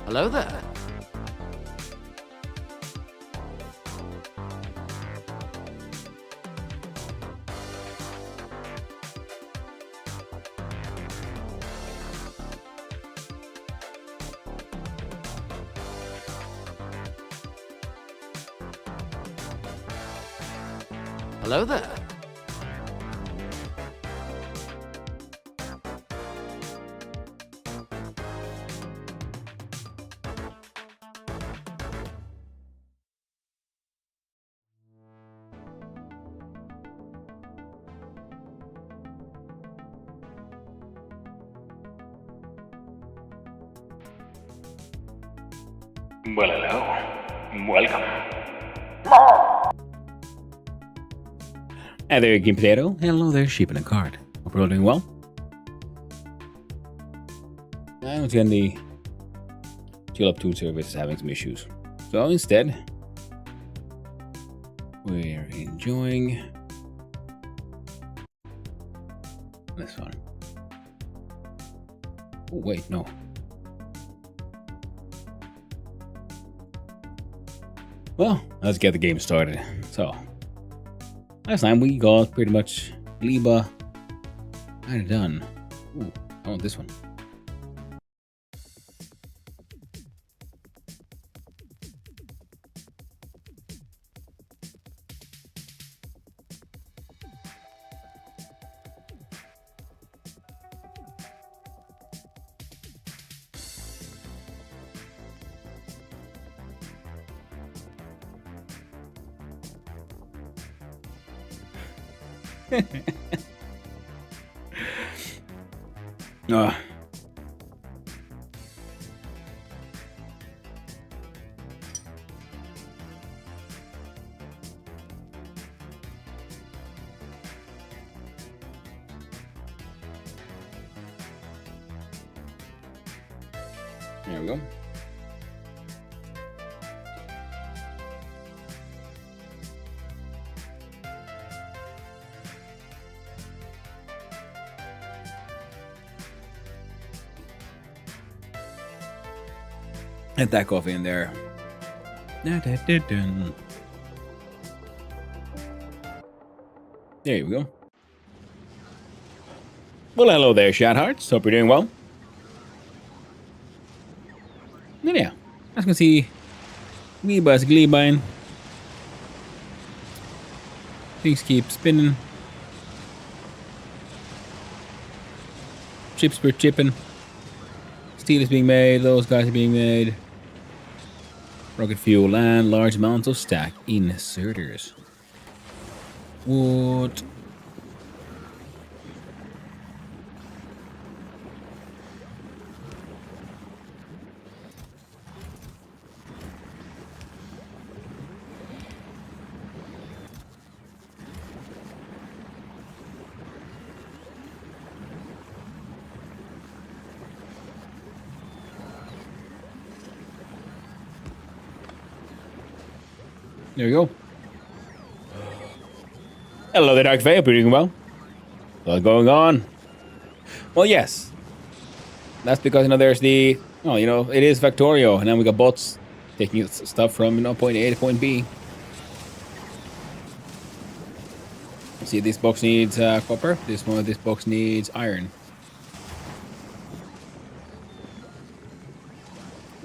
Hello there. Hello there. Well, hello. Welcome. Hi there, Game Potato. Hello there, Sheep in a Cart. Hope you're all doing well. I was getting the Chill Up Tool service is having some issues. So instead, we're enjoying this one. Oh, wait, no. Well, let's get the game started. So, last time we got pretty much Liba kind of done. Ooh, I want this one. Ah. There we go. Get that coffee in there. There you go. Well, hello there, Shathearts. Hope you're doing well. And yeah, as you can see, Liba's Glebine. Things keep spinning. Chips per chipping. Steel is being made, those guys are being made. Rocket fuel and large amounts of stack inserters. What? There we go. Hello there, Dark Fae. Hope you're doing well. What's going on? Well, yes. That's because, there's the... Oh, it is Factorio. And then we got bots taking stuff from, point A to point B. See, this box needs copper. This box needs iron.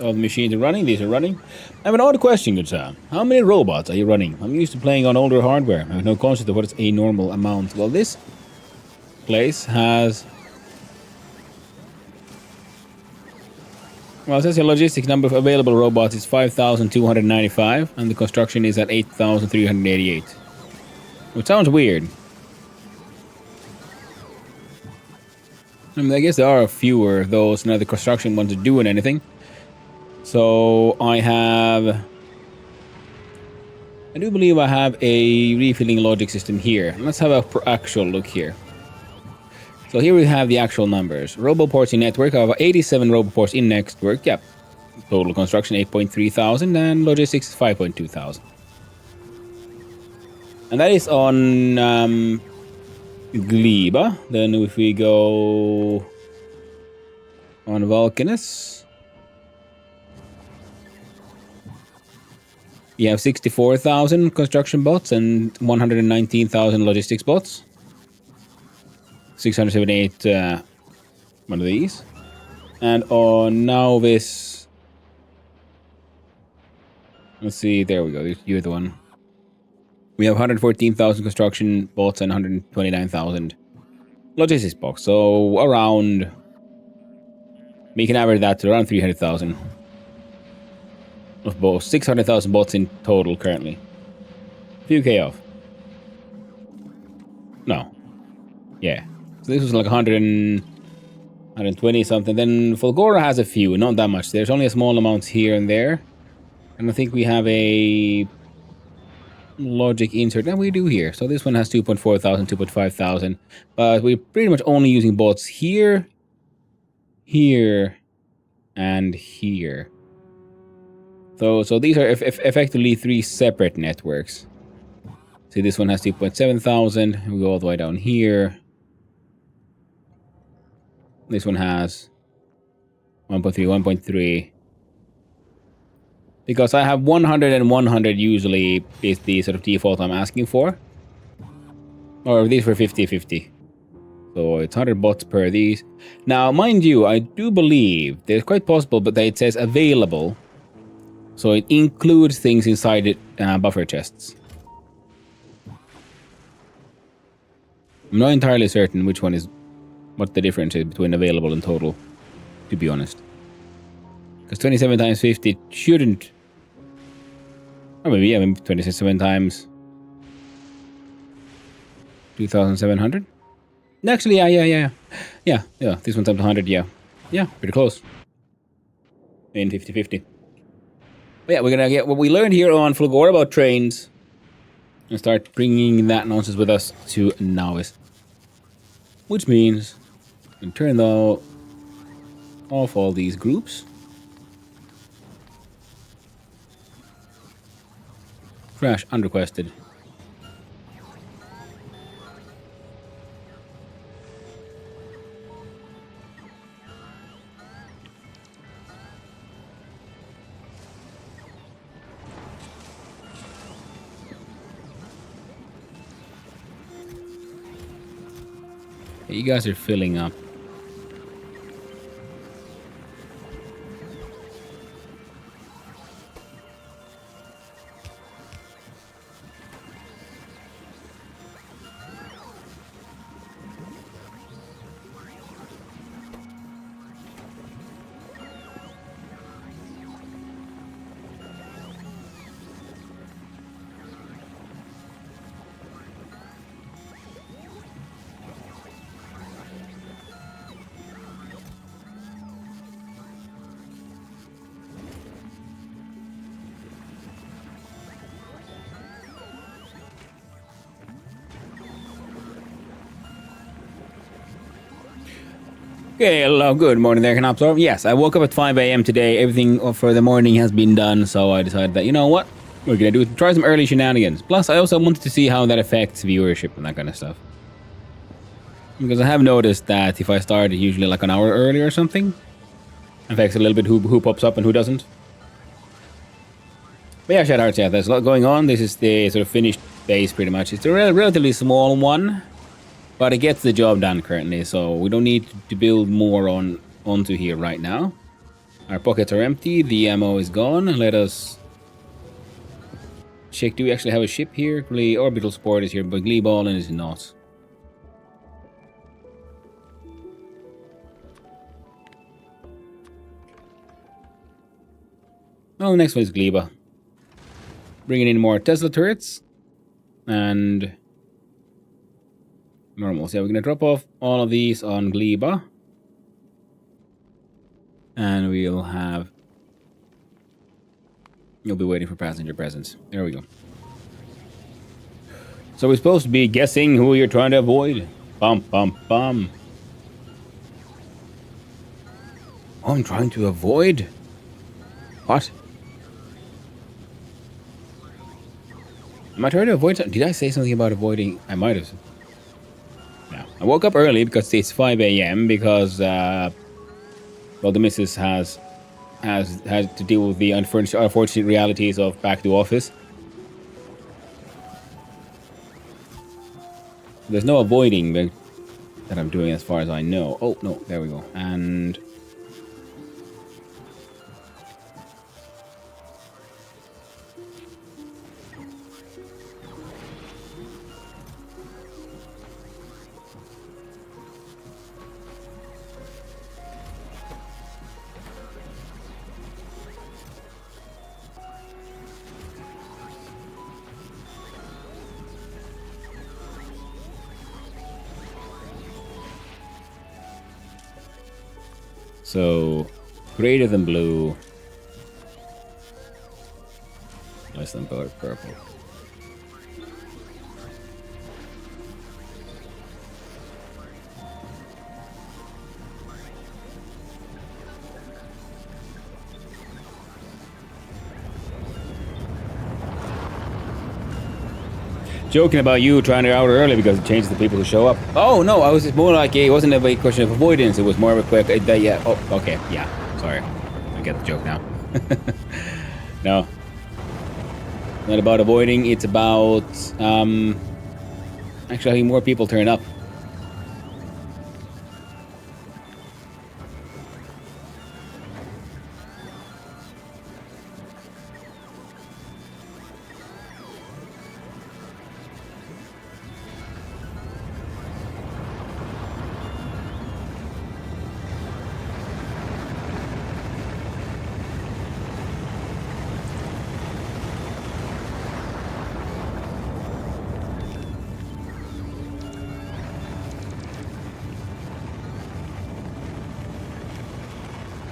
All the machines are running. These are running. I have an odd question, good sir. How many robots are you running? I'm used to playing on older hardware. I have no concept of what is a normal amount. Well, this place has... Well, it says the logistics number of available robots is 5,295, and the construction is at 8,388. Which sounds weird. I guess there are fewer of those, the construction ones are doing anything. So I do believe I have a refilling logic system here. Let's have a actual look here. So here we have the actual numbers. Roboports in network. I have 87 roboports in network. Yep. Total construction 8.3 thousand and logistics 5.2 thousand. And that is on Gleba. Then if we go on Vulcanus. We have 64,000 construction bots and 119,000 logistics bots. 678 one of these. And on Nauvis, let's see, there we go. You're the one. We have 114,000 construction bots and 129,000 logistics bots. So around, we can average that to around 300,000 of bots. 600,000 bots in total currently. Few K off. No. Yeah. So this was like 120 something. Then Fulgora has a few, not that much. There's only a small amount here and there. And I think we have a logic insert. And we do here. So this one has 2.4 thousand, 2.5 thousand. But we're pretty much only using bots here, here, and here. So these are effectively three separate networks. See, this one has 2.7 thousand. We go all the way down here. This one has 1.3, 1.3. Because I have 100 and 100 usually is the sort of default I'm asking for. Or these were 50-50. So it's 100 bots per these. Now, mind you, I do believe there's quite possible, but that it says available. So it includes things inside it, buffer chests. I'm not entirely certain which one is, what the difference is between available and total, to be honest. Because 27 times 50 shouldn't... Or maybe, yeah, maybe 27 times... 2,700? Actually, yeah. Yeah, this one times 100, yeah. Yeah, pretty close. In 50-50. But yeah, we're gonna get what we learned here on Fulgora about trains and start bringing that nonsense with us to Nauvis. Which means we can turn off all these groups. Crash unrequested. You guys are filling up. Okay, hello, good morning there, Canopsor. Yes, I woke up at 5 a.m. today. Everything for the morning has been done, so I decided that, you know what? We're gonna do try some early shenanigans. Plus, I also wanted to see how that affects viewership and that kind of stuff. Because I have noticed that if I start usually like an hour early or something, it affects a little bit who pops up and who doesn't. But yeah, shoutouts, yeah, there's a lot going on. This is the sort of finished base pretty much. It's a relatively small one. But it gets the job done currently, so we don't need to build more onto here right now. Our pockets are empty, the ammo is gone. Let us check, do we actually have a ship here? Orbital support is here, but Gleeballin is not. Oh, the next one is Gleba. Bringing in more Tesla turrets. And... normal. So yeah, we're gonna drop off all of these on Gleba. And we'll you'll be waiting for passenger presence. There we go. So we're supposed to be guessing who you're trying to avoid. Bum. Oh, I'm trying to avoid? What? Am I trying to avoid something? Did I say something about avoiding? I might have. Yeah. I woke up early because it's 5 a.m. because, well, the missus has has had to deal with the unfortunate realities of back to office. There's no avoiding that I'm doing as far as I know. Oh, no, there we go. And so, greater than blue, less than purple. Joking about you trying it out early because it changes the people who show up. Oh no, I was just more like it wasn't a question of avoidance. It was more of a quick. Yeah. Oh, okay. Yeah. Sorry, I get the joke now. No, not about avoiding. It's about actually having more people turn up.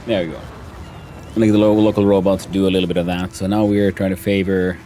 There we go. Like the local robots do a little bit of that. So now we're trying to favor.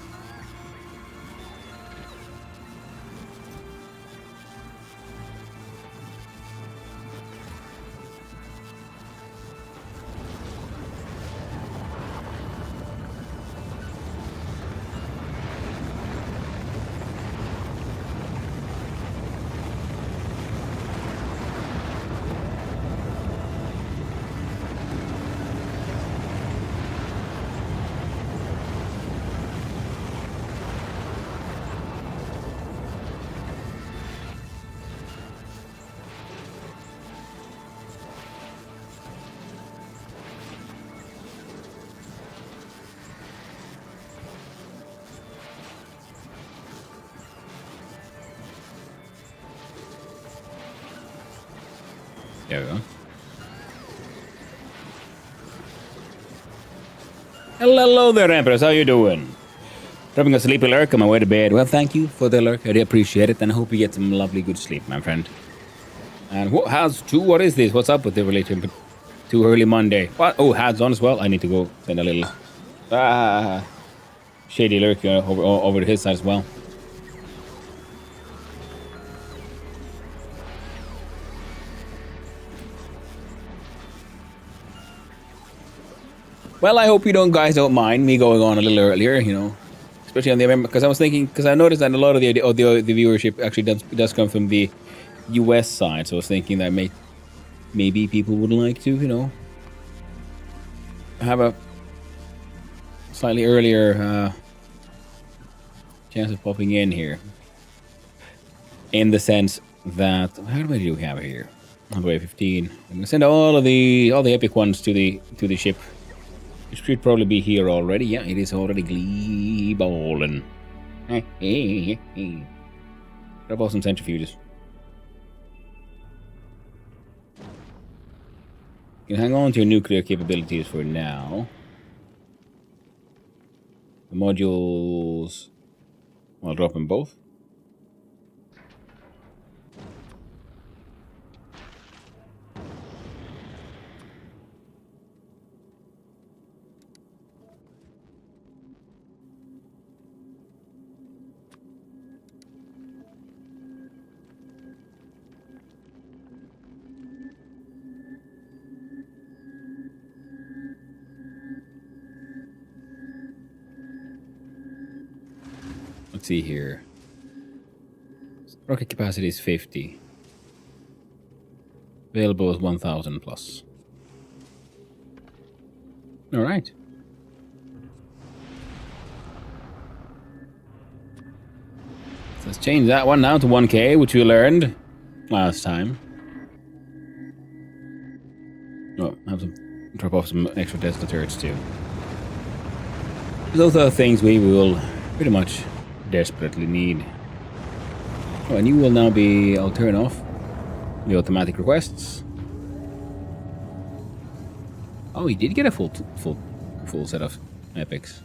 There we go. Hello there, Empress. How you doing? Dropping a sleepy lurk on my way to bed. Well, thank you for the lurk. I do appreciate it, and I hope you get some lovely, good sleep, my friend. And what is this? What's up with the related too early Monday? What? Oh, hats on as well. I need to go send a little shady lurk over to his side as well. Well, I hope you guys don't mind me going on a little earlier, especially on the because I was thinking because I noticed that a lot of the viewership actually does come from the U.S. side, so I was thinking that maybe people would like to have a slightly earlier chance of popping in here. In the sense that how many do we have here? On the way 15. I'm gonna send all the epic ones to the ship. It should probably be here already. Yeah, it is already gleeballing. Drop off some centrifuges. You can hang on to your nuclear capabilities for now. The modules, I'll drop them both. Let's see here. Rocket capacity is 50. Available is 1,000 plus. All right. So let's change that one now to 1K, which we learned last time. Oh, have some drop off some extra Tesla turrets too. Those are things we will pretty much desperately need. Oh, and you will now be. I'll turn off the automatic requests. Oh, he did get a full set of epics.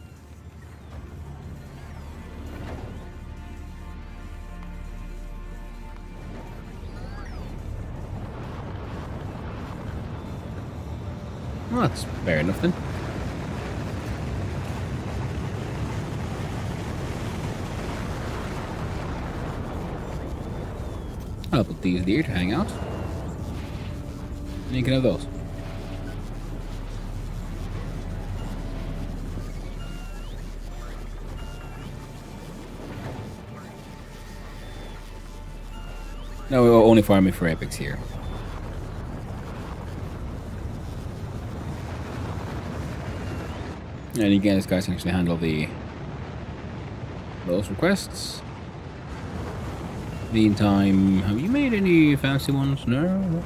Well, that's fair enough then. I'll put these there to hang out. And you can have those. No, we're only farming for epics here. And you guys can actually handle those requests. Meantime, have you made any fancy ones? No.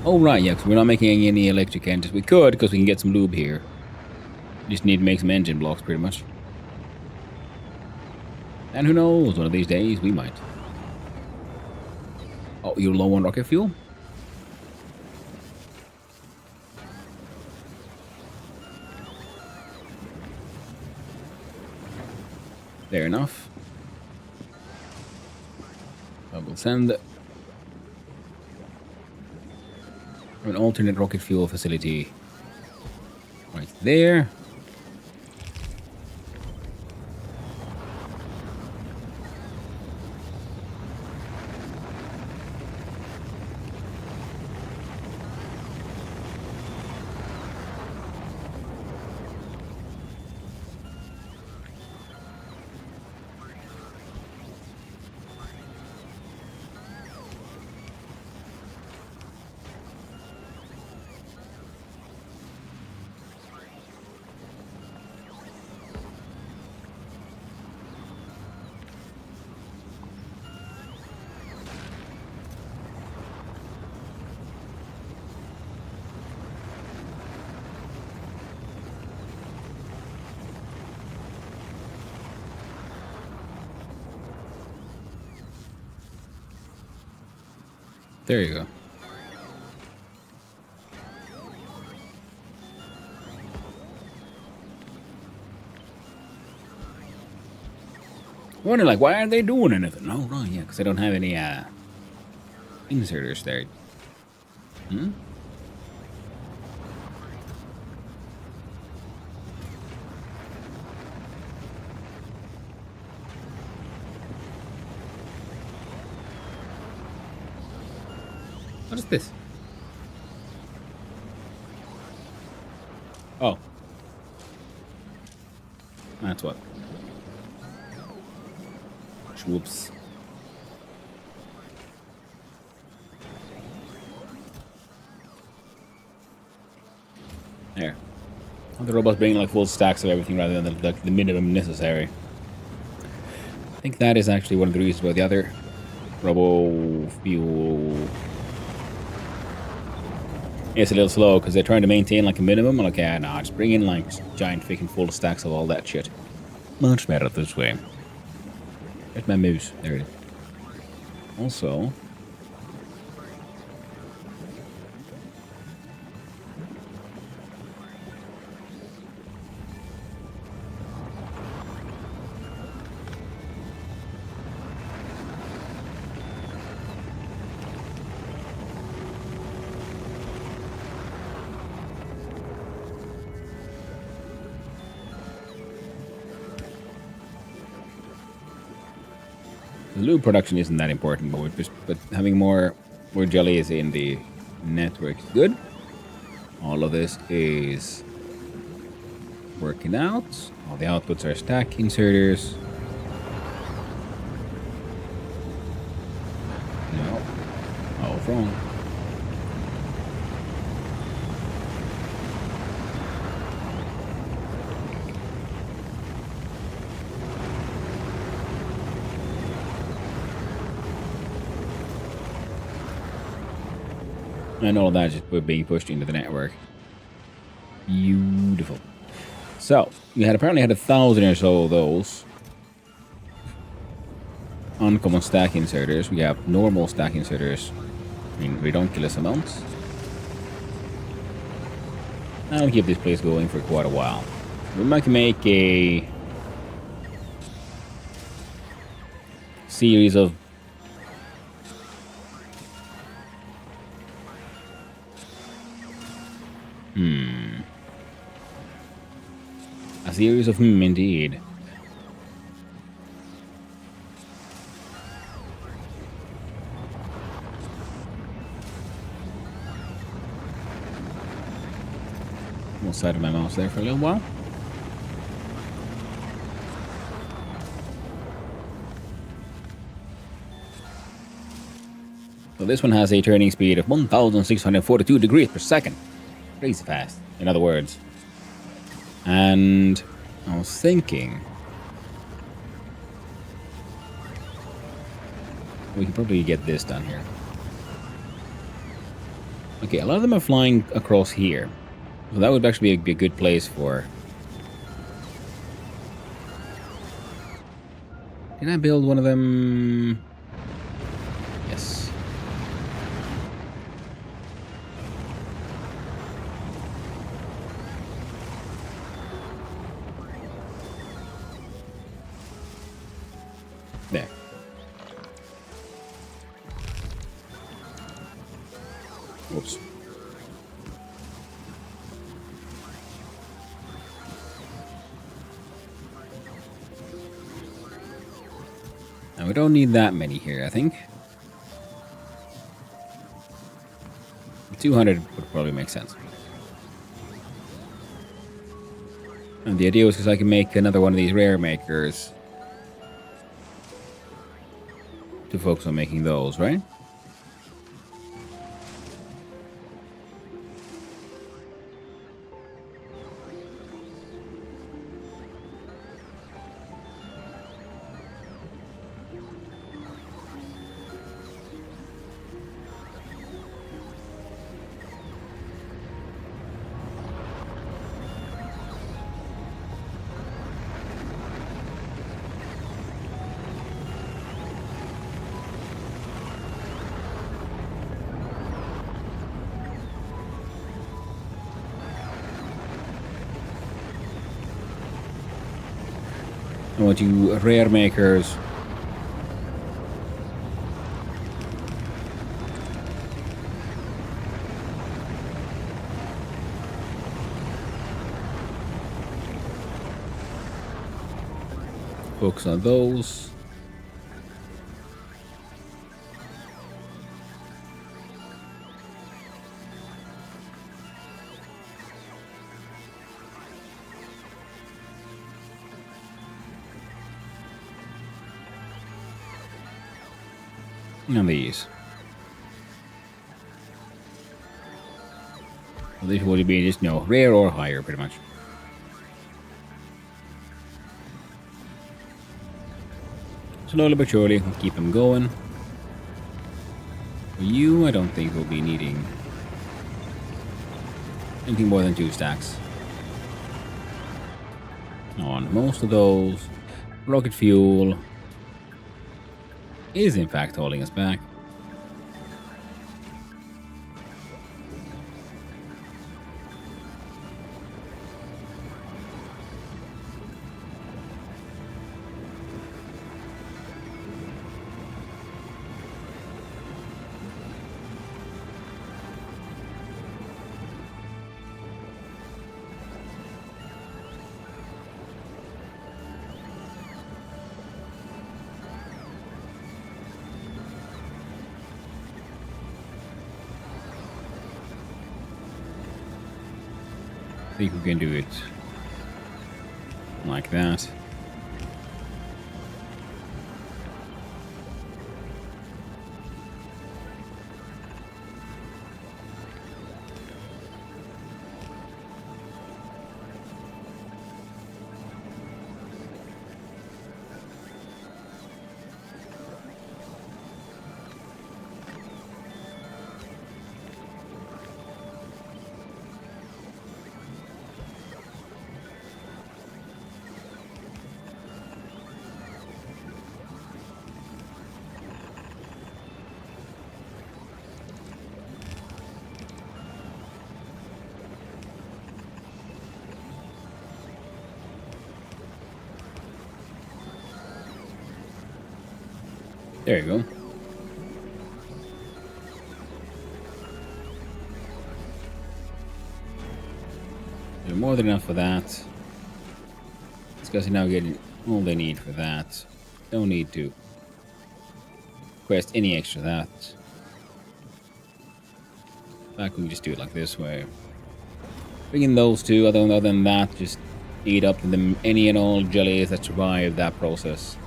Oh right, yeah, because we're not making any electric engines. We could, because we can get some lube here. Just need to make some engine blocks, pretty much. And who knows, one of these days we might. Oh, you're low on rocket fuel? Fair enough. I will send an alternate rocket fuel facility right there. There you go. I wonder, like, why aren't they doing anything? Oh, right, yeah, because they don't have any, inserters there. Hmm? What is this? Oh. That's what. Whoops. There. The robots bring like full stacks of everything rather than the minimum necessary. I think that is actually one of the reasons why the other robo fuel is a little slow, because they're trying to maintain like a minimum. I'm like, yeah, nah, just bring in like giant freaking full stacks of all that shit. Much better this way. There's my moose. There it is. Also, the lube production isn't that important, but having more jellies in the network is good. All of this is working out. All the outputs are stack inserters. No. Oh, wrong. And all of that just being pushed into the network. Beautiful. So, we apparently had 1,000 or so of those. Uncommon stack inserters. We have normal stack inserters in ridiculous amounts. I'll keep this place going for quite a while. We might make a series of a series of indeed. One side of my mouse there for a little while. So this one has a turning speed of 1,642 degrees per second. Crazy fast, in other words. And I was thinking we can probably get this done here. Okay, a lot of them are flying across here. So that would actually be a good place for... Did I build one of them? Yes. There. Whoops. Now we don't need that many here, I think. 200 would probably make sense. And the idea was because I can make another one of these rare makers to focus on making those, right? I want you rare makers. Focus on those. And these. Well, these would be just, rare or higher, pretty much. Slowly but surely, we'll keep them going. For you, I don't think we'll be needing anything more than 2 stacks. On most of those, rocket fuel is in fact holding us back. I think we can do it like that. There you go. They're more than enough for that. These guys are now getting all they need for that. Don't need to request any extra that. In fact, we can just do it like this way. Bring in those two. Other than that, just eat up any and all jellies that survive that process.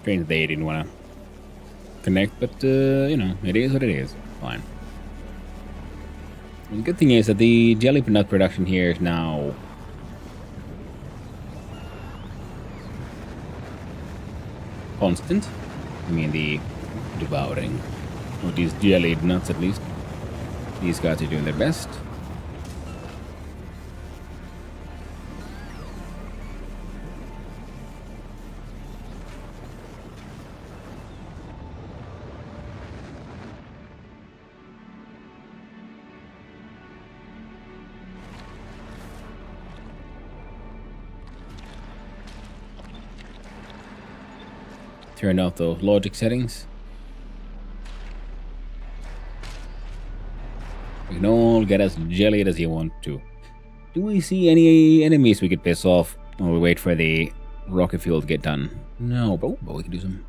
Strange they didn't want to connect, but you know, it is what it is. Fine. And the good thing is that the jelly nut production here is now constant. I mean, the devouring of these jellied nuts, at least. These guys are doing their best. Turn off those logic settings. We can all get as jellied as you want to. Do we see any enemies we could piss off while we wait for the rocket fuel to get done? No, but we can do some.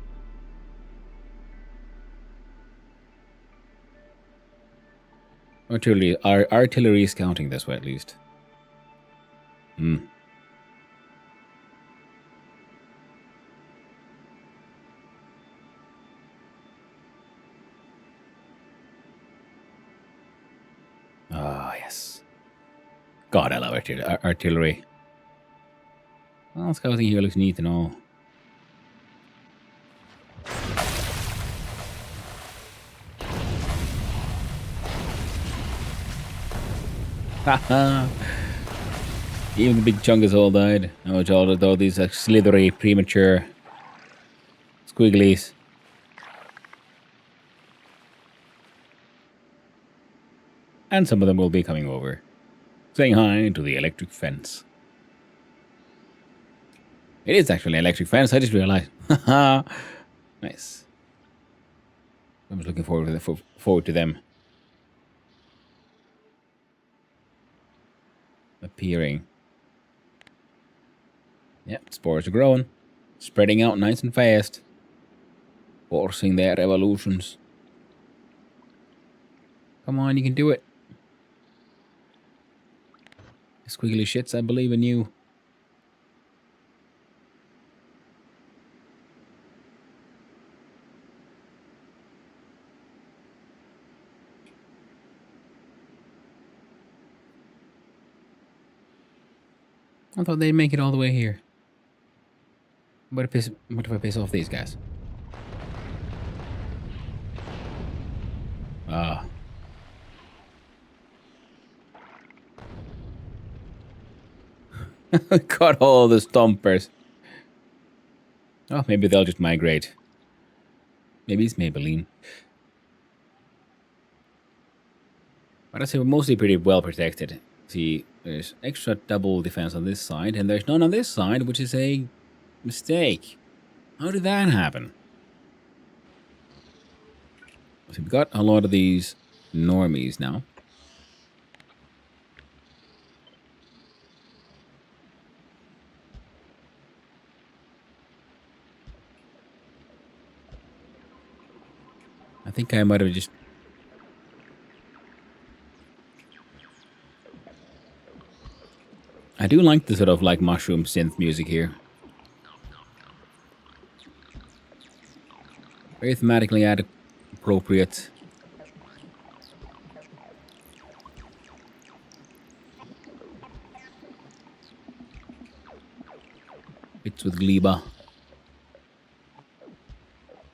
Artillery is counting this way at least. Ah, yes. God, I love artillery. Well, scouting here looks neat and all. Haha. Even the big chungus all died. Now it's all these slithery, premature squigglies. And some of them will be coming over. Saying hi to the electric fence. It is actually an electric fence, I just realized. Haha. Nice. I was looking forward to them appearing. Yep, spores are growing. Spreading out nice and fast. Forcing their evolutions. Come on, you can do it. Squiggly shits, I believe in you. I thought they'd make it all the way here. What if I piss off these guys? Ah. Got all the stompers. Oh, maybe they'll just migrate. Maybe it's Maybelline. But I say we're mostly pretty well protected. See, there's extra double defense on this side, and there's none on this side, which is a mistake. How did that happen? So we've got a lot of these normies now. I think I might have just... I do like the sort of like mushroom synth music here. Very thematically appropriate. Fits with Gleba.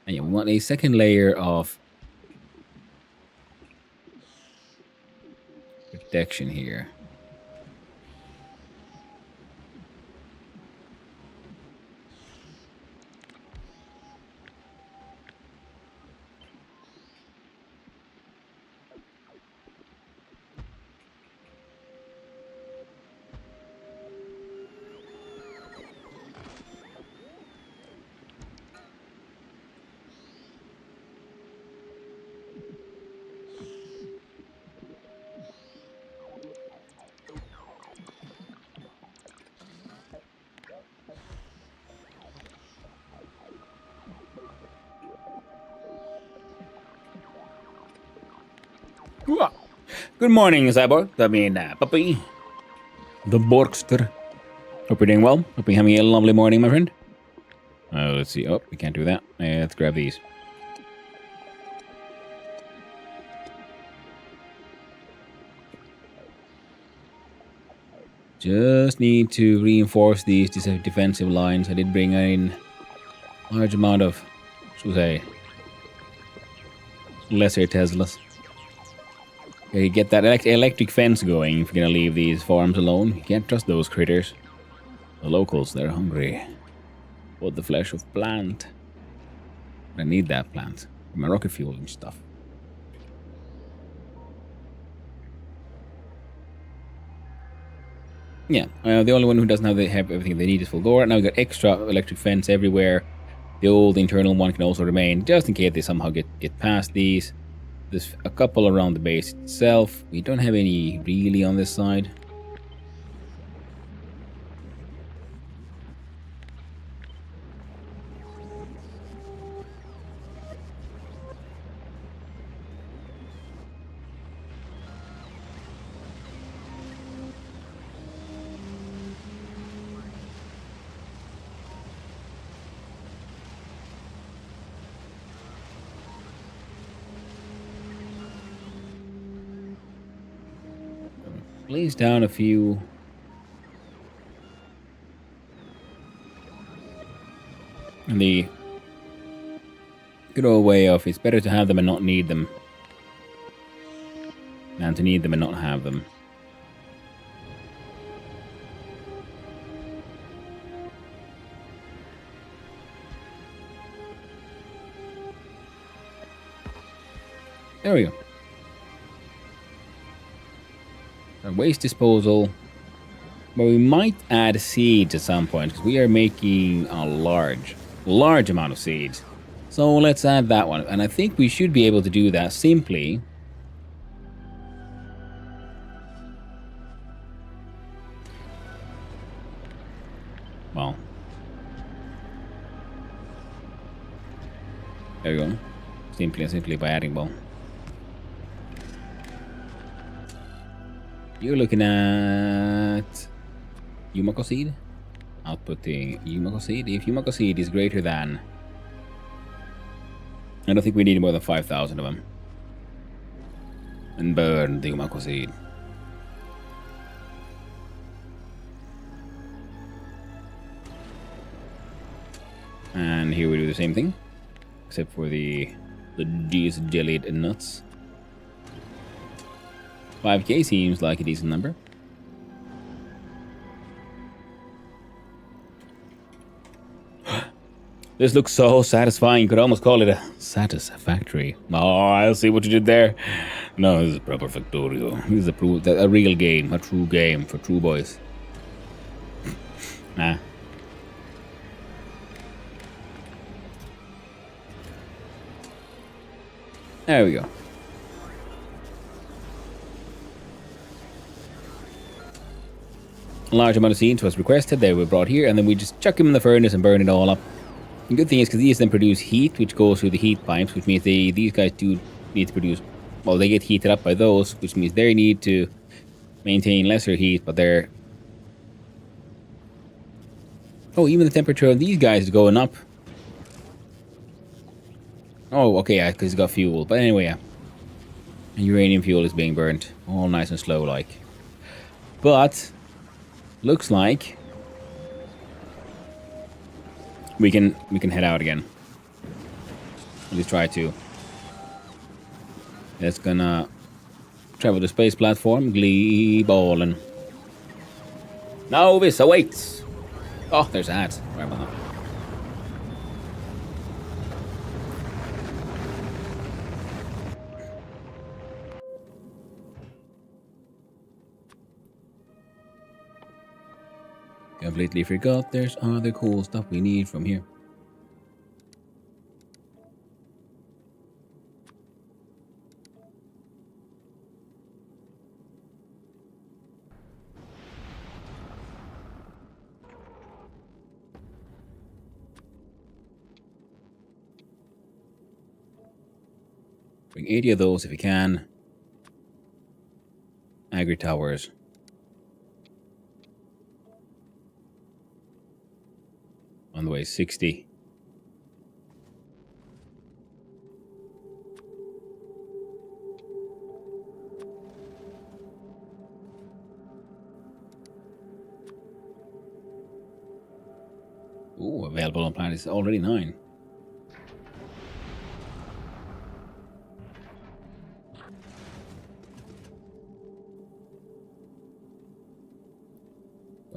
And you want a second layer of protection here. Good morning, Cyborg. Puppy. The Borkster. Hope you're doing well. Hope you're having a lovely morning, my friend. Let's see. Oh, we can't do that. Let's grab these. Just need to reinforce these defensive lines. I did bring in a large amount of, should we say, lesser Teslas. Okay, get that electric fence going if you're gonna leave these farms alone. You can't trust those critters. The locals, they're hungry for the flesh of plant. I need that plant for my rocket fuel and stuff. Yeah, the only one who doesn't have everything they need is Fulgora. Now we got extra electric fence everywhere. The old internal one can also remain, just in case they somehow get past these. There's a couple around the base itself. We don't have any really on this side. Place down a few. And the good old way of it's better to have them and not need them than to need them and not have them. There we go. Our waste disposal. But we might add seeds at some point because we are making a large amount of seeds. So let's add that one. And I think we should be able to do that simply. Well. There we go. Simply by adding ball. You're looking at Yumako seed. Outputting Yumako seed. If Yumako seed is greater than, I don't think we need more than 5,000 of them. And burn the Yumako seed. And here we do the same thing, except for these jellied nuts. 5k seems like a decent number. This looks so satisfying. You could almost call it a satisfactory. Oh, I see what you did there. No, this is proper Factorio. This is a real game, a true game for true boys. Nah. There we go. A large amount of seeds was requested. They were brought here, and then we just chuck them in the furnace and burn it all up. The good thing is because these then produce heat, which goes through the heat pipes, which means these guys do need to produce. Well, they get heated up by those, which means they need to maintain lesser heat, but they're. Oh, even the temperature of these guys is going up. Oh, okay, yeah, because it's got fuel. But anyway, yeah. And uranium fuel is being burnt. All nice and slow, like. But looks like we can head out again. At least try to. It's gonna travel the space platform, Gleeballin. Nauvis awaits. Oh, there's that. Sorry about that. Completely forgot there's other cool stuff we need from here. Bring 80 of those if you can. Agri towers. On the way, 60. Ooh, available on planet is already 9.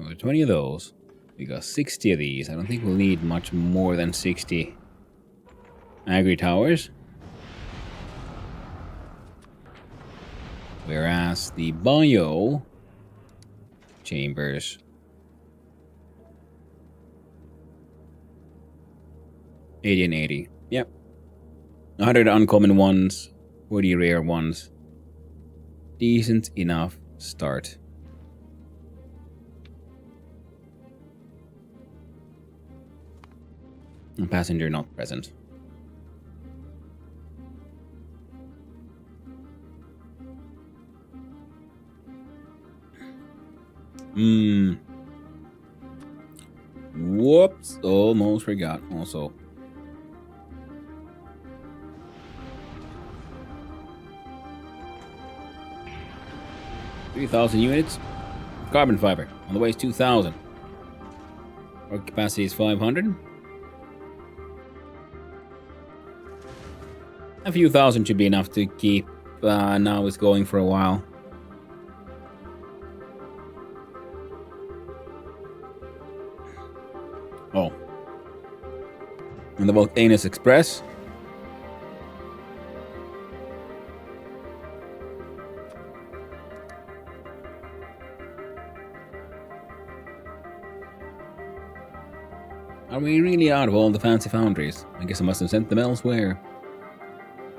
Oh, 20 of those. We got 60 of these. I don't think we'll need much more than 60 agri towers. Whereas the bio chambers, 80 and 80. Yep. 100 uncommon ones, 40 rare ones. Decent enough start. And passenger not present. Whoops. Almost forgot. Also. $3,000 units. Carbon fiber. On the way is 2,000. Our capacity is 500. A few thousand should be enough to keep Nauvis going for a while. Oh. And the Volcanus Express. Are we really out of all the fancy foundries? I guess I must have sent them elsewhere.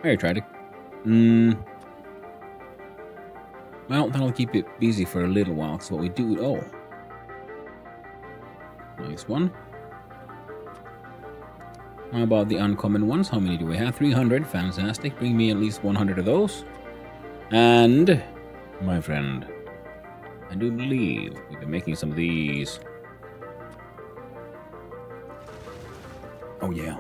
I tried it. Well, that'll keep it busy for a little while. So what we do... Oh. Nice one. How about the uncommon ones? How many do we have? 300. Fantastic. Bring me at least 100 of those. And... my friend, I do believe we've been making some of these. Oh, yeah.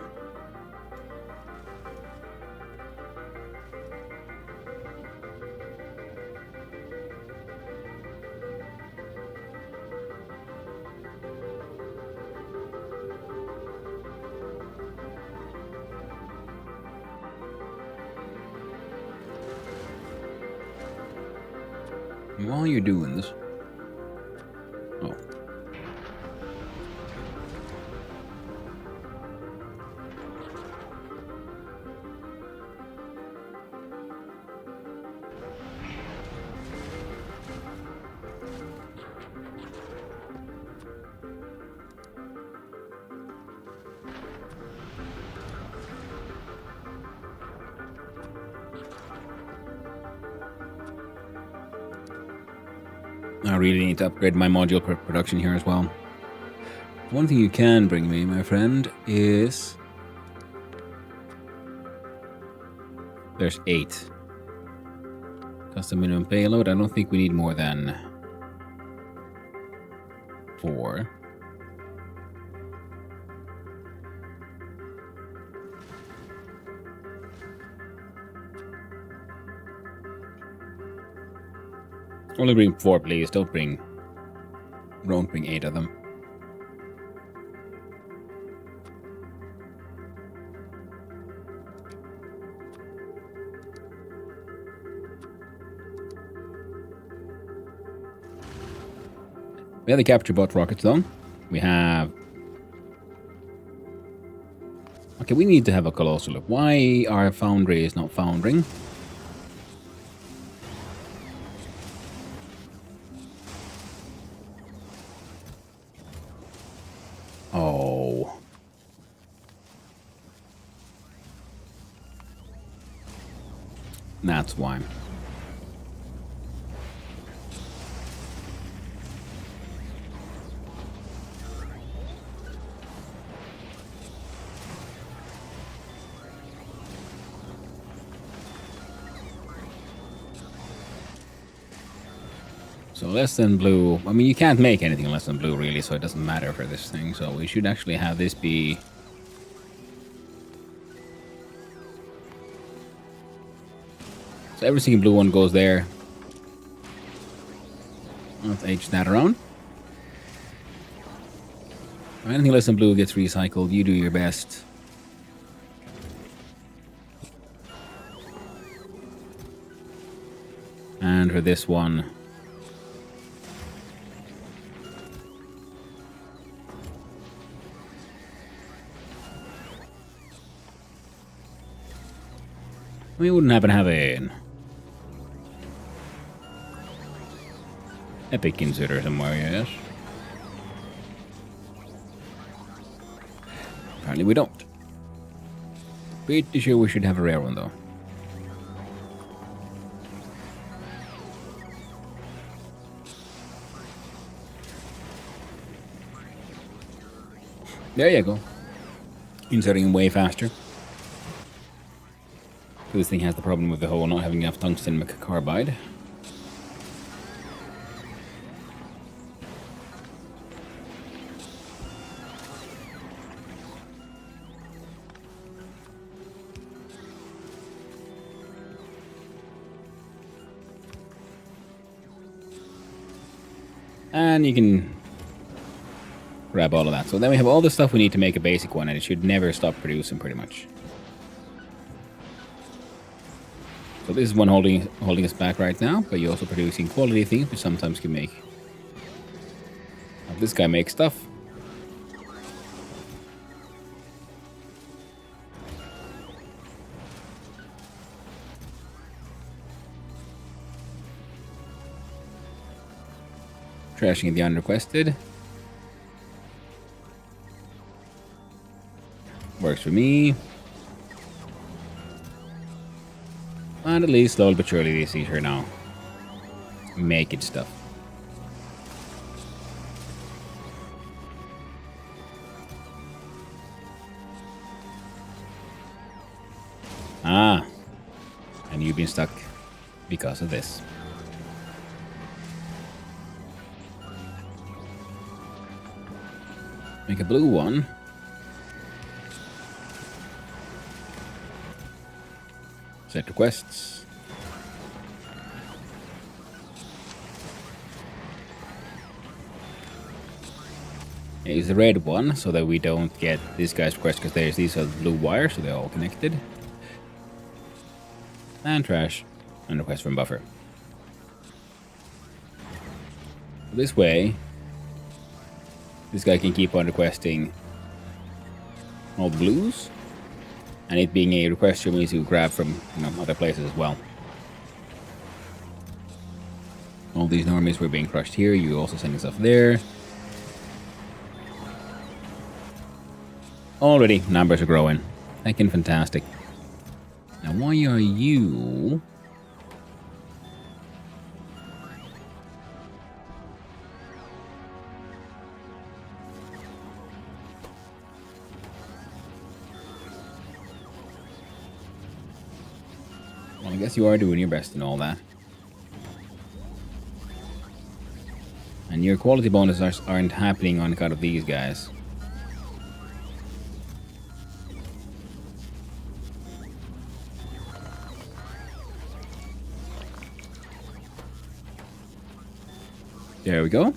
While you're doing this... Oh. I really need to upgrade my module production here as well. One thing you can bring me, my friend, is... There's 8. Custom minimum payload. I don't think we need more than 4. Only bring 4, please. Don't bring 8 of them. We have the capture bot rockets though. We have... Okay, we need to have a closer look. Why our foundry is not foundering? Oh. That's why. So less than blue. I mean, you can't make anything less than blue, really, so it doesn't matter for this thing. So we should actually have this be... So every single blue one goes there. Let's H that around. If anything less than blue gets recycled, you do your best. And for this one... We wouldn't happen to have an epic inserter somewhere, yes? Apparently we don't. Pretty sure we should have a rare one, though. There you go. Inserting way faster. This thing has the problem with the whole not having enough tungsten carbide. And you can grab all of that. So then we have all the stuff we need to make a basic one, and it should never stop producing pretty much. So this is one holding us back right now, but you're also producing quality things, which sometimes can make. This guy makes stuff. Trashing the unrequested. Works for me. And at least slowly but surely they see her now making stuff. Ah. And you've been stuck because of this. Make a blue one. Set requests. Use the red one so that we don't get this guy's request, because these are blue wires, so they're all connected. And trash. And request from buffer. This way, this guy can keep on requesting all the blues. And it being a requester means you grab from other places as well. All these normies were being crushed here. You also sending stuff there. Already, numbers are growing. Fucking fantastic. Now, why are you... Well, I guess you are doing your best and all that. And your quality bonuses aren't happening on account of these guys. There we go.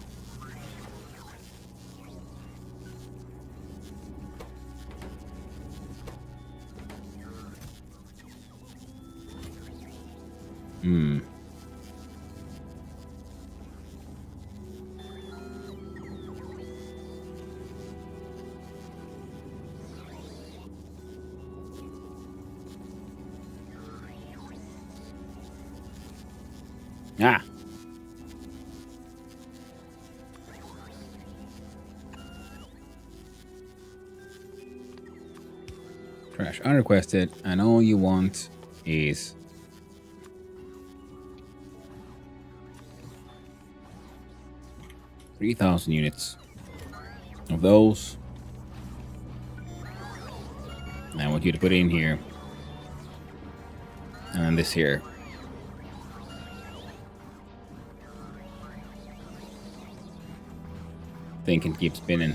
Ah. Trash unrequested, and all you want is 3,000 units of those. And I want you to put it in here. And then this here. thing can keep spinning.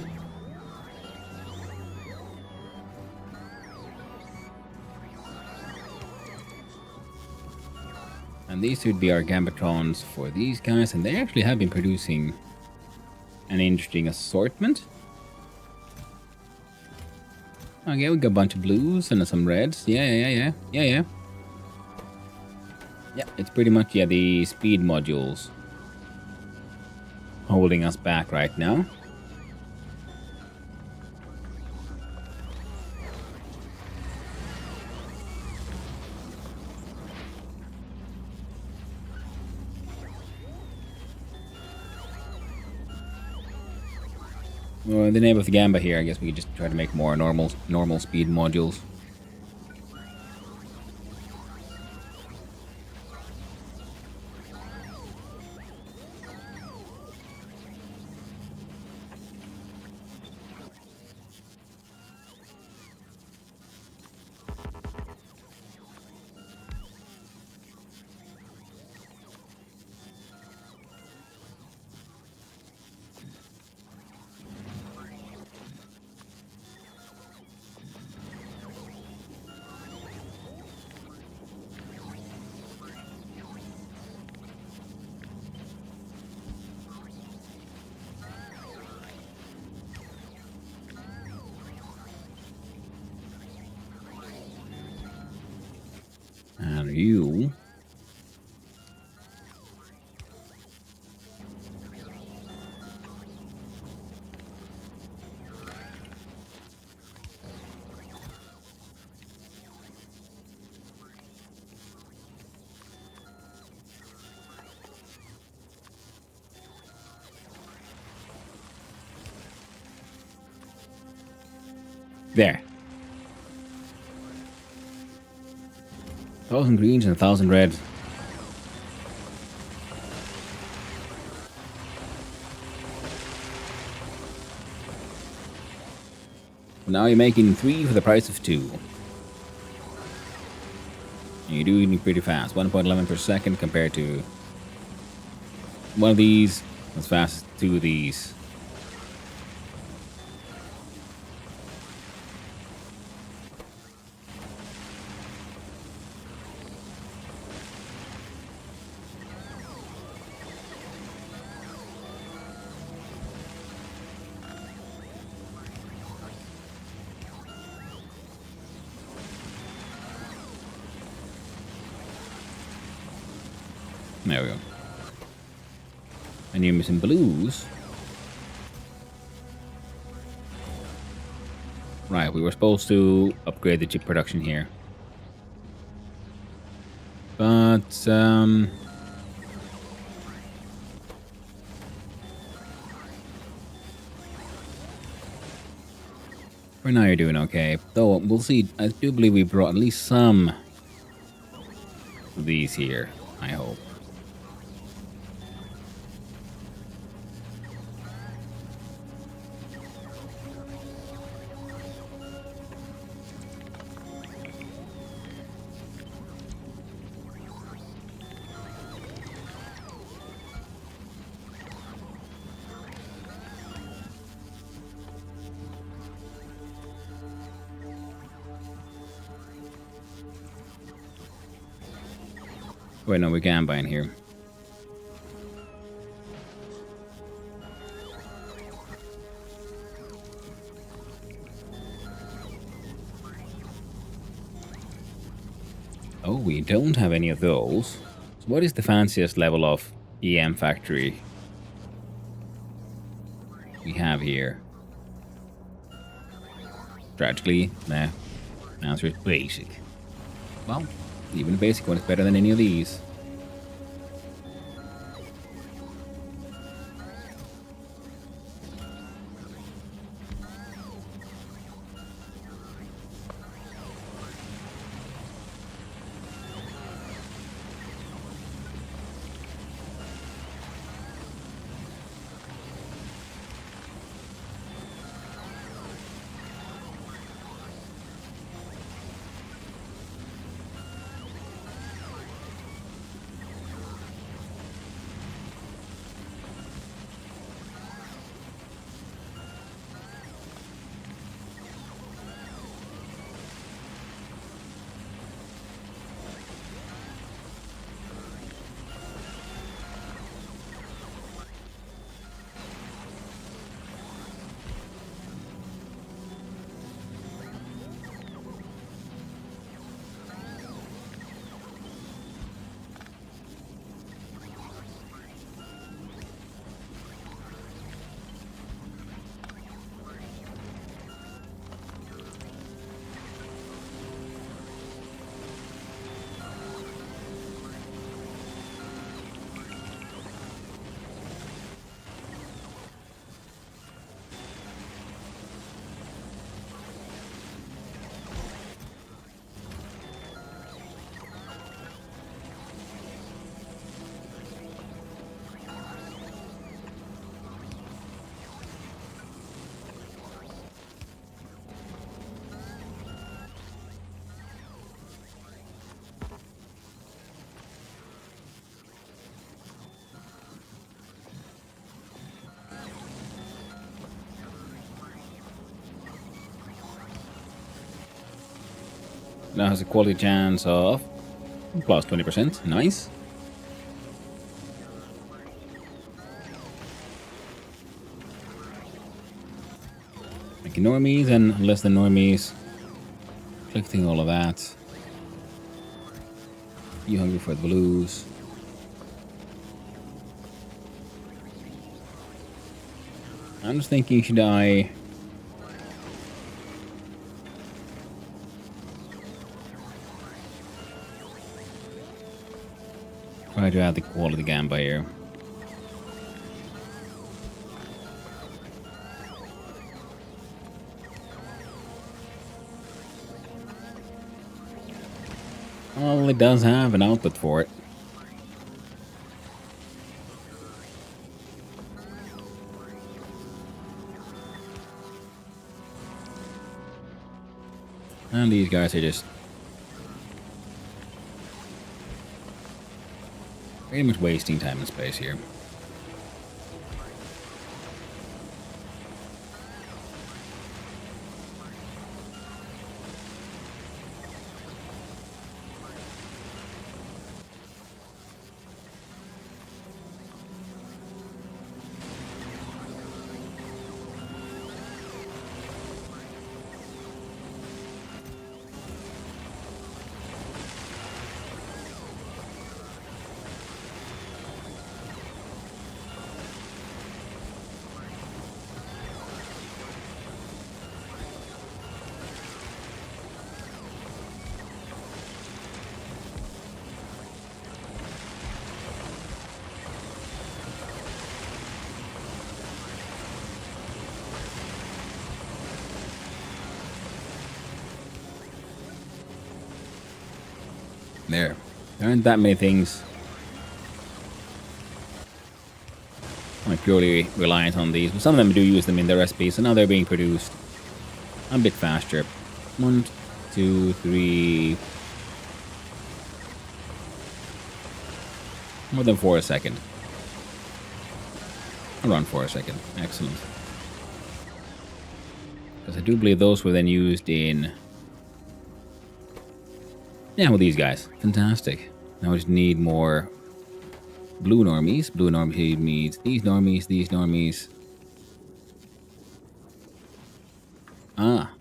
And these would be our Gambatrons for these guys, and they actually have been producing an interesting assortment. Okay, we got a bunch of blues and some reds. Yeah. Yeah, it's pretty much, the speed modules holding us back right now. Well, in the name of the Gamba here, I guess we could just try to make more normal speed modules. And you... There. 1,000 greens and 1,000 reds. Now you're making 3 for the price of 2. You're doing it pretty fast. 1.11 per second compared to one of these as fast as 2 of these. There we go. And you're missing blues. Right, we were supposed to upgrade the chip production here. But, for now you're doing okay. Though, we'll see. I do believe we brought at least some of these here, I hope. Wait, no, we can buy in here. Oh, we don't have any of those. So what is the fanciest level of EM factory we have here? Tragically, nah. The answer is basic. Well, even the basic one is better than any of these. now has a quality chance of plus 20%. Nice. Making normies and less than normies. Collecting all of that. You hungry for the blues? I'm just thinking, should I... try to add the quality gamba here. Well, it does have an output for it. And these guys are just pretty much wasting time and space here. There aren't that many things. I'm purely reliant on these, but some of them do use them in their recipes, so now they're being produced a bit faster. 1, 2, 3... more than 4 a second. Around 4 a second. Excellent. Because I do believe those were then used in... yeah, with these guys. Fantastic. Now we just need more blue normies. Blue normies means these normies, these normies. Ah.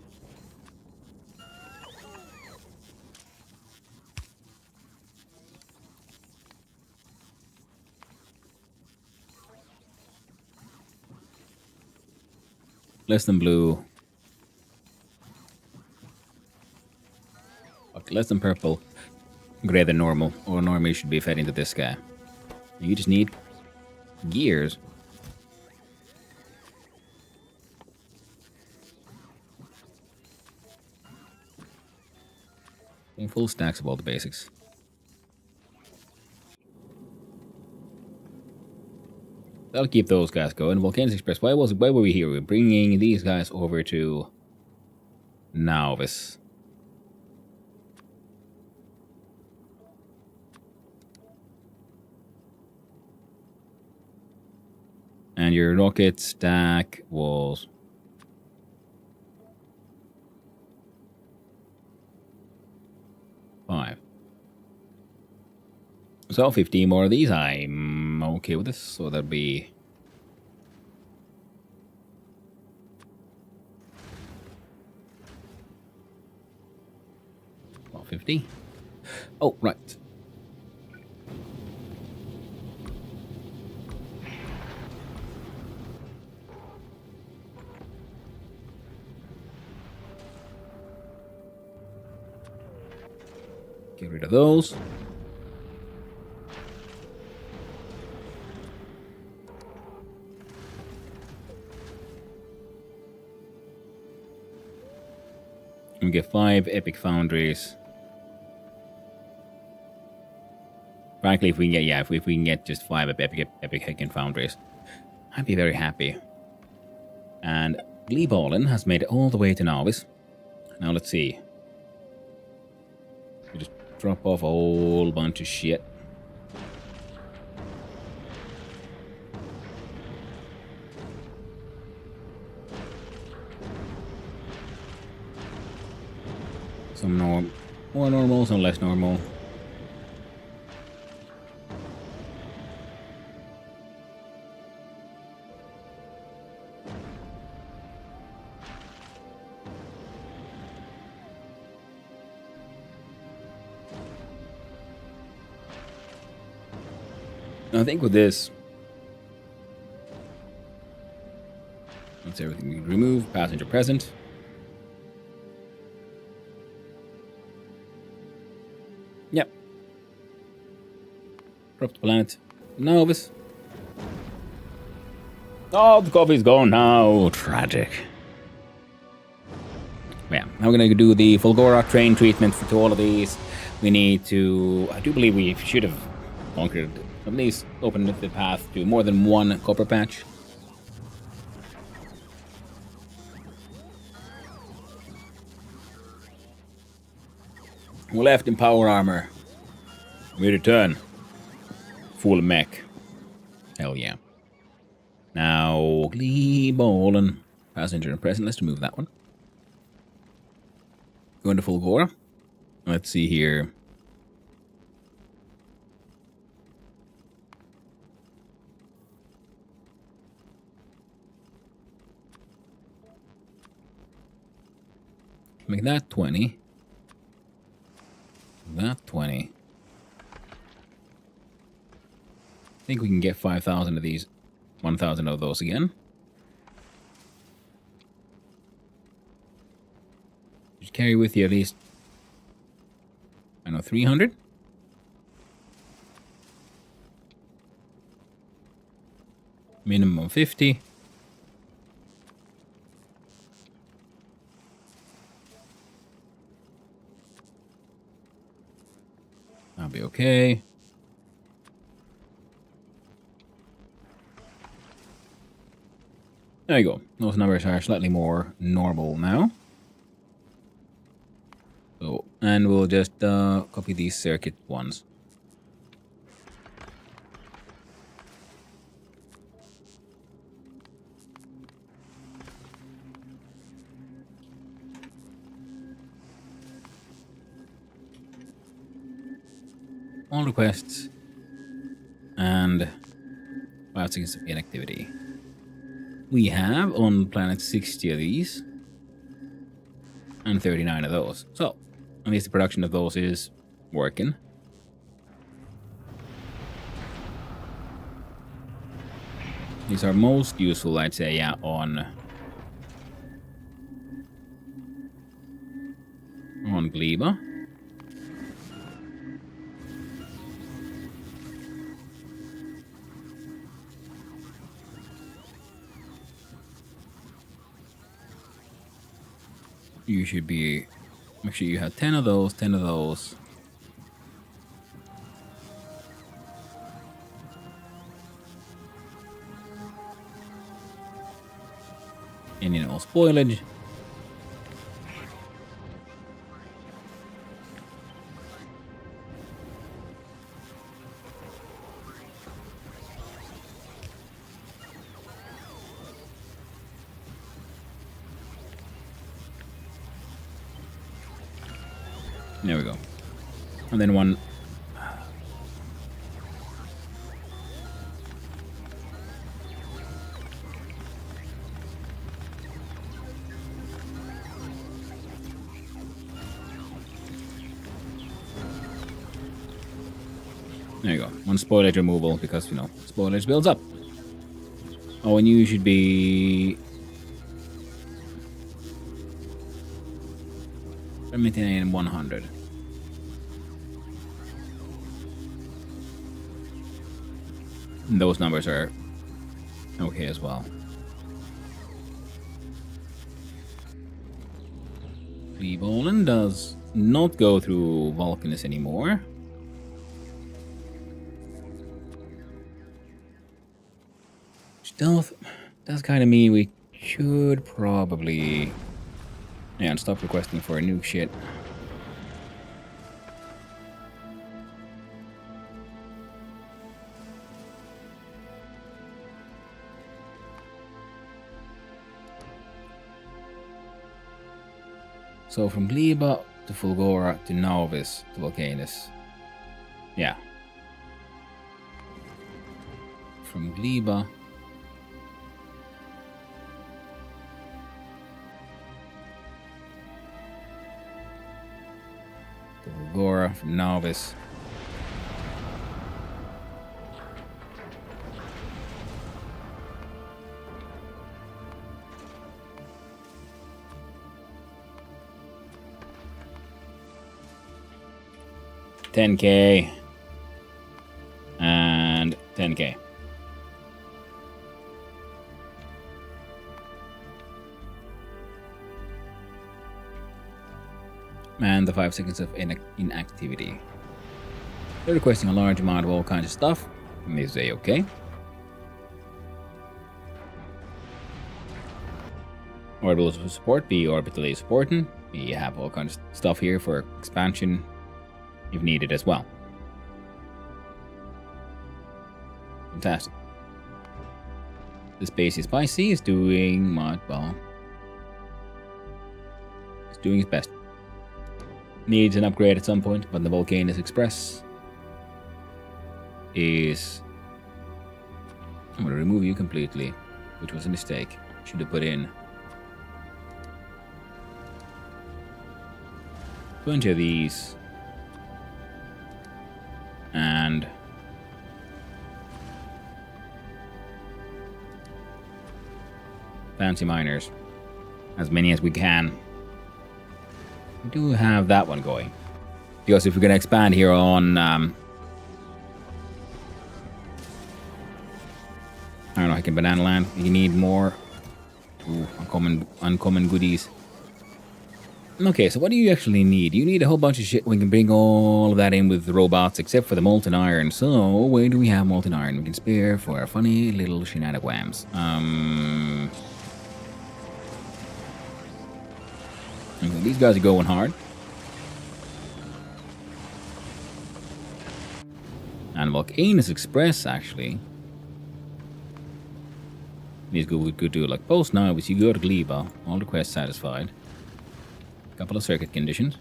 Less than blue. Okay, less than purple. Gray than normal. Or normally should be fed into this guy. You just need gears. And full stacks of all the basics. That'll keep those guys going. Volcanoes Express. Why were we here? We're bringing these guys over to Nauvis. And your rocket stack was... five. So 15 more of these. I'm okay with this. So that'd be... 50. Oh, right. Get rid of those. We get 5 epic foundries. Frankly, if we can get, yeah, if we can get just 5 epic heckin' foundries, I'd be very happy. And Gleeballin has made it all the way to Nauvis. Now let's see. We just drop off a whole bunch of shit. Some more normal, some less normal. I think with this, that's everything we can remove. Passenger present. Yep. Corrupt planet. Nauvis. Oh, the coffee's gone now. Tragic. Yeah, now we're gonna do the Fulgora train treatment to all of these. We need to... I do believe we should have conquered, at least opened the path to more than one copper patch. We left in power armor. We return. Full mech. Hell yeah. Now, Gleebolin. Passenger and present. Let's remove that one. Go into Fulgora. Let's see here. Make that 20. That 20. I think we can get 5,000 of these. 1,000 of those again. Just carry with you at least, I know, 300? Minimum 50. I'll be okay. There you go. Those numbers are slightly more normal now. So, and we'll just copy these circuit ones. All requests and 5 seconds of inactivity. We have on planet 60 of these and 39 of those. So, at least the production of those is working. These are most useful, I'd say, yeah, on Gleba. You should be... Make sure you have 10 of those, 10 of those. And you know, spoilage. There we go. And then one. There you go. One spoilage removal because, you know, spoilage builds up. Oh, and you should be... 79 and 100. And those numbers are okay as well. Cleveland does not go through Vulcanus anymore. Stealth does kind of mean we should probably... Yeah, and stop requesting for a nuke shit. So from Gleba to Fulgora to Nauvis to Volcanus. Yeah. From Gleba to Fulgora from Nauvis. $10K and $10K. And the 5 seconds of inactivity. They're requesting a large amount of all kinds of stuff. And they say okay. Orbital support, B orbitally supporting. We have all kinds of stuff here for expansion if needed as well. Fantastic. The Spacey Spicy is doing what? Well, it's doing its best. Needs an upgrade at some point, but the Volcanus Express is... I'm going to remove you completely, which was a mistake. Should have put in 20 of these. And fancy miners, as many as we can. We do have that one going, because if we're going to expand here on I don't know, I can banana land. You need more uncommon goodies. Okay, so what do you actually need? You need a whole bunch of shit. We can bring all of that in with the robots, except for the molten iron. So, where do we have molten iron? We can spare for our funny little shenanigans. Okay, these guys are going hard. And Volcanus Express, actually. These good do like post now. We see good Gleba. All requests satisfied. Couple of circuit conditions.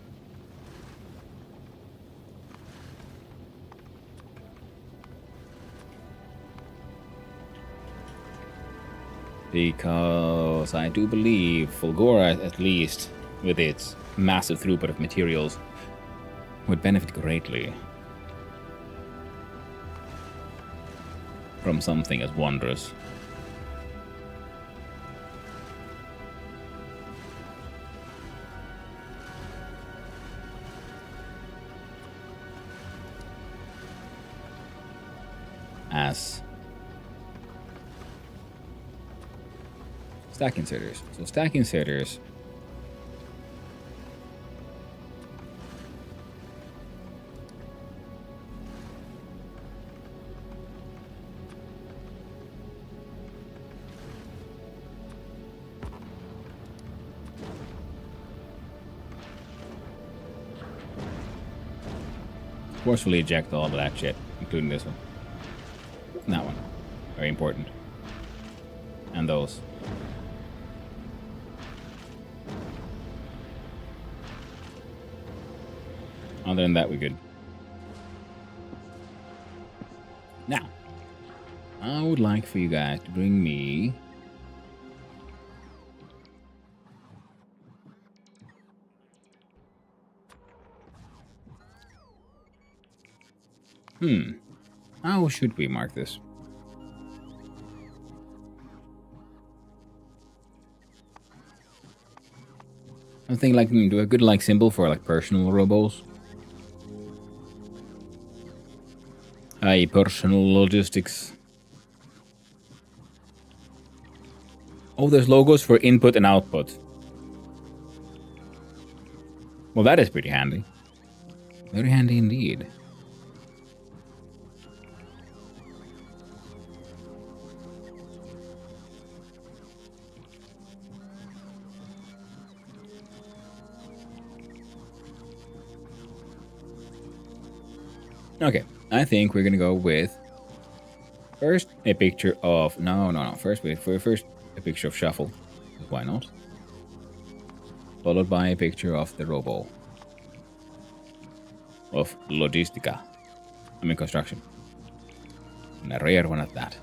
Because I do believe Fulgora, at least with its massive throughput of materials, would benefit greatly from something as wondrous. As stack inserters. So stack inserters forcefully eject all of that shit, including this one. That one. Very important. And those. Other than that, we're good. Now, I would like for you guys to bring me... How should we mark this? I think like do a good like symbol for like personal robos. Personal logistics. Oh, there's logos for input and output. Well, that is pretty handy. Very handy indeed. Okay, I think we're gonna go with first a picture of no. First a picture of Shuffle. Why not? Followed by a picture of the Robo. of Logistica. I mean construction. And a rare one at that.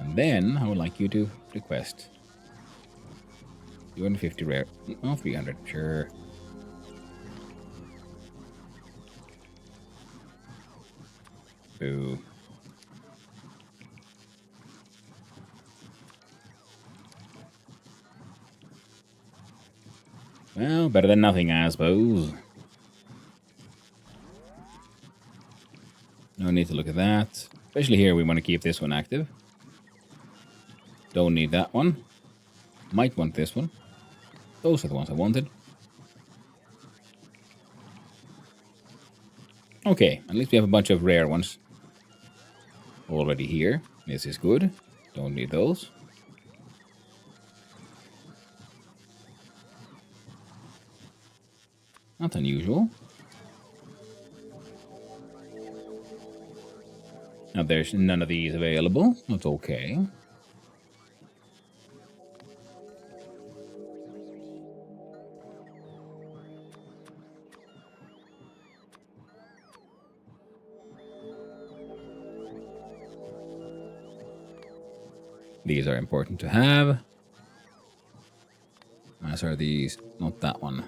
And then I would like you to request 250 rare. Oh, 300, sure. Boo. Well, better than nothing, I suppose. No need to look at that. Especially here, we want to keep this one active. Don't need that one. Might want this one. Those are the ones I wanted. Okay, at least we have a bunch of rare ones already here. This is good. Don't need those. Not unusual. Now there's none of these available. That's okay. These are important to have. As are these. Not that one.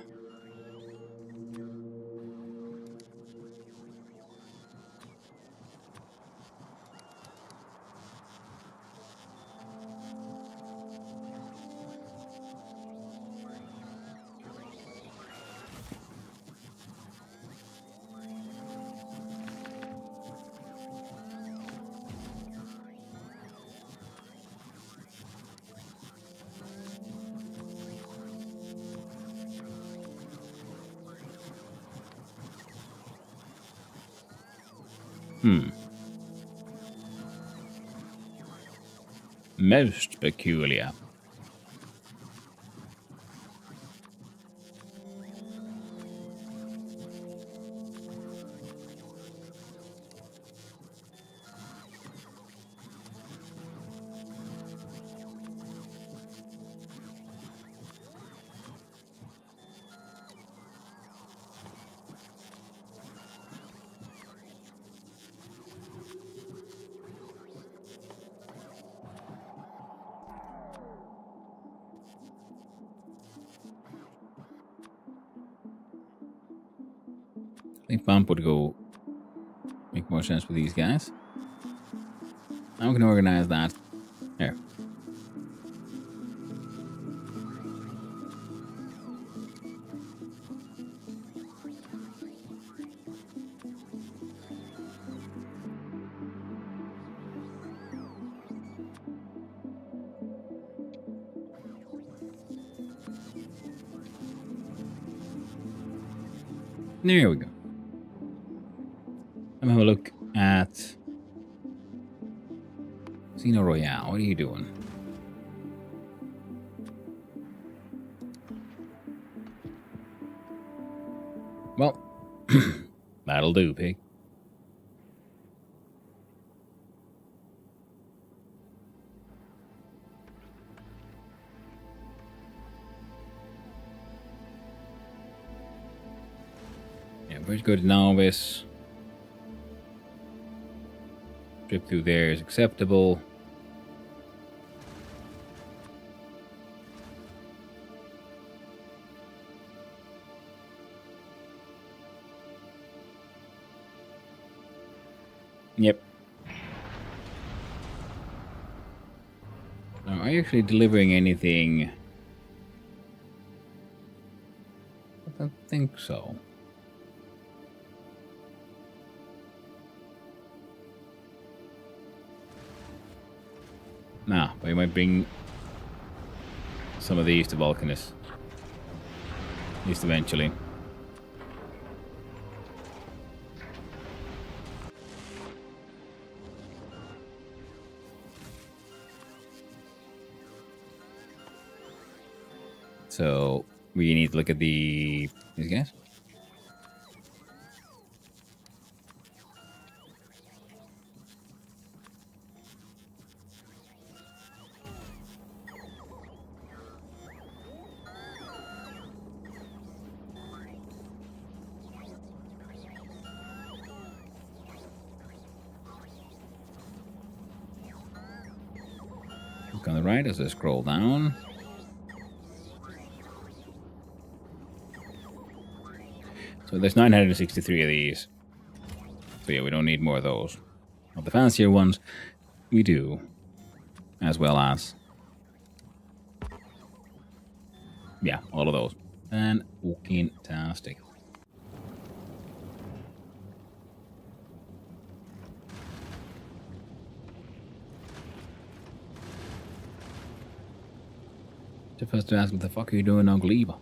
Most peculiar. I think Bump would go make more sense with these guys. I'm gonna organize that. Here. There we go. Let me have a look at Casino Royale. What are you doing? Well, that'll do, pig. Yeah, let's go to Nauvis. Trip through there is acceptable. Yep. Now, are you actually delivering anything? I don't think so. Nah, but you might bring some of these to Vulcanus. At least eventually. So we need to look at these guys. Look on the right as I scroll down. So there's 963 of these. So yeah, we don't need more of those. Well, the fancier ones, we do. As well as... yeah, all of those. And fantastic. Just has to ask, what the fuck are you doing, Uncle Eva?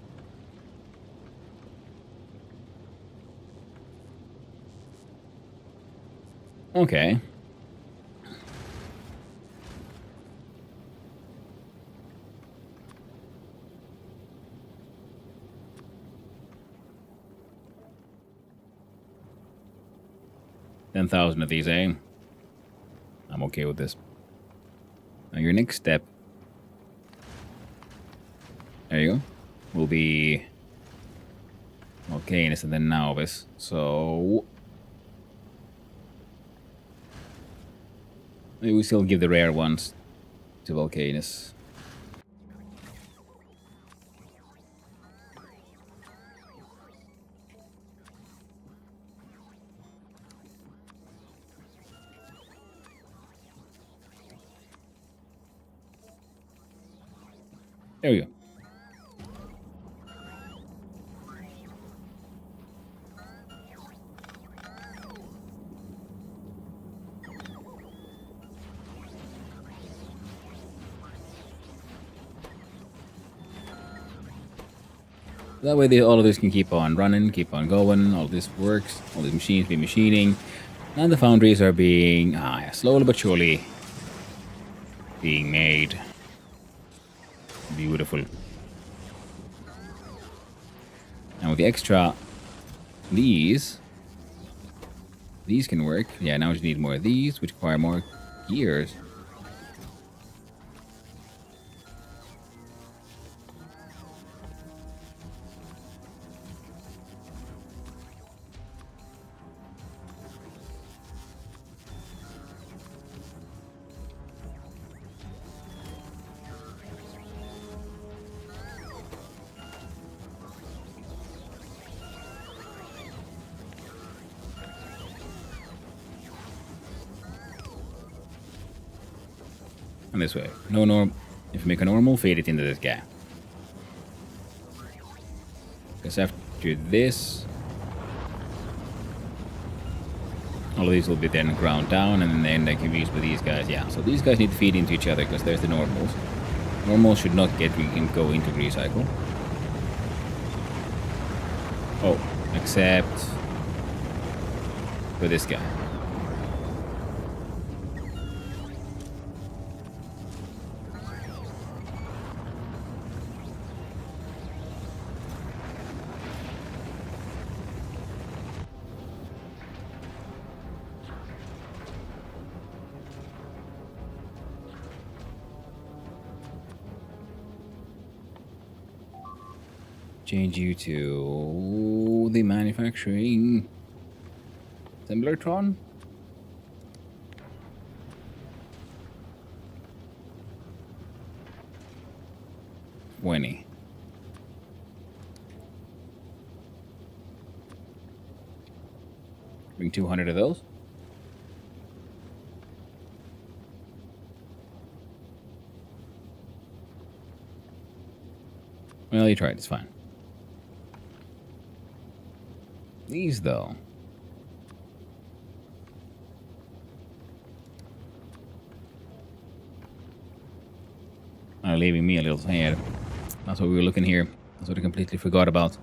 Okay. $10,000 of these, eh? I'm okay with this. Now your next step, there you go, will be Volcanus and then Nauvis. So maybe we still give the rare ones to Volcanus. There we go. That way all of this can keep on running, keep on going, all of this works, all these machines be machining, and the foundries are being, slowly but surely being made. Beautiful. And with the extra, these can work. Yeah, now we just need more of these, which require more gears. And this way. If you make a normal, feed it into this guy. Because after this, all of these will be then ground down, and then they can be used with these guys. Yeah, so these guys need to feed into each other because there's the normals. Normals should not go into recycle. Oh, except for this guy. Change you to the manufacturing Assemblertron. $20. Bring 200 of those. Well, you tried. It's fine. These, though. Are leaving me a little tired. That's what we were looking here. That's what I completely forgot about.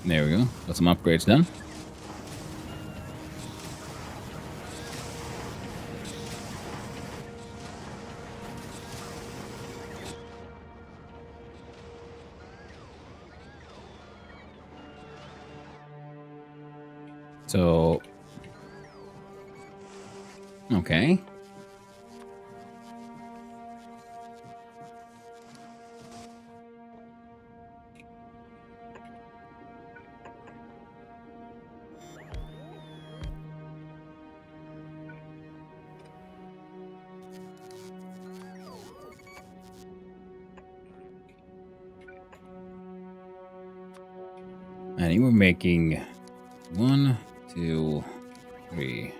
There we go. Got some upgrades done. So, okay. And you were making 1, 2, 3.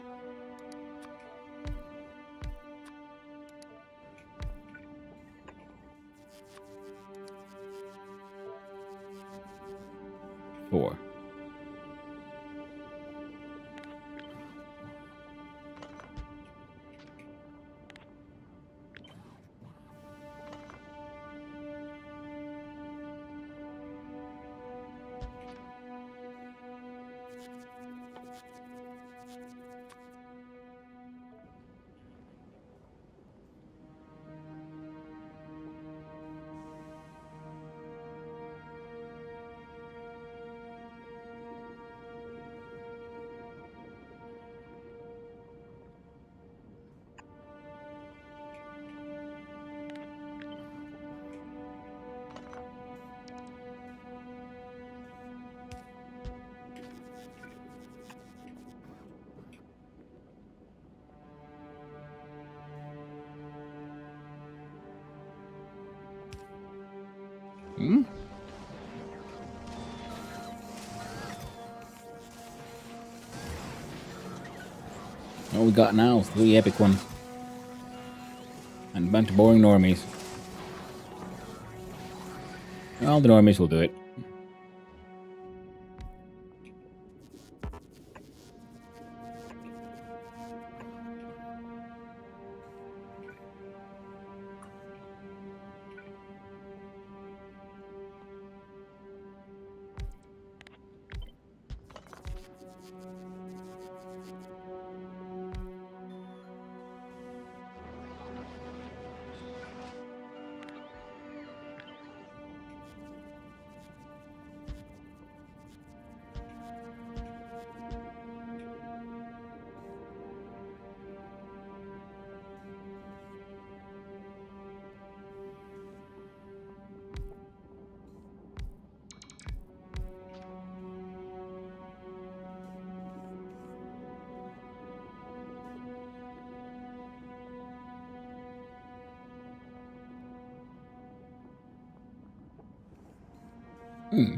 Four. Hmm? What we got now? 3 epic ones. And a bunch of boring normies. Well, the normies will do it. Hmm.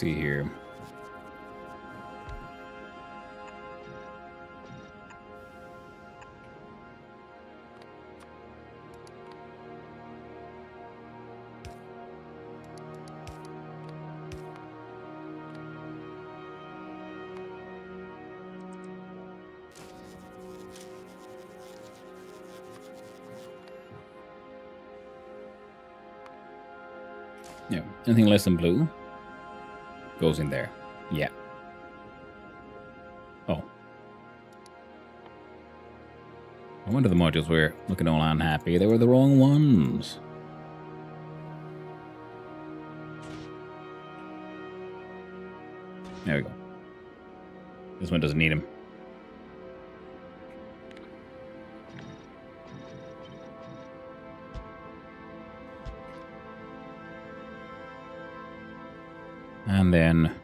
Let's see here. Yeah, anything less than blue goes in there. Yeah. Oh. I wonder the modules were looking all unhappy. They were the wrong ones. There we go. This one doesn't need him. And then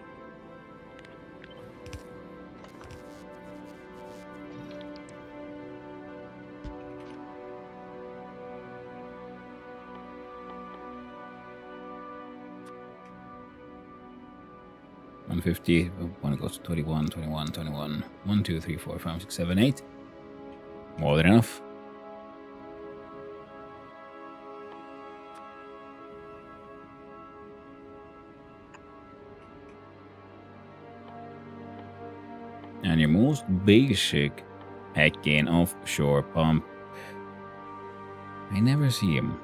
$150, one goes to 21, 21, 21. 1, 2, 3, 4, 5, 6, 7, 8. More than enough. And your most basic hacking offshore pump. I never see him.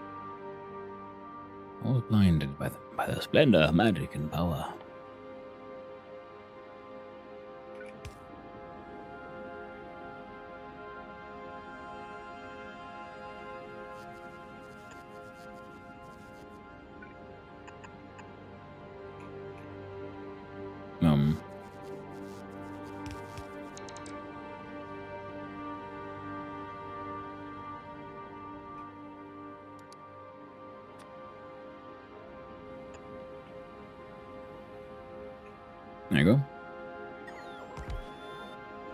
All blinded by the splendor of magic and power. There you go.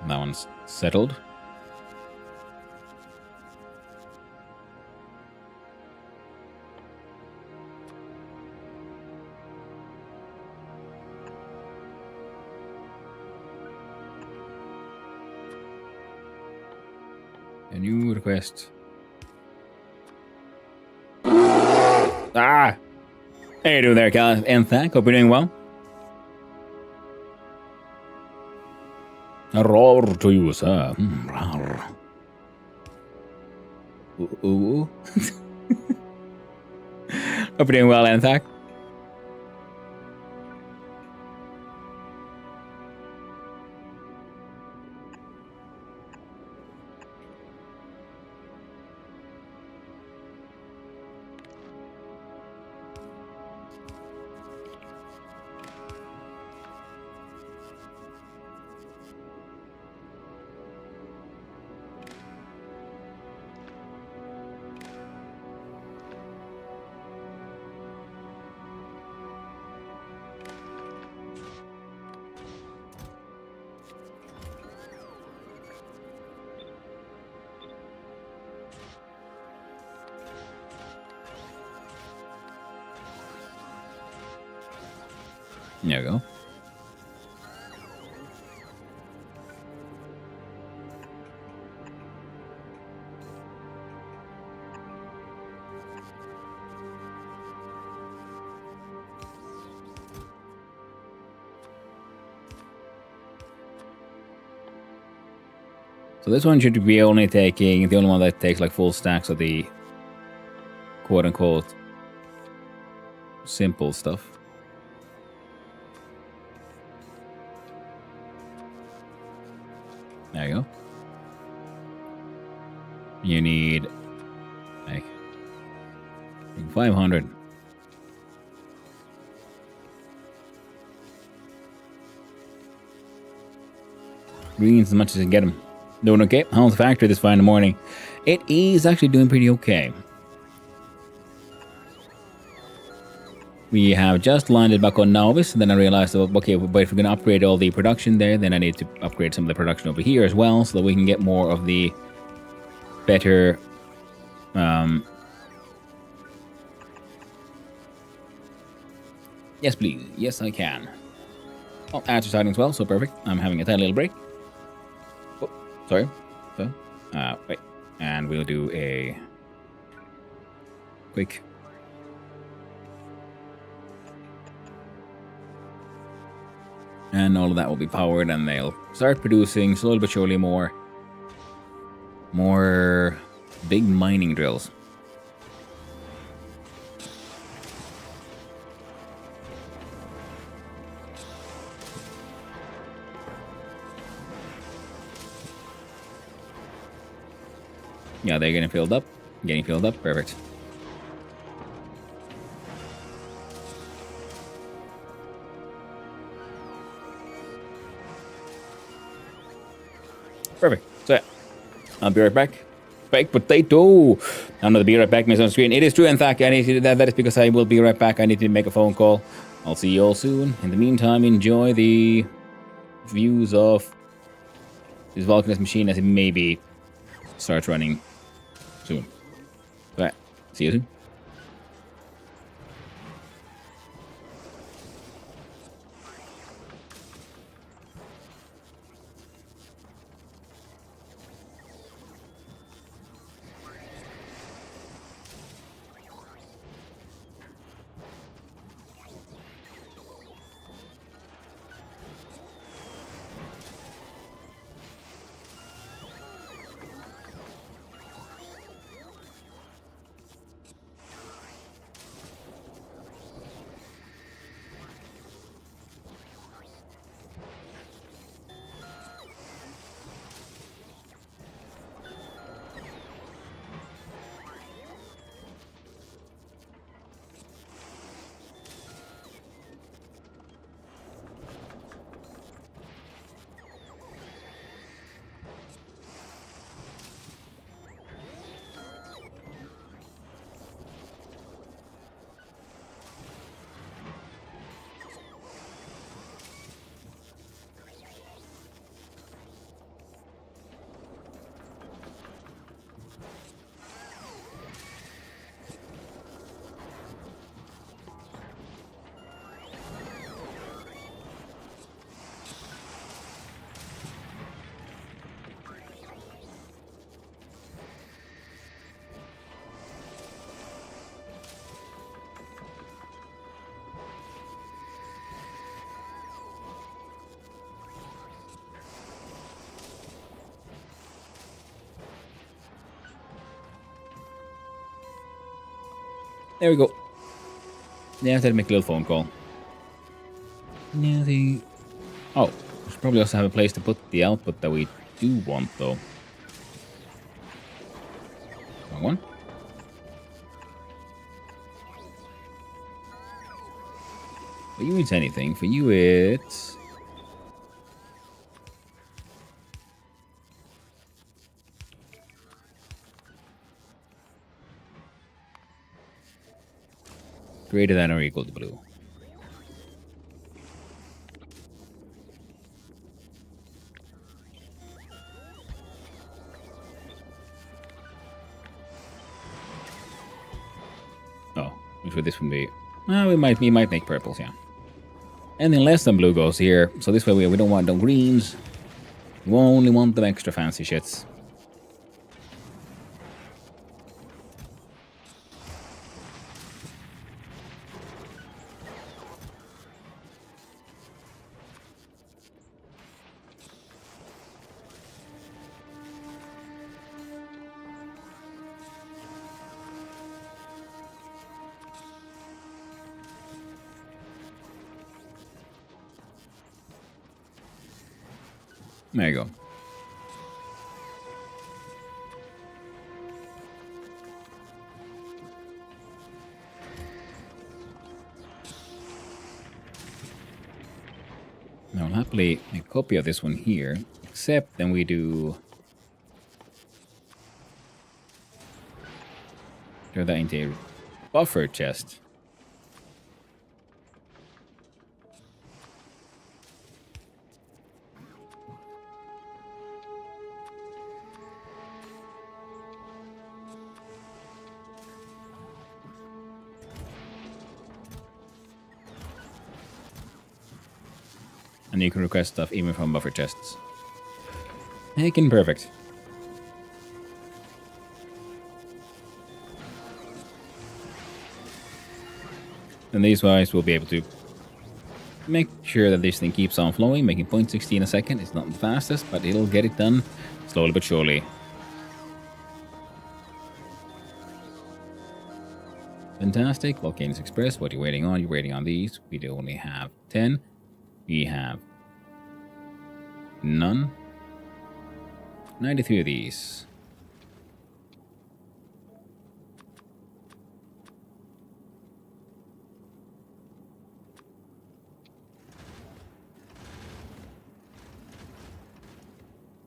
That one's settled. A new request. Ah! How you doing there, Cal? And thank. Hope you're doing well. Roar to you, sir. Ooh. Hope you're doing well, Anthak. There you go. So this one should be only taking, the only one that takes like full stacks of the quote-unquote simple stuff. There you go. You need like 500. Greens as much as you can get them. Doing okay? How's the factory this fine in the morning? It is actually doing pretty okay. We have just landed back on Nauvis, and then I realized, okay, but if we're going to upgrade all the production there, then I need to upgrade some of the production over here as well, so that we can get more of the better... Yes, please. Yes, I can. Oh, ads are starting as well, so perfect. I'm having a tiny little break. Oh, sorry. So, wait. And we'll do a quick... And all of that will be powered, and they'll start producing slowly but surely more big mining drills. Yeah, they're getting filled up. Perfect. Perfect. So yeah, I'll be right back. Baked potato. Another be right back. Miss on screen. It is true. In fact, I need to do that. That is because I will be right back. I need to make a phone call. I'll see you all soon. In the meantime, enjoy the views of this Vulcanist machine as it maybe starts running soon. So yeah, see you soon. There we go. Yeah, I have to make a little phone call. Nothing. Oh, we should probably also have a place to put the output that we do want, though. Wrong one. For you, it's anything. For you, it's... greater than or equal to blue. Oh, which would this one be? We might make purples, yeah. Anything less than blue goes here. So this way we don't want no greens. We only want them extra fancy shits. There you go. Now I'll happily make a copy of this one here, except then we do... turn that into a buffer chest. And you can request stuff even from buffer chests. Making perfect. And these wise we'll be able to make sure that this thing keeps on flowing, making 0.16 a second. It's not the fastest, but it'll get it done slowly but surely. Fantastic. Volcanoes Express, what are you waiting on? You're waiting on these. We do only have 10. We have none. 93 of these.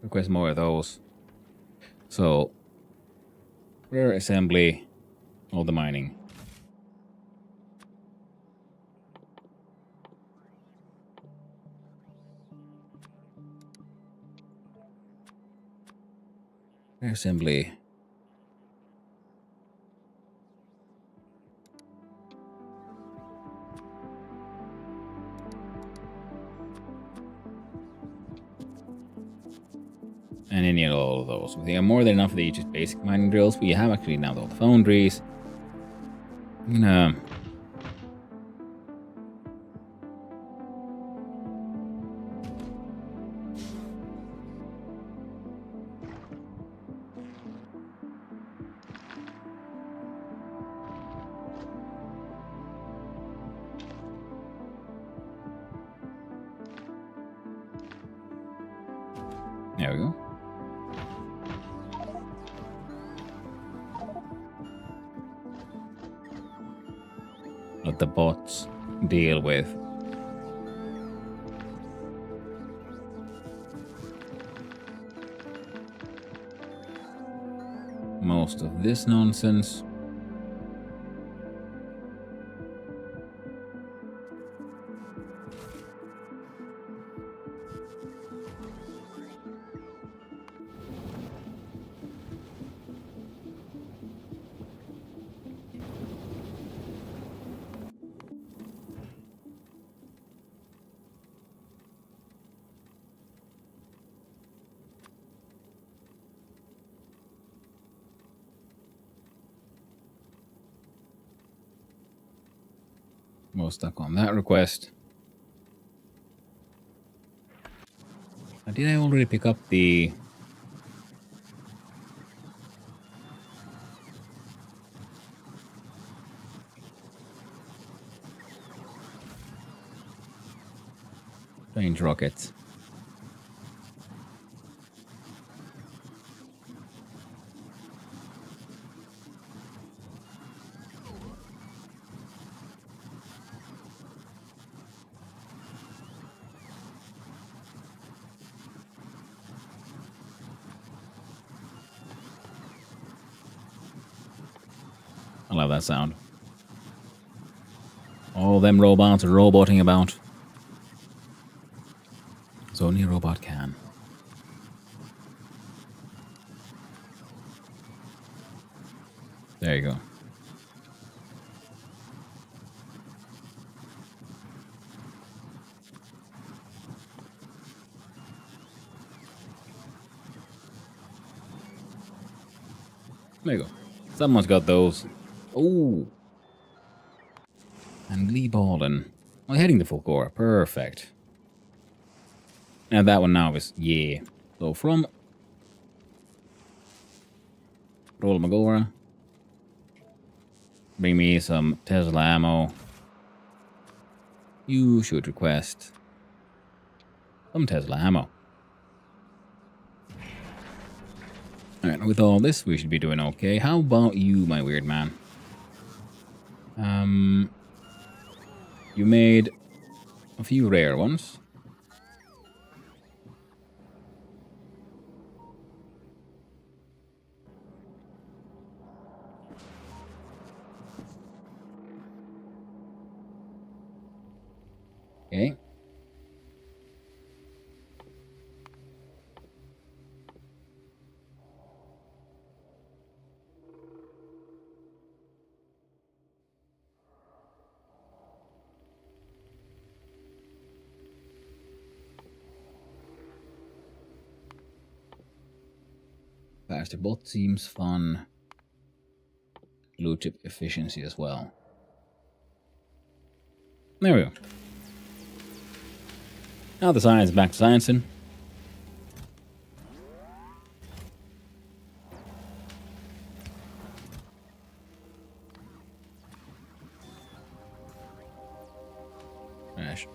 Request more of those. So, rare assembly, all the mining. Rare assembly. And any and all of those. We have more than enough of these just basic mining drills. We have actually now all the foundries. I'm gonna... there we go. Let the bots deal with. Most of this nonsense. We're stuck on that request. Did I already pick up the... Strange rockets. I love that sound. All them robots are roboting about. So only a robot can. There you go. There you go. Someone's got those. Oh. And Glee Ballin. Oh, heading to full core. Perfect. And that one now is, yeah. So from Roll Magora. Bring me some Tesla ammo. You should request some Tesla ammo. Alright, with all this, we should be doing okay. How about you, my weird man? You made a few rare ones. Okay. Faster bot seems fun. Blue chip efficiency as well. There we go. Now the science back to sciencing.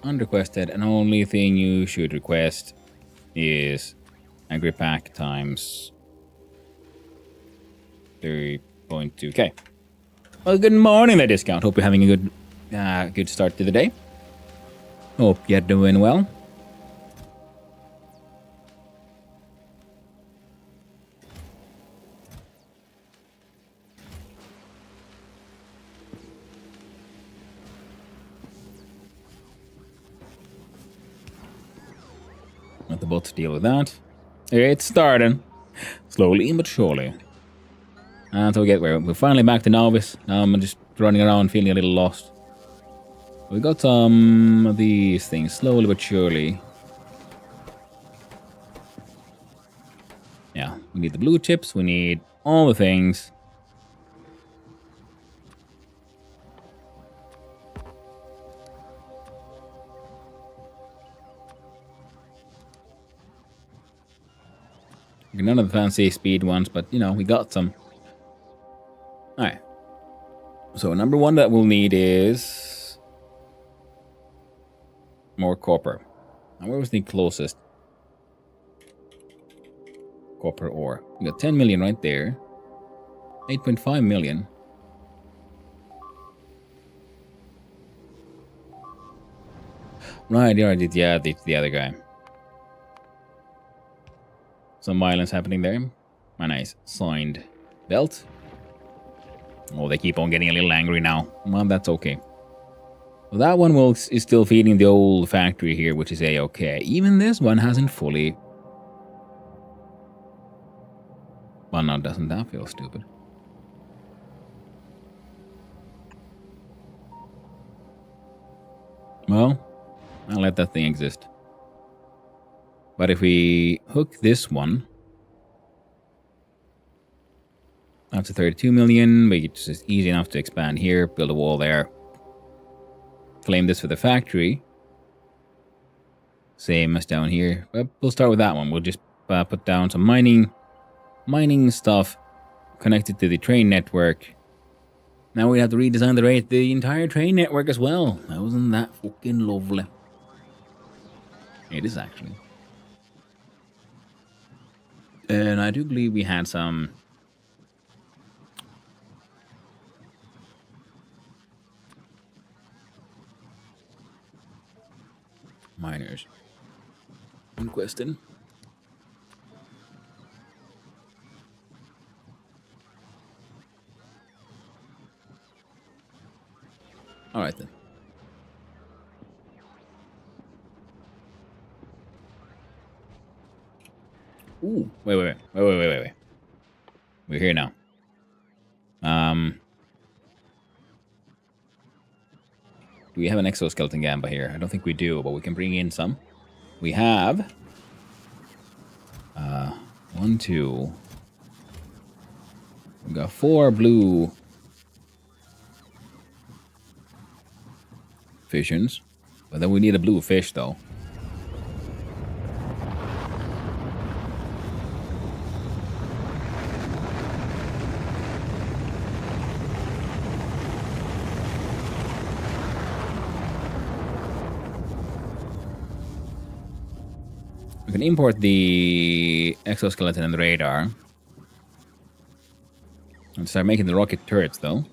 Unrequested, and only thing you should request is Agri Pack times 3.2k. Well, good morning there, Discount. Hope you're having a good start to the day. Hope you're doing well. Let the bots deal with that. It's starting. Slowly but surely. Until we get where we're finally back to Nauvis. Now I'm just running around feeling a little lost. We got some of these things, slowly but surely. Yeah, we need the blue chips, we need all the things. None of the fancy speed ones, but you know, we got some. Alright. So number one that we'll need is more copper. Now where was the closest copper ore? We got 10 million right there. 8.5 million. Right, yeah, the other guy. Some violence happening there. My nice signed belt. Oh, they keep on getting a little angry now. Well, that's okay. Well, that one is still feeding the old factory here, which is a-okay. Even this one hasn't fully... Well, now doesn't that feel stupid? Well, I'll let that thing exist. But if we hook this one up to 32 million, it's just easy enough to expand here, build a wall there. Claim this for the factory. Same as down here. But we'll start with that one. We'll just put down some mining stuff connected to the train network. Now we have to redesign the entire train network as well. Wasn't that fucking lovely? It is actually. And I do believe we had some miners. One question. All right then. Ooh, wait. We're here now. Do we have an exoskeleton gamba here? I don't think we do, but we can bring in some. We have 1, 2. We got 4 blue fissions, but then we need a blue fish though. We can import the exoskeleton and the radar. And start making the rocket turrets, though.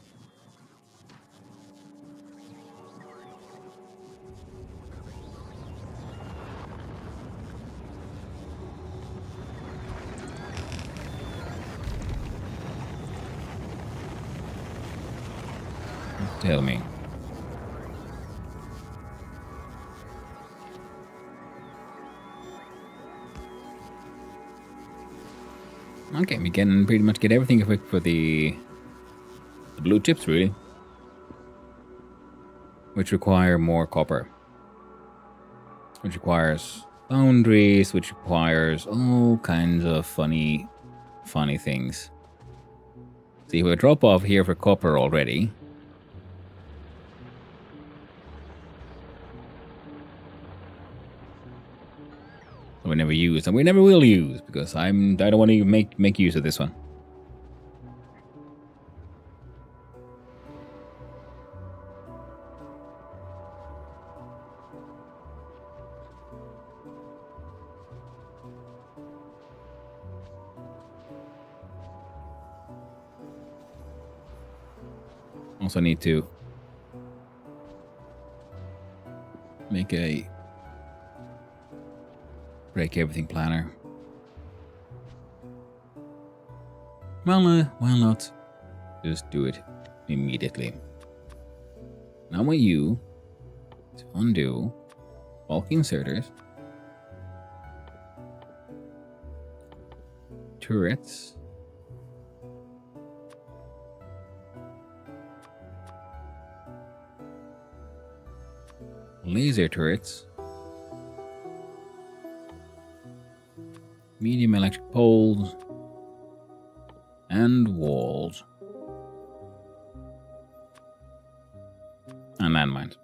Tell me. Okay, we can pretty much get everything equipped for the blue chips, really. Which require more copper. Which requires boundaries, which requires all kinds of funny things. See, we drop off here for copper already. We never use, and we never will use, because I don't want to make use of this one. Also need to make a break everything planner. Well, why not just do it immediately? Now I want you to undo bulk inserters, turrets, laser turrets, medium electric poles, and walls. And landmines.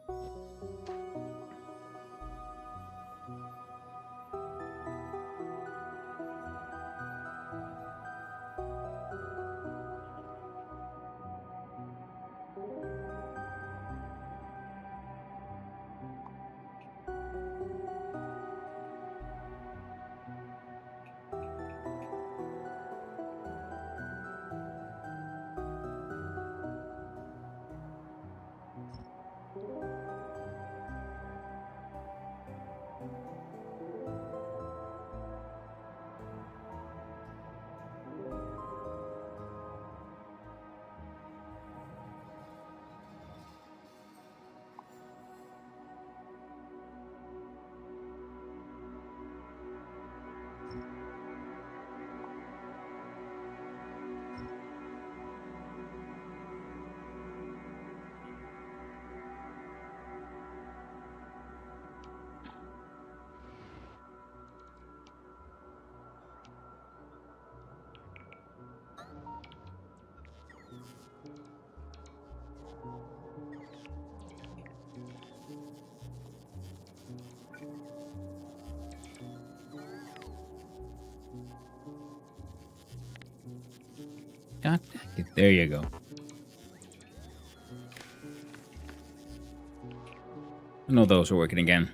God dang it. There you go. I know those are working again.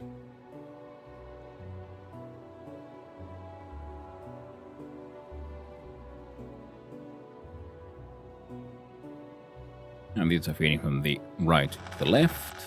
units are feeding from the right to the left.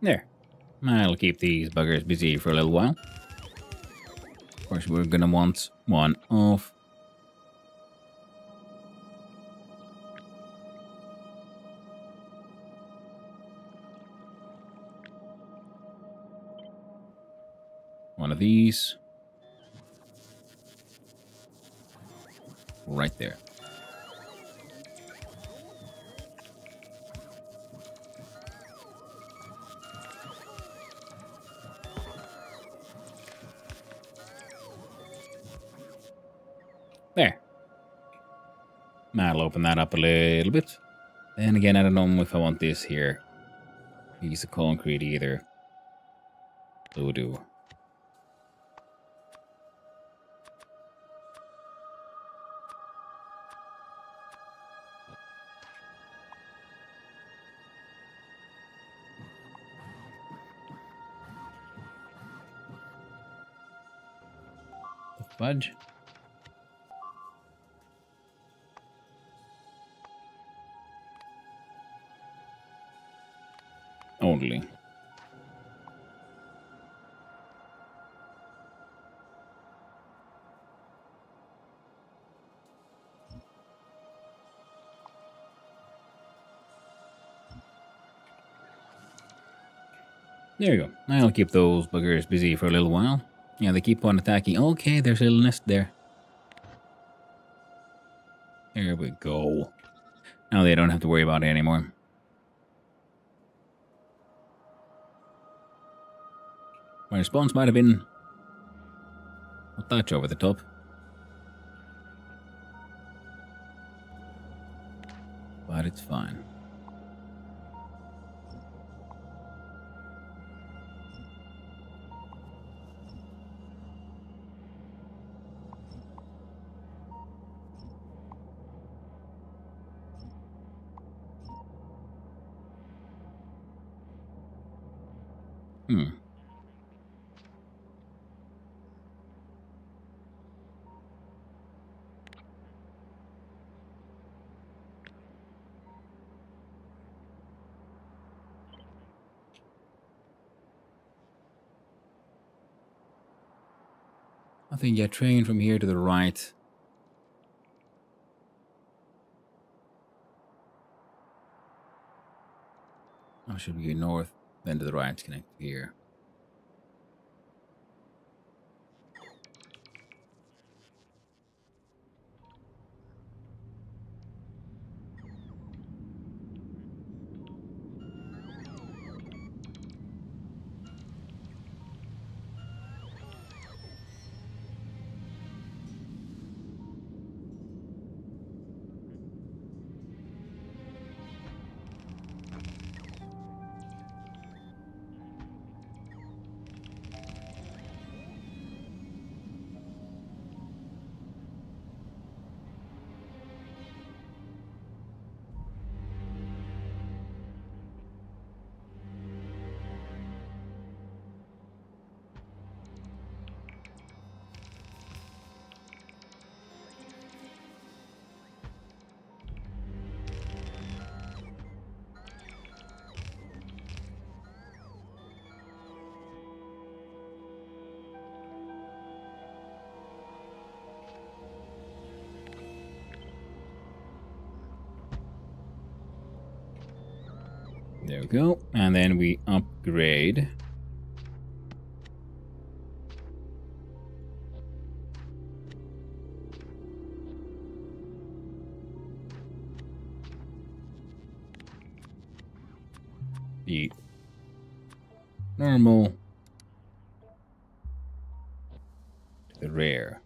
There. I'll keep these buggers busy for a little while. Of course, we're gonna want one of these right there. There. I'll open that up a little bit. And again, I don't know if I want this here. Piece of concrete either. So we'll do. The fudge. Only. There you go. I'll keep those buggers busy for a little while. Yeah, they keep on attacking. Okay, there's a little nest there. There we go. Now they don't have to worry about it anymore. My response might have been a touch over the top. But it's fine. I think, yeah, train from here to the right. Or should we go north, then to the right to connect here? There we go. And then we upgrade. The normal to the rare.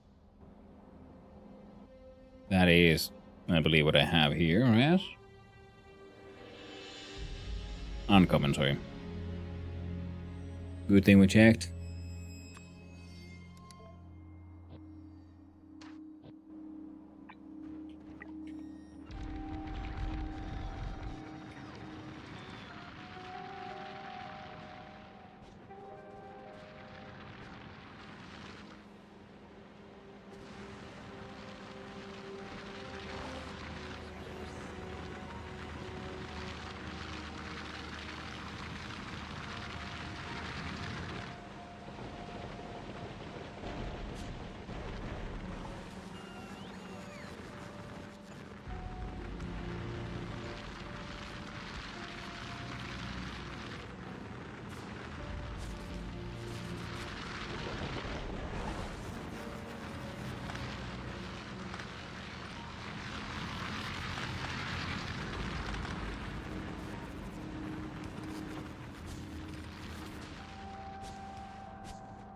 That is, I believe, what I have here, right? Uncommon, sorry. Good thing we checked.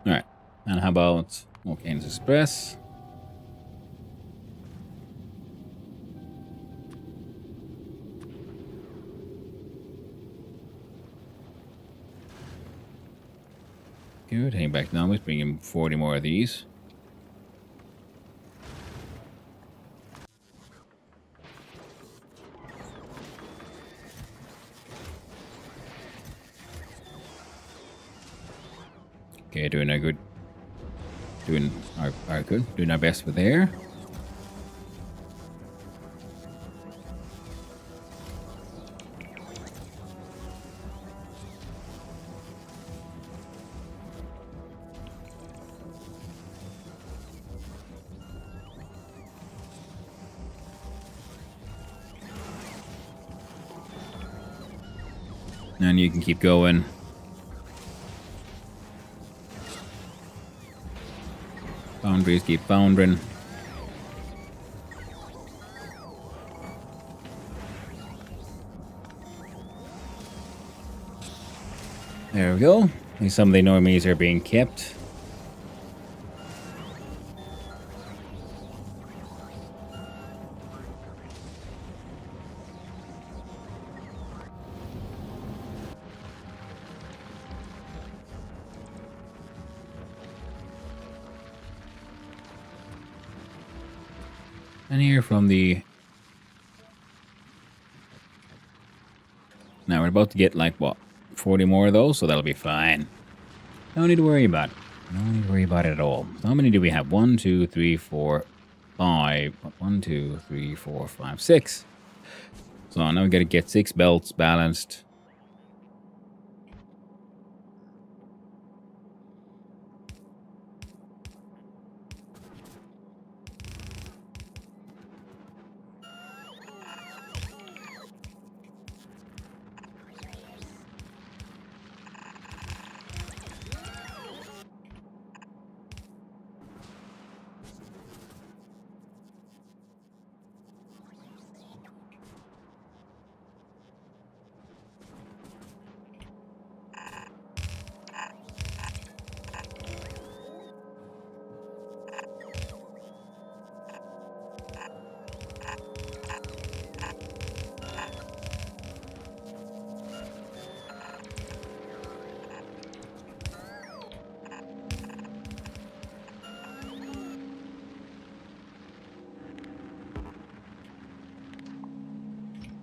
Alright. And how about Volcanoes Express? Good. Heading back to Nauvis, bring him 40 more of these. Okay, doing our good. Doing our good. Doing our best with there. And you can keep going. Boundaries keep bounding. There we go. Some of the normies are being kept. And here from the... Now we're about to get like, what, 40 more of those, so that'll be fine. No need to worry about it. No need to worry about it at all. So how many do we have? 1, 2, 3, 4, 5. 1, 2, 3, 4, 5, 6. So now we gotta get 6 belts balanced.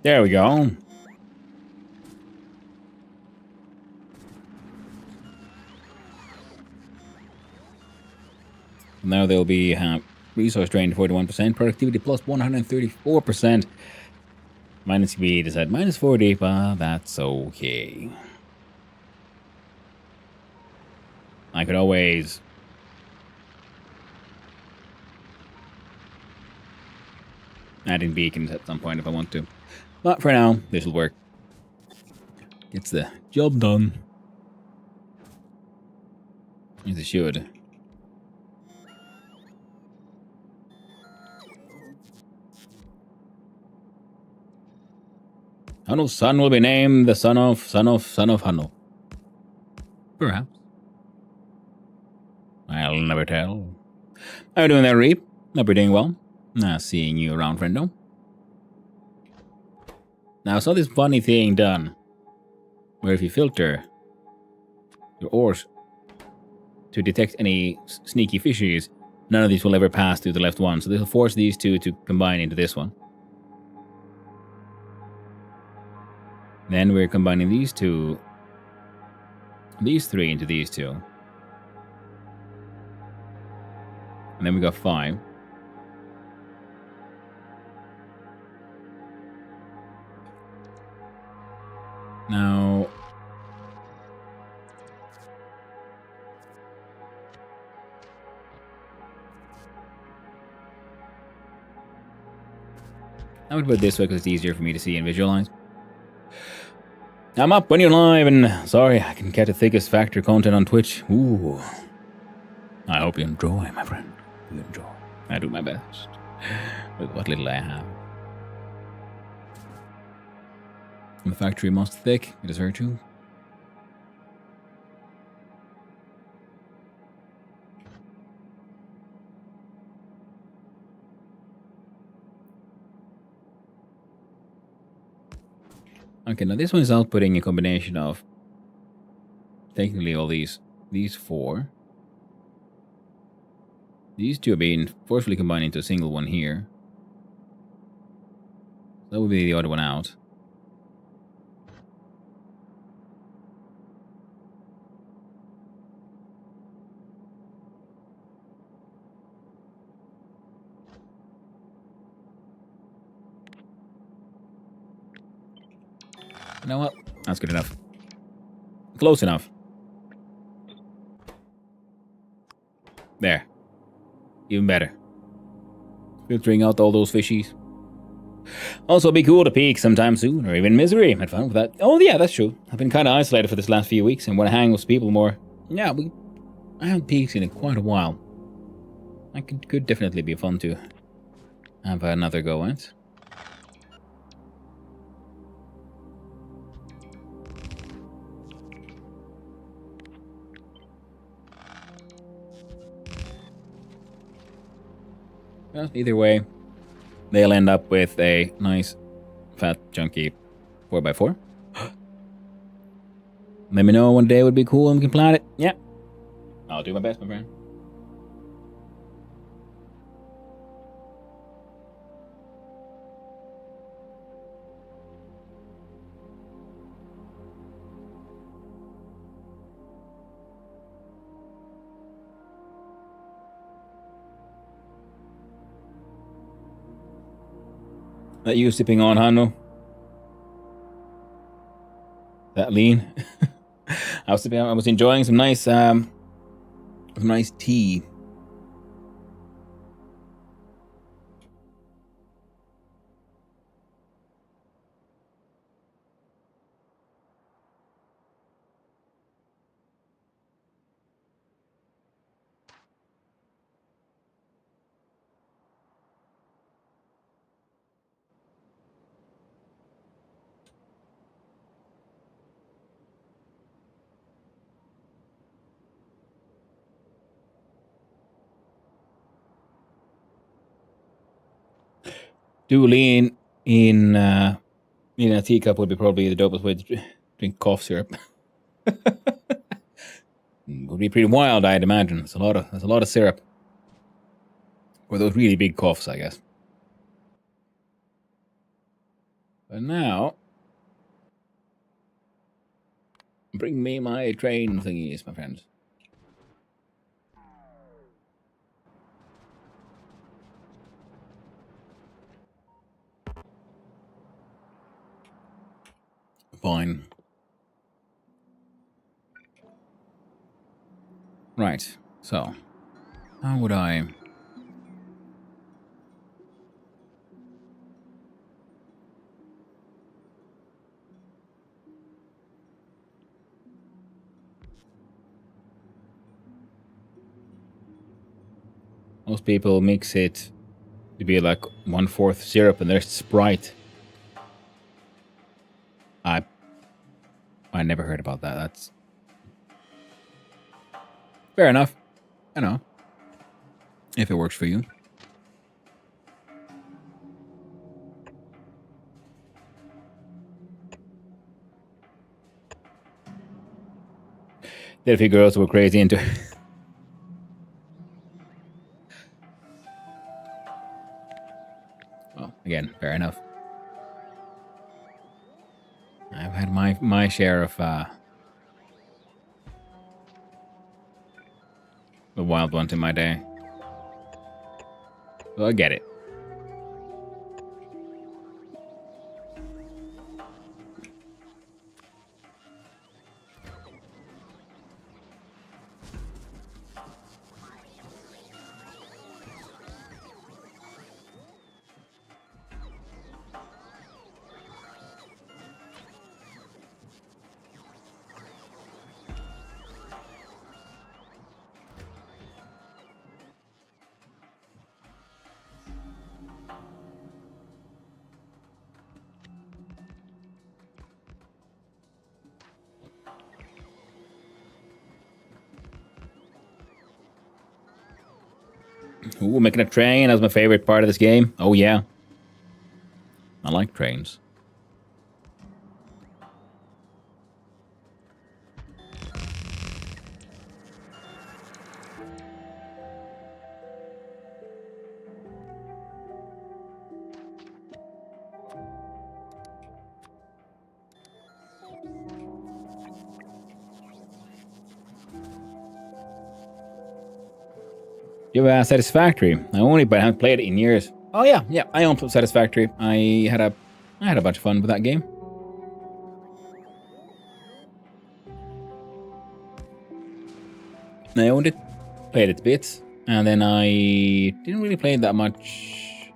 There we go. Now they'll be resource drain 41%, productivity plus 134%. Minus speed is at minus 40, but that's okay. I could always... add in beacons at some point if I want to. But for now, this will work. Gets the job done. As it should. Hanno's son will be named the son of Hanno. Perhaps. I'll never tell. How are you doing there, Reap? Hope you're doing well. Seeing you around, friendo. Now, I saw this funny thing done. Where if you filter your ores to detect any sneaky fishes, none of these will ever pass through the left one. So this will force these two to combine into this one. Then we're combining these three into these two. And then we got 5. Now, I would put it this way because it's easier for me to see and visualize. I'm up when you're live, and sorry, I can catch the thickest Factorio content on Twitch. Ooh. I hope you enjoy, my friend. You enjoy. I do my best with what little I have. The Factorio must thick. It is her too. Okay, now this one is outputting a combination of technically all these 4. These 2 are being forcefully combined into a single one here. That would be the other one out. You know what? That's good enough. Close enough. There. Even better. Filtering out all those fishies. Also, be cool to peak sometime soon, or even Misery. Had fun with that. Oh, yeah, that's true. I've been kind of isolated for this last few weeks and want to hang with people more. Yeah, I haven't peaked in quite a while. That could definitely be fun to have another go at. Well, either way, they'll end up with a nice, fat, chunky 4x4. Let me know one day would be cool and we can plan it. Yeah. I'll do my best, my friend. That you sipping on, Hanno? That lean? I was enjoying some nice tea. Do lean in a teacup would be probably the dopest way to drink cough syrup. Would be pretty wild, I'd imagine. There's a lot of syrup. Or those really big coughs, I guess. But now, bring me my train thingies, my friends. Fine. Right, so, how would I... Most people mix it to be like 1/4 syrup and the rest Sprite. I never heard about that. That's fair enough. I know. If it works for you. There a few girls were crazy into it. Well, again, fair enough. I've had my share of the wild ones in my day. So I get it. Ooh, making a train. That was my favorite part of this game. Oh, yeah. I like trains. You have Satisfactory. I only but I haven't played it in years. Oh yeah, I own Satisfactory. I had a bunch of fun with that game. I owned it, played it bits, and then I didn't really play it that much.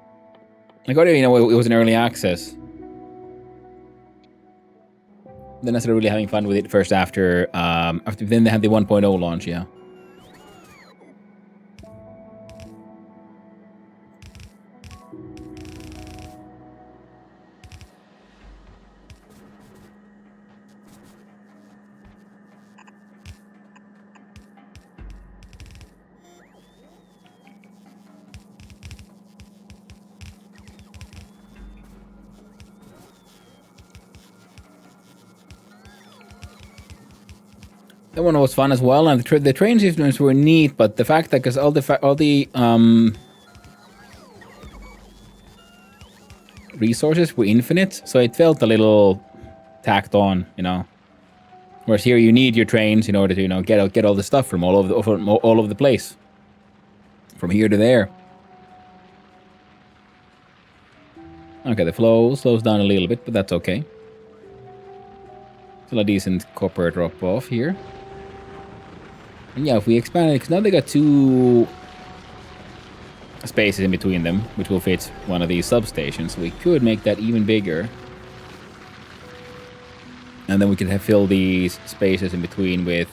I got it, it was in early access. Then I started really having fun with it first after then they had the 1.0 launch, yeah. That one was fun as well, and the train systems were neat. But the fact that because all the resources were infinite, so it felt a little tacked on, you know. Whereas here you need your trains in order to get all the stuff from all over the place, from here to there. Okay, the flow slows down a little bit, but that's okay. Still a decent copper drop off here. And yeah, if we expand it, because now they got 2 spaces in between them, which will fit one of these substations. So we could make that even bigger. And then we could fill these spaces in between with...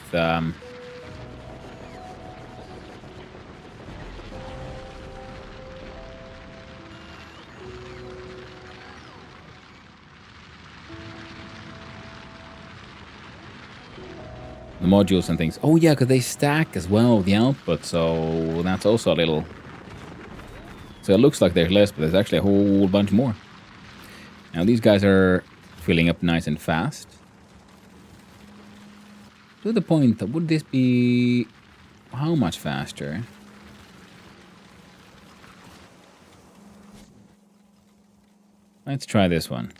the modules and things. Oh yeah, because they stack as well, the output, so that's also a little... So it looks like there's less, but there's actually a whole bunch more. Now these guys are filling up nice and fast. To the point, that would this be... how much faster? Let's try this one.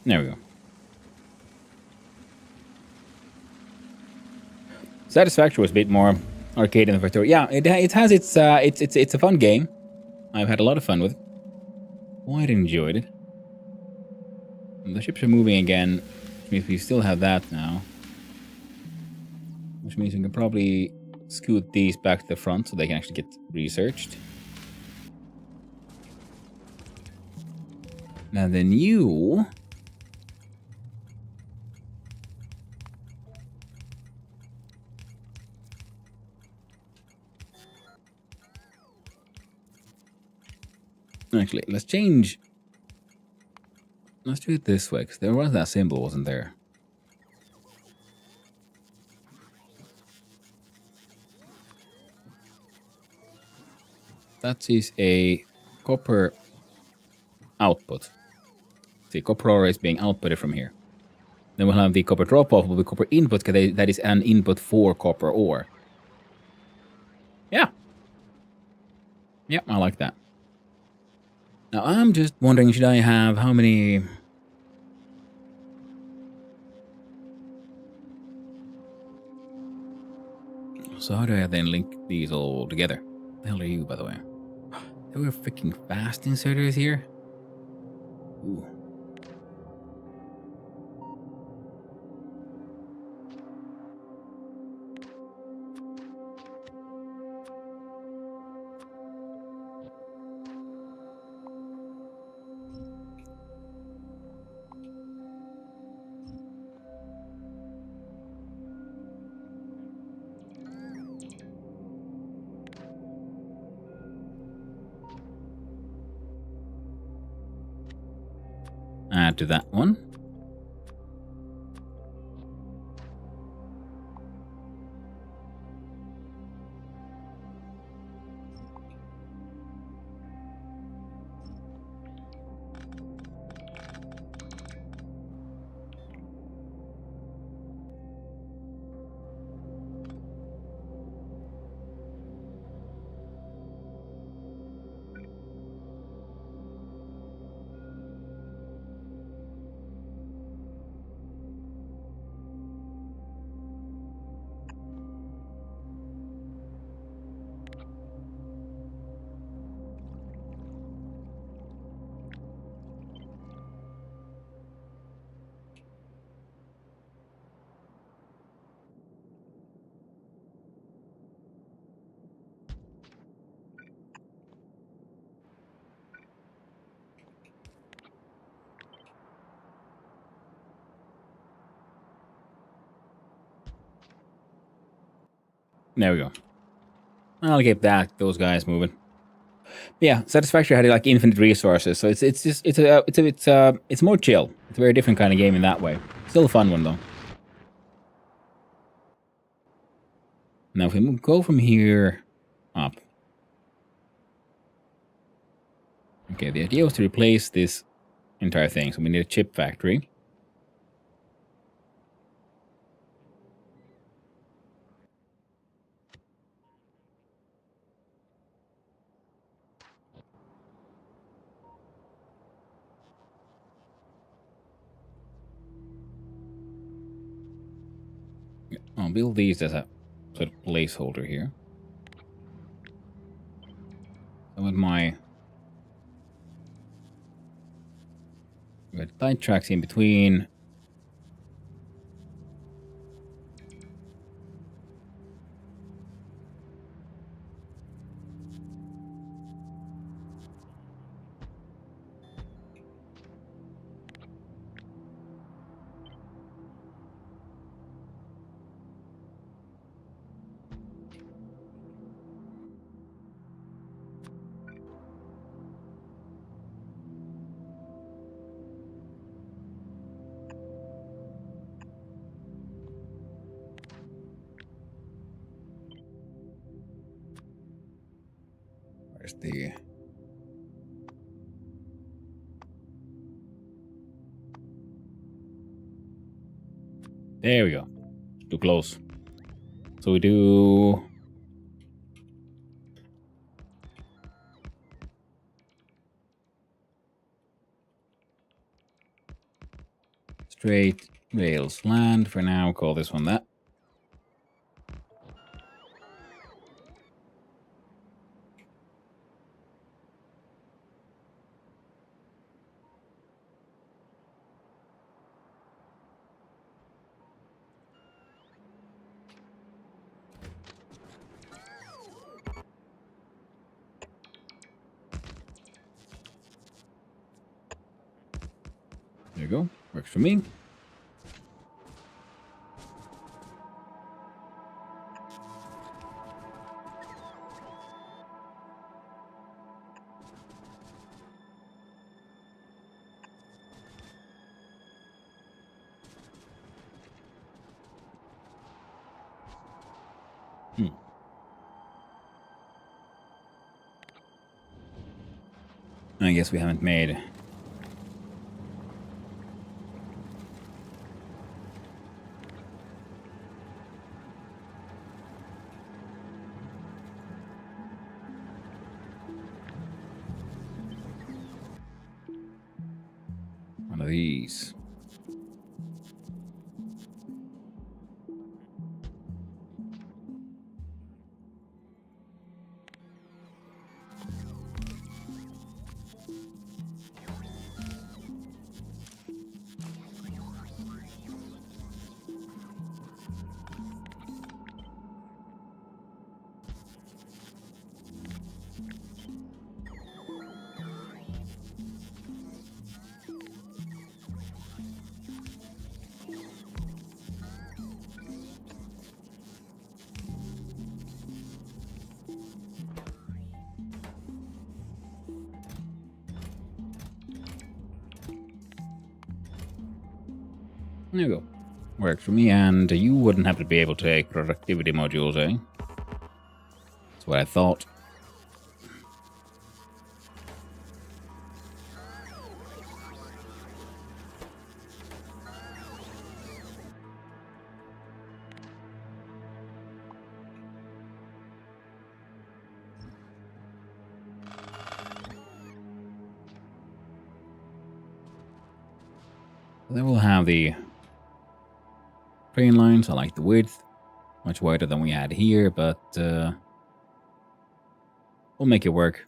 There we go. Satisfactory was a bit more arcade than Factorio. Yeah, it has it's a fun game. I've had a lot of fun with it. quite enjoyed it. And the ships are moving again, which means we still have that now. Which means we can probably scoot these back to the front so they can actually get researched. Now the new... Actually, let's change... Let's do it this way, because there was that symbol, wasn't there? That is a copper output. See, copper ore is being outputted from here. Then we'll have the copper drop-off will be copper input, because that is an input for copper ore. Yeah. Yep, I like that. Now, I'm just wondering, should I have how many... So how do I then link these all together? What the hell are you, by the way? There were freaking fast inserters here? Ooh. Add to that one. There we go. I'll get those guys moving. Yeah, Satisfactory had like infinite resources, so it's more chill. It's a very different kind of game in that way. Still a fun one though. Now if we go from here up. Okay, the idea was to replace this entire thing, so we need a chip factory. I'll build these as a sort of placeholder here. So with my tight tracks in between. Where's the... There we go. Too close. So we do... Straight rails land for now. Call this one that. you go. Works for me. I guess we haven't made one of these. There you go. Works for me, and you wouldn't have to be able to take productivity modules, eh? That's what I thought. Then we'll have the train lines. I like the width. Much wider than we had here, but we'll make it work.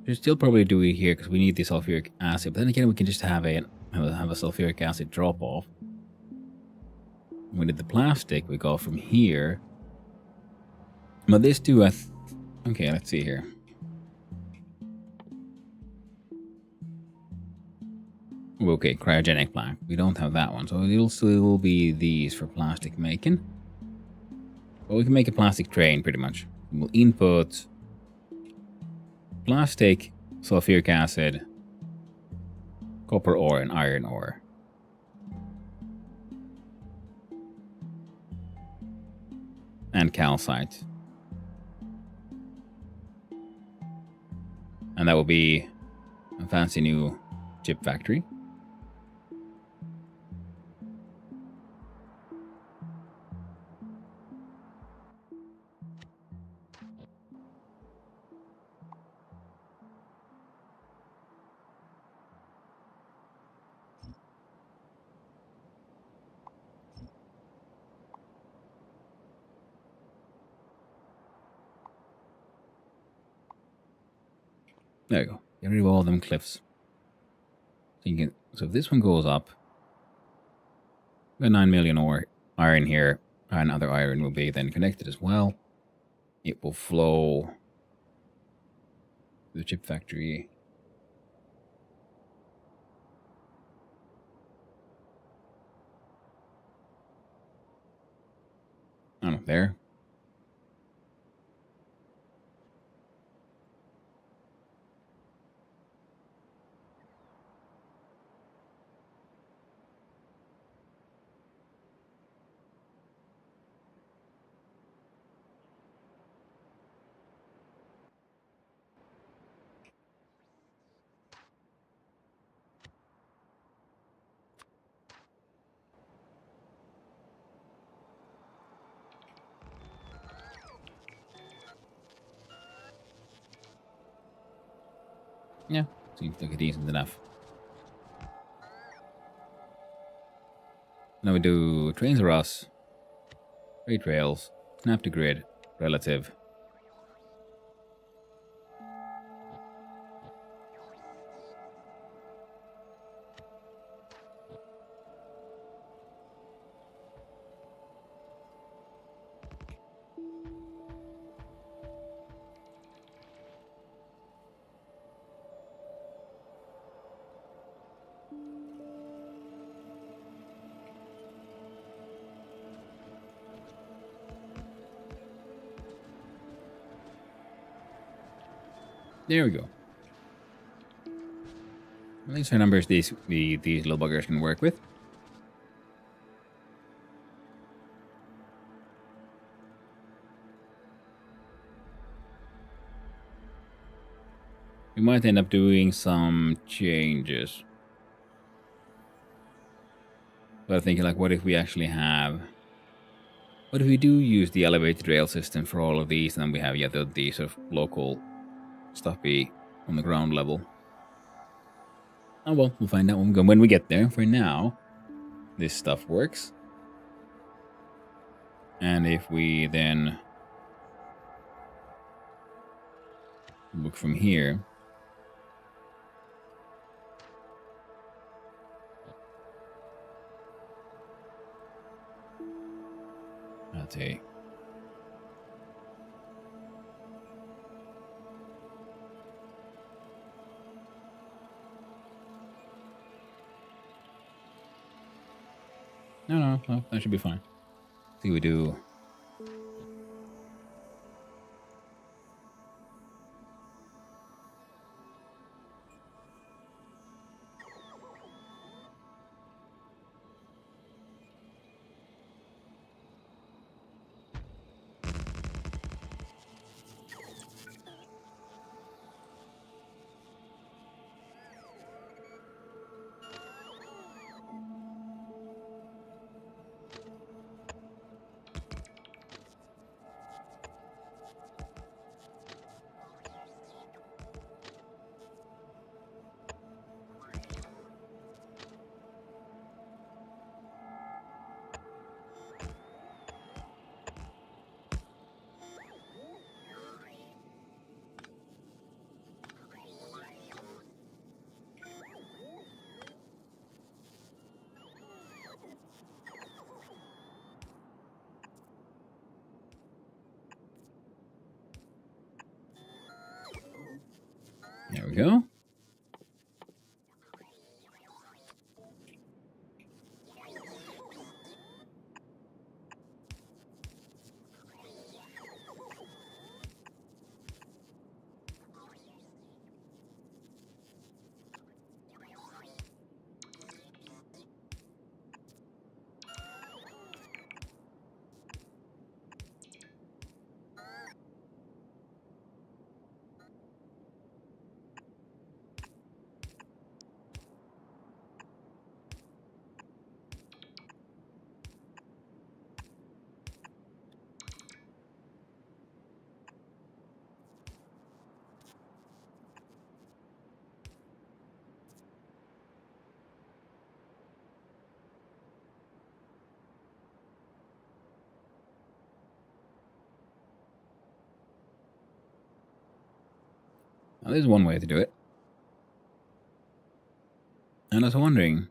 Should still probably do it here because we need the sulfuric acid. But then again, we can just have a sulfuric acid drop off. We did the plastic. We go from here. But this too, okay, let's see here. Okay, cryogenic black. We don't have that one, so it'll still be these for plastic making. But we can make a plastic train pretty much. We'll input plastic, sulfuric acid, copper ore, and iron ore. And calcite. And that will be a fancy new chip factory. There you go. Get rid of all them cliffs. So if this one goes up, we got 9 million ore iron here, and other iron will be then connected as well. It will flow to the chip factory. I don't know, there. Yeah, seems like a decent enough. Now we do trains or us, freight rails, snap to grid, relative. There we go. At least our numbers these little buggers can work with. We might end up doing some changes. But I'm thinking, like, what if we actually have... What if we do use the elevated rail system for all of these, and then we have the sort of local stuff be on the ground level? Oh well, we'll find out when we get there. For now, this stuff works. And if we then look from here... That's a... No, that should be fine. See, we do... There we go. Now, there's one way to do it. And I was wondering...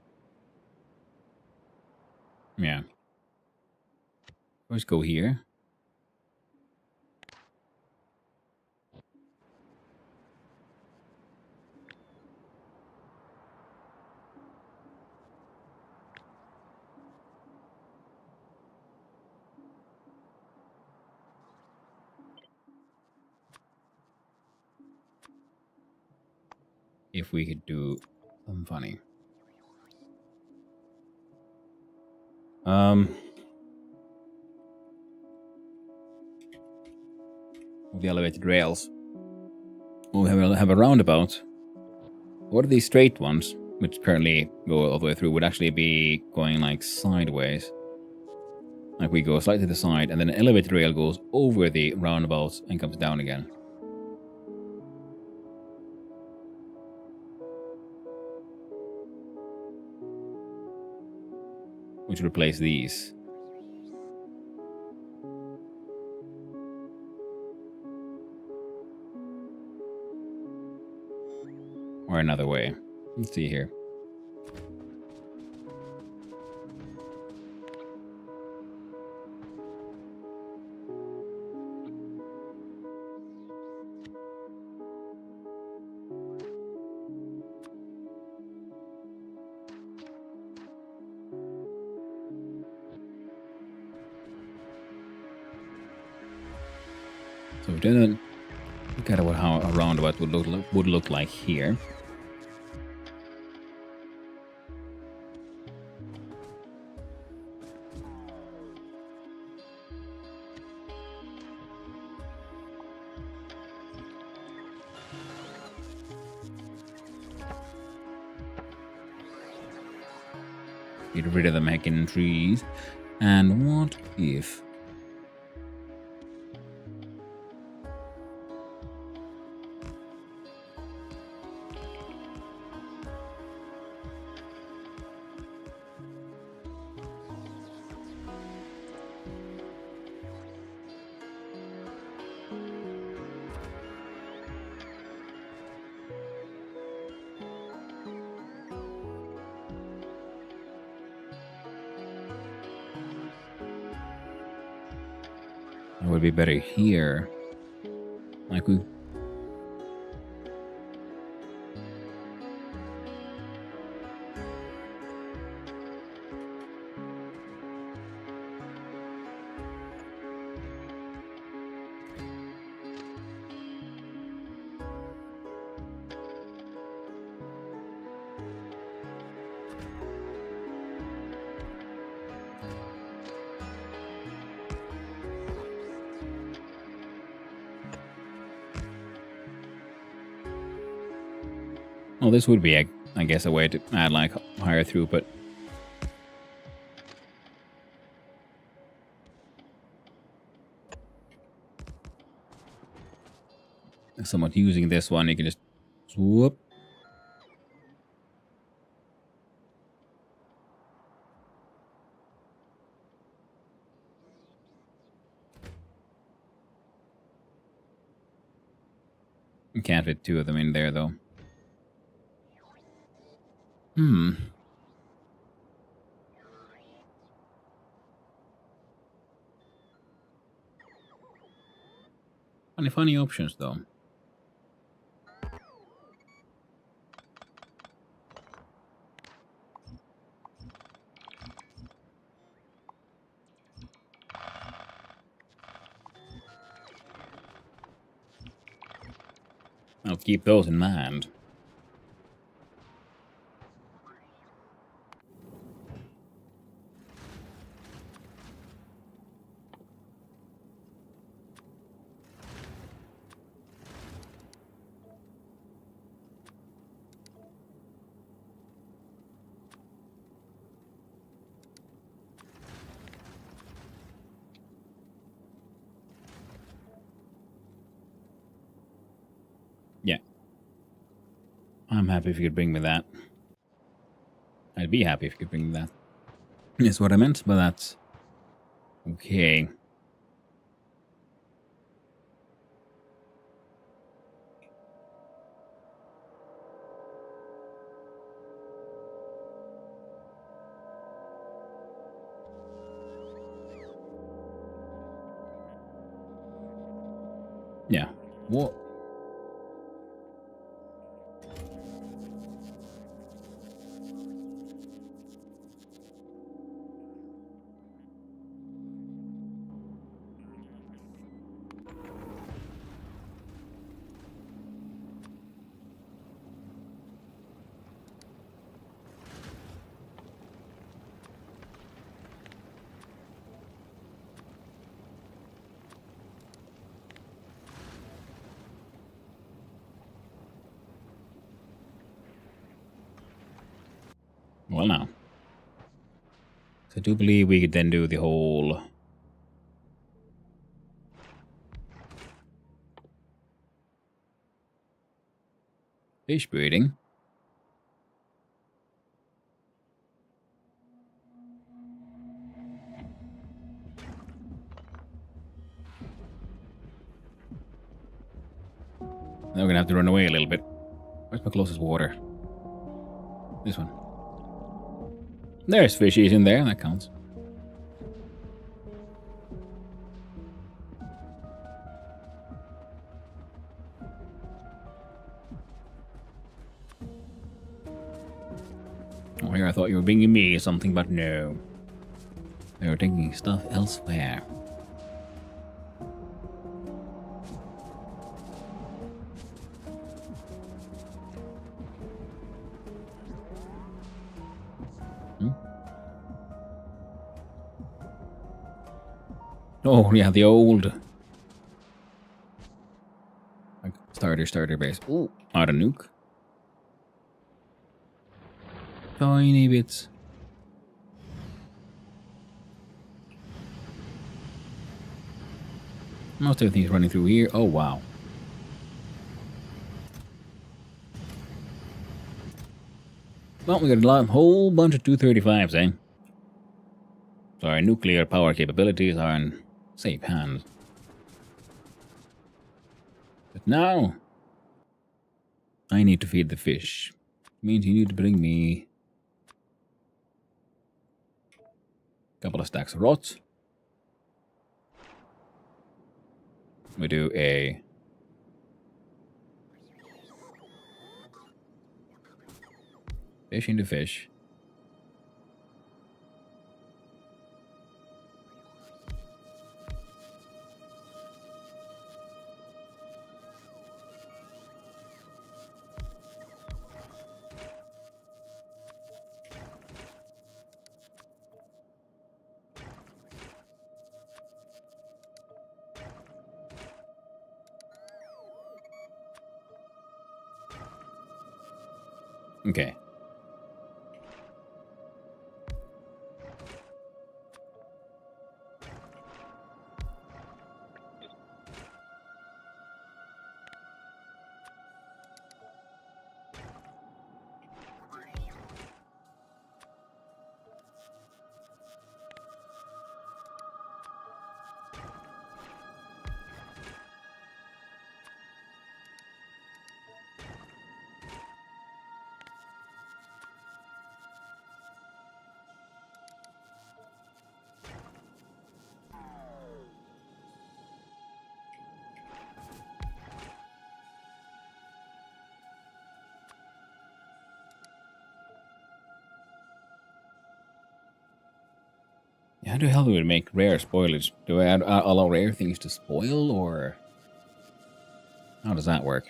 Yeah. Let's go here. If we could do something funny. With the elevated rails. We'll have a roundabout. What are these straight ones, which currently go all the way through, would actually be going like sideways. Like we go slightly to the side, and then an elevated rail goes over the roundabout and comes down again. Which would replace these. Or another way. Let's see here. So we've done kind of how a roundabout would look like here. Get rid of the heckin' trees. And what if... it would be better here. Like we... Well, this would be, I guess, a way to add like higher throughput. If someone's using this one, you can just swoop. You can't fit two of them in there, though. Funny options, though. I'll keep those in mind. Yeah. I'm happy if you could bring me that. I'd be happy if you could bring me that. That's what I meant, but that's... okay. Yeah. What? Well, now. So I do believe we could then do the whole... fish breeding. Then we're gonna have to run away a little bit. Where's my closest water? This one. There's fishies in there, that counts. Oh, here I thought you were bringing me something, but no. They were taking stuff elsewhere. Oh, yeah, the old like, starter base. Ooh, not a nuke. Tiny bits. Most everything's running through here. Oh, wow. Well, we got a whole bunch of 235s, eh? So our nuclear power capabilities are in safe hands. But now, I need to feed the fish. Means you need to bring me a couple of stacks of rots. We do a fish into fish. Okay. How the hell do we make rare spoilage? Do I allow rare things to spoil, or how does that work?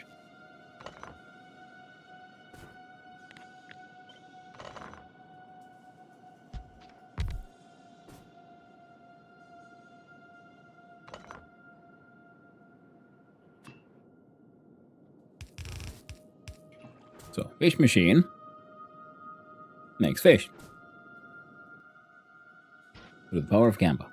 So, fish machine makes fish. With the power of Gamba.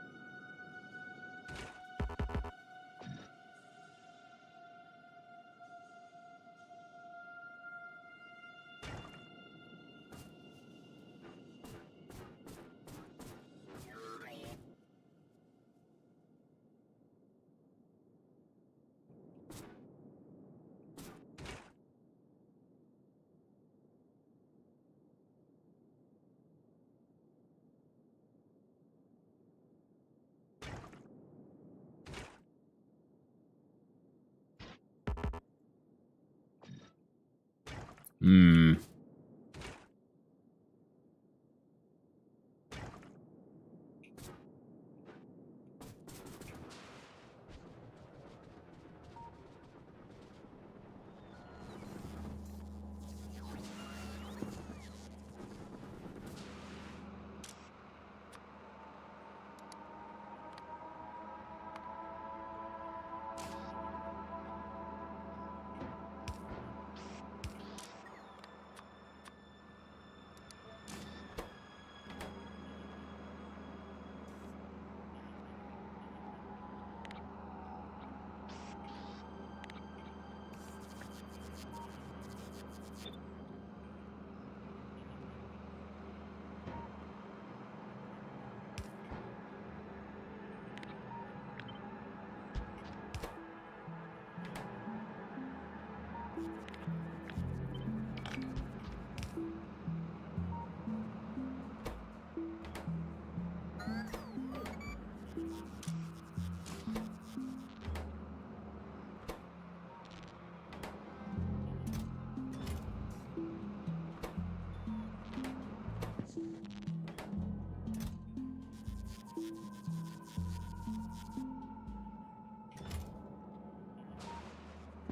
Hmm.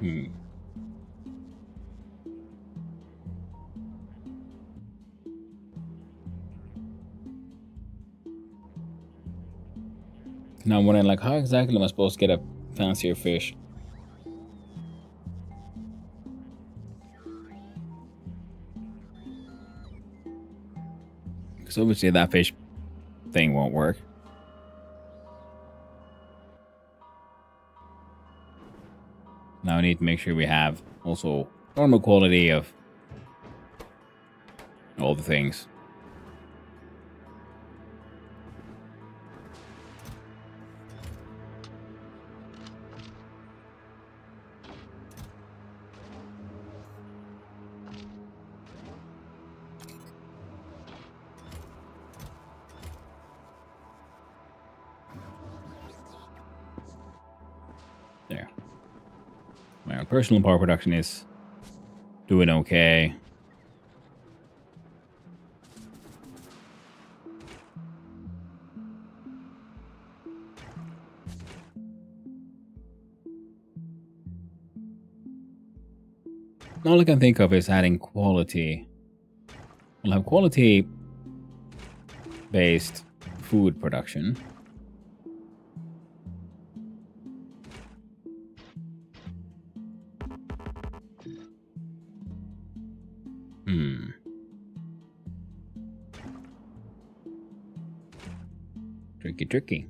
Hmm. Now I'm wondering, like, how exactly am I supposed to get a fancier fish? Because obviously that fish thing won't work. Now I need to make sure we have also normal quality of all the things. There. My personal power production is doing okay. All I can think of is adding quality. We'll have quality based food production. Tricky.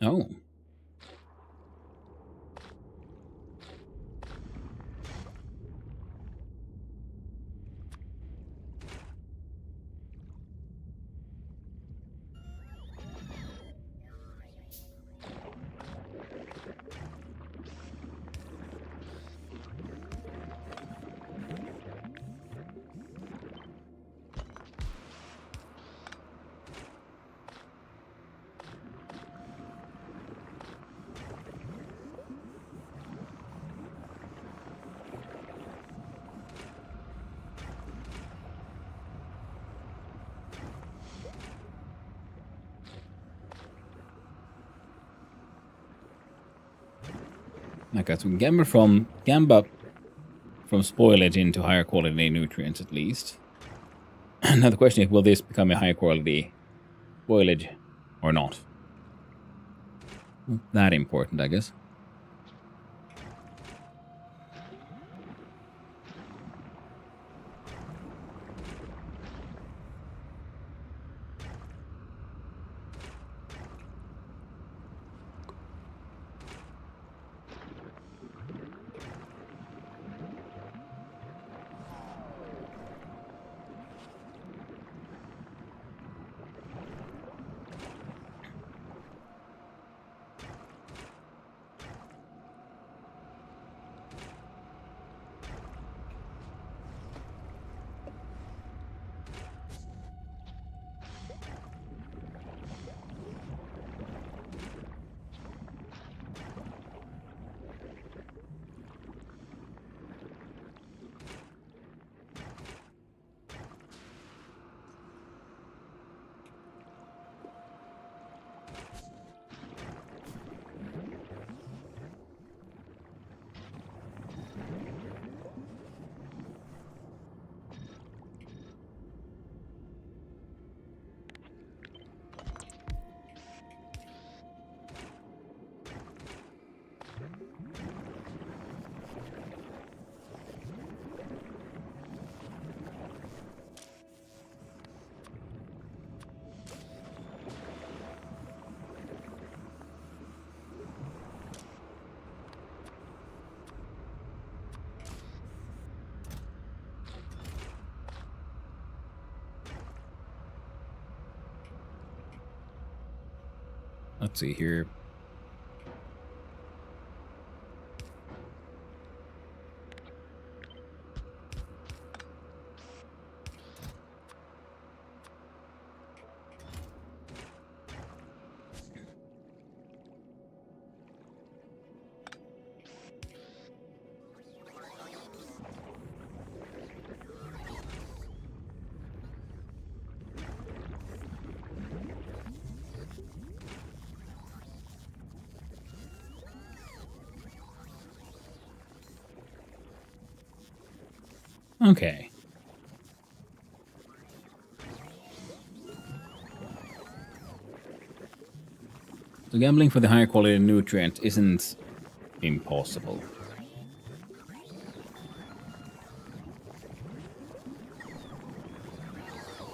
Oh. Okay, so gamba from spoilage into higher quality nutrients at least. Now the question is, will this become a high quality spoilage or not? That important, I guess. Let's see here. Okay. So gambling for the higher quality nutrient isn't impossible.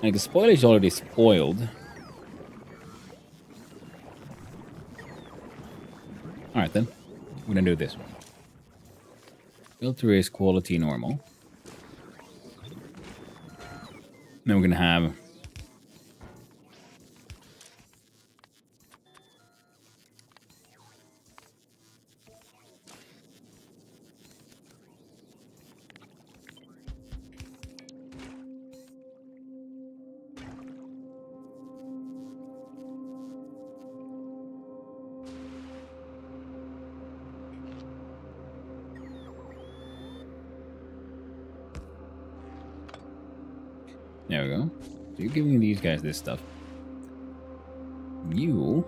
Like the spoilage is already spoiled. Alright then. We're gonna do this. Filter is quality normal. Then we're gonna have there we go. So you're giving these guys this stuff. You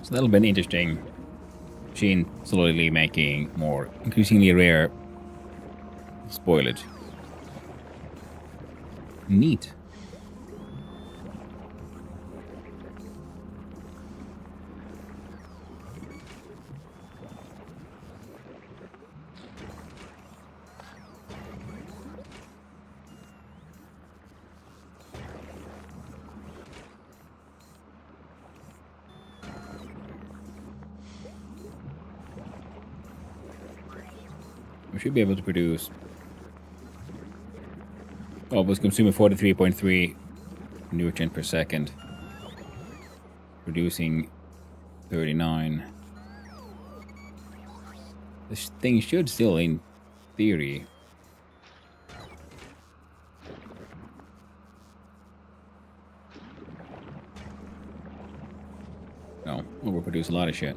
so that'll be an interesting machine slowly making more increasingly rare spoilage. Neat. We should be able to produce... Oh, it was consuming 43.3 nutrient per second. Producing 39. This thing should still, in theory... No, overproduce a lot of shit.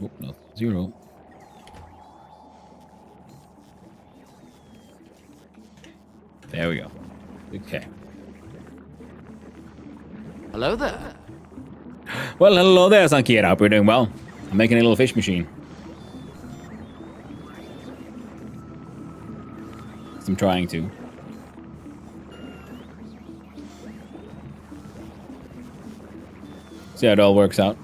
Oh, no, 0. There we go. Okay. Hello there. Well, hello there, Sankira. Hope you're doing well. I'm making a little fish machine. I'm trying to. See how it all works out.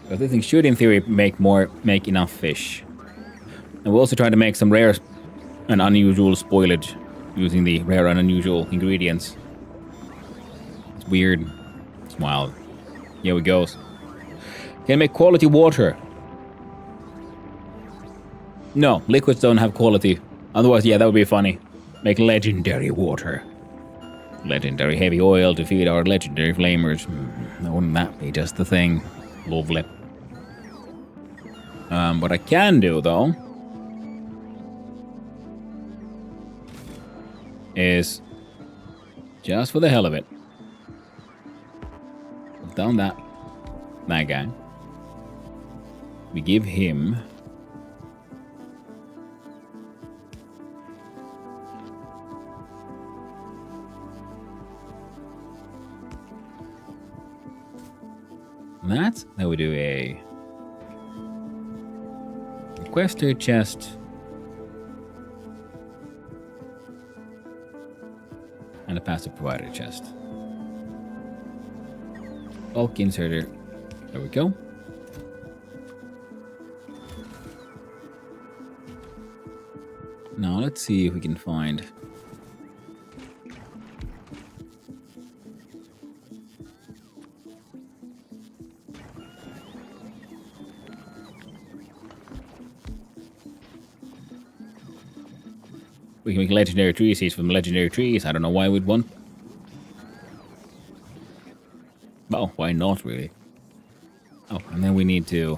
But this thing should, in theory, make enough fish. And we're also trying to make some rare and unusual spoilage using the rare and unusual ingredients. It's weird. It's wild. Here it goes. Can make quality water. No, liquids don't have quality. Otherwise, yeah, that would be funny. Make legendary water. Legendary heavy oil to feed our legendary flamers. Wouldn't that be just the thing? Lovely. What I can do, though, is, just for the hell of it, down that guy. We give him that. Then we do a requester chest and a passive provider chest. Bulk inserter. There we go. Now let's see if we can find. We can make legendary tree seeds from legendary trees. I don't know why we'd want. Well, why not, really? Oh, and then we need to.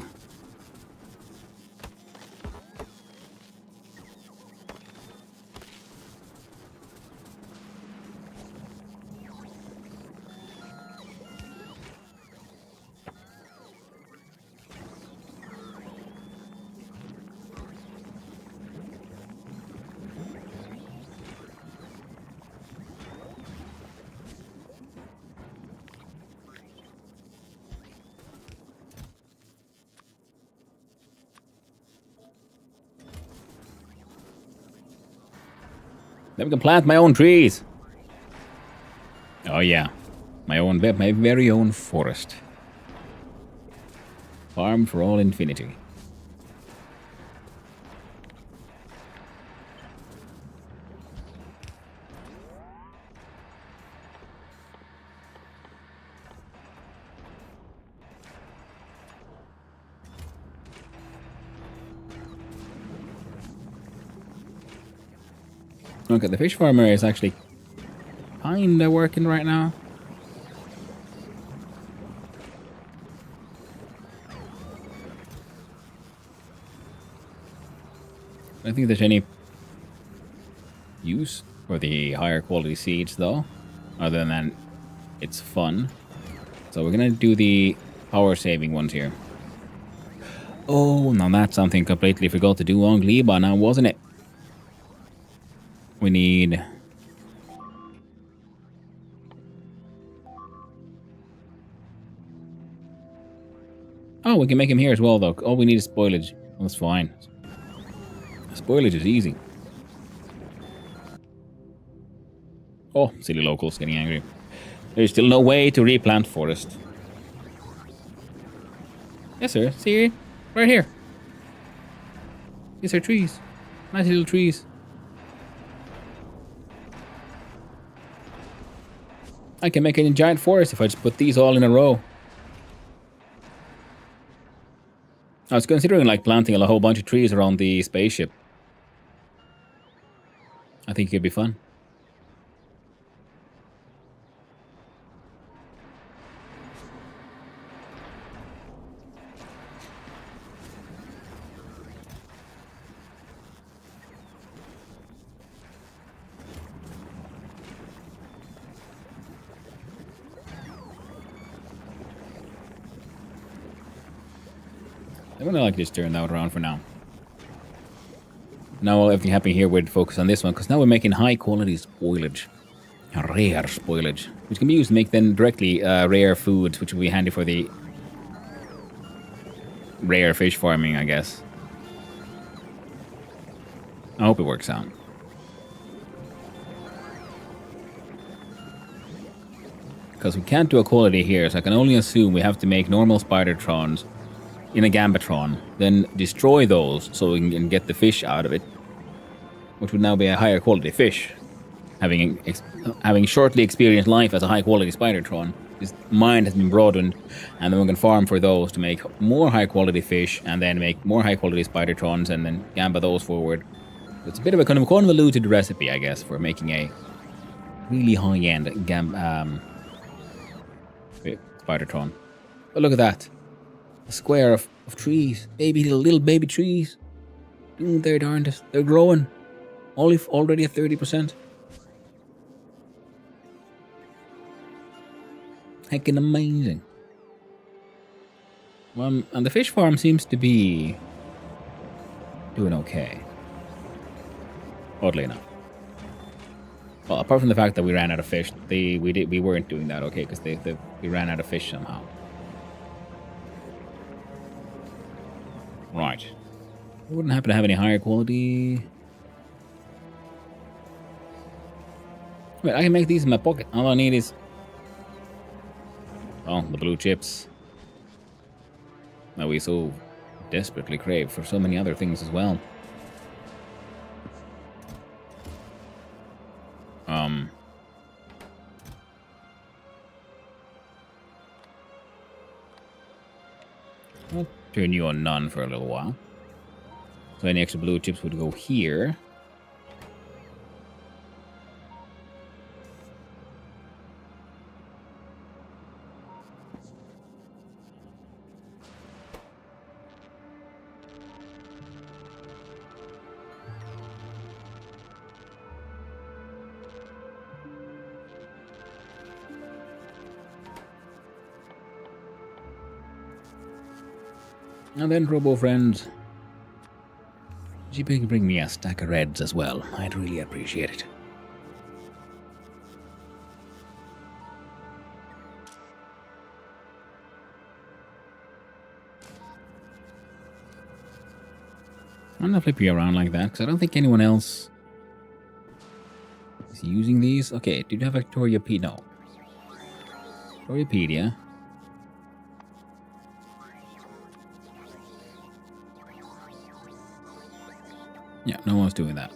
Then we can plant my own trees. Oh yeah, my very own forest. Farm for all infinity. Okay, the fish farmer is actually kinda working right now. I don't think there's any use for the higher quality seeds though, other than it's fun. So we're gonna do the power saving ones here. Oh, now that's something completely forgot to do on Gleba now, wasn't it? We need... Oh, we can make him here as well, though. All we need is spoilage. Well, that's fine. Spoilage is easy. Oh, silly locals getting angry. There's still no way to replant forest. Yes, sir. See? Right here. These are trees. Nice little trees. I can make a giant forest if I just put these all in a row. I was considering like planting a whole bunch of trees around the spaceship. I think it could be fun. I'm gonna like just turn that around for now. Now everything happening here, we'd focus on this one, because now we're making high quality spoilage. Rare spoilage. Which can be used to make then directly rare foods, which will be handy for the rare fish farming, I guess. I hope it works out. Because we can't do a quality here, so I can only assume we have to make normal Spidertrons in a Gambatron, then destroy those so we can get the fish out of it, which would now be a higher quality fish. Having shortly experienced life as a high quality Spidertron, his mind has been broadened, and then we can farm for those to make more high quality fish, and then make more high quality Spidertrons, and then Gamba those forward. It's a bit of a kind of convoluted recipe, I guess, for making a really high end Spidertron. But look at that. A square of trees. Little baby trees. Doing their darndest. They're growing. Already at 30%. Heckin' amazing. And the fish farm seems to be doing okay. Oddly enough. Well, apart from the fact that we ran out of fish, we weren't doing that okay because we ran out of fish somehow. Right. I wouldn't happen to have any higher quality. Wait, I can make these in my pocket. All I need is... Oh, the blue chips. That we so desperately crave for so many other things as well. I'll turn you on none for a little while. So any extra blue chips would go here. And then, Robo friends, would you bring me a stack of reds as well? I'd really appreciate it. I'm gonna flip you around like that, because I don't think anyone else Is he using these? Okay, do you have Factorio P? No. Factoriopedia. Yeah, no one's doing that.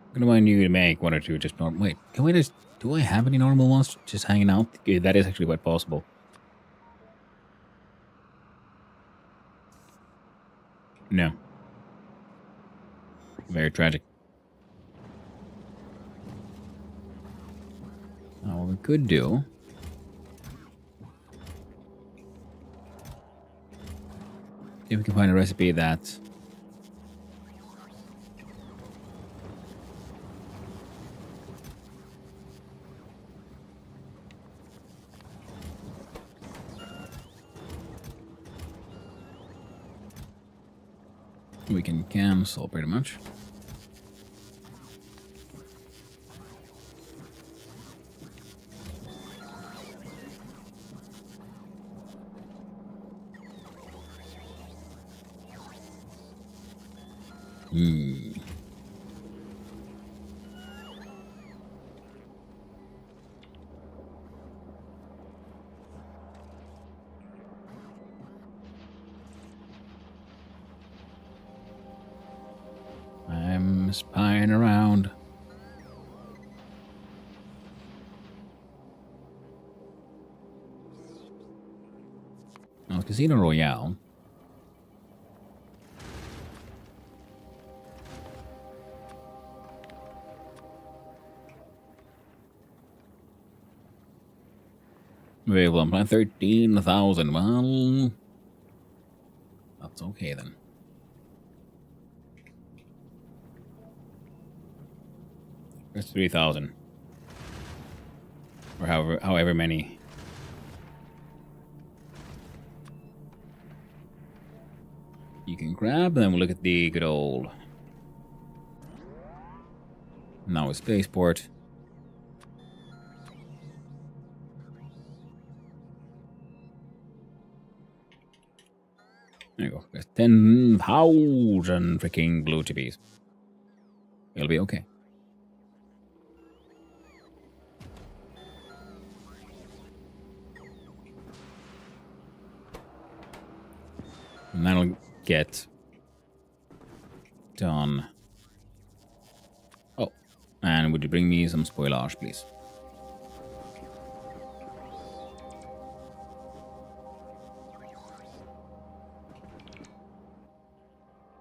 I'm gonna want you to make one or two just normal. Wait, can we just... Do I have any normal ones just hanging out? Yeah, that is actually quite possible. No. Very tragic. Now, what we could do... if we can find a recipe that... we can cancel pretty much. I'm spying around. Now, Casino Royale. Available on plan 13,000. Well, that's okay then. There's 3,000. Or however many. You can grab, and then we'll look at the good old... Now a spaceport. There you go. There's 10,000 freaking blue chippies. It'll be okay. And that'll get done. Oh, and would you bring me some spoilage, please?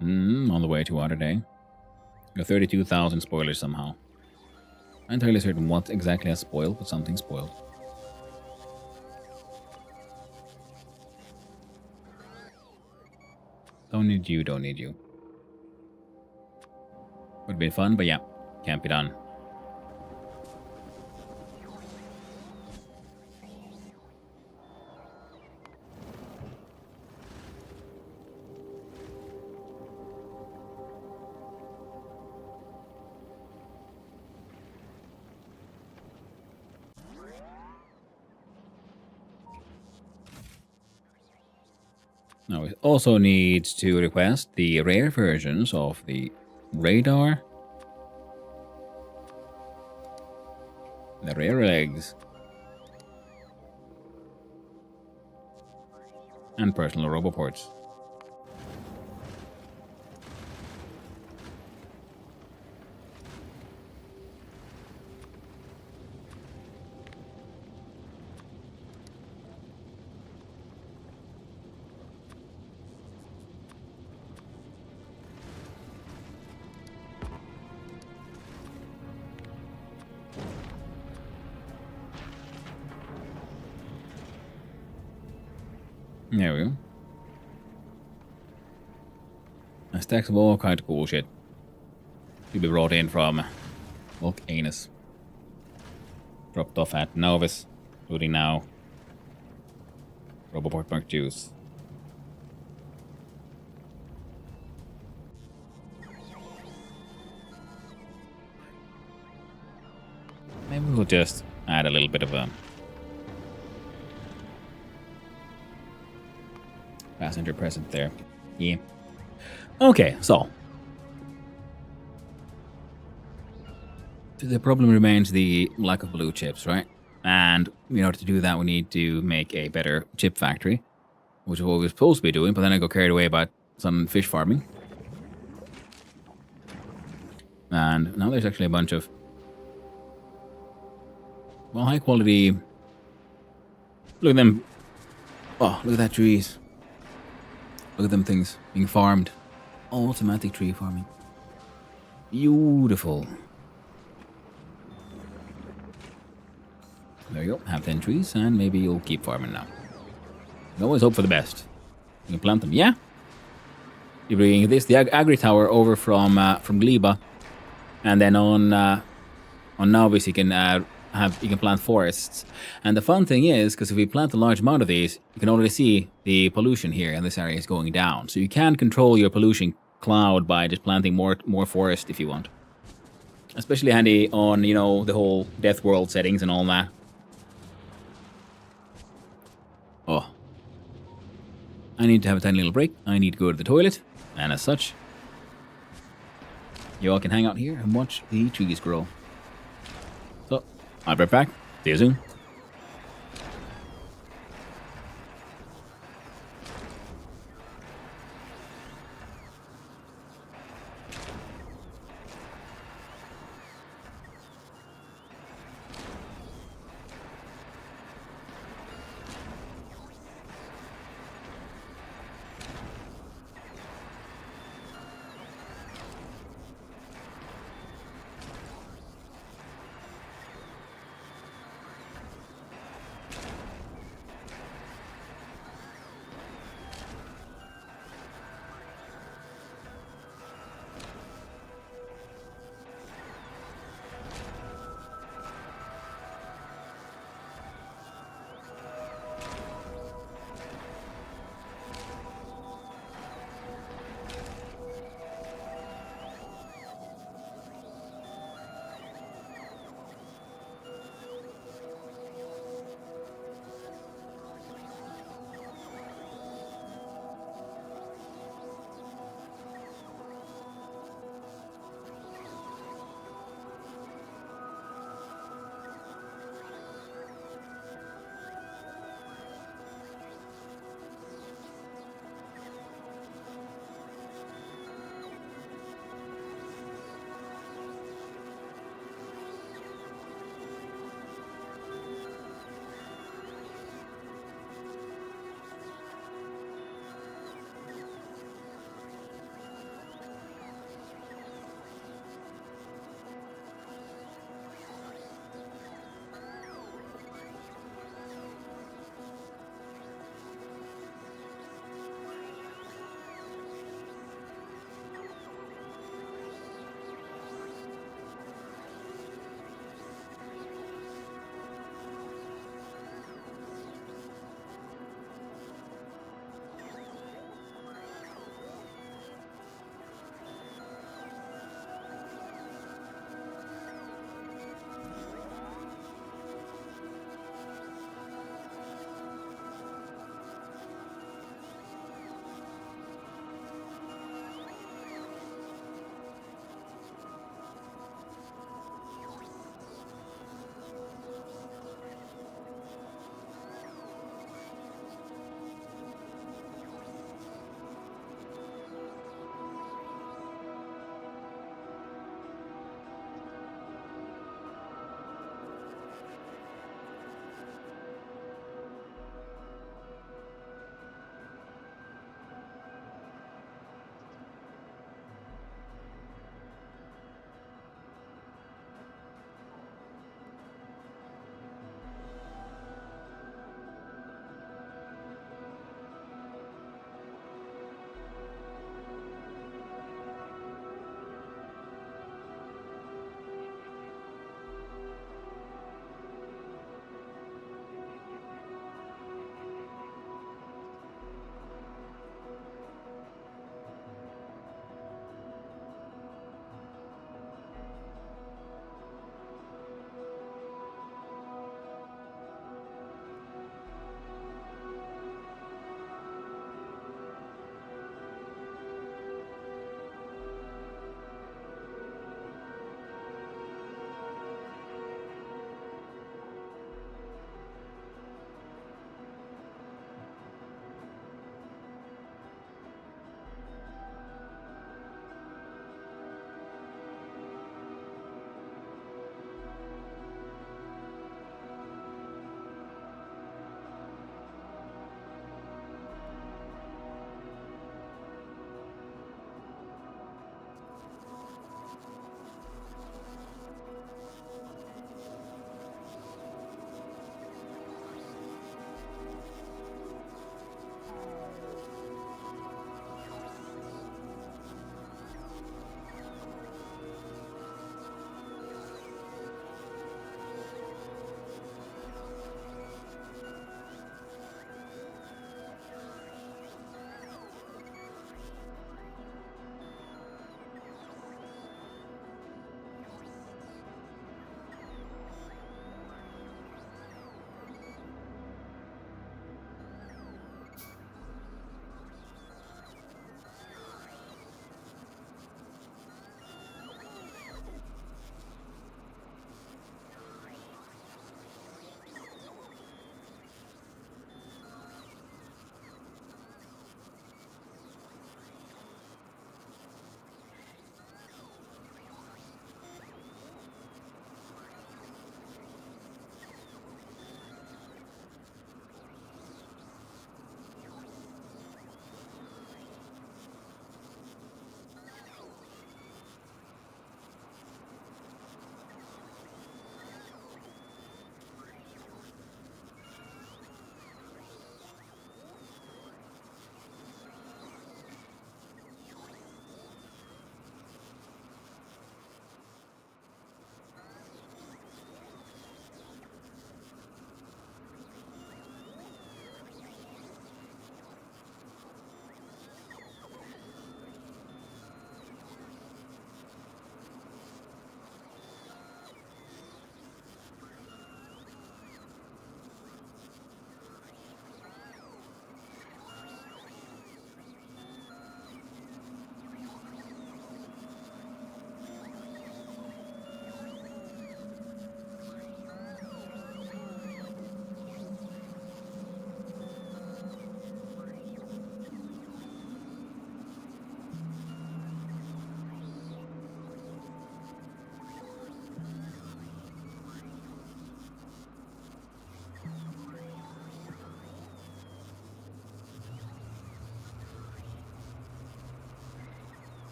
On the way to Water Day. Got 32,000 spoilers somehow. I'm entirely certain what exactly has spoiled, but something spoiled. Don't need you, don't need you. Would be fun, but yeah, can't be done. Now we also need to request the rare versions of the radar, the rare legs, and personal roboports. There we go. Stacks of all kind of cool shit to be brought in from Volcanus. Dropped off at Nauvis, including now Roboport Mark Juice. Maybe we'll just add a little bit of a passenger present there. Yeah. Okay, so the problem remains the lack of blue chips, right? And in order to do that, we need to make a better chip factory, which is what we were supposed to be doing, but then I got carried away by some fish farming. And now there's actually a bunch of, well, high quality. Look at them. Oh, look at that trees. Look at them things being farmed. Automatic tree farming. Beautiful. There you go. Have 10 trees, and maybe you'll keep farming now. You always hope for the best. You can plant them. Yeah. You're bringing this, the agri tower, over from Gleba, and then on Nauvis you can plant forests. And the fun thing is, because if we plant a large amount of these, you can already see the pollution here in this area is going down. So you can control your pollution cloud by just planting more forest if you want. Especially handy on, you know, the whole Death World settings and all that. Oh. I need to have a tiny little break. I need to go to the toilet. And as such, you all can hang out here and watch the trees grow. So, I'll be right back. See you soon.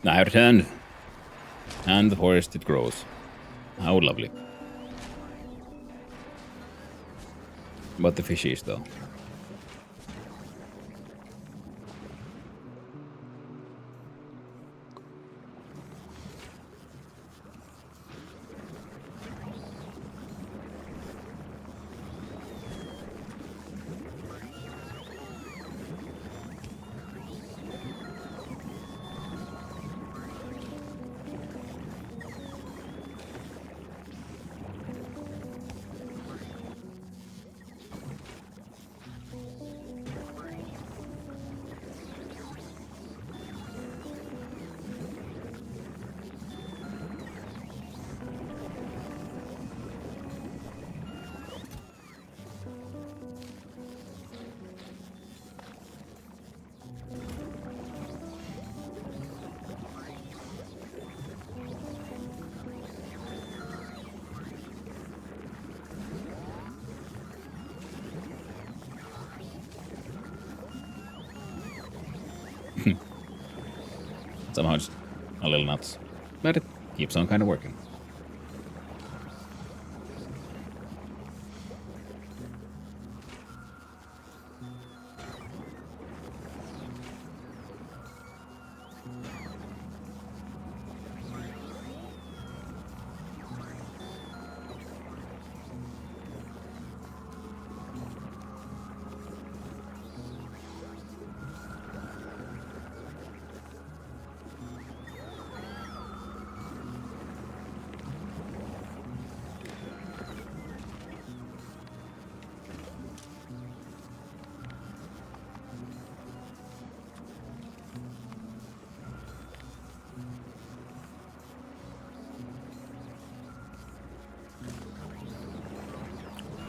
I returned. And the forest, it grows. How lovely. But the fishies, though. Somehow just a little nuts. But it keeps on kind of working.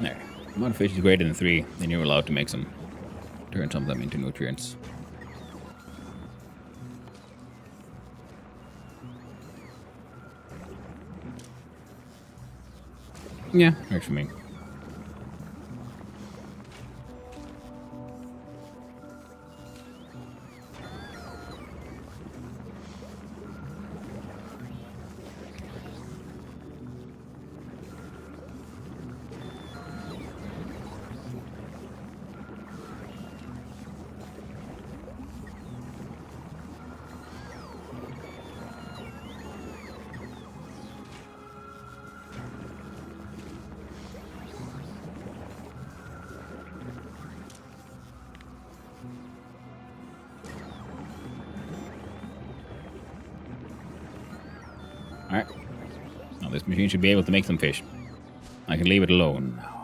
There. Amount of fish is greater than 3, then you're allowed to make some, turn some of them into nutrients. Yeah, works for me. Alright. Now this machine should be able to make some fish. I can leave it alone now.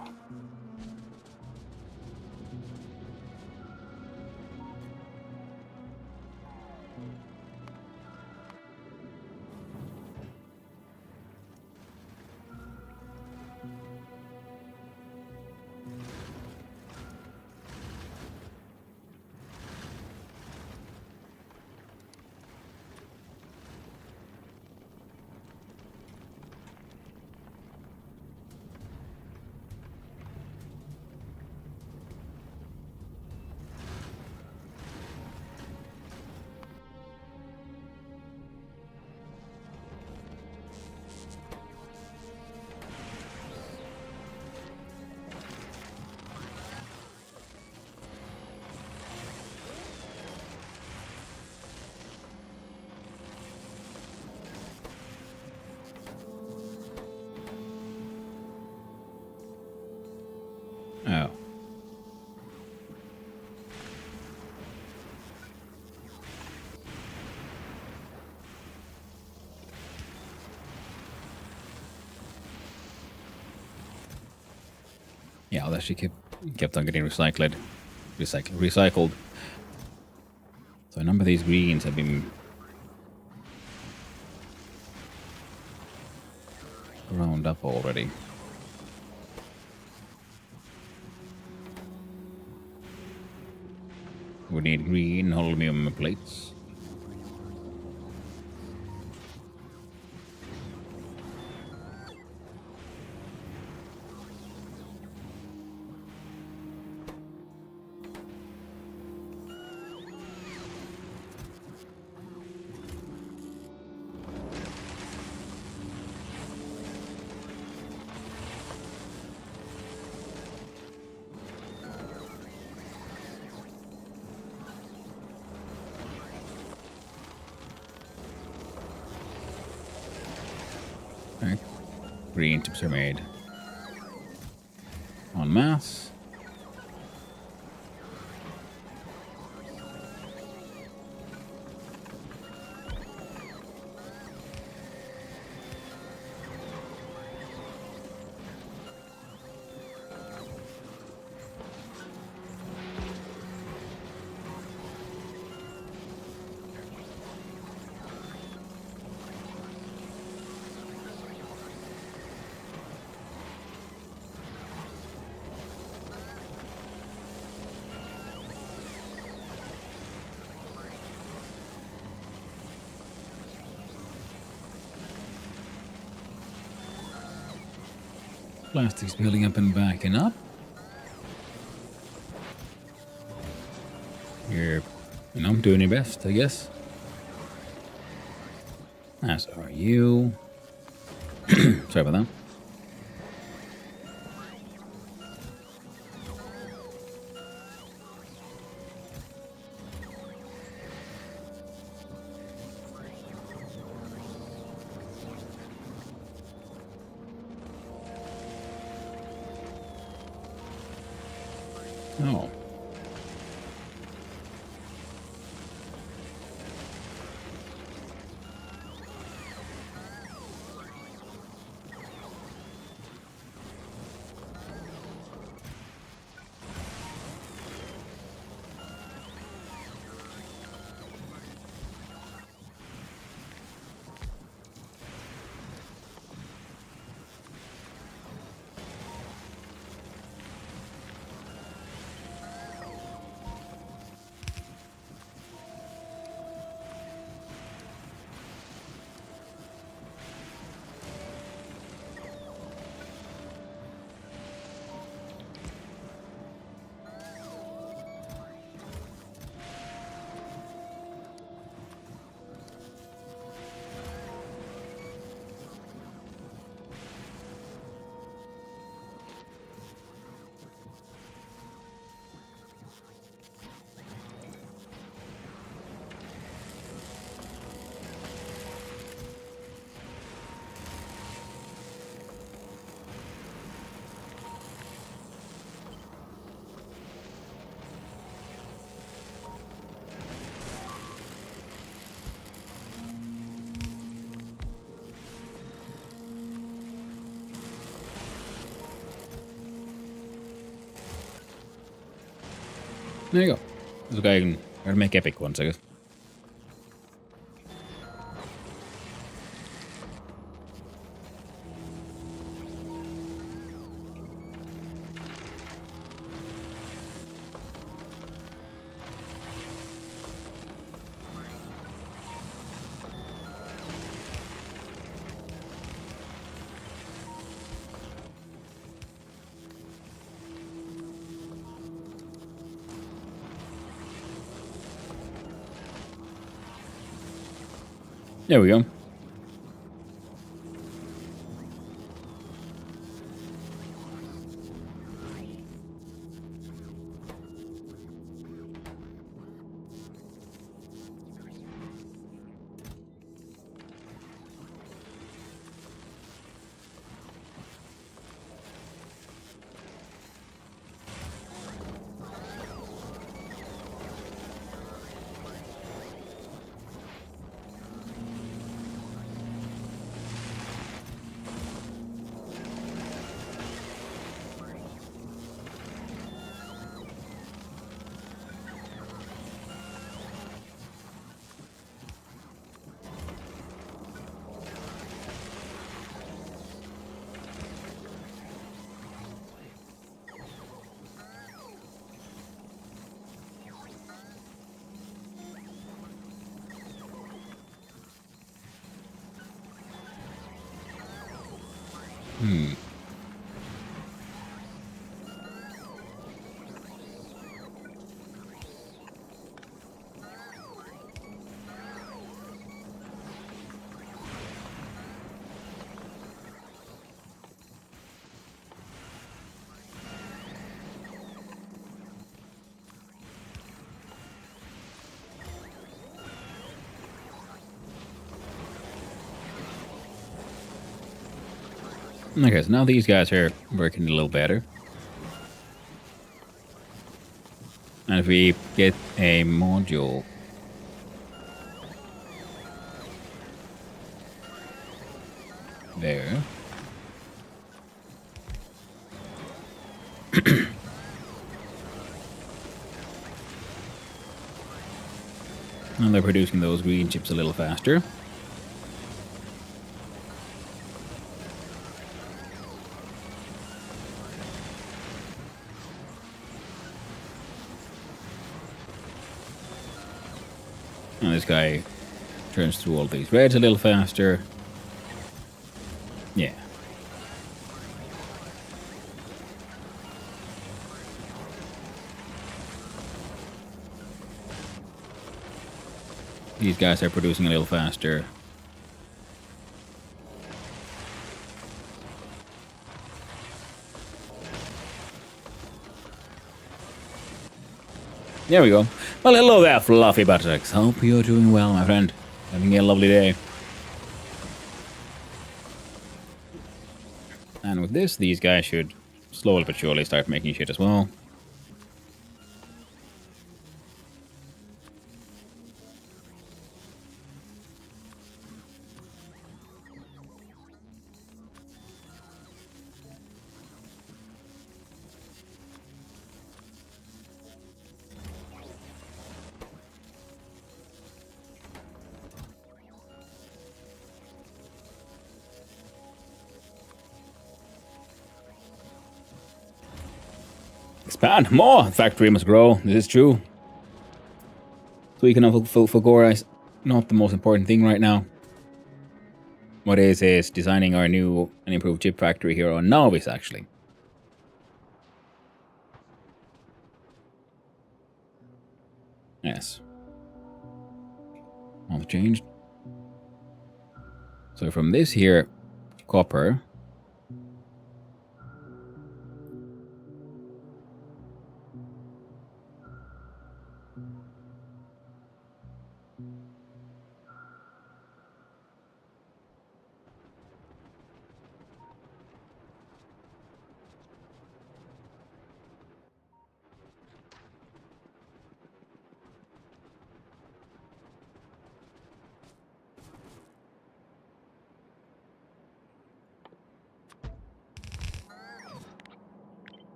Oh. Yeah, that she kept on getting recycled. Recycled. So a number of these greens have been ground up already. We need green aluminum plates. Alright. Green tips are made. En masse. Plastics building up and backing up. You're, doing your best, I guess. As are you. Sorry about that. Oh. There you go. This guy can make epic ones, I guess. There we go. Okay, so now these guys are working a little better. And if we get a module there. And they're producing those green chips a little faster. And this guy turns through all these reds a little faster. Yeah. These guys are producing a little faster. There we go. Well, hello there, Fluffy Buttocks. Hope you're doing well, my friend. Having a lovely day. And with this, these guys should slowly but surely start making shit as well. Expand more! Factory must grow. This is true. So economic Fulgora is not the most important thing right now. What is designing our new and improved chip factory here on Nauvis, actually. Yes. All changed. So from this here, copper.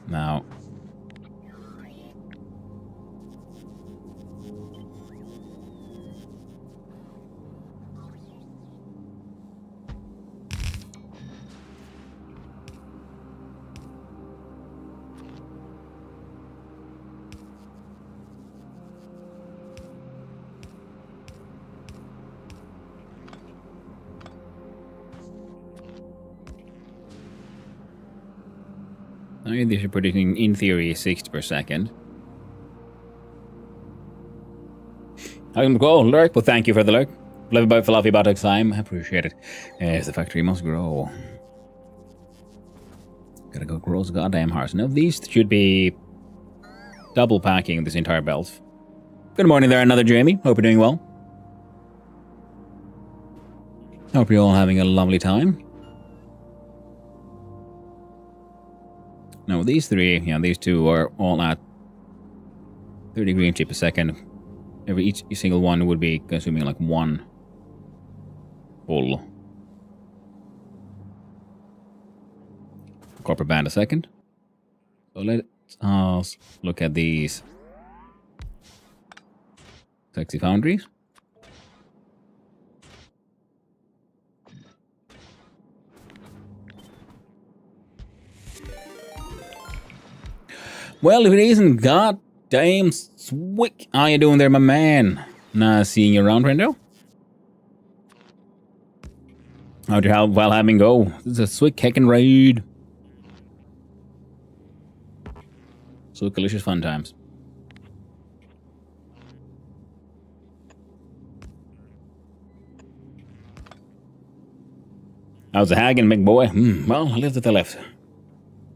Now, I mean, these are producing, in theory, 60 per second. I'm go, lurk. Well, thank you for the lurk. Love about Fluffy Buttocks time. I appreciate it. Yes, the factory must grow. Gotta go grow the goddamn hearts. Now, these should be double packing this entire belt. Good morning there, another Jamie. Hope you're doing well. Hope you're all having a lovely time. Now, these three, these two are all at 30 green chip a second. Each single one would be consuming like one full copper band a second. So let's look at these sexy foundries. Well, if it isn't goddamn Swick. How you doing there, my man? Nice seeing you around, friendo. How'd your while having go? This is a Swick heckin' raid. So delicious fun times. How's the hagging, big boy? Well, I lived at the left.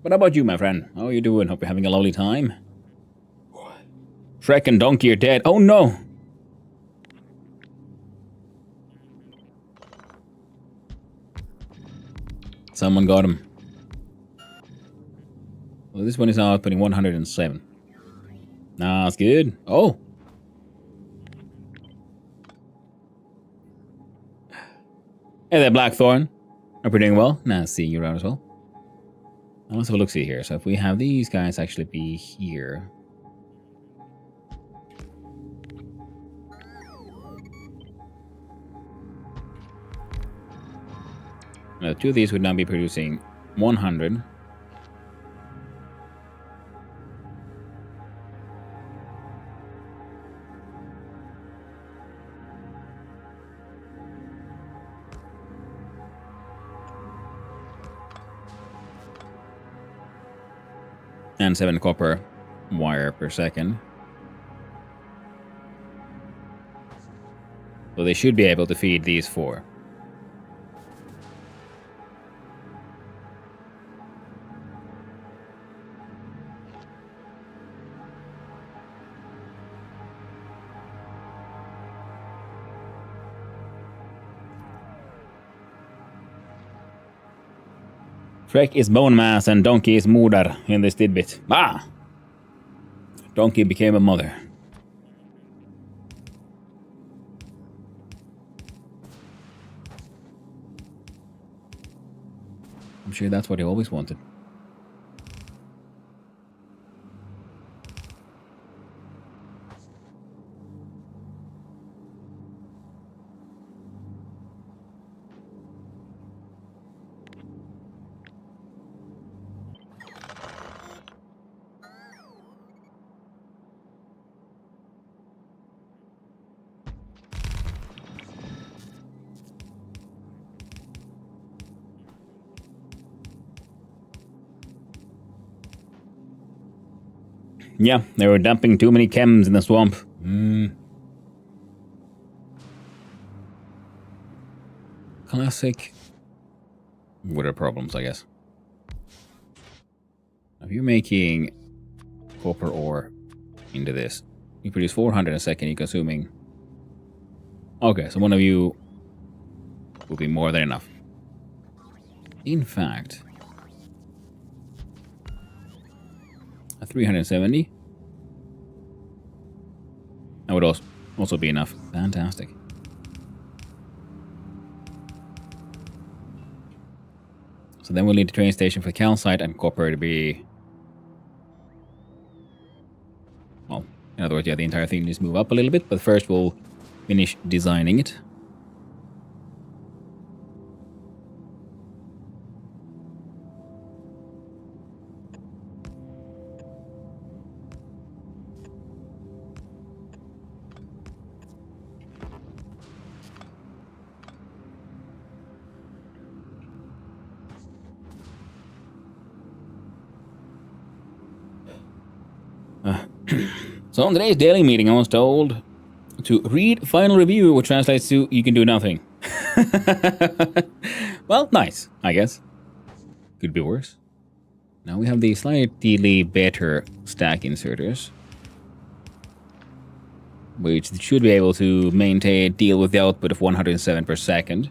What about you, my friend? How are you doing? Hope you're having a lovely time. Shrek and Donkey are dead. Oh no! Someone got him. Well, this one is now outputting 107. Nah, that's good. Oh! Hey there, Blackthorn. Hope you're doing well. Nice seeing you around as well. Let's have a look-see here. So if we have these guys actually be here... Now, 2 of these would now be producing 100. And 7 copper wire per second. So they should be able to feed these 4. Shrek is bone mass and Donkey is moder in this tidbit. Ah! Donkey became a mother. I'm sure that's what he always wanted. Yeah, they were dumping too many chems in the swamp. Classic water problems, I guess. If you're making copper ore into this, you produce 400 a second, you're consuming... Okay, so one of you will be more than enough. In fact... a 370. That would also be enough. Fantastic. So then we'll need a train station for calcite and copper to be... Well, in other words, yeah, the entire thing needs to move up a little bit, but first we'll finish designing it. So on today's daily meeting, I was told to read final review, which translates to you can do nothing. Well, nice, I guess. Could be worse. Now we have the slightly better stack inserters, which should be able to deal with the output of 107 per second.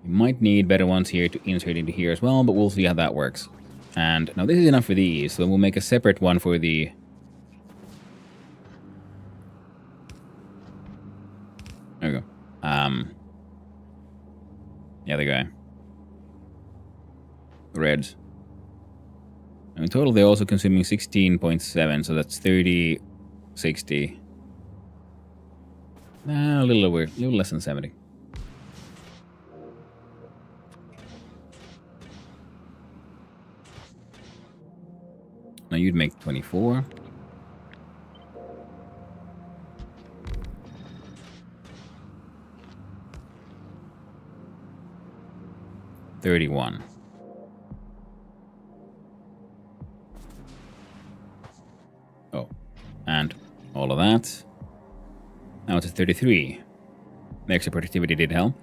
We might need better ones here to insert into here as well, but we'll see how that works. And now this is enough for these, so we'll make a separate one for the... There we go. Yeah, the guy. Reds. And in total, they're also consuming 16.7, so that's 30, 60. Nah, a little over, a little less than 70. Now you'd make 24. $31. Oh, and all of that. Now it's 33. The extra productivity did help.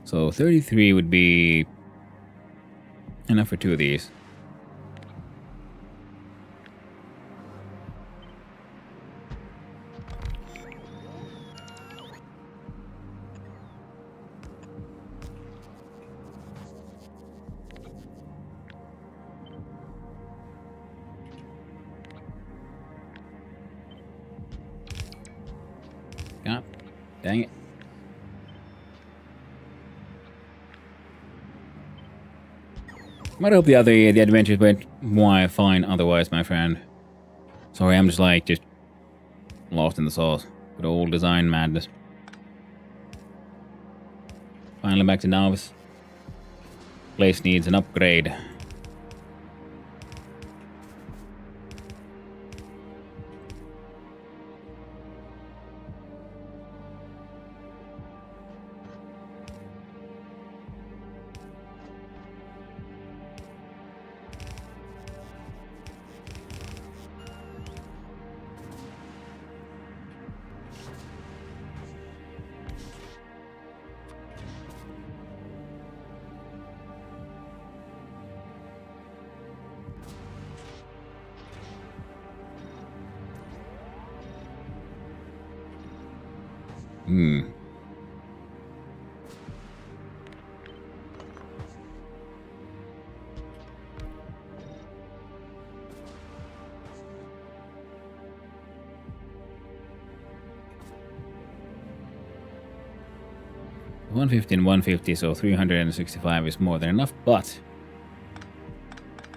So 33 would be enough for 2 of these. God, dang it. Might hope the adventures went fine otherwise, my friend. Sorry, I'm just lost in the sauce. Good old design madness. Finally back to Nauvis. Place needs an upgrade. Hmm. $150 and $150, so $365 is more than enough, but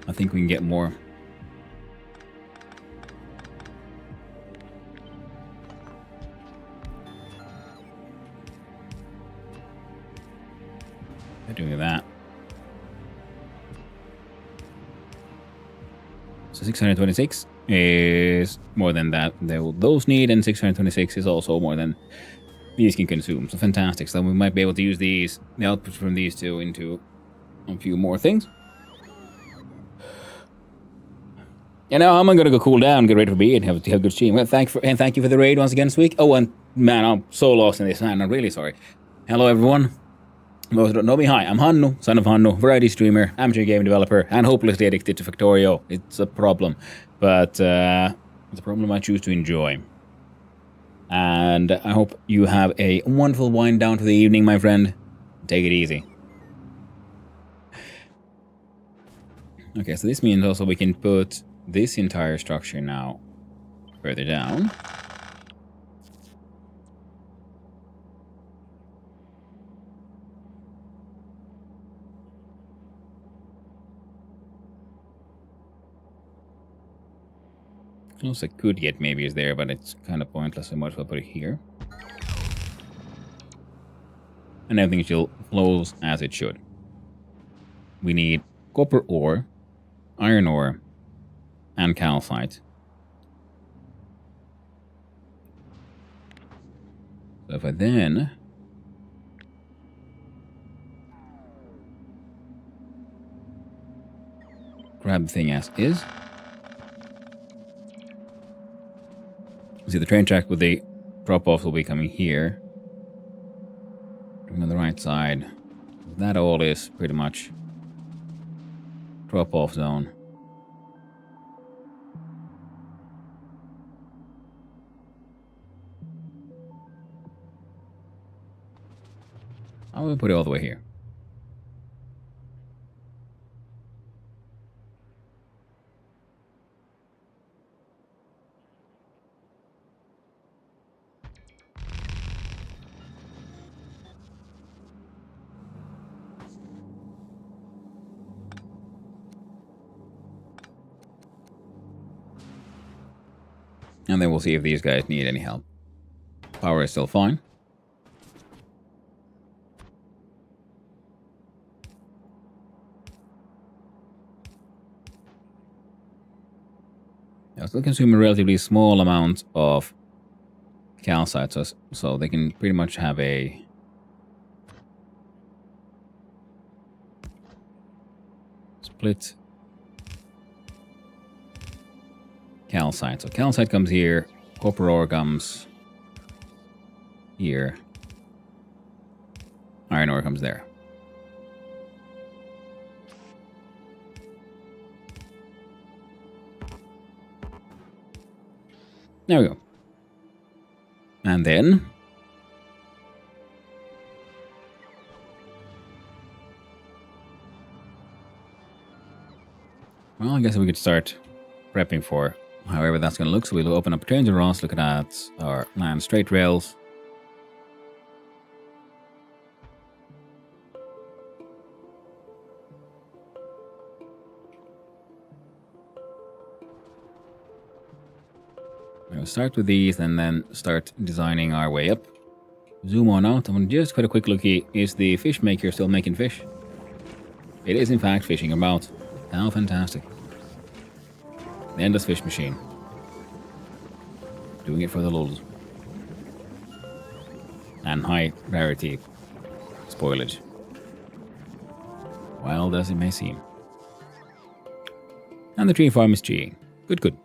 I think we can get more. By doing that. So 626 is more than that those need, and 626 is also more than these can consume. So fantastic. So we might be able to use the outputs from these two into a few more things. And now I'm gonna go cool down, get ready for bed, have a good stream. Well, thank you for the raid once again this week. Oh, and man, I'm so lost in this, man. I'm really sorry. Hello, everyone. Those who don't know me, hi, I'm Hannu, son of Hannu, variety streamer, amateur game developer, and hopelessly addicted to Factorio. It's a problem, but it's a problem I choose to enjoy. And I hope you have a wonderful wind down to the evening, my friend. Take it easy. Okay, so this means also we can put this entire structure now further down. Close I could get maybe is there, but it's kind of pointless. I might as well put it here. And everything still flows as it should. We need copper ore, iron ore, and calcite. So if I then grab the thing as is. See, the train track with the drop-offs will be coming here. On the right side. That all is pretty much drop-off zone. I will put it all the way here. And then we'll see if these guys need any help. Power is still fine. They'll consume a relatively small amount of calcite, so they can pretty much have a split calcite. So calcite comes here, copper ore comes here, iron ore comes there. There we go. And then well, I guess we could start prepping for however that's going to look. So we'll open up Trains and Ross, looking at our land straight rails. We'll start with these and then start designing our way up. Zoom on out. I'm going to just put a quick looky. Is the fish maker still making fish? It is in fact fishing about. How fantastic. The endless fish machine. Doing it for the lulz. And high rarity spoilage. Wild as it may seem. And the tree farm is G. Good, good.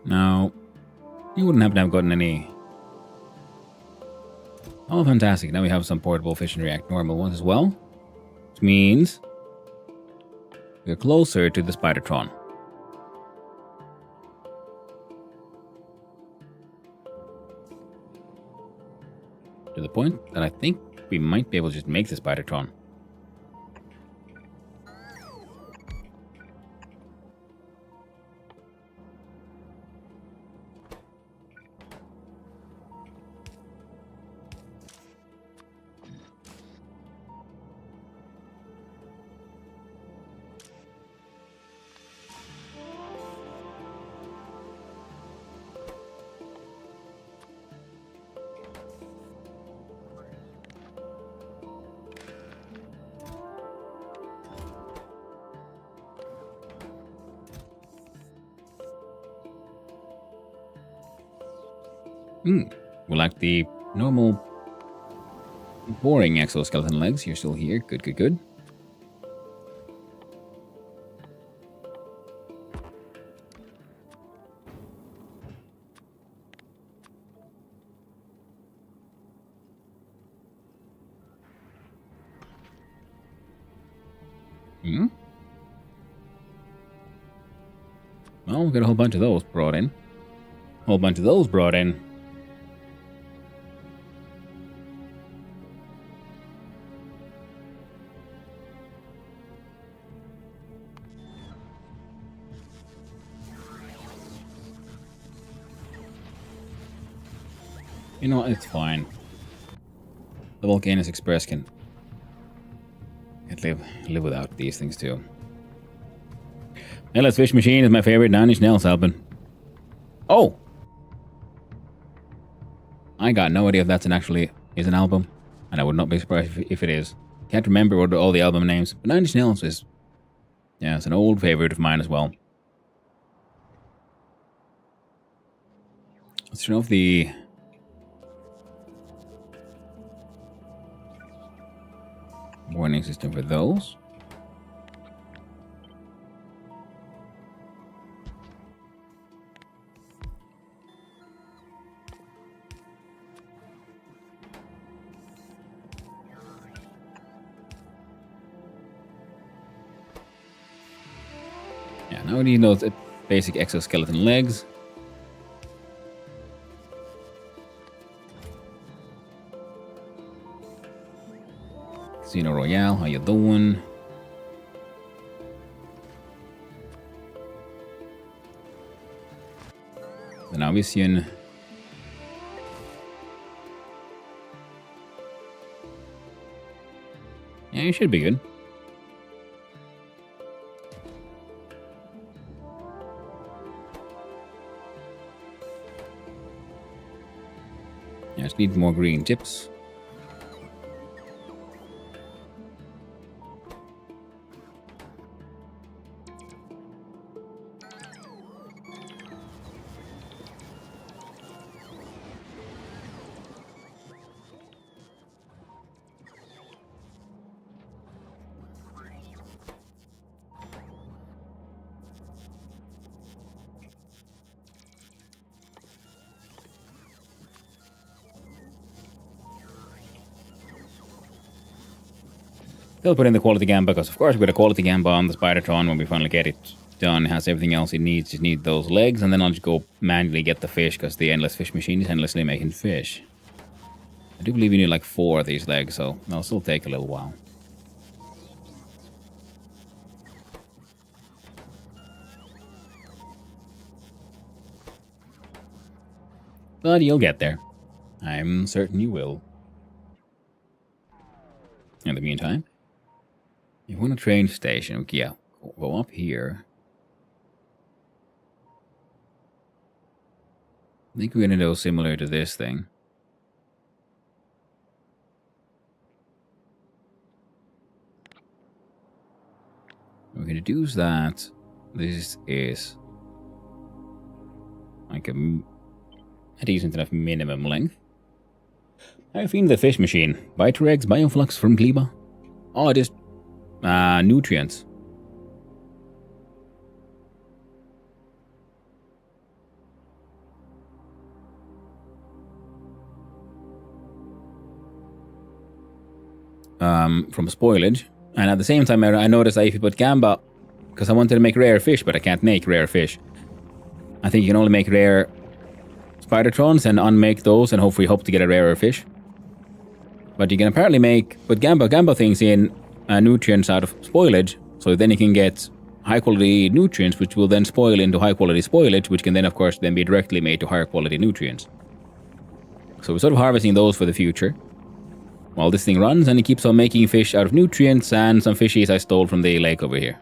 Now, you wouldn't happen to have gotten any... Oh, fantastic. Now we have some portable fission react normal ones as well. Which means we're closer to the Spidertron. To the point that I think we might be able to just make the Spidertron. We like the normal boring exoskeleton legs. You're still here. Good, good, good. Well, we've got a whole bunch of those brought in. You know what? It's fine. The Volcanus Express can live without these things too. Endless Fish Machine is my favorite. 9 Inch Nails helping. Oh! I got no idea if that's actually is an album, and I would not be surprised if it is. Can't remember what all the album names, but 9 Inch Nails is, yeah, it's an old favorite of mine as well. Let's turn off the warning system for those. Yeah, now we need those basic exoskeleton legs. Casino Royale, how you doing? The Nauvisian. Yeah, you should be good. Yeah, just need more green tips. Still put in the quality gamba because, of course, with a quality gamba on the Spidertron, when we finally get it done, it has everything else it needs. Just need those legs, and then I'll just go manually get the fish because the endless fish machine is endlessly making fish. I do believe you need like 4 of these legs, so that'll still take a little while. But you'll get there. I'm certain you will. In the meantime, you want a train station? Okay, yeah, go up here. I think we're gonna do similar to this thing. We're gonna do that. This is like a decent enough minimum length. I've seen the fish machine. Biteregs, Bioflux from Gleba. Oh, just nutrients. From spoilage. And at the same time, I noticed that if you put gamba, because I wanted to make rare fish, but I can't make rare fish. I think you can only make rare Spidertrons and unmake those and hopefully hope to get a rarer fish. But you can apparently put gamba things in nutrients out of spoilage, so then you can get high quality nutrients, which will then spoil into high quality spoilage, which can then of course then be directly made to higher quality nutrients. So we're sort of harvesting those for the future. While this thing runs, and it keeps on making fish out of nutrients and some fishies I stole from the lake over here.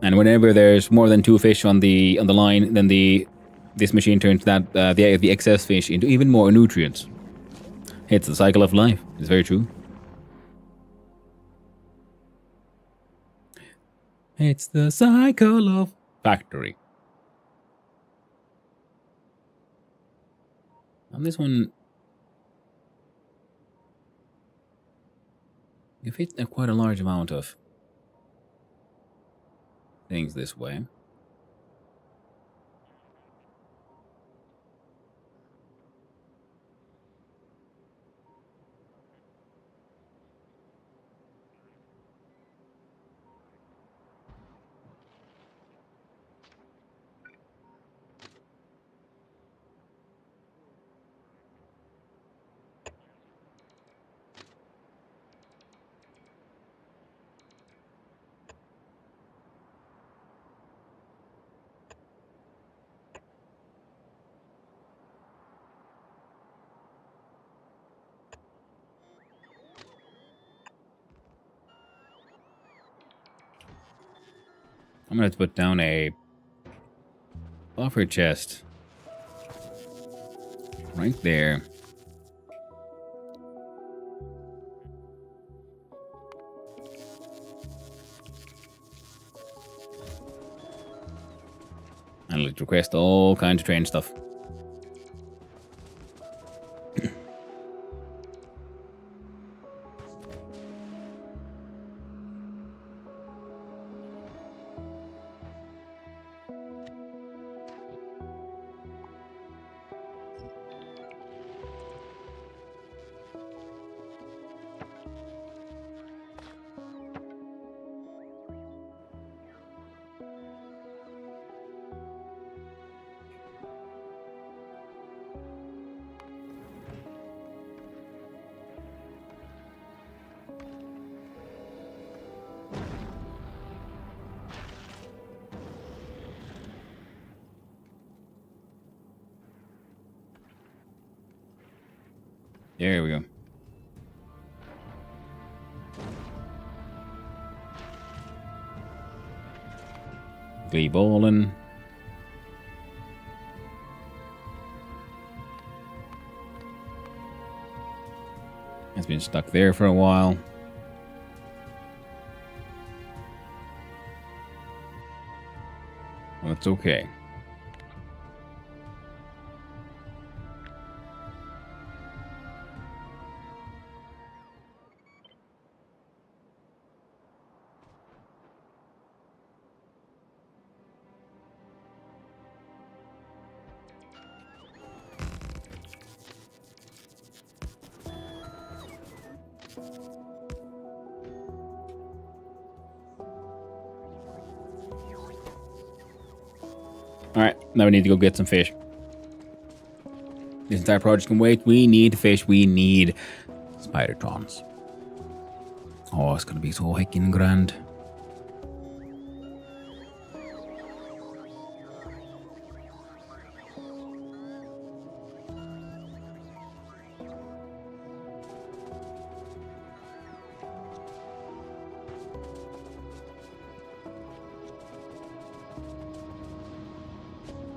And whenever there's more than 2 fish on the line, then this machine turns the excess fish into even more nutrients. It's the cycle of life. It's very true. It's the cycle of Factory. On this one, you fit quite a large amount of things this way. I'm going to put down a buffer chest right there. And let's request all kinds of train stuff. There we go. Gleeballen. It's been stuck there for a while. Well, that's okay. Alright, now we need to go get some fish. This entire project can wait. We need fish. We need spidertrons. Oh, it's gonna be so heckin' grand.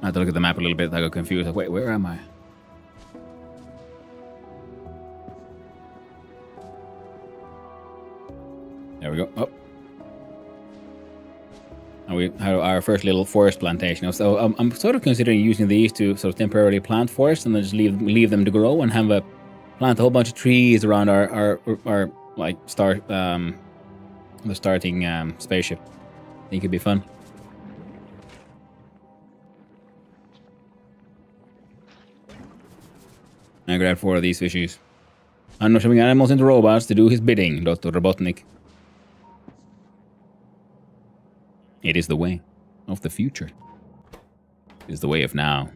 I had to look at the map a little bit. I got confused. Like, wait, where am I? There we go. Oh. And we have our first little forest plantation. So I'm sort of considering using these to sort of temporarily plant forests and then just leave them to grow and have plant a whole bunch of trees around our like the starting spaceship. I think it'd be fun. I grabbed 4 of these fishies. I'm not shoving animals into robots to do his bidding, Dr. Robotnik. It is the way of the future. It is the way of now.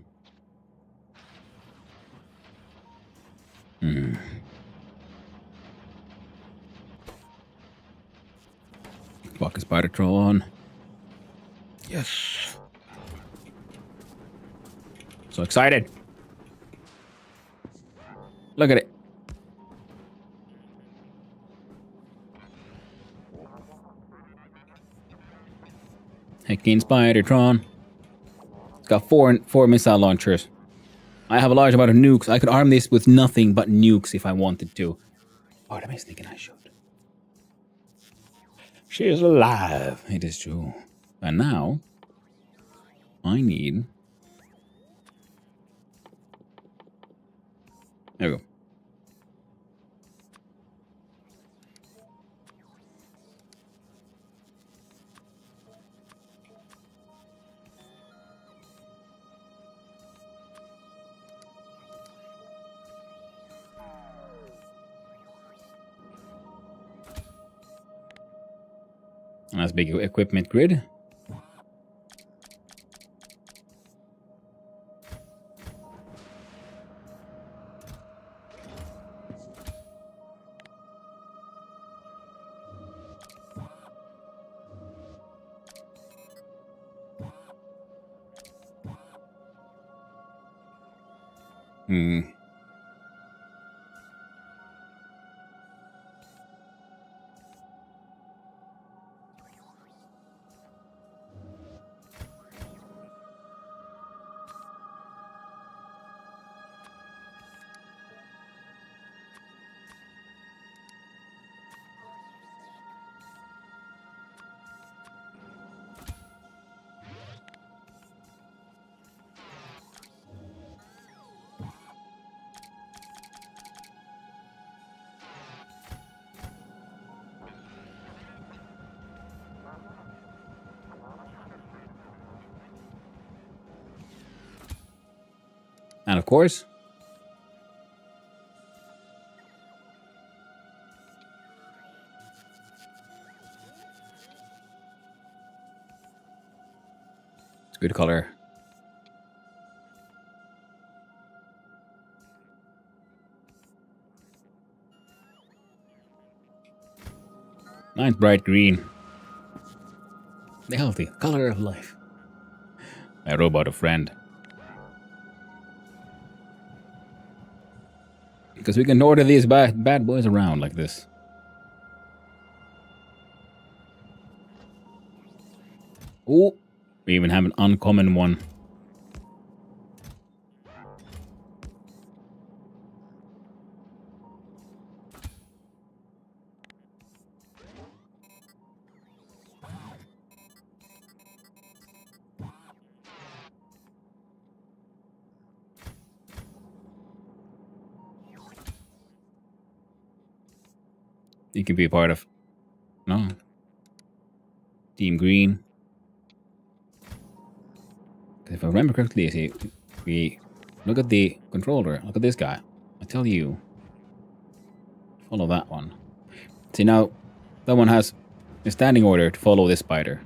Fuck a Spidertron. Yes. So excited. Look at it. Heckin' Spidertron. It's got four missile launchers. I have a large amount of nukes. I could arm this with nothing but nukes if I wanted to. Oh, that makes thinking I should. She is alive. It is true. And now, I need... There we go. Nice big equipment grid. And of course, it's a good color. Nice bright green. The healthy color of life. My robot friend. Because we can order these bad boys around like this. Oh, we even have an uncommon one. You can be a part of... No. Team Green. If I remember correctly, see, we look at the controller. Look at this guy. I tell you. Follow that one. See, now someone has a standing order to follow this spider.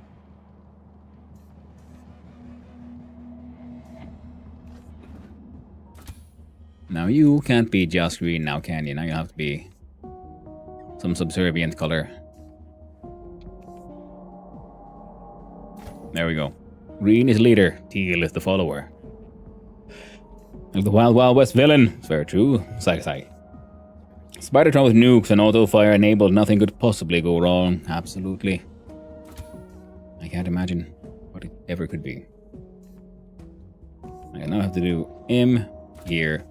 Now you can't be just green now, can you? Now you have to be some subservient color. There we go. Green is leader, teal is the follower. Like the Wild Wild West villain. It's very true. Sai. Spidertron with nukes and auto fire enabled, nothing could possibly go wrong. Absolutely. I can't imagine what it ever could be. I now have to do M here.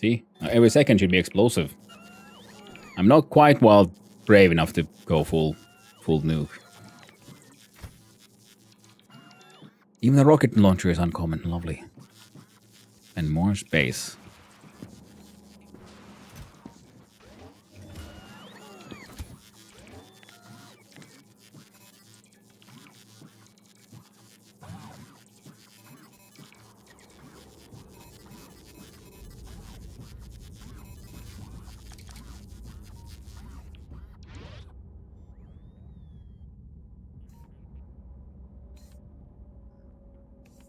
See? Every second should be explosive. I'm not quite brave enough to go full nuke. Even the rocket launcher is uncommon. Lovely. And more space.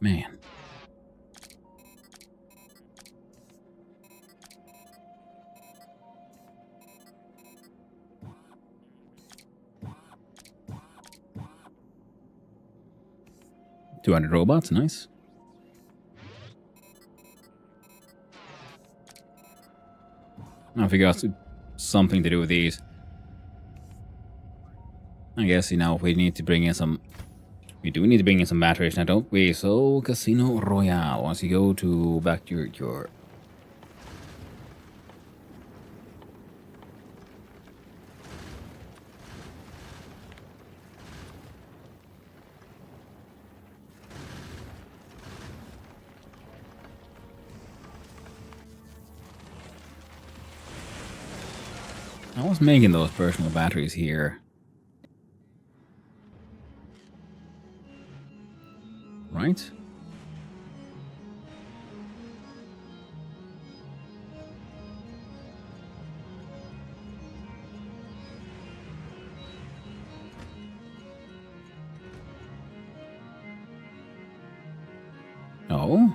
Man. $200 robots, nice. I'll figure out something to do with these. I guess, we need to bring in some... We do need to bring in some batteries now, don't we? So, Casino Royale. Once you go to back to your... I was making those personal batteries here. Right? Oh?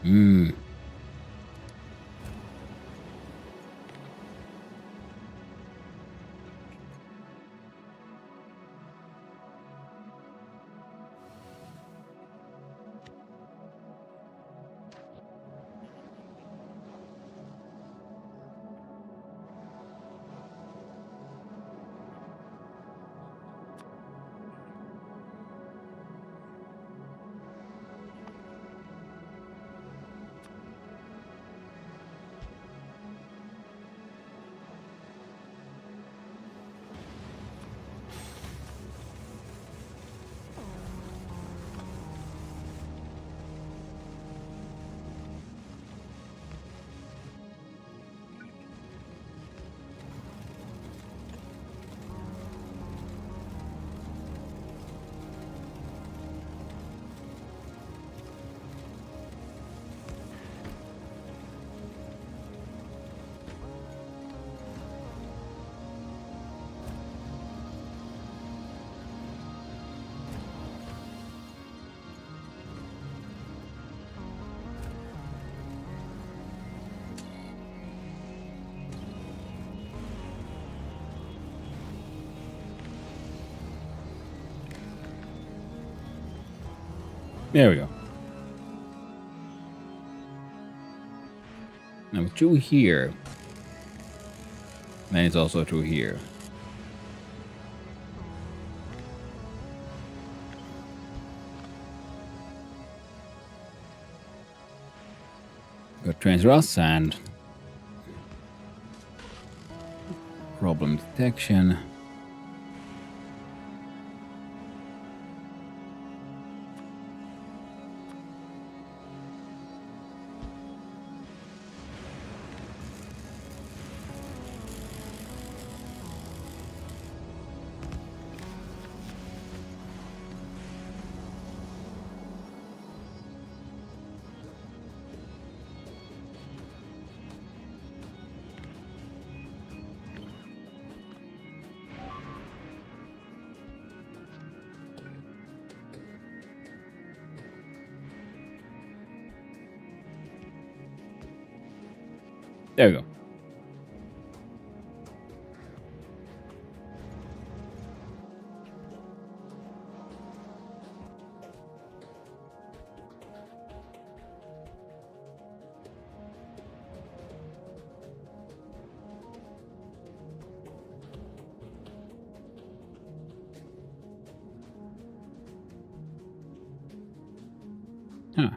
Hmm. There we go. Now through here. Then it's also through here. Got transrust and problem detection. There we go. Huh.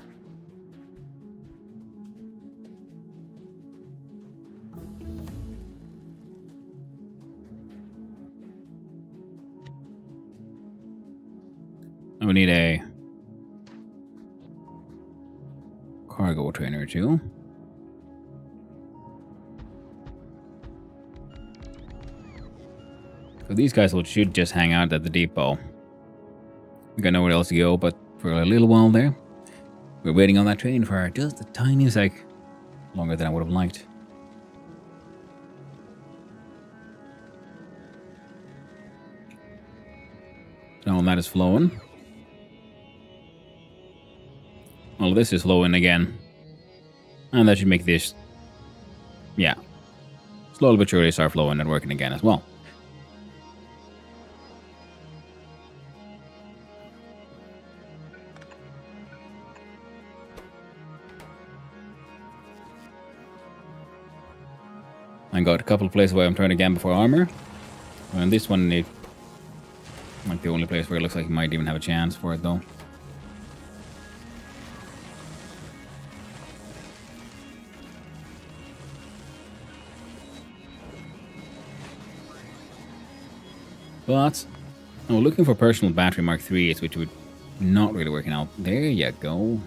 We need a cargo trainer too. So these guys should just hang out at the depot. We got nowhere else to go, but for a little while there, we're waiting on that train for just a tiny sec longer than I would have liked. Now all that is flowing. Well, this is flowing again. And that should make this, yeah, slowly but surely start flowing and working again as well. I got a couple of places where I'm trying to gamble for armor. And this one, it might be the only place where it looks like you might even have a chance for it though. But I'm looking for personal battery Mark 3s, which would not really working out. There you go.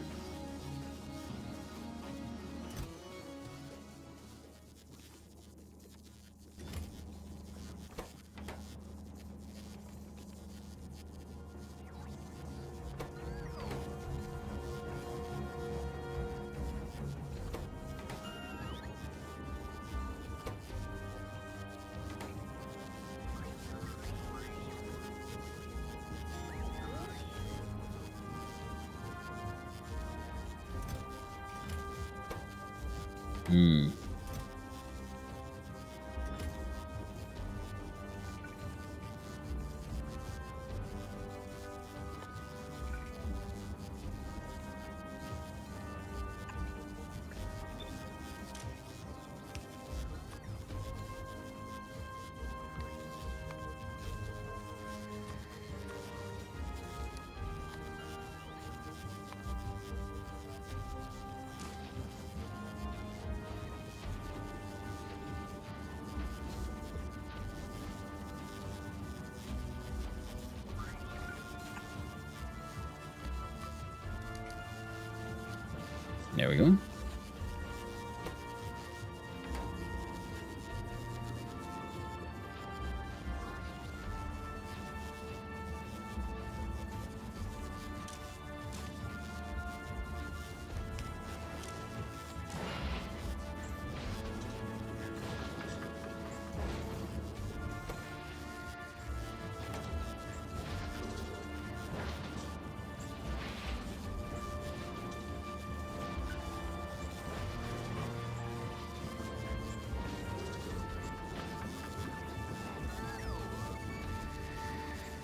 There we go.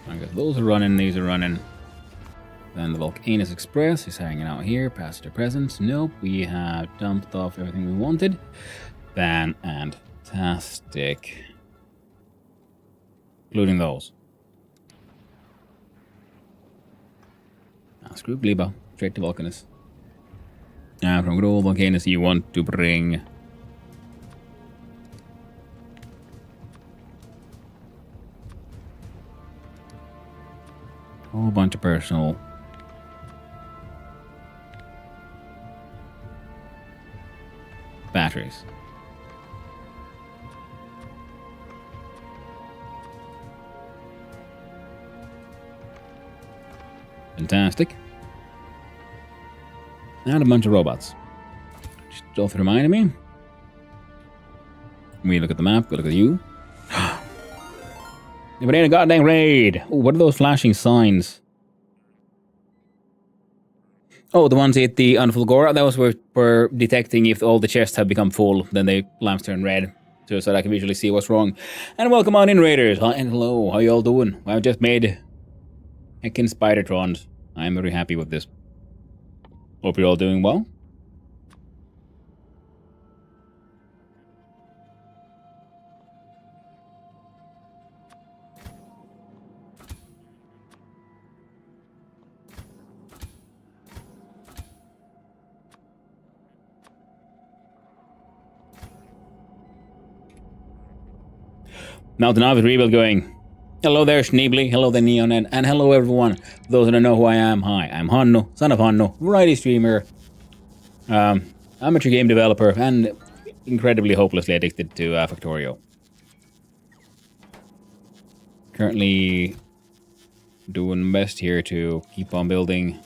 I guess those are running, these are running. Then the Volcanus Express is hanging out here. Passenger presence. Nope. We have dumped off everything we wanted. Fantastic. Including those. Now screw Gleba. Straight to Volcanus. From Grove Volcanus you want to bring... a whole bunch of personal... batteries. Fantastic. And a bunch of robots. Just reminded me. We look at the map, we look at you. If it ain't a goddamn raid! Ooh, what are those flashing signs? Oh, the ones at the Unfulgora? That was for detecting if all the chests have become full. Then the lamps turn red. So that I can visually see what's wrong. And welcome on in, Raiders. Hi and hello, how y'all doing? I've just made heckin' Spidertrons. I'm very happy with this. Hope you're all doing well. Now the Nauvis rebuild going. Hello there, Schneebly. Hello there, Neon. And hello, everyone. For those who don't know who I am, hi. I'm Hanno, son of Hanno, variety streamer, amateur game developer, and incredibly hopelessly addicted to Factorio. Currently doing best here to keep on building.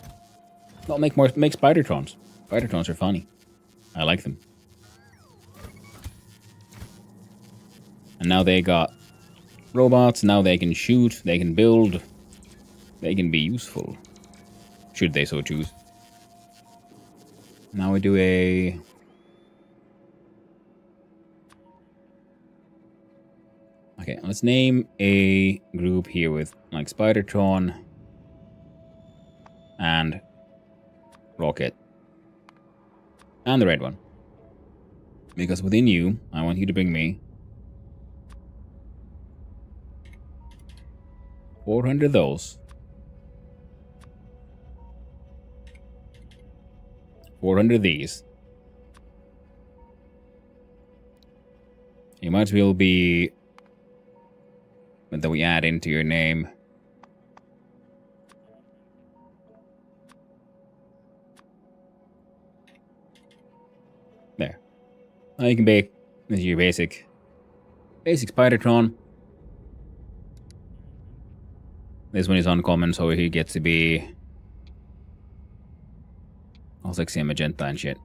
Well, make Spidertrons. Spidertrons are funny. I like them. And now they got robots, now they can shoot, they can build, they can be useful, should they so choose. Now we do a... okay, let's name a group here with like Spidertron and Rocket. And the red one. Because within you, I want you to bring me 400 of those. 400 of these. You might as well be... that we add into your name. There. Now you can make... this is your basic Spidertron. This one is uncommon, so he gets to be all sexy and magenta and shit.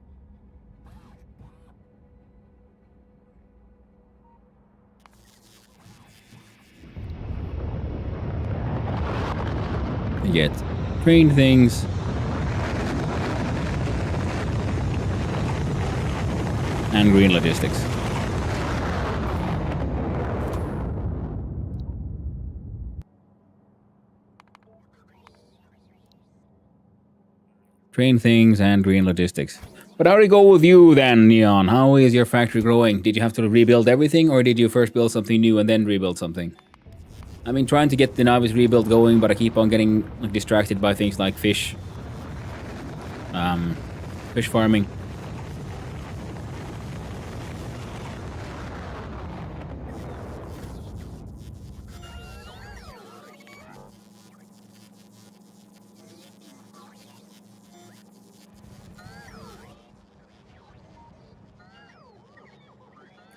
You get train things. And green logistics. Train things and green logistics. But how did it go with you then, Neon? How is your factory growing? Did you have to rebuild everything, or did you first build something new and then rebuild something? I've been trying to get the Nauvis rebuild going, but I keep on getting like, distracted by things like fish. Fish farming.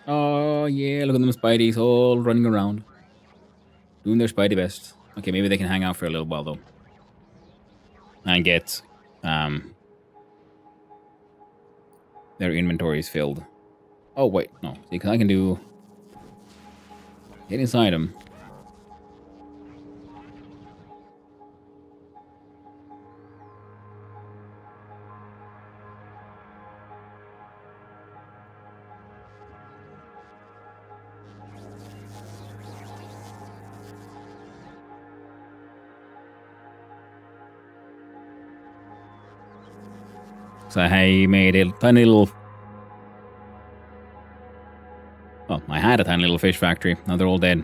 Oh yeah, look at them Spideys all running around. Doing their Spidey best. Okay, maybe they can hang out for a little while though. And get their inventories filled. Oh wait, no. See, because I can do... get inside them. So I made a tiny little... Well, I had a tiny little fish factory. Now they're all dead.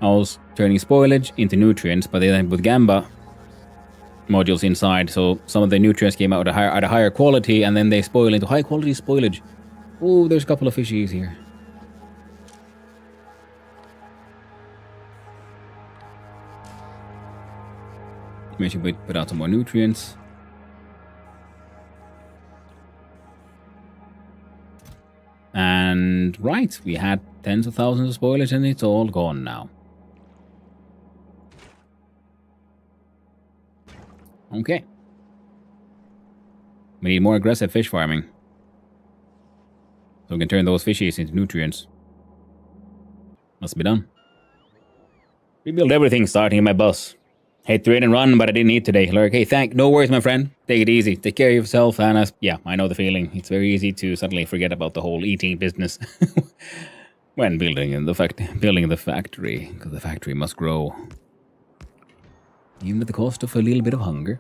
I was turning spoilage into nutrients, but then with Gamba modules inside, so some of the nutrients came out at a higher quality, and then they spoil into high quality spoilage. Oh, there's a couple of fishies here. Maybe should put out some more nutrients. And right, we had tens of thousands of spoilage, and it's all gone now. Okay. We need more aggressive fish farming. So we can turn those fishies into nutrients. Must be done. Rebuild everything starting in my bus. Hate to hit and run, but I didn't eat today. Lurk, hey, no worries, my friend. Take it easy. Take care of yourself, and yeah, I know the feeling. It's very easy to suddenly forget about the whole eating business when building the factory, because the factory must grow, even at the cost of a little bit of hunger.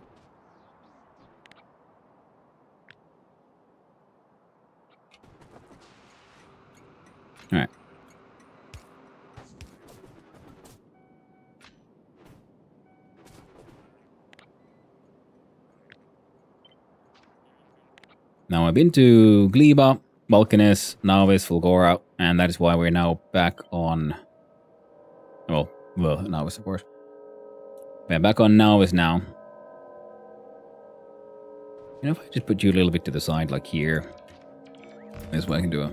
All right. Now I've been to Gleba, Balkanes, Nauvis, Fulgora, and that is why we're now back on... Well, Nauvis, of course. We're back on Nauvis now. You know, if I just put you a little bit to the side, like here. That's what I can do.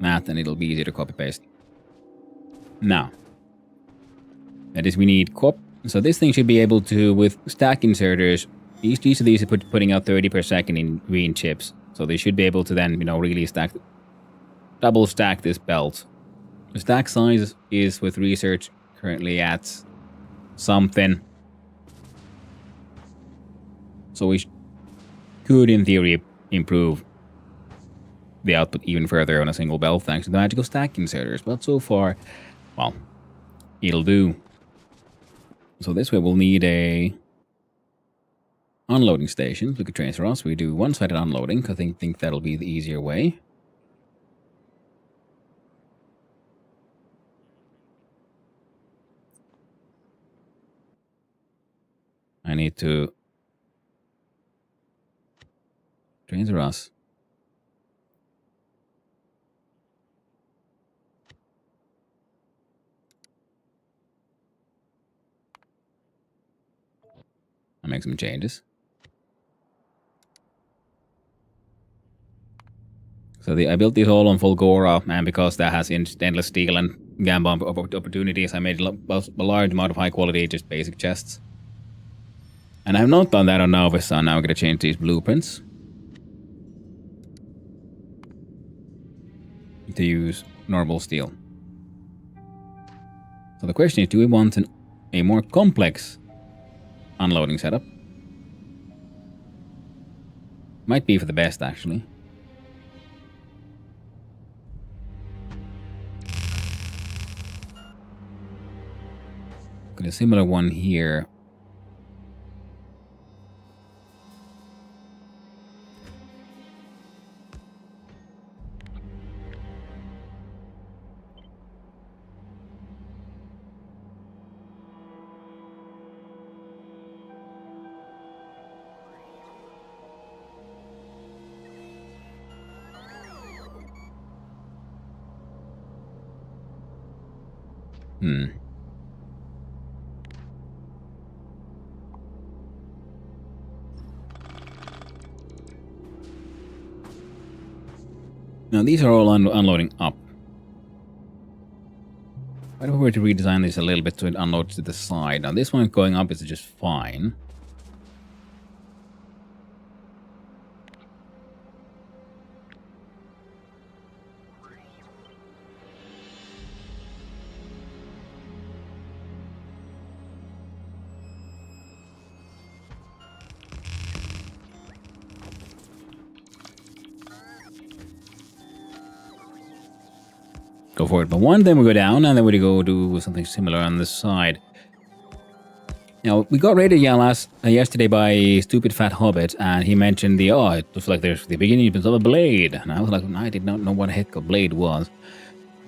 That, and it'll be easier to copy-paste. Now. That is, we need cop. So this thing should be able to, with stack inserters, each of these are putting out 30 per second in green chips. So they should be able to then, really double stack this belt. The stack size is, with research, currently at something. So we could, in theory, improve the output even further on a single belt thanks to the magical stack inserters. But so far, well, it'll do. So this way we'll need a unloading station. Look at trains for us. We do one-sided unloading because I think that'll be the easier way. I need to trains for us. I'll make some changes. So I built this all on Fulgora, and because that has endless steel and Gamba opportunities, I made a large amount of high quality, just basic chests. And I have not done that on Nauvis, so now I'm going to change these blueprints to use normal steel. So the question is, do we want a more complex unloading setup? Might be for the best, actually. Got a similar one here. Now these are all unloading up. What if we were to redesign this a little bit so it unloads to the side? Now this one going up is just fine. go for it. But one, then we go down, and then we go do something similar on this side. Now, we got raided yesterday by Stupid Fat Hobbit, and he mentioned it looks like there's the beginning of a blade. And I was like, I did not know what the heck a blade was.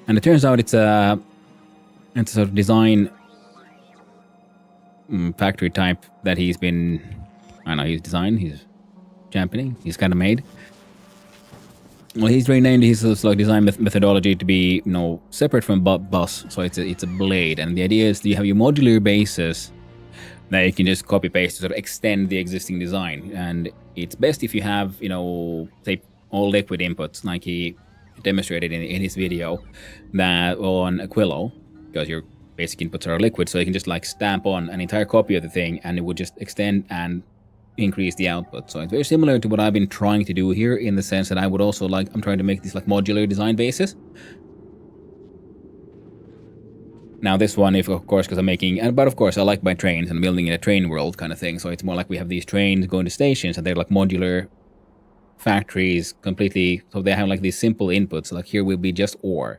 And it turns out it's a sort of design factory type that he's championing, he's kind of made. Well, he's renamed his design methodology to be, separate from bus, so it's a blade. And the idea is that you have your modular bases that you can just copy paste to sort of extend the existing design. And it's best if you have, say, all liquid inputs, like he demonstrated in his video, that on Aquilo, because your basic inputs are liquid, so you can just stamp on an entire copy of the thing, and it would just extend and increase the output. So it's very similar to what I've been trying to do here, in the sense that I would also I'm trying to make these modular design bases. Now this one, of course, because I'm making, but of course I like my trains and building in a train world kind of thing. So it's more like we have these trains going to stations, and they're modular factories completely. So they have these simple inputs. Like here will be just ore.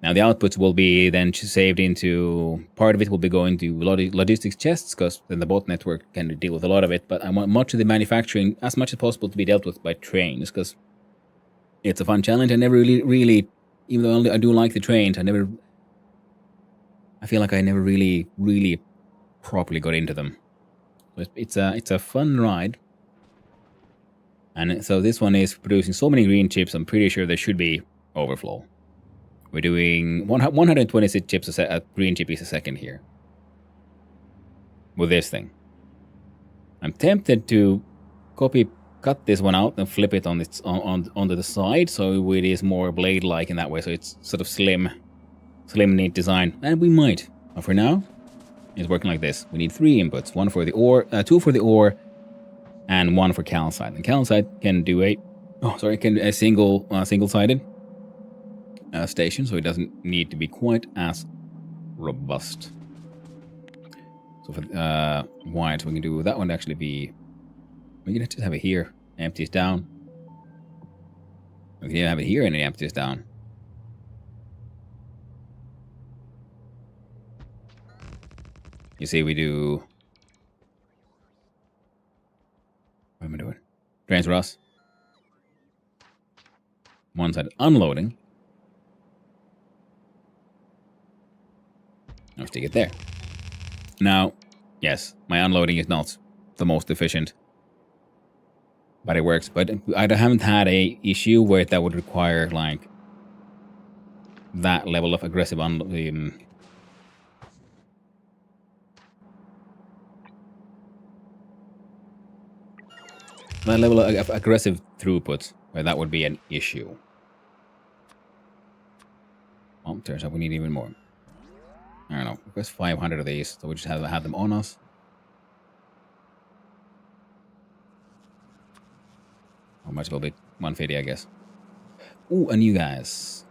Now the outputs will be then saved into, part of it will be going to logistics chests, because then the bot network can deal with a lot of it. But I want much of the manufacturing, as much as possible, to be dealt with by trains, because it's a fun challenge. I never really, even though I do like the trains, I feel like I never really properly got into them. But it's a fun ride. And so this one is producing so many green chips, I'm pretty sure there should be overflow. We're doing 126 chips green chippies a second here. With this thing. I'm tempted to cut this one out and flip it onto the side, so it is more blade-like in that way, so it's sort of slim, neat design. And we might. But for now, it's working like this. We need 3 inputs, 1 for the ore, 2 for the ore, and 1 for calcite. And calcite can do a single-sided station, so it doesn't need to be quite as robust. So for white, we can do that one to actually be. We can just have it here, empties down. We can even have it here and it empties down. You see, we do. What am I doing? Transfer us. One side unloading. I'll stick it there. Now, yes, my unloading is not the most efficient, but it works. But I haven't had a issue where that would require that level of aggressive unloading. That level of aggressive throughput, where that would be an issue. Well, turns out we need even more. I don't know. There's 500 of these, so we just have them on us. How much will be 150, I guess. Ooh, and you guys.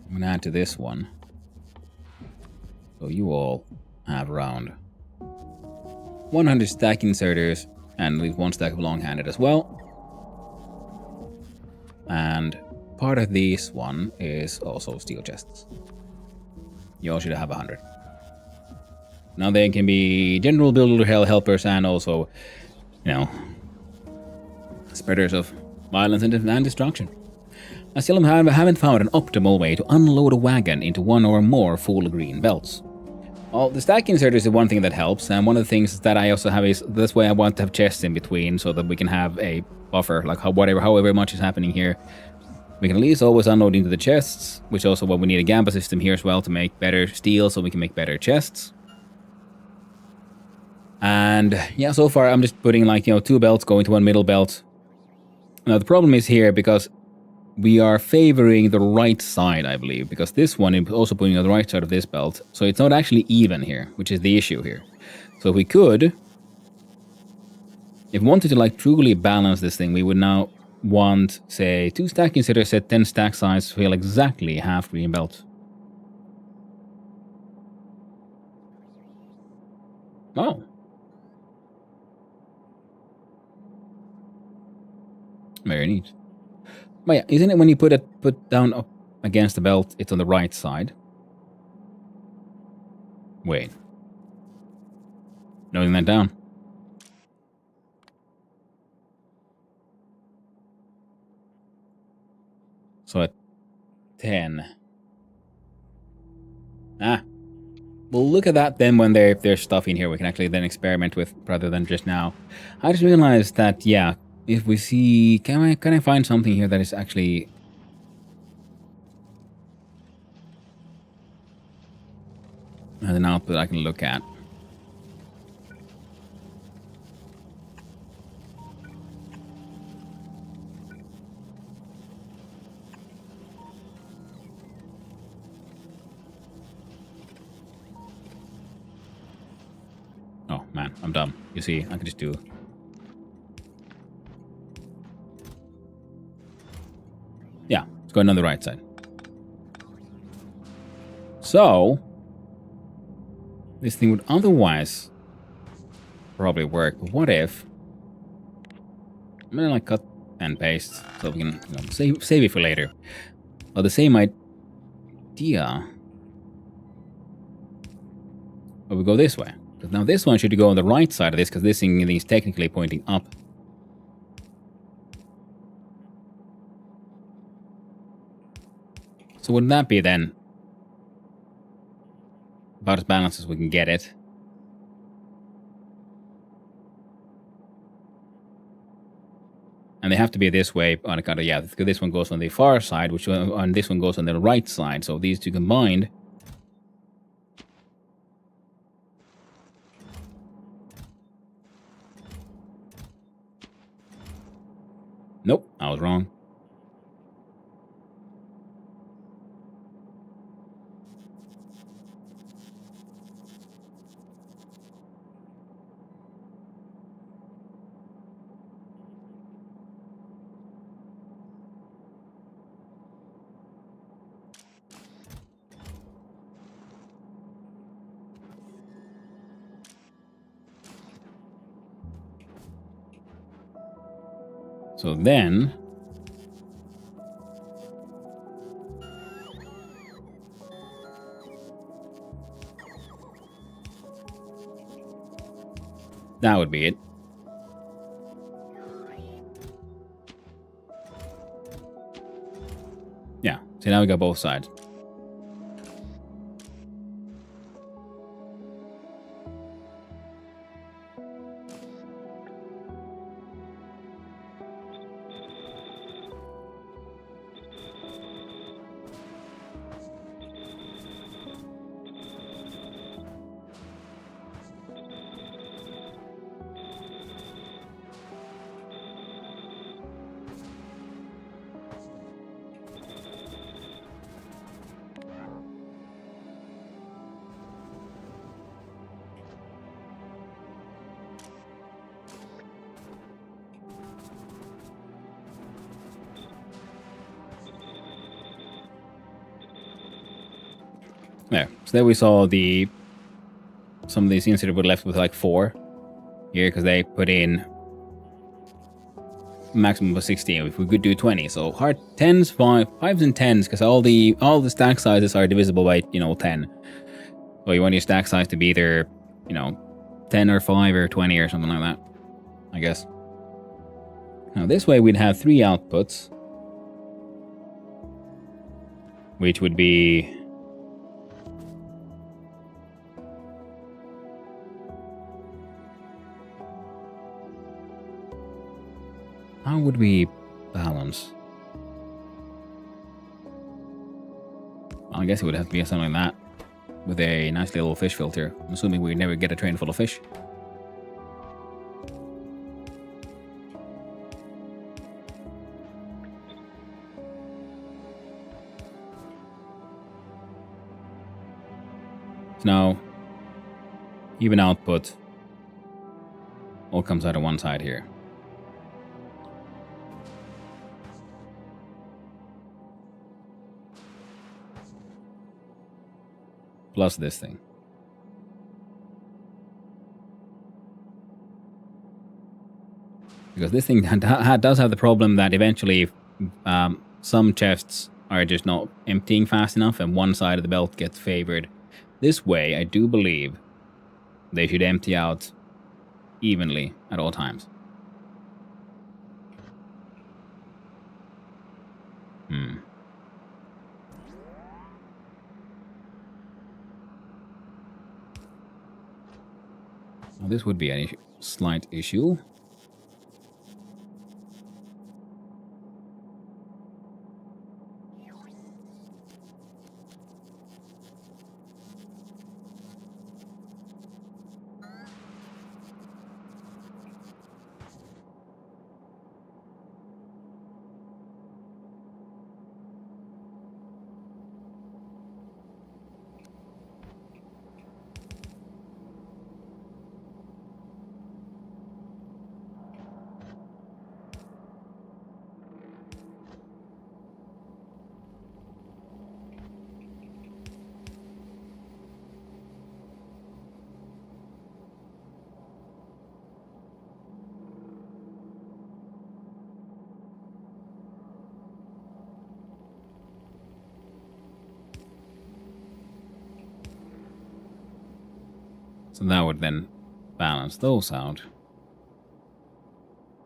I'm gonna add to this one. So you all have around 100 stack inserters, and at least 1 stack of long-handed as well. And part of this one is also steel chests. You all should have 100. Now they can be general builder helpers and also, spreaders of violence and destruction. I still haven't found an optimal way to unload a wagon into 1 or more full green belts. Well, the stack inserter is the one thing that helps, and one of the things that I also have is this way I want to have chests in between so that we can have a buffer, however much is happening here. We can at least always unload into the chests, which also what we need a Gamba system here as well to make better steel so we can make better chests. And yeah, so far I'm just putting 2 belts going to 1 middle belt. Now the problem is here because we are favoring the right side, I believe, because this one is also putting on the right side of this belt. So it's not actually even here, which is the issue here. So if we wanted to truly balance this thing, we would now want, say, 2 stack inserters at 10 stack size to feel exactly half green belt. Oh. Very neat. But yeah, isn't it when you put down up against the belt, it's on the right side? Wait. Noting that down. So at 10. Ah. We'll look at that then when there's stuff in here we can actually then experiment with rather than just now. I just realized that, yeah, if we see... Can I find something here that is actually... as an output I can look at? Oh, man, I'm dumb. You see, I could just do... Yeah, it's going on the right side. So... this thing would otherwise probably work. But what if... I'm gonna like cut and paste so we can save it for later. Well, the same idea... but we go this way. Because now this one should go on the right side of this, because this thing is technically pointing up. So wouldn't that be then about as balanced as we can get it? And they have to be this way on account of, yeah, this one goes on the far side, which on this one goes on the right side. So these two combined... Nope, I was wrong. So then... that would be it. Yeah, so now we got both sides. There. So there we saw some of these inserts were left with like 4 here because they put in maximum of 16. If we could do 20, so hard 10s, 5s and 10s because all the stack sizes are divisible by 10. So you want your stack size to be either 10 or 5 or 20 or something like that, I guess. Now this way we'd have 3 outputs, which would be how would we balance? Well, I guess it would have to be something like that with a nice little fish filter. I'm assuming we'd never get a train full of fish. So now, even output all comes out of one side here. Plus this thing. Because this thing does have the problem that eventually some chests are just not emptying fast enough and one side of the belt gets favored. This way, I do believe they should empty out evenly at all times. Now, this would be a slight issue. So that would then balance those out.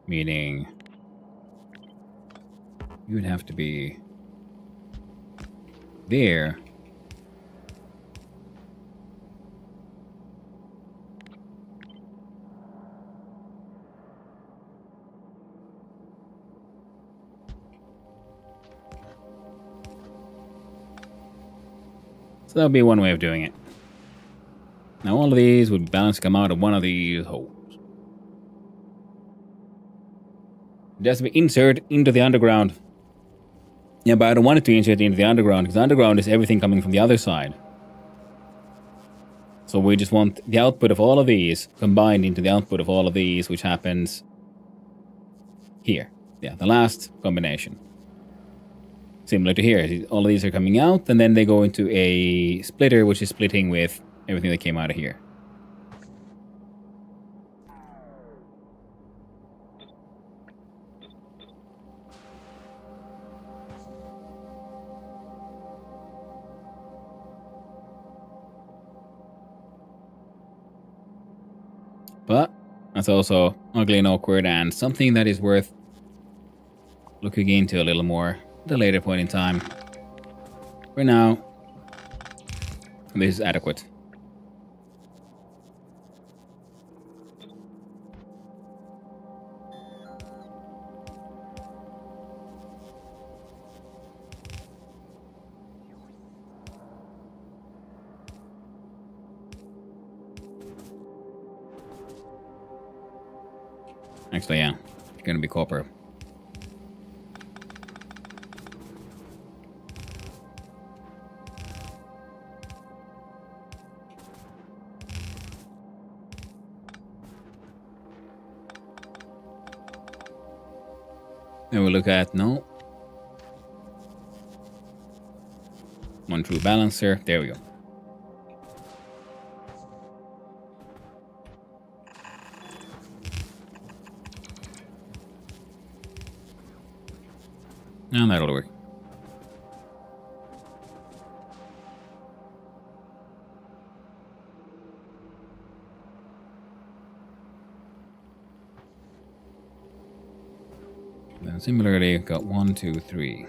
Meaning you would have to be there. So that would be one way of doing it. Now all of these would balance come out of one of these holes. It has to be inserted into the underground. Yeah, but I don't want it to insert into the underground, because the underground is everything coming from the other side. So we just want the output of all of these combined into the output of all of these, which happens here. Yeah, the last combination. Similar to here. All of these are coming out, and then they go into a splitter, which is splitting with everything that came out of here. But that's also ugly and awkward, and something that is worth looking into a little more at a later point in time. For now, this is adequate. Actually, yeah, it's gonna be copper. Then we look at no. One true balancer. There we go. Now that'll work. Then similarly, got 1, 2, 3.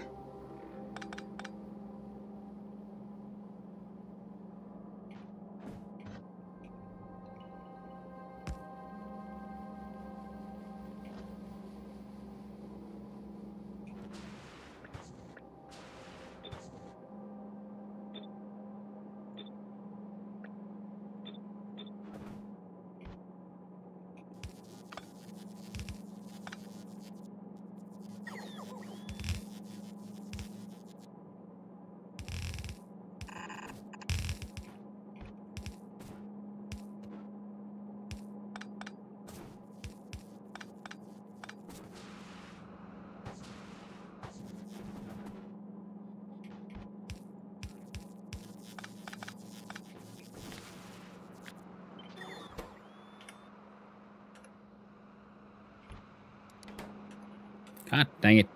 God dang it.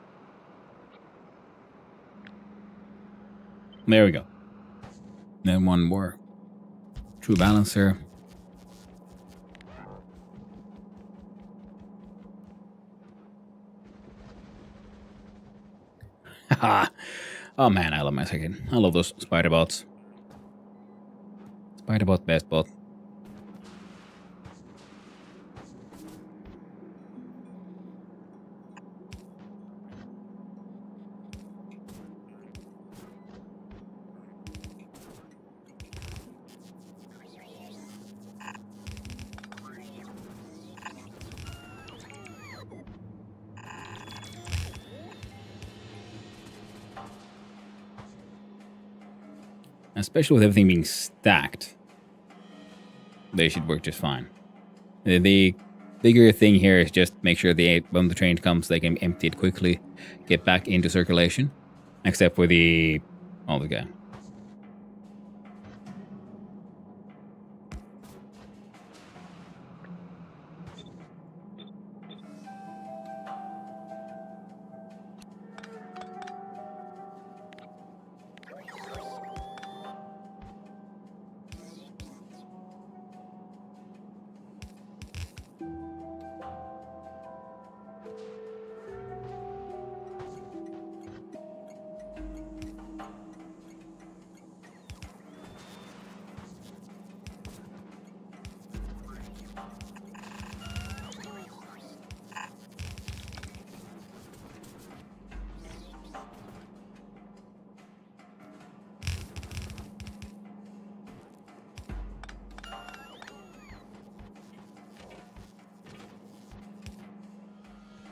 There we go. Then one more. True balancer. Haha. Oh man, I love my second. I love those spider bots. Spider bot, best bot. Especially with everything being stacked, they should work just fine. The bigger thing here is just make sure when the train comes, they can empty it quickly, get back into circulation, except for the guy.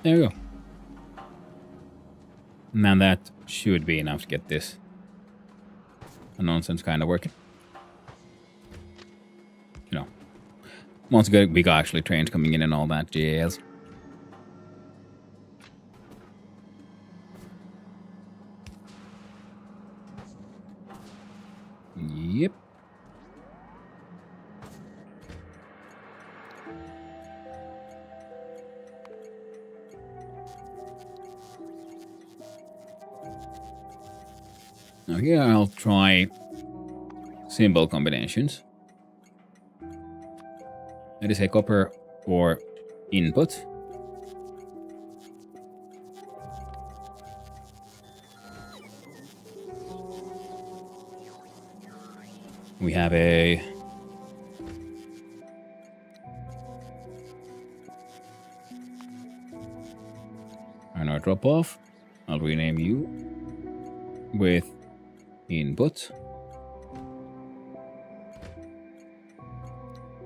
There we go. Now that should be enough to get this nonsense kind of working. You know, once we got actually trains coming in and all that jazz. Yep. Now here I'll try symbol combinations. That is a copper for input. We have a drop off. I'll rename you with input.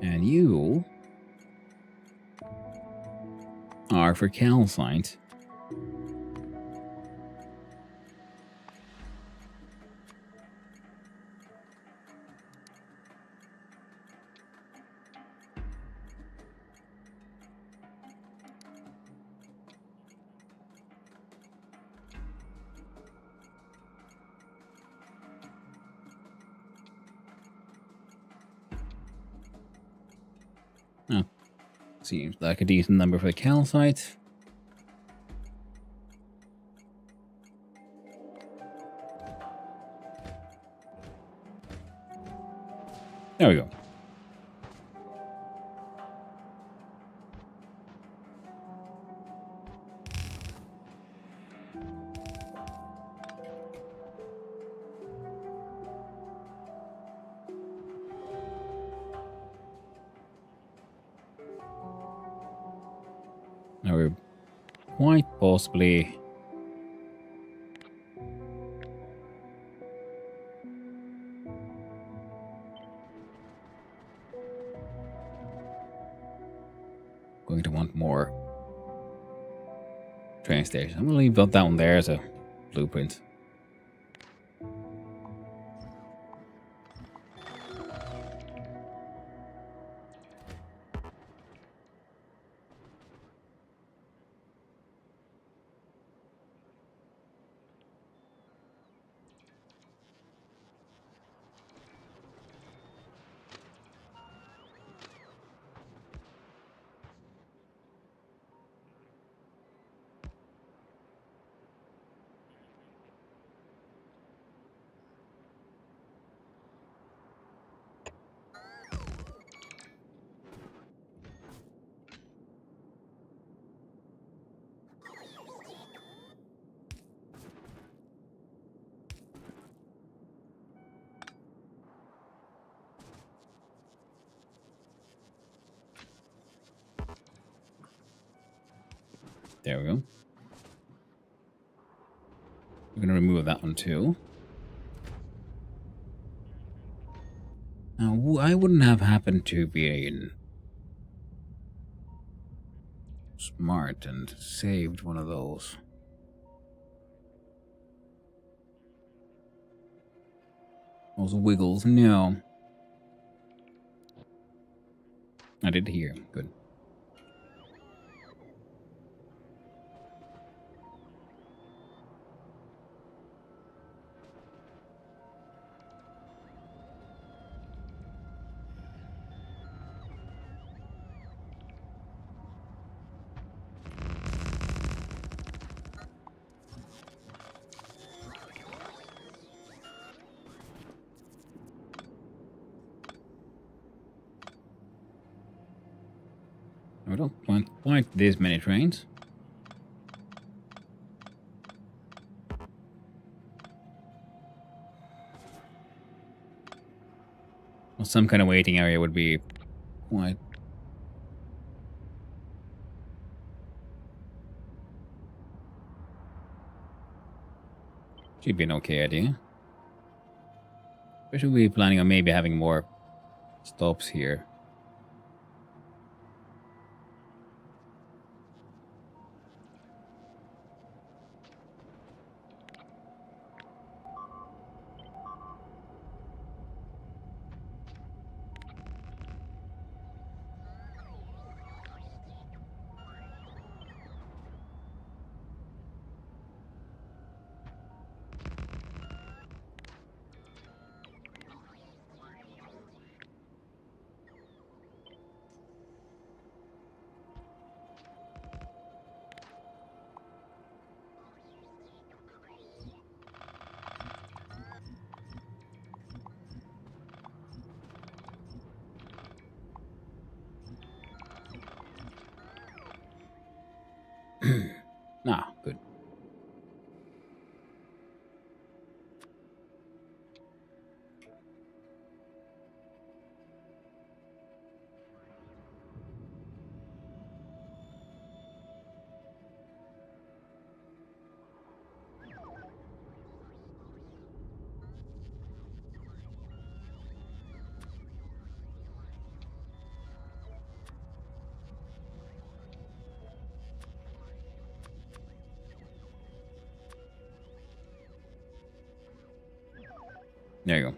And you are for calcite. Oh, seems like a decent number for the calcite. There we go. Now we're quite possibly going to want more train stations. I'm going to leave that one there as a blueprint. There we go. We're going to remove that one too. Now, I wouldn't have happened to be smart and saved one of those. Those wiggles, no. I did hear. Good. We don't want quite this many trains. Well, some kind of waiting area would be quite... Should be an okay idea. We should be planning on maybe having more stops here. Ah, good. There you go.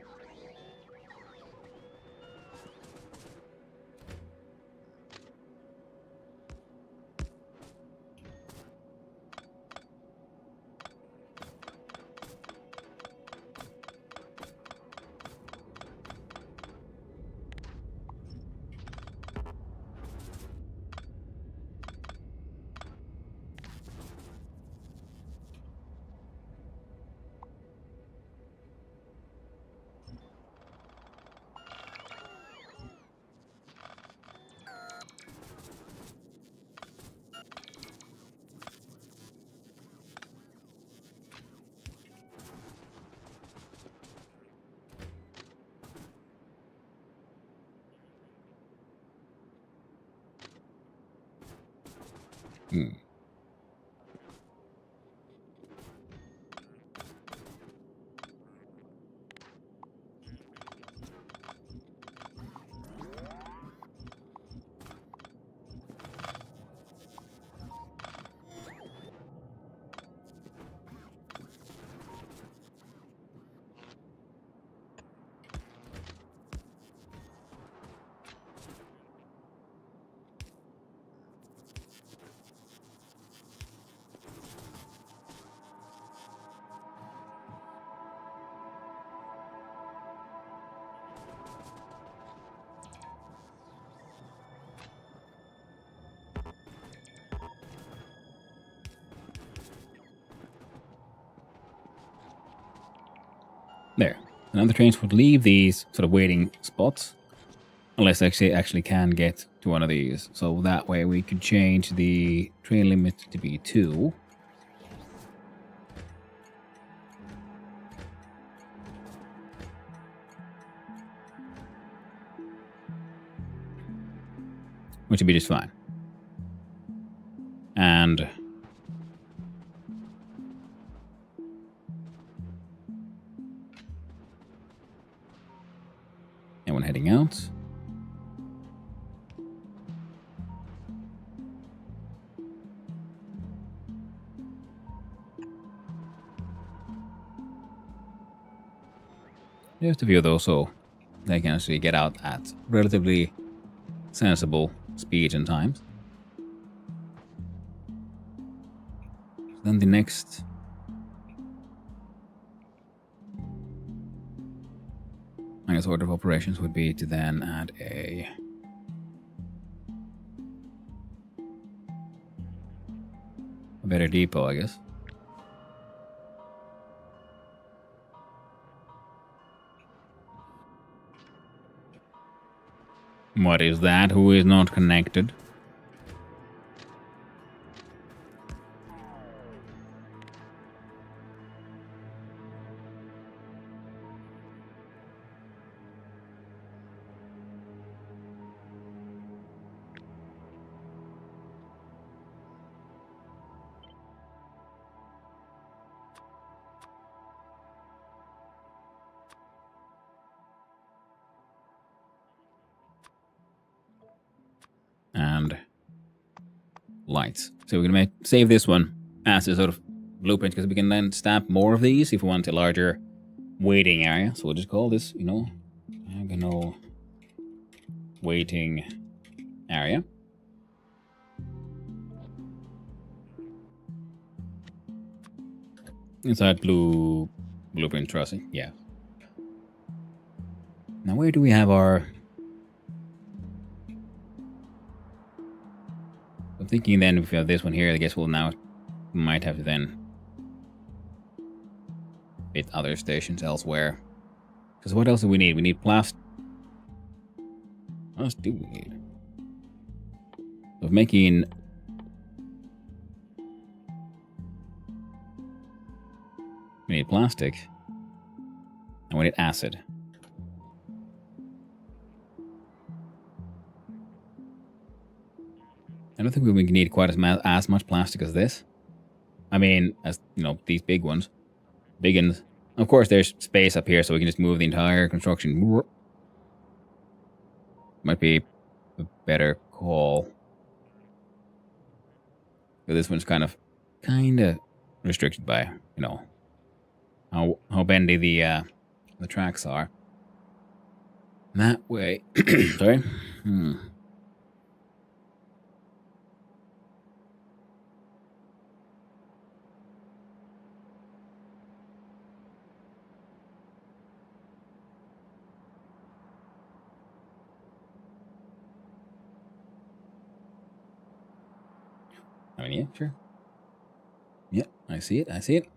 Hmm. There. Now the trains would leave these sort of waiting spots. Unless actually can get to one of these. So that way we could change the train limit to be 2. Which would be just fine. And Just a few of those, so they can actually get out at relatively sensible speeds and times. Then the next I guess order of operations would be to then add a better depot, I guess. What is that? Who is not connected? And lights. So we're gonna save this one as a sort of blueprint because we can then stamp more of these if we want a larger waiting area. So we'll just call this, diagonal waiting area. Inside blueprint trussing, yeah. Now where do we have our... I'm thinking then if we have this one here, I guess we'll now might have to then fit other stations elsewhere. Because what else do we need? We need plastic. What else do we need? Of making... We need plastic. And we need acid. I don't think we need quite as much plastic as this. I mean, as these big ones. Big ones. Of course, there's space up here, so we can just move the entire construction. Might be a better call. But this one's kind of restricted by, how bendy the tracks are. That way. Sorry. I mean, yeah, sure. Yeah, I see it.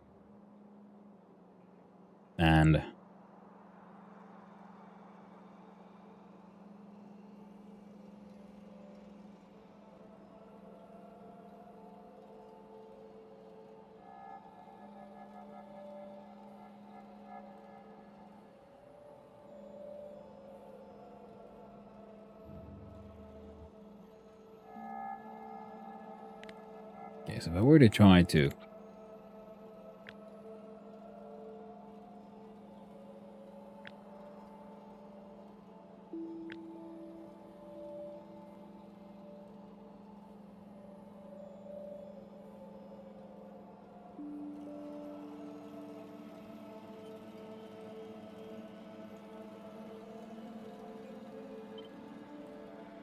And okay, so if I were to try to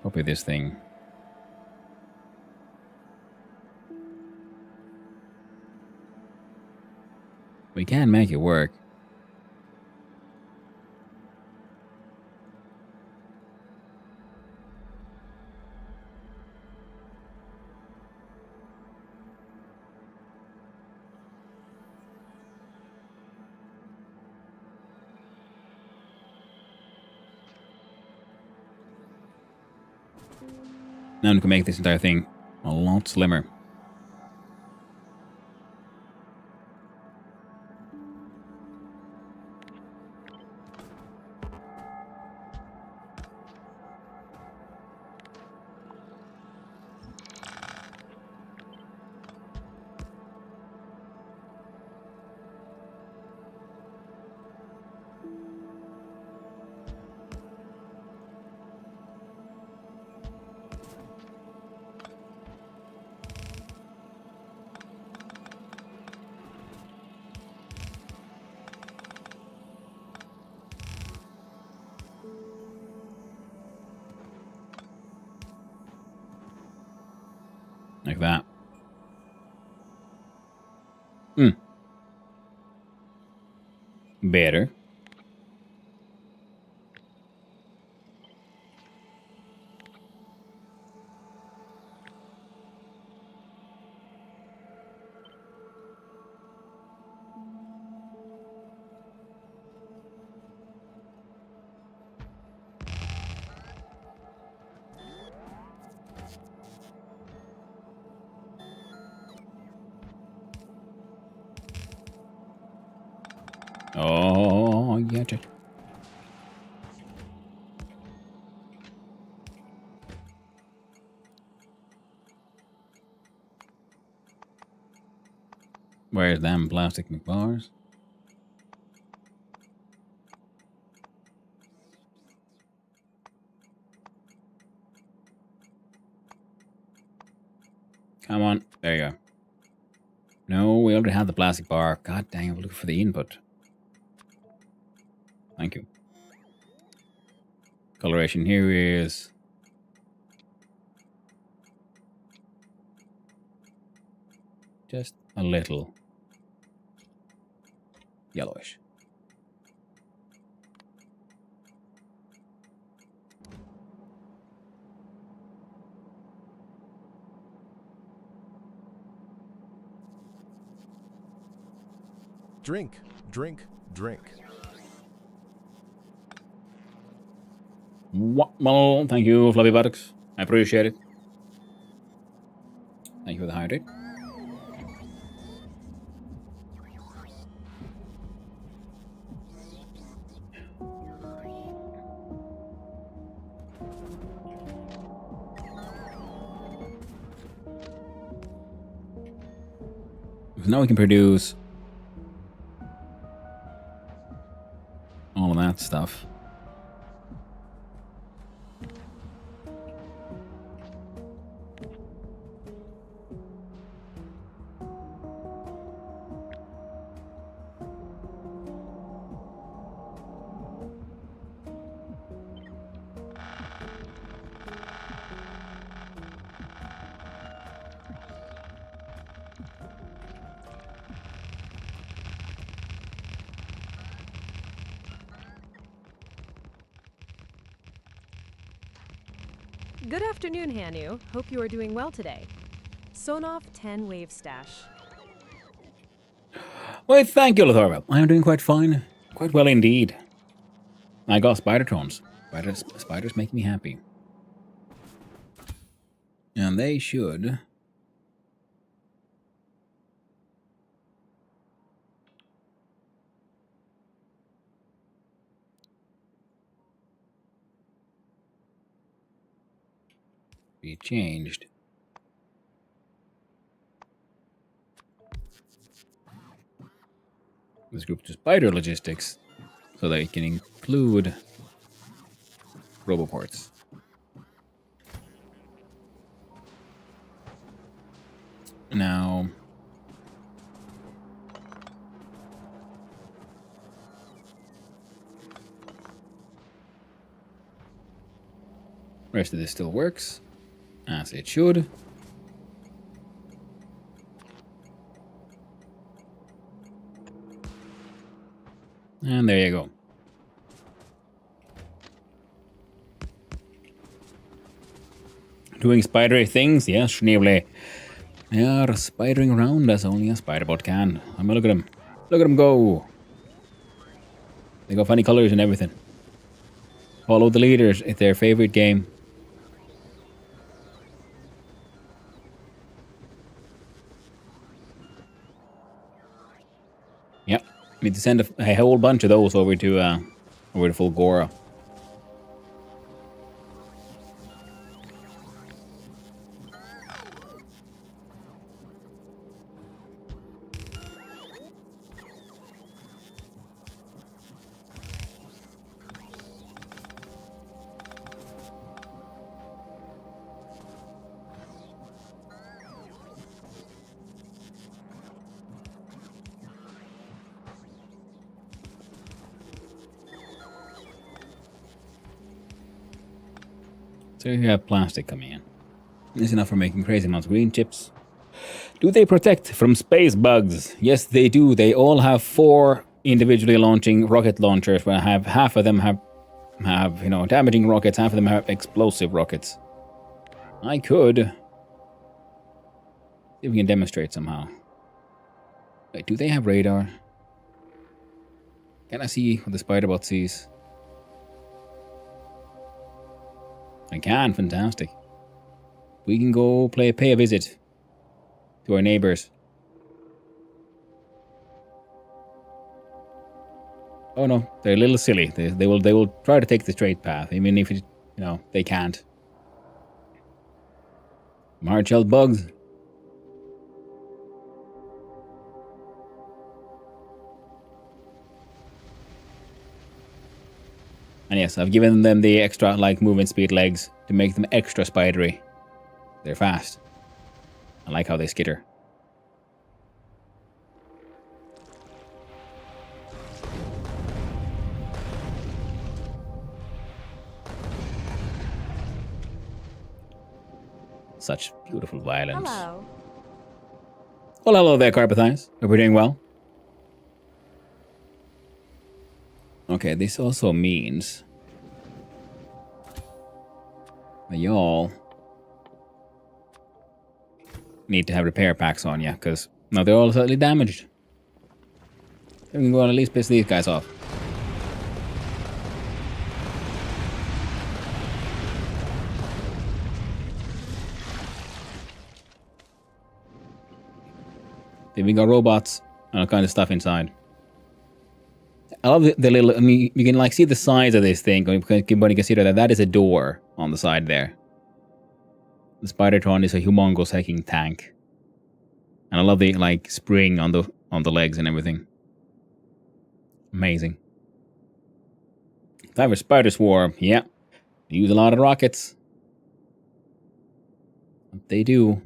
copy this thing. We can make it work. Now we can make this entire thing a lot slimmer. Like that. Hmm. Better. Oh, gotcha. Where's them plastic bars? Come on. There you go. No, we already have the plastic bar. God dang, I'm looking for the input. Thank you. Coloration here is just a little yellowish. Drink, drink, drink. Well, thank you, Fluffy Buttocks. I appreciate it. Thank you for the hydrate. Now we can produce all of that stuff. Good afternoon, Hanu. Hope you are doing well today. Sonov 10 Wave Stash. Well, thank you, Lothorville. I am doing quite fine. Quite well indeed. I got spider tones. Spiders make me happy. And they should be changed. This group to spider logistics so they can include roboports. Now, rest of this still works as it should. And there you go. Doing spidery things, yes, Schneebly. They are spidering around as only a spiderbot can. I mean, look at them. Look at them go. They got funny colors and everything. Follow the leaders. It's their favorite game. Yep. Need to send a whole bunch of those over to Fulgora. So you have plastic coming in. It's enough for making crazy amounts of green chips. Do they protect from space bugs? Yes, they do. They all have 4 individually launching rocket launchers, where half of them have damaging rockets, half of them have explosive rockets. I could see if we can demonstrate somehow. Wait, do they have radar? Can I see what the spider-bot sees? I can, fantastic. We can go pay a visit to our neighbors. Oh no, they're a little silly. They will try to take the straight path, even if they can't. Hard-shelled bugs. And yes, I've given them the extra movement speed legs to make them extra spidery. They're fast. I like how they skitter. Such beautiful violence. Hello. Well, hello there, Carpathians. Hope we're doing well. Okay, this also means that y'all need to have repair packs on you, because now they're all slightly damaged. We can go and at least piss these guys off. Then we got robots and all kind of stuff inside. I love the little, you can see the size of this thing, when you consider that is a door on the side there. The Spidertron is a humongous hacking tank. And I love the spring on the legs and everything. Amazing. Time for Spider Swarm, yeah. They use a lot of rockets. They do.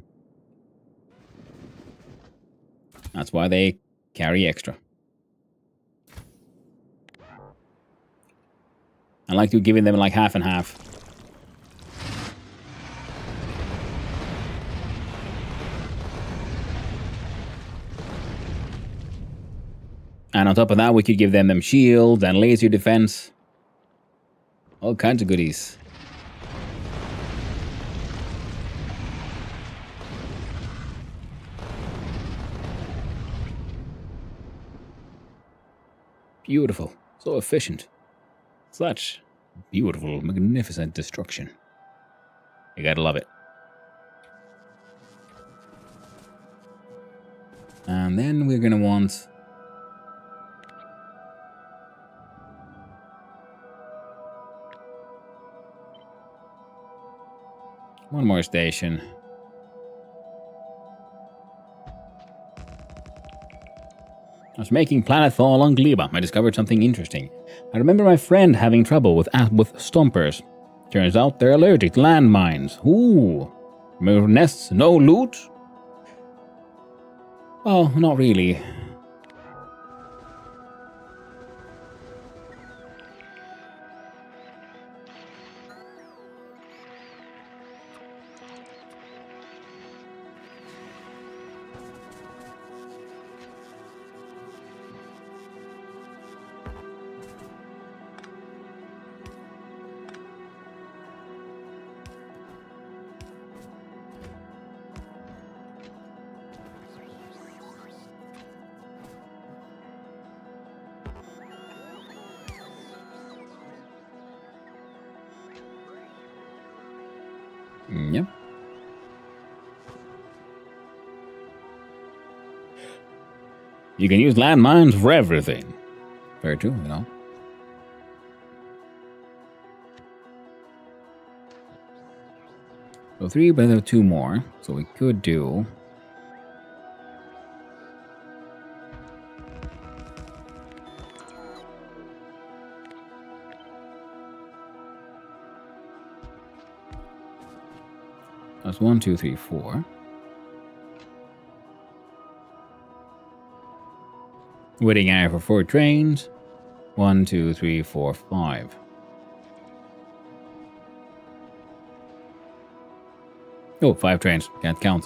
That's why they carry extra. I like to give them half and half. And on top of that, we could give them shields and laser defense. All kinds of goodies. Beautiful. So efficient. Such beautiful, magnificent destruction. You gotta love it. And then we're gonna want one more station. I was making planetfall on Gleba. I discovered something interesting. I remember my friend having trouble with stompers. Turns out they're allergic to landmines. Ooh. Remember nests, no loot? Well, not really. Yep. You can use landmines for everything. Very true, So 3, but there are 2 more. So we could do... That's 1, 2, 3, 4. Waiting area for 4 trains. 1, 2, 3, 4, 5. Oh, 5 trains. Can't count.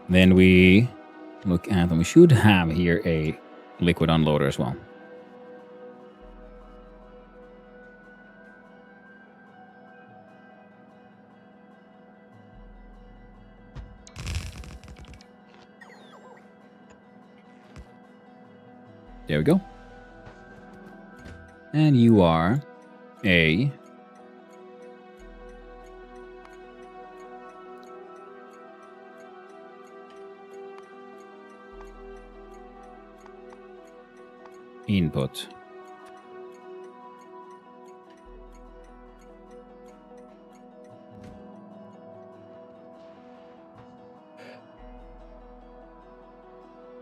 Then we look at, and we should have here a liquid unloader as well. There we go. And you are a input.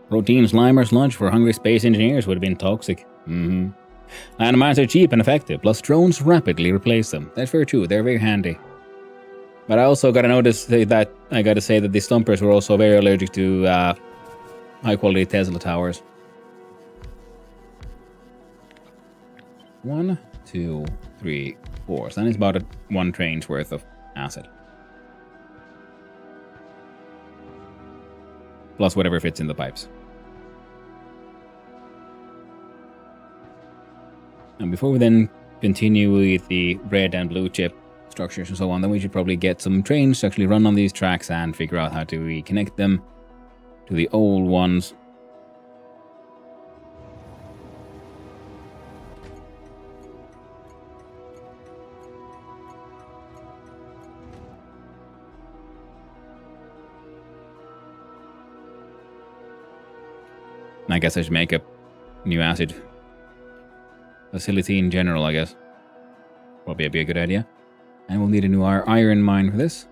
Protein Slimer's lunch for hungry space engineers would have been toxic. Landmines are cheap and effective, plus drones rapidly replace them. That's very true, they're very handy. But I also gotta notice that I gotta say that the Stumpers were also very allergic to high quality Tesla towers. 1, 2, 3, 4. So that is about 1 train's worth of acid. Plus whatever fits in the pipes. And before we then continue with the red and blue chip structures and so on, then we should probably get some trains to actually run on these tracks and figure out how to reconnect them to the old ones. I guess I should make a new acid facility in general, I guess. Probably be a good idea. And we'll need a new iron mine for this.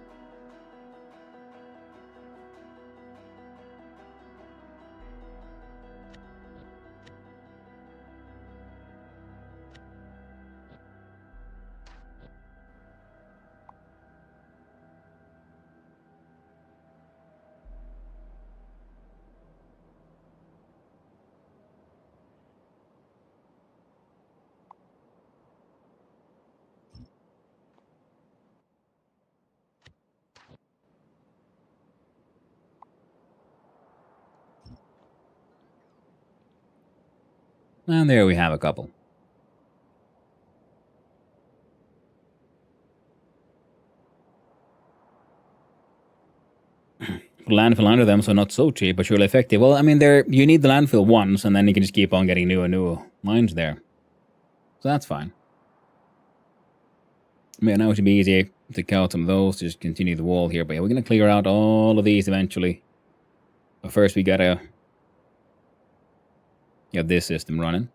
And there we have a couple. Landfill under them, so not so cheap, but surely effective. Well, I mean, you need the landfill once, and then you can just keep on getting new and new mines there. So that's fine. Yeah, now it should be easy to count some of those, just continue the wall here. But yeah, we're going to clear out all of these eventually. But first we gotta get this system running.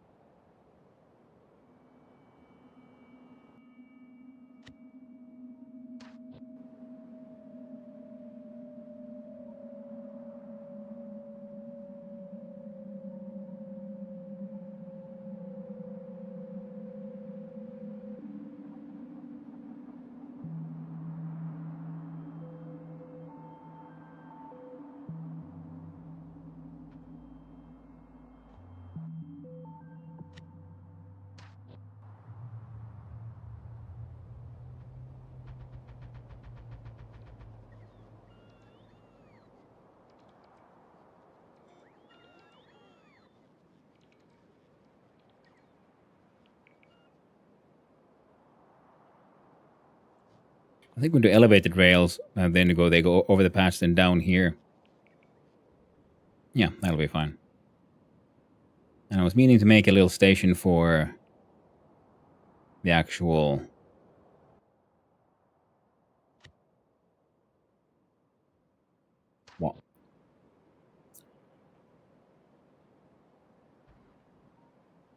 I think we'll do elevated rails, and then they go over the patch, then down here. Yeah, that'll be fine. And I was meaning to make a little station for the actual... what?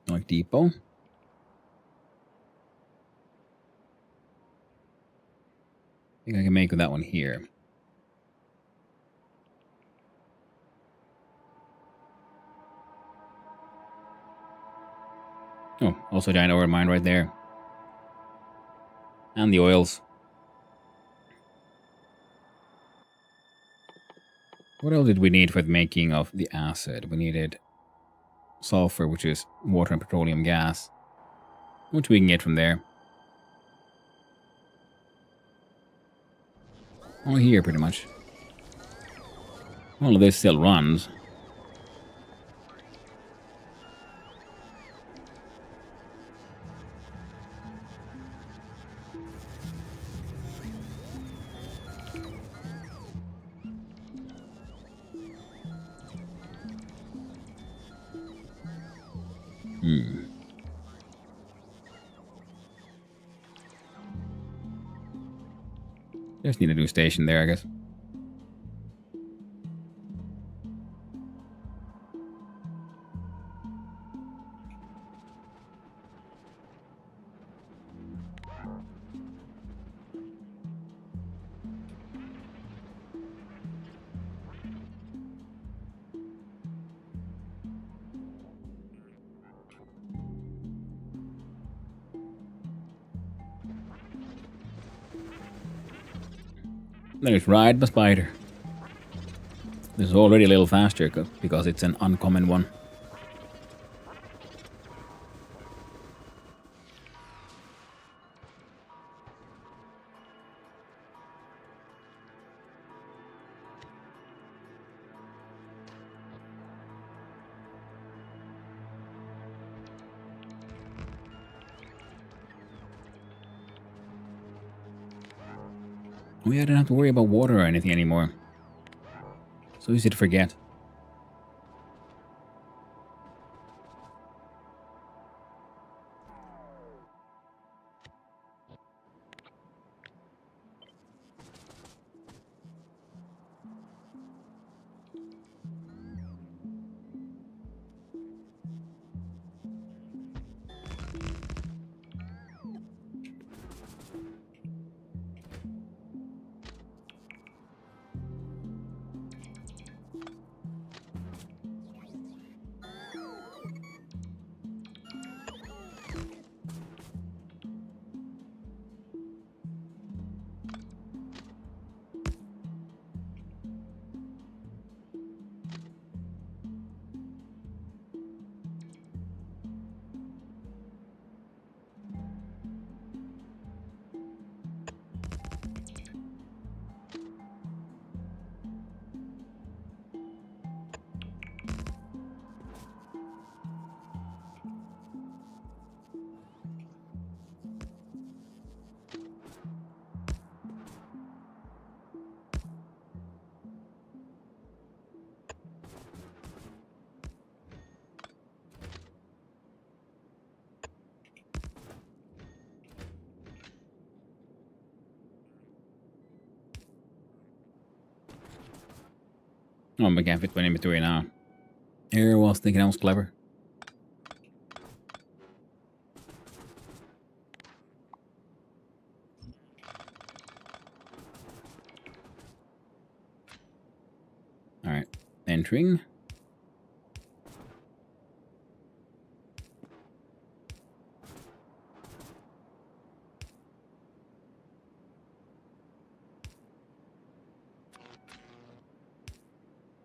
Like depot. I think I can make that one here. Oh, also giant ore mine right there. And the oils. What else did we need for the making of the acid? We needed sulfur, which is water and petroleum gas, which we can get from there. Only here, pretty much. All of this still runs. Just need a new station there, I guess. There's Ride the Spider. This is already a little faster because it's an uncommon one. We don't have to worry about water or anything anymore. So easy to forget. Oh, I can't fit one in between now. Here was thinking I was clever. Alright. Entering.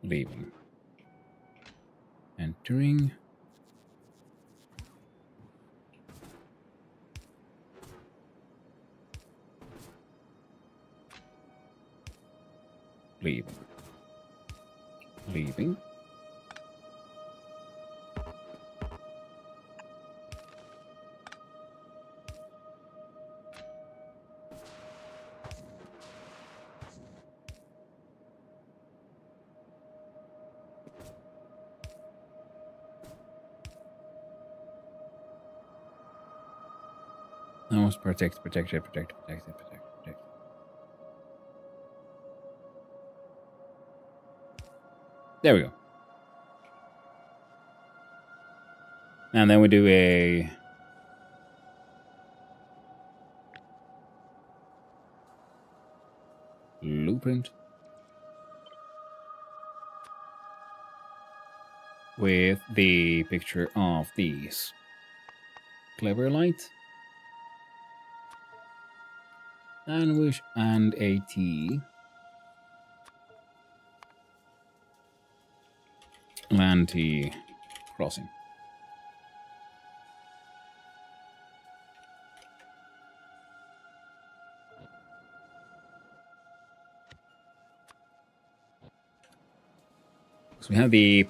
Leaving. Entering. Leaving. Leaving. Almost protect. There we go. And then we do a blueprint with the picture of these. Clever light. Sandwich and a T. Land T crossing. So we have the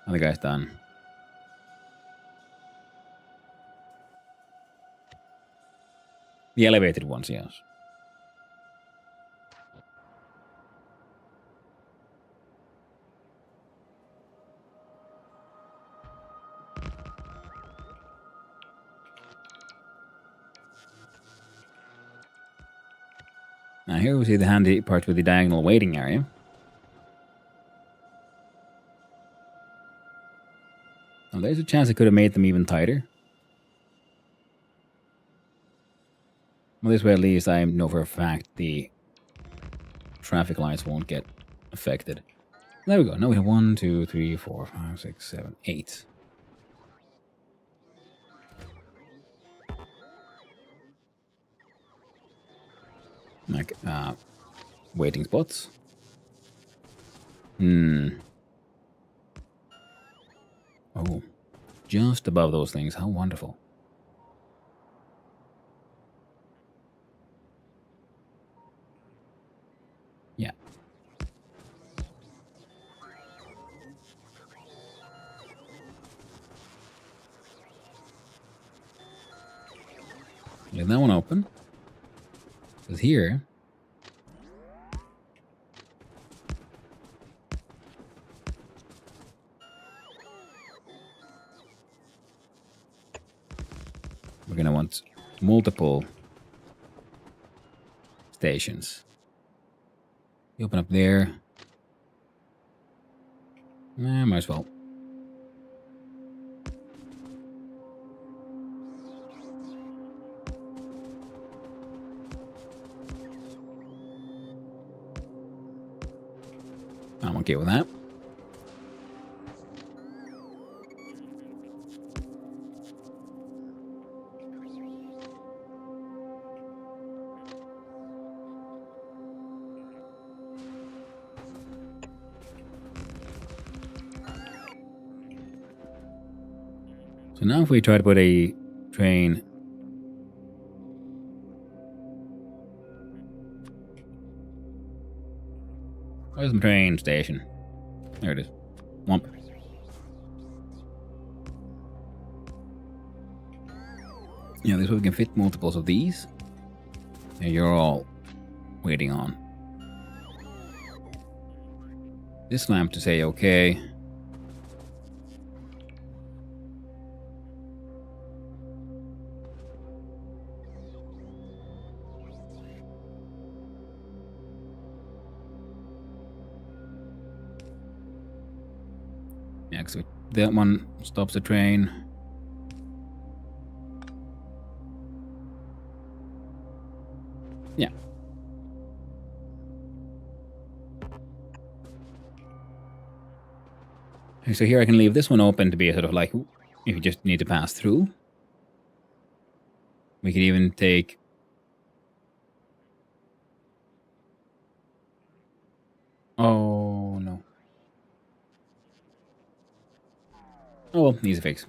other guy's done. The elevated ones, yes. Now here we see the handy part with the diagonal waiting area. Now there's a chance I could have made them even tighter. Well, this way at least I know for a fact the traffic lights won't get affected. There we go. Now we have 1, 2, 3, 4, 5, 6, 7, 8. Like, waiting spots. Oh, just above those things. How wonderful. Yeah. Leave that one open. Because here... we're going to want multiple stations. You open up there. Might as well. I'm okay with that. So now if we try to put a train... Where's the train station? There it is. Womp. Yeah, this way we can fit multiples of these. And you're all waiting on this lamp to say okay. Yeah, so that one stops the train. Yeah. So here I can leave this one open to be a sort of like, if you just need to pass through. We can even take... Oh, no. Oh, well, easy fix.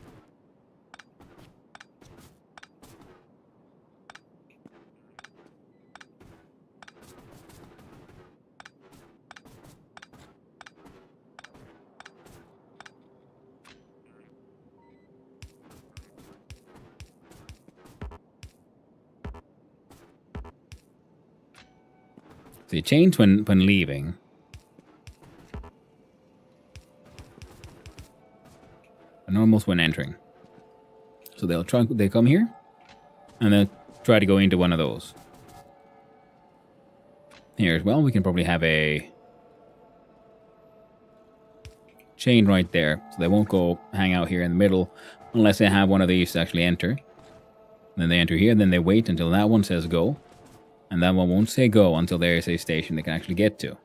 So you change when leaving. And almost when entering. So they come here, and they'll try to go into one of those. Here as well, we can probably have a chain right there, so they won't go hang out here in the middle unless they have one of these to actually enter. Then they enter here, then they wait until that one says go, and that one won't say go until there is a station they can actually get to.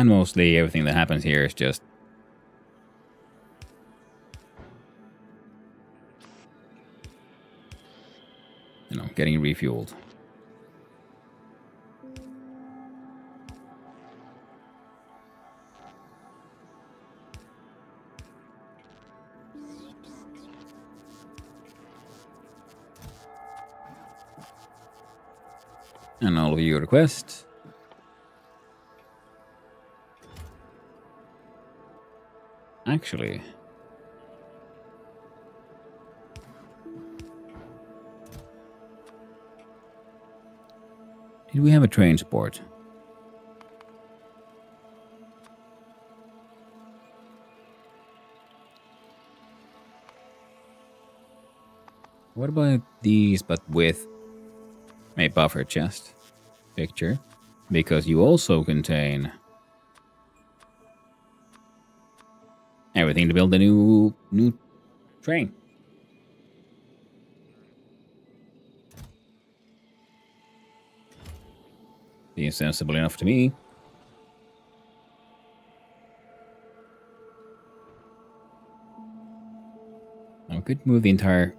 And mostly everything that happens here is just... you know, getting refueled. And all of your requests. Actually... did we have a train sport? What about these, but with a buffer chest picture? Because you also contain everything to build a new train. Seems sensible enough to me. I could move the entire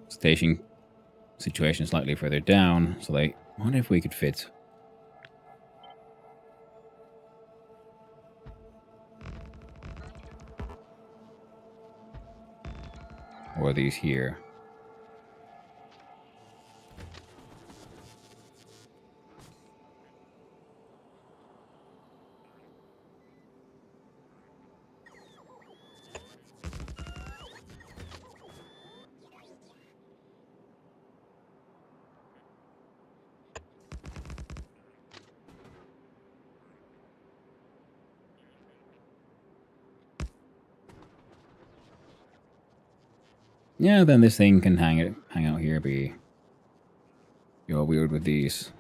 station situation slightly further down, so I wonder if we could fit. Or these here. Yeah, then this thing can hang out here, be all weird with these.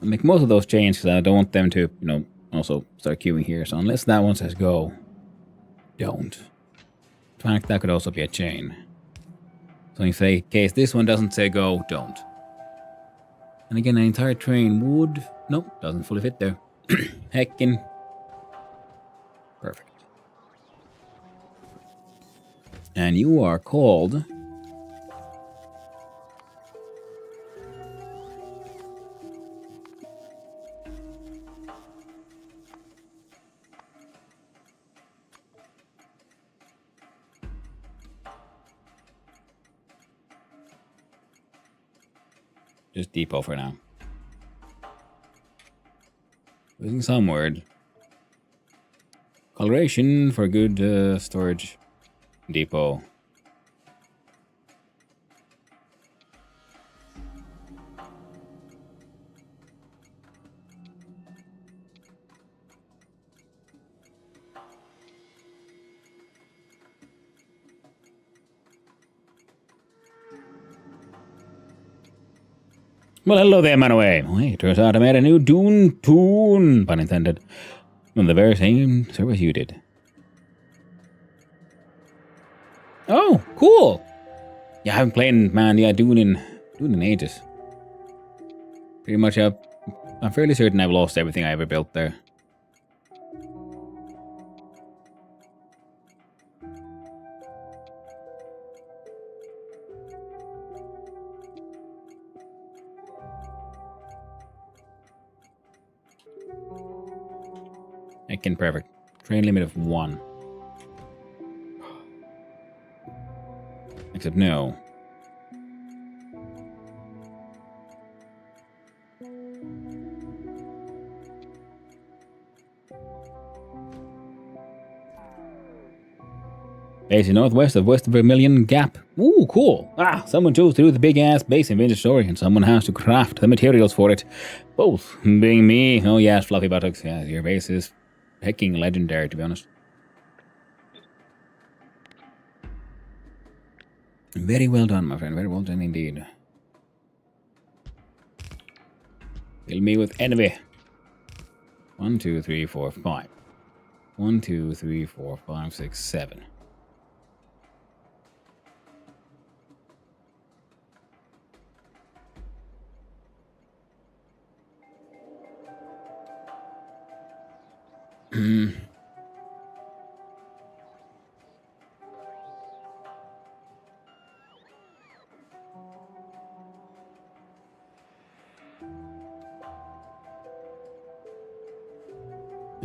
I'll make most of those chains because I don't want them to, you know, also start queuing here. So unless that one says go, don't. In fact, that could also be a chain. So in case this one doesn't say go, don't. And again, an entire train would... nope, doesn't fully fit there. Heckin'. Perfect. And you are called... just depot for now. Using some word. Coloration for good storage depot. Well, hello there, Manaway. Oh, hey, turns out I made a new Dune tune, pun intended, on the very same service you did. Oh, cool. Yeah, I haven't played, man, yeah, Dune in ages. Pretty much, I'm fairly certain I've lost everything I ever built there. Again, perfect. Train limit of 1. Except no. Base northwest of West Vermilion Gap. Ooh, cool. Ah, someone chose to do the big-ass base in Vintage Story, and someone has to craft the materials for it. Both being me. Oh, yes, Fluffy Buttocks. Yeah, your base is hecking legendary, to be honest. Very well done, my friend. Very well done indeed. Kill me with envy. 1, 2, 3, 4, 5. 1, 2, 3, 4, 5, 6, 7. I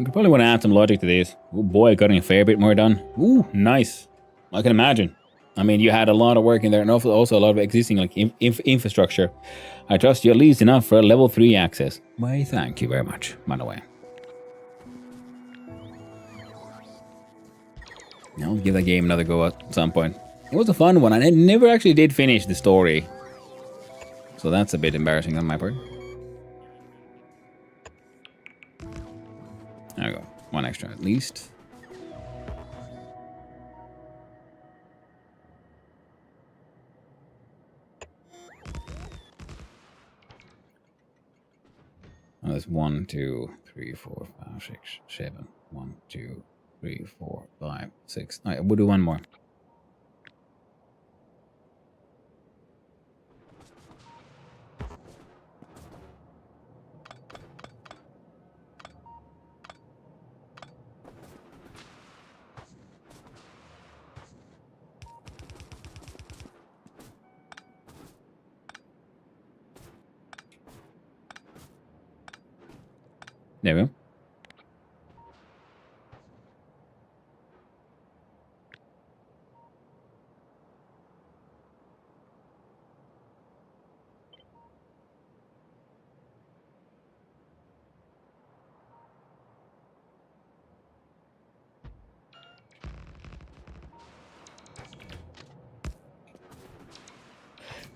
could probably want to add some logic to this. Oh boy, getting a fair bit more done. Ooh, nice. I can imagine. I mean, you had a lot of work in there, and also a lot of existing like infrastructure. I trust you at least enough for a level 3 access. Why, thank you very much, by the way. I'll give that game another go at some point. It was a fun one, and I never actually did finish the story. So that's a bit embarrassing on my part. There we go. 1 extra at least. Oh, that's 1, 2, 3, 4, 5, 6, 7. 1, 2, 3, 4, 5, 6. All right, we'll do one more. There we go.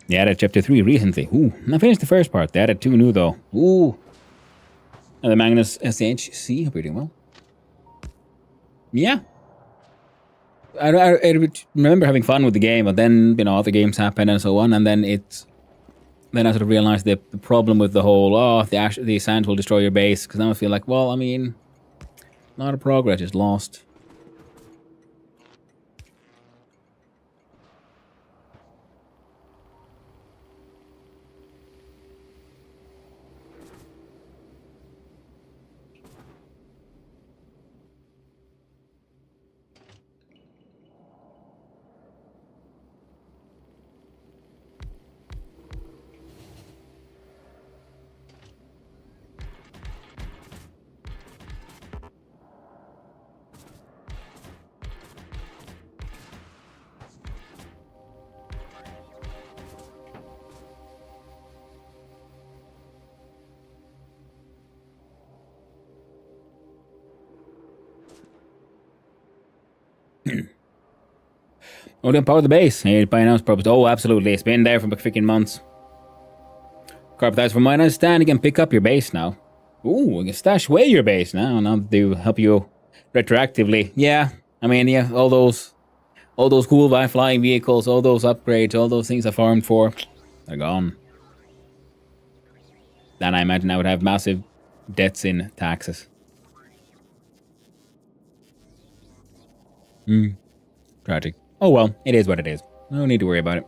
They added chapter 3 recently. Ooh, I finished the first part. They added 2 new though. Ooh. And the Magnus SHC, hope you're doing well. Yeah. I remember having fun with the game, but then, you know, other games happen and so on, and then then I sort of realized the problem with the whole, the sand will destroy your base, because now I feel like, well, I mean, a lot of progress is lost. Oh, then power the base. Hey, by now it's probably... Oh, absolutely. It's been there for freaking months. Carpetize, from my understanding, can pick up your base now. Ooh, you can stash away your base now. Now they help you retroactively. Yeah, I mean, yeah, all those cool flying vehicles, all those upgrades, all those things I farmed for, they're gone. Then I imagine I would have massive debts in taxes. Tragic. Oh well, it is what it is. No need to worry about it.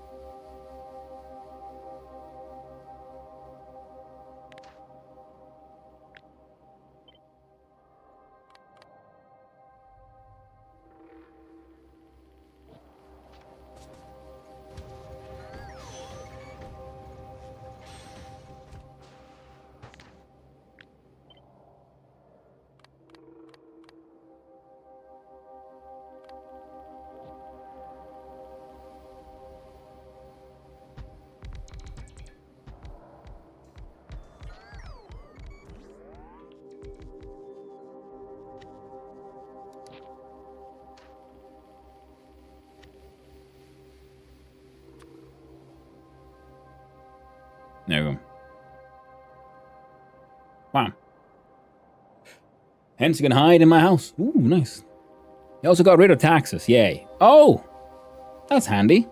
There we go. Wow. Hence you can hide in my house. Ooh, nice. You also got rid of taxes. Yay. Oh! That's handy.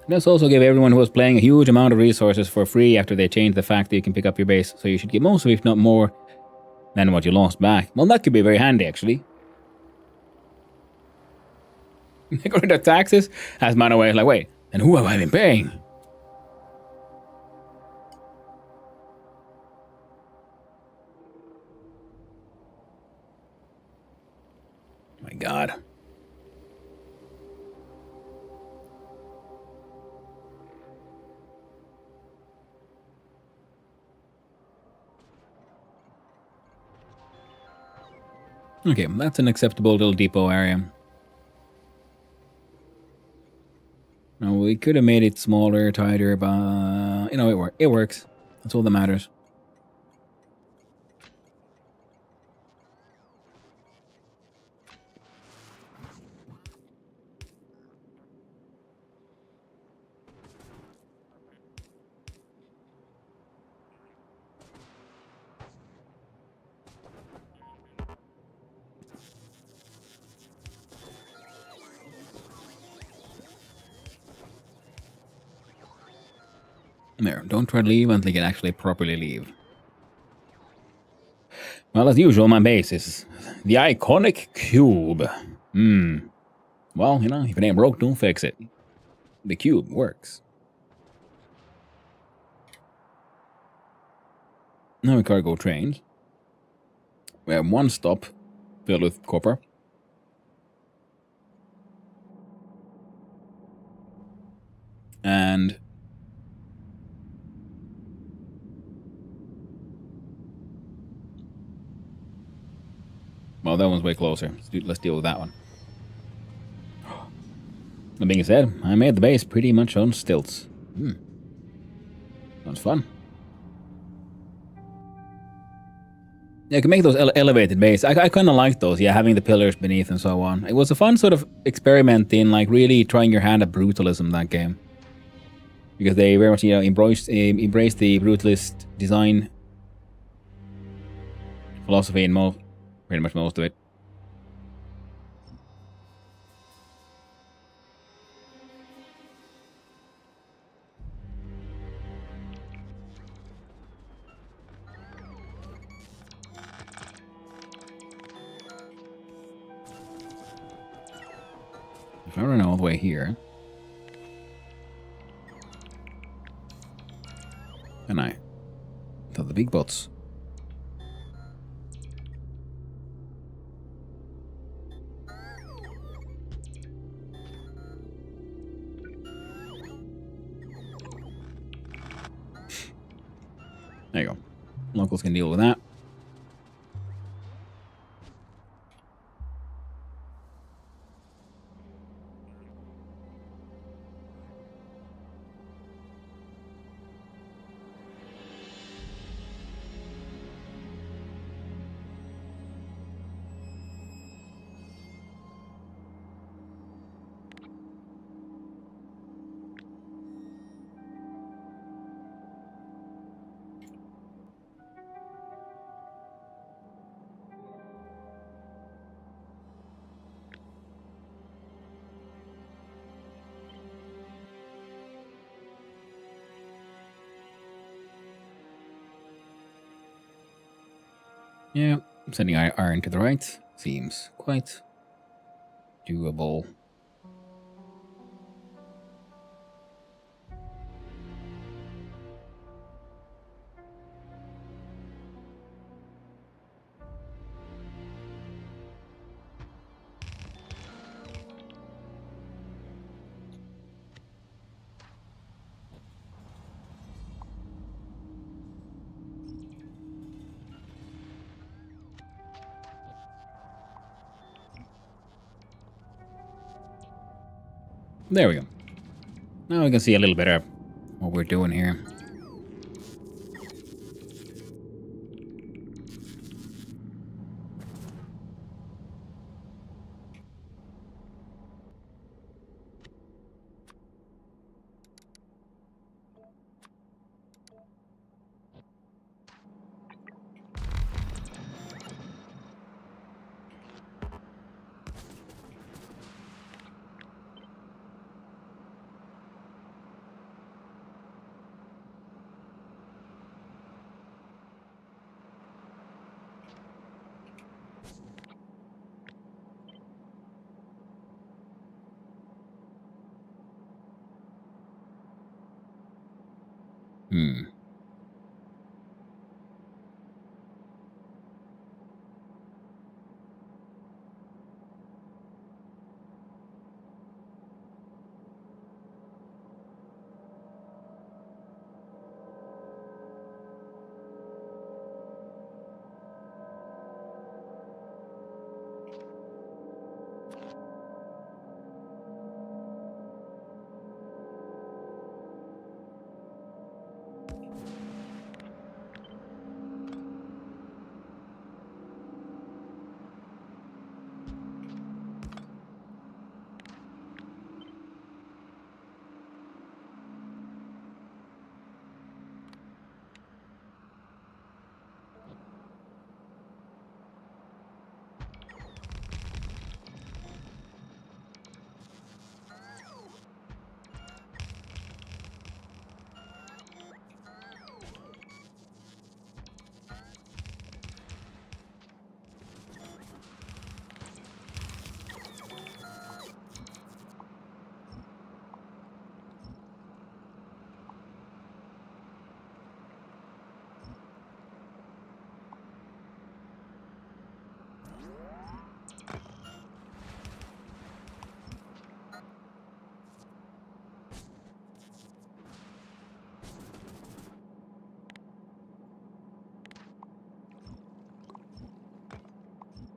This also gave everyone who was playing a huge amount of resources for free after they changed the fact that you can pick up your base. So you should get most of it, if not more, than what you lost back. Well, that could be very handy, actually. Get rid of taxes? As man away, like, wait, and who have I been paying? My God. Okay, that's an acceptable little depot area. Now, we could have made it smaller, tighter, but, you know, it works. That's all that matters. There, don't try to leave until you can actually properly leave. Well, as usual, my base is the iconic cube. Well, you know, if it ain't broke, don't fix it. The cube works. Now we cargo trains. We have one stop filled with copper. And well, that one's way closer. Let's deal with that one. That being said, I made the base pretty much on stilts. Sounds fun. Yeah, I can make those elevated base. I kind of like those, yeah, having the pillars beneath and so on. It was a fun sort of experiment in, like, really trying your hand at brutalism, that game. Because they very much, you know, embraced the brutalist design philosophy in pretty much most of it. If I run all the way here, and I thought the big bots. There you go. Locals can deal with that. Yeah, sending iron to the right seems quite doable. There we go. Now we can see a little bit of what we're doing here.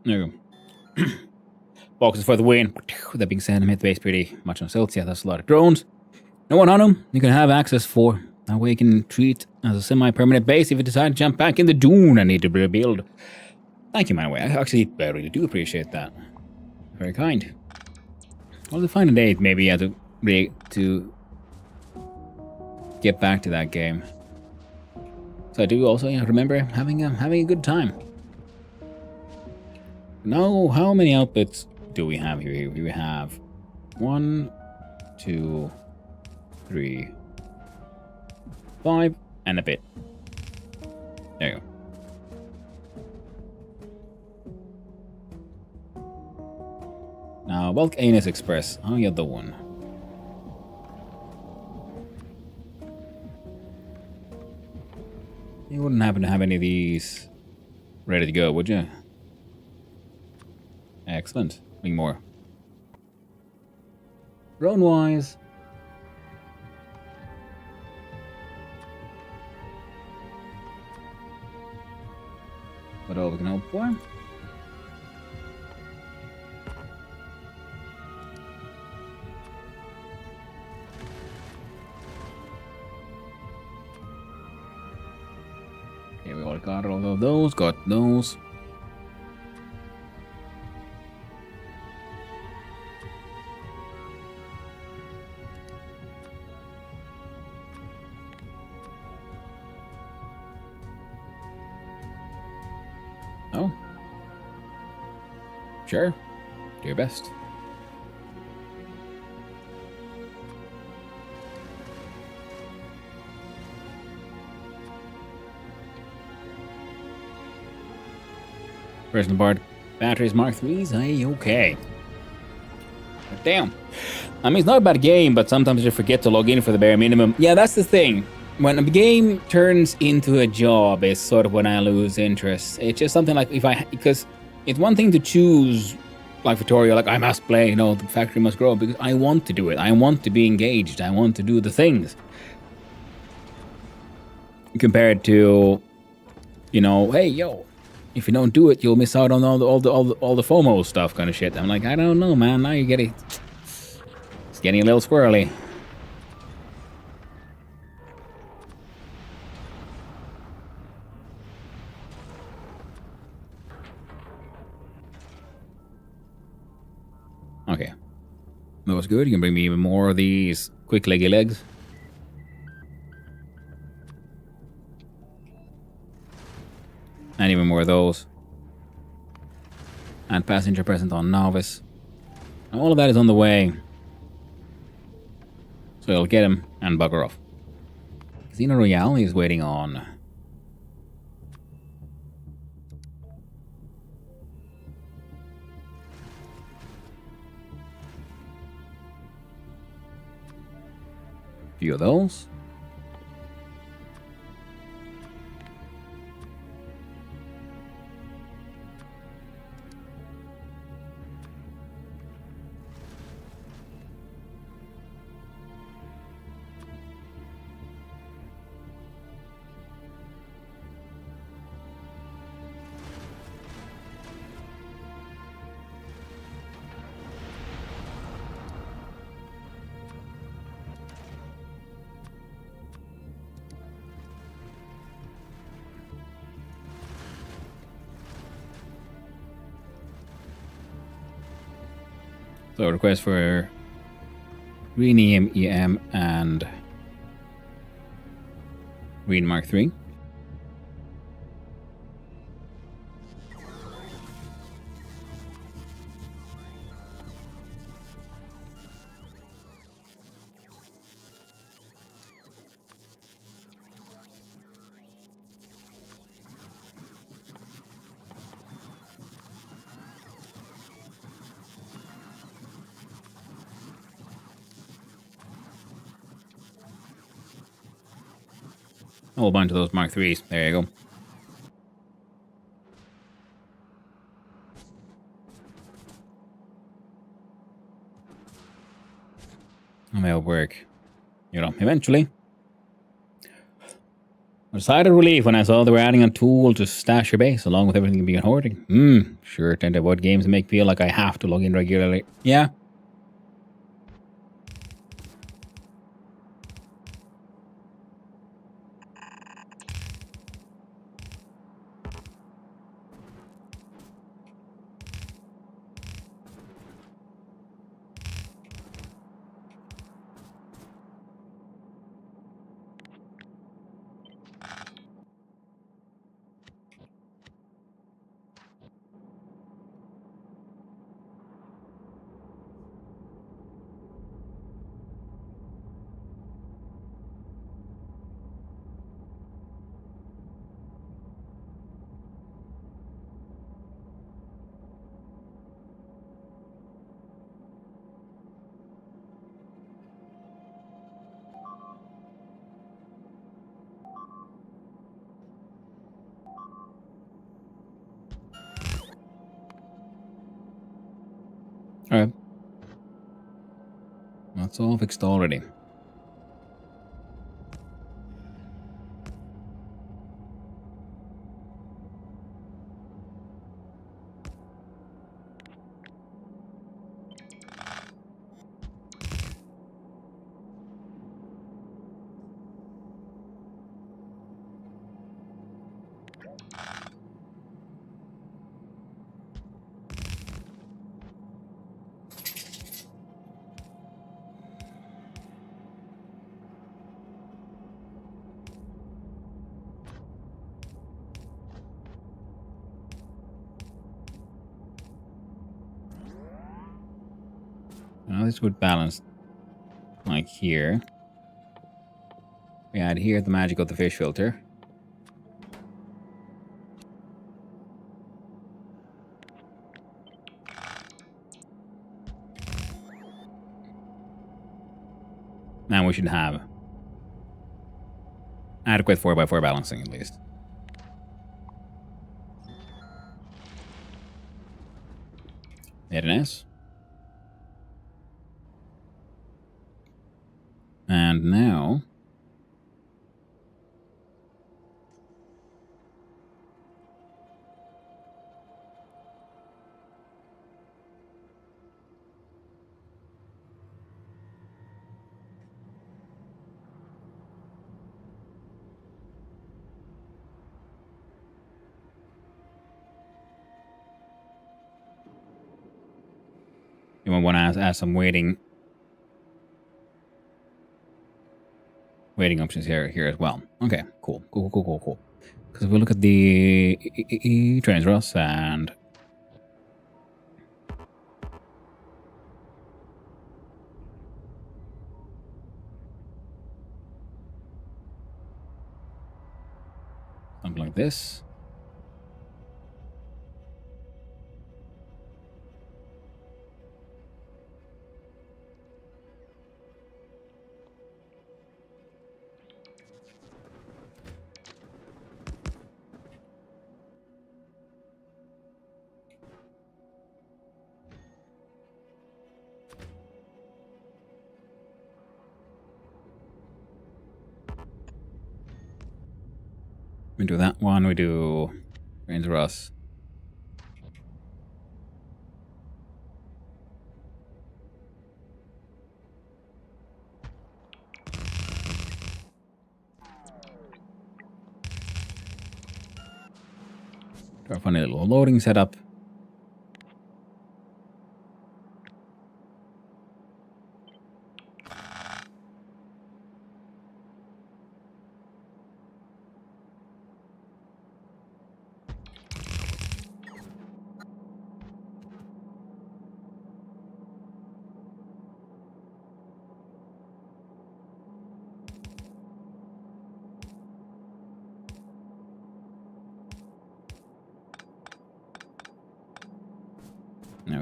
There you go. Boxes for the win. That being said, I made the base pretty much on stilts. Yeah, that's a lot of drones. No one on them you can have access for. That way you can treat as a semi-permanent base if you decide to jump back in the dune and need to rebuild. Thank you, my way. I really do appreciate that. Very kind. Well, to find a date, maybe to get back to that game. So I do also remember having a good time. Now, how many outputs do we have here? We have 1, 2, 3, 5, and a bit. There you go. Now, bulk anus express. I'll get the one. You wouldn't happen to have any of these ready to go, would you? Excellent. Any more? Drone-wise. What all we can hope for? Okay, we all got all of those, got those. Oh. Sure. Do your best. Personal board batteries Mark 3s, okay. But damn. I mean, it's not a bad game, but sometimes you forget to log in for the bare minimum. Yeah, that's the thing. When a game turns into a job is sort of when I lose interest. It's just something like because it's one thing to choose like Factorio, like I must play, the factory must grow because I want to do it. I want to be engaged. I want to do the things. Compared to, hey, yo, if you don't do it, you'll miss out on all the FOMO stuff kind of shit. I'm like, I don't know, man. Now it's getting a little squirrely. Okay. That was good. You can bring me even more of these quick leggy legs. And even more of those. And passenger present on Nauvis. All of that is on the way. So you'll get him and bugger off. Casino Royale is waiting on. Few of those. So request for Green EM and Green Mark 3. A whole bunch of those Mark 3s. There you go. And they'll work, you know, eventually. A sigh of relief when I saw they were adding a tool to stash your base along with everything being hoarding. Sure tend to avoid games that make me feel like I have to log in regularly. Yeah. Alright. That's all fixed already. Now this would balance like here. We add here the magic of the fish filter. Now we should have adequate 4x4 balancing at least. Hit an S. And now you might want to add some waiting options here as well. Okay, cool. Because if we look at the trains Ross and something like this. We do that one, we do Trains Ross. Our funny little loading setup.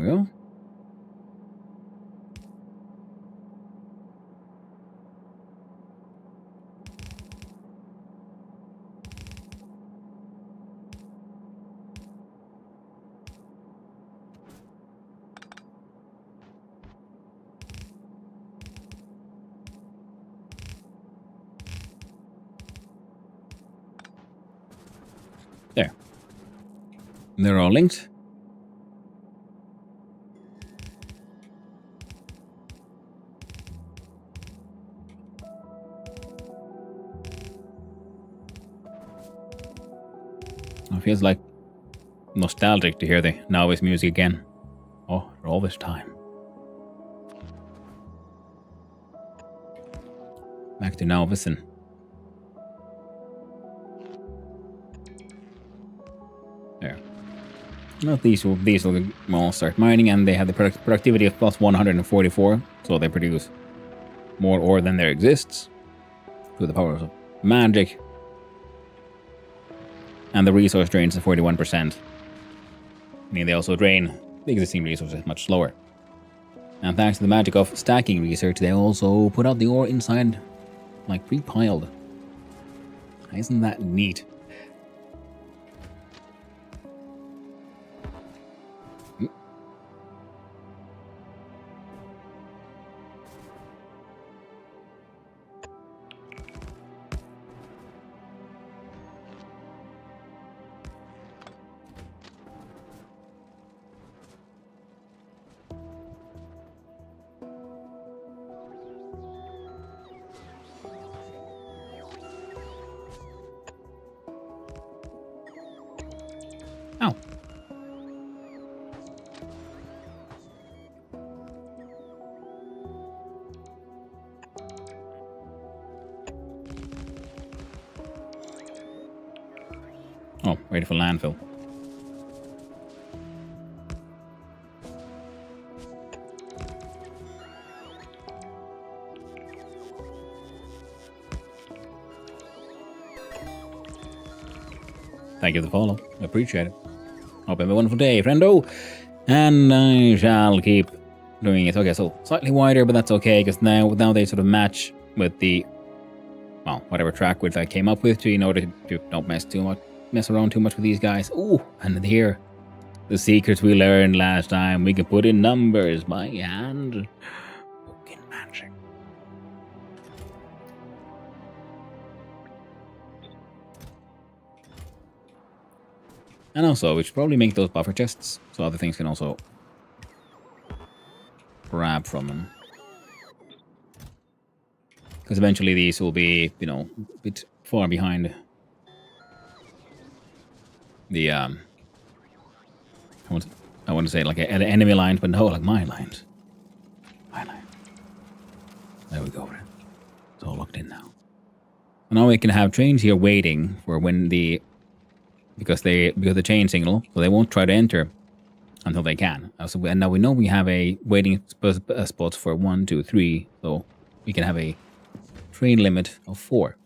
we go. There. They're all linked. It feels like nostalgic to hear the Nauvis music again. Oh, for all this time. Back to Nauvis and there. Well, these will all start mining, and they have the productivity of plus 144, so they produce more ore than there exists through the power of magic. And the resource drains at 41%. Meaning they also drain the existing resources much slower. And thanks to the magic of stacking research, they also put out the ore inside, like pre-piled. Isn't that neat? Ow. Oh, ready for landfill. Thank you for the follow. I appreciate it. Hope you have a wonderful day, friendo. And I shall keep doing it. Okay, so slightly wider, but that's okay, because now they sort of match with the, well, whatever track width I came up with to, in order to don't mess around too much with these guys. Ooh, and here, the secrets we learned last time. We can put in numbers by hand. Fucking magic. And also, we should probably make those buffer chests so other things can also grab from them. Because eventually these will be, you know, a bit far behind the, I want to say like an enemy lines, but no, like my lines. My line. There we go. It's all locked in now. And now we can have trains here waiting for when the, because the chain signal, so they won't try to enter until they can. And now we know we have a waiting spots for 1, 2, 3, so we can have a train limit of 4.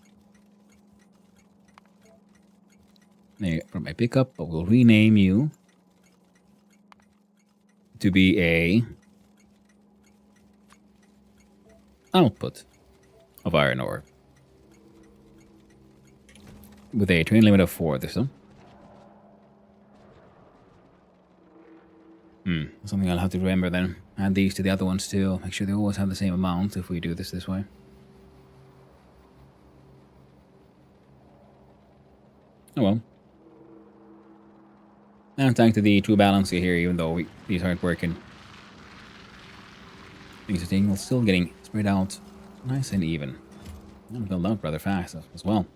There, from a pickup, but we'll rename you to be a output of iron ore with a train limit of 4 this time. Something I'll have to remember then. Add these to the other ones too. Make sure they always have the same amount if we do this way. Oh well. And thanks to the true balancer here, even though these aren't working. Things are still getting spread out nice and even. And build out rather fast as well.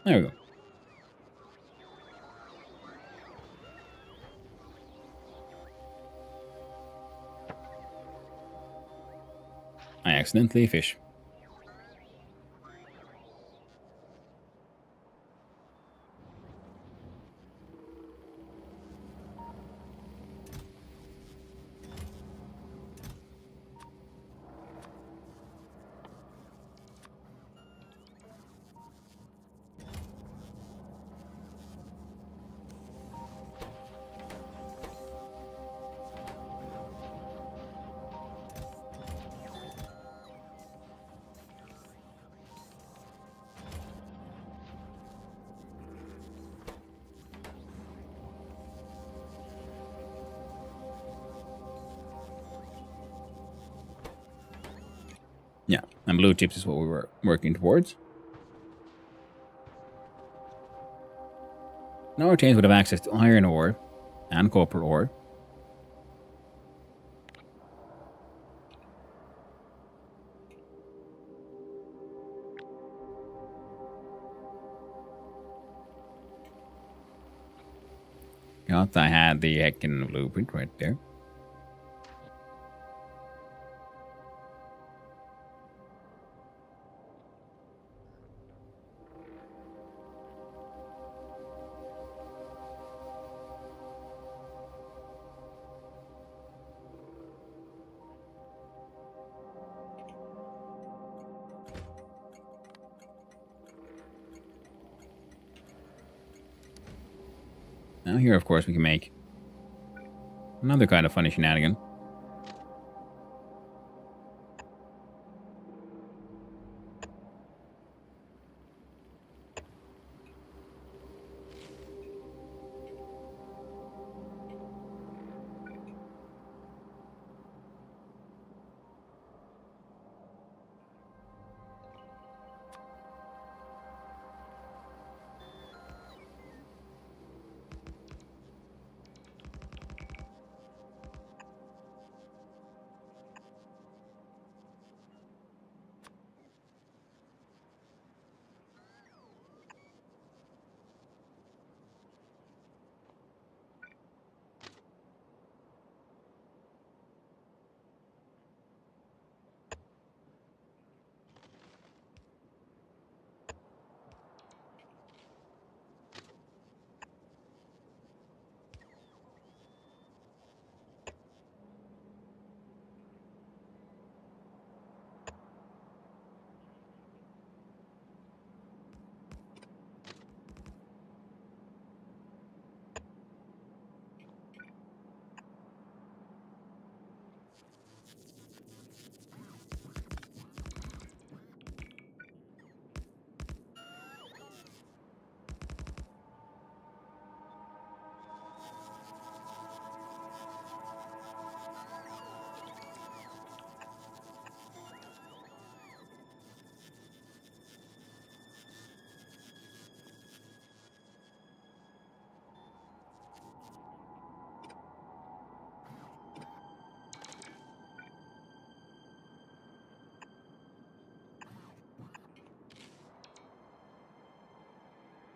There we go. accidentally fish. Yeah, and blue chips is what we were working towards. Now our chains would have access to iron ore and copper ore. Got I had the heckin' blueprint right there. Now here, of course, we can make another kind of funny shenanigan.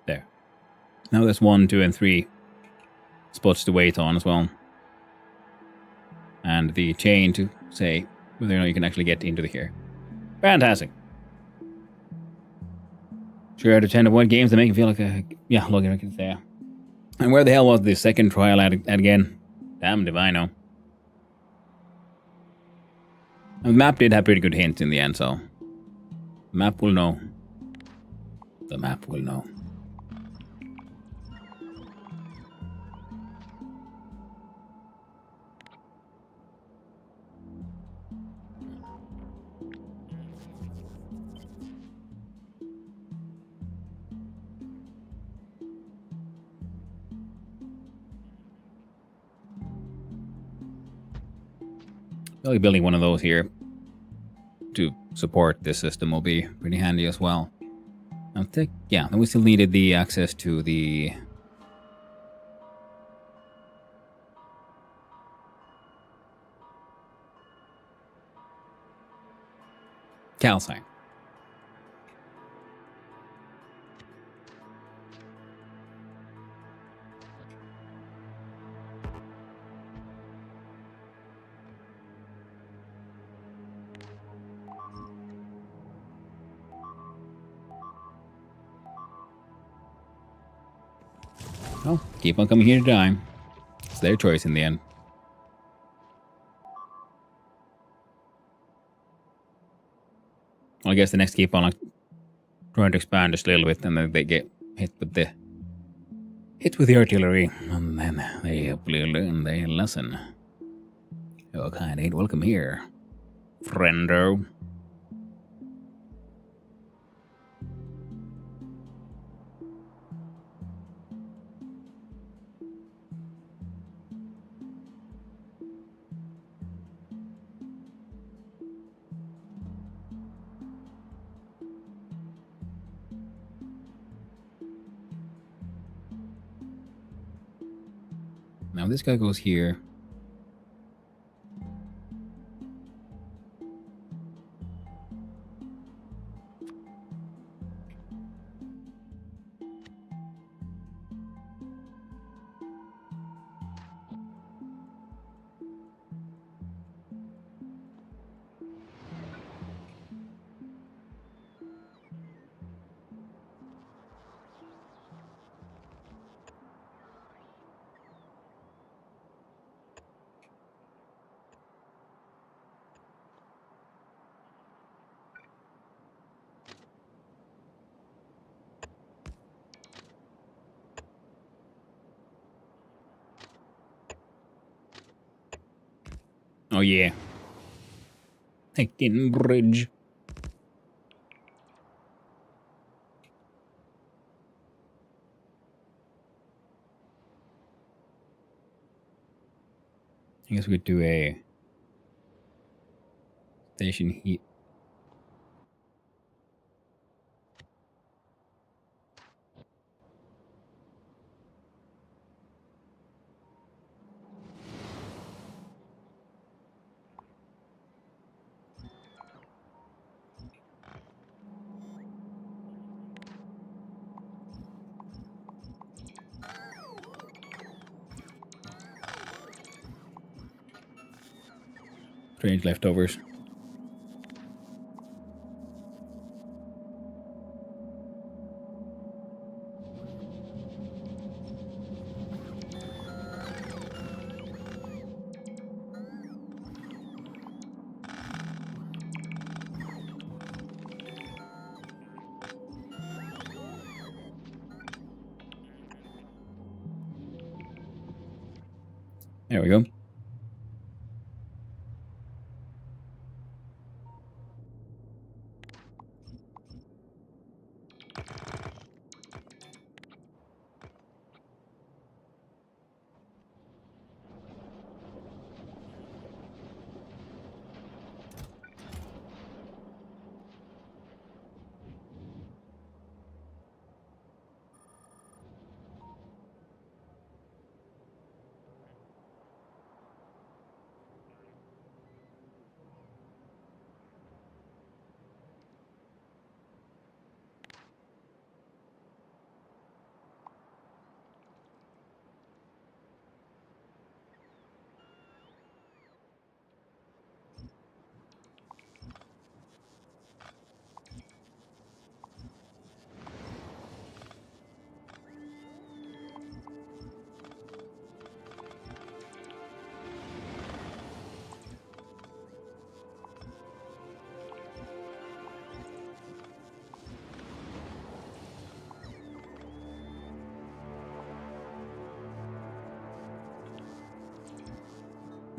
There. Now there's 1, 2, and 3 spots to wait on as well. And the chain to say whether or not you can actually get into the here. Fantastic. Sure, out of 10 of what games that make you feel like a... Yeah, look, I can say. And where the hell was the second trial at again? Damned if I know. And the map did have pretty good hints in the end, so... The map will know. The map will know. Really building one of those here to support this system will be pretty handy as well. I think, yeah, then we still needed the access to the calcine. Well, keep on coming here to die. It's their choice in the end. Well, I guess the next keep on like trying to expand just a little bit, and then they get hit with the artillery, and then they hopefully learn their lesson. Your kind ain't welcome here, friendo. Now this guy goes here. Oh yeah. Taking bridge. I guess we could do a station heat. Strange leftovers. There we go.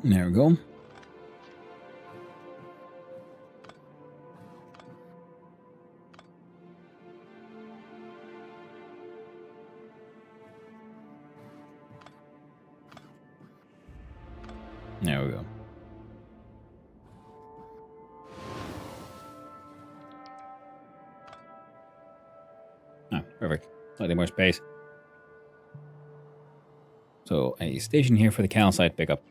There we go. There we go. Ah, perfect. Slightly more space. So a station here for the calcite pickup.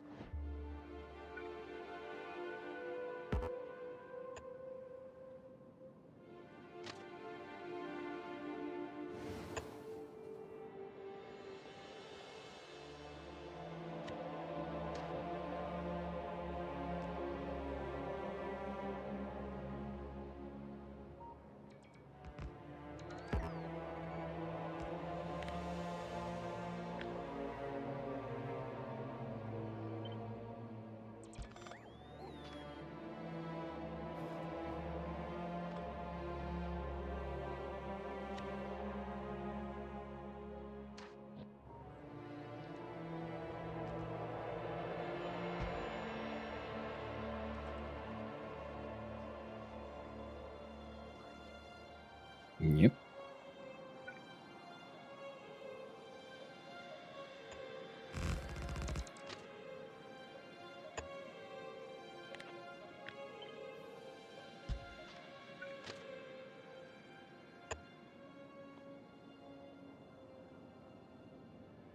Yep.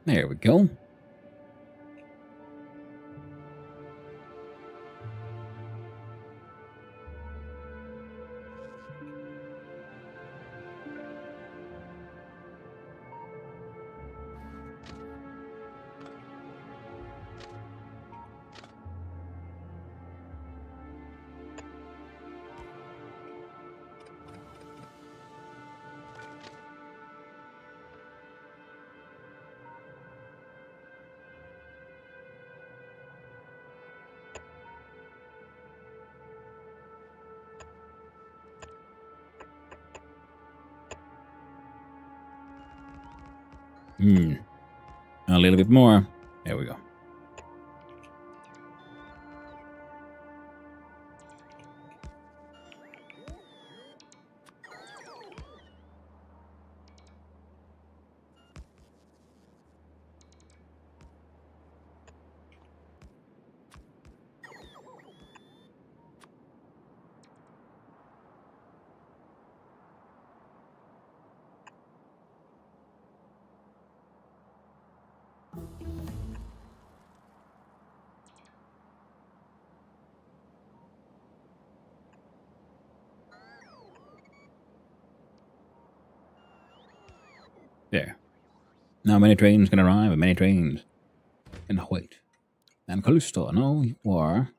There we go. A little bit more. There we go. There. Now many trains can arrive, many trains can wait. And Callisto, no, you are.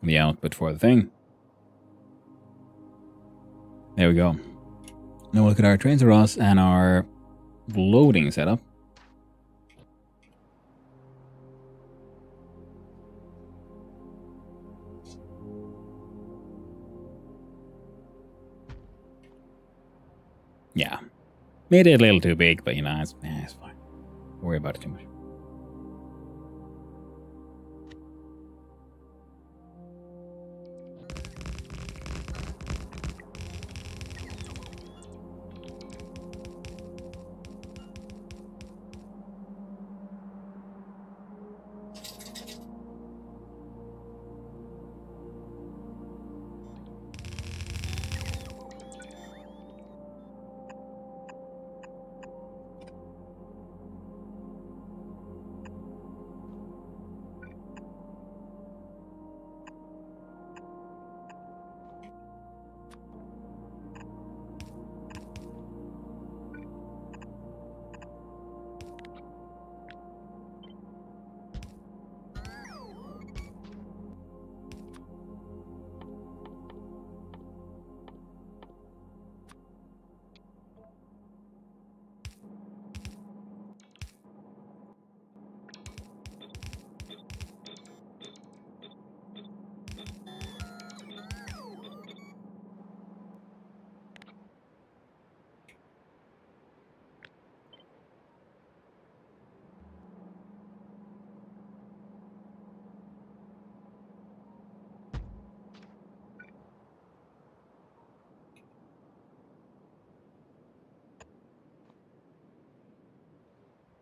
The output for the thing. There we go. Now we'll look at our trains for us and our loading setup. Yeah. Made it a little too big, but you know, it's fine. Don't worry about it too much.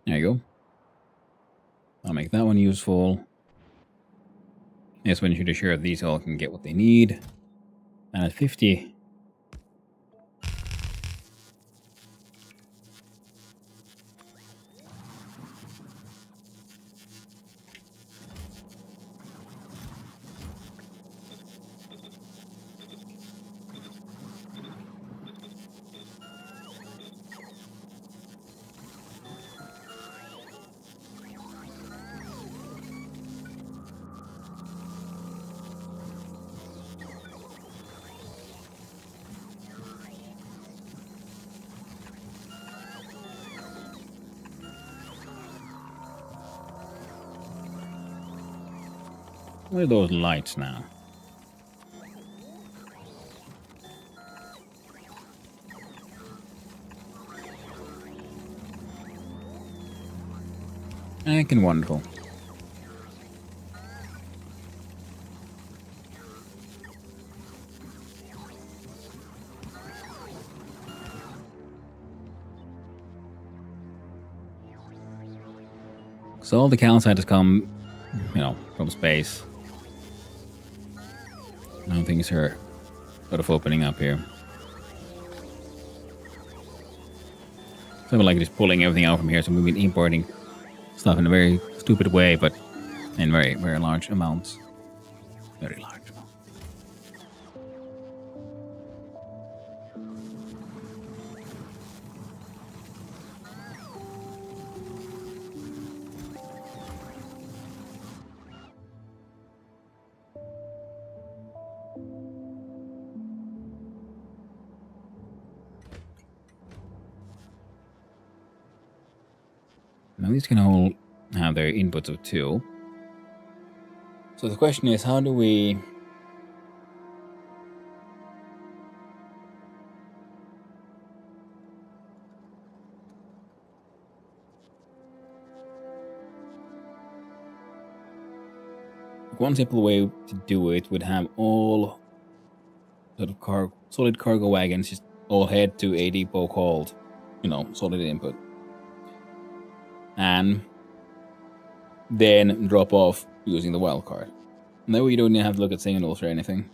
There you go. I'll make that one useful. This one should assure these all can get what they need. And at 50. What are those lights now? And wonderful. So all the calcite come, from space. Now things are sort of opening up here. Something like just pulling everything out from here. So we've been importing stuff in a very stupid way, but in very, very large amounts. Very large amounts. Now these can all have their inputs of 2. So the question is, how do we... One simple way to do it would have all sort of solid cargo wagons just all head to a depot called, solid input. And then drop off using the wildcard. And that way you don't have to look at signals or anything.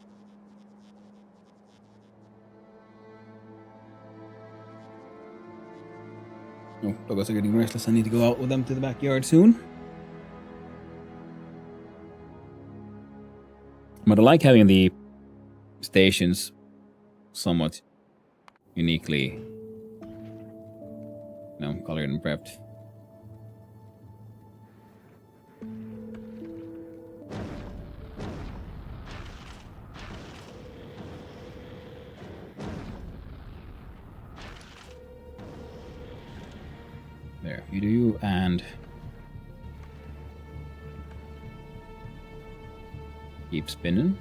Oh, dogs are getting restless. I need to go out with them to the backyard soon. But I like having the stations somewhat uniquely, colored and prepped. There, you do you, and keep spinning.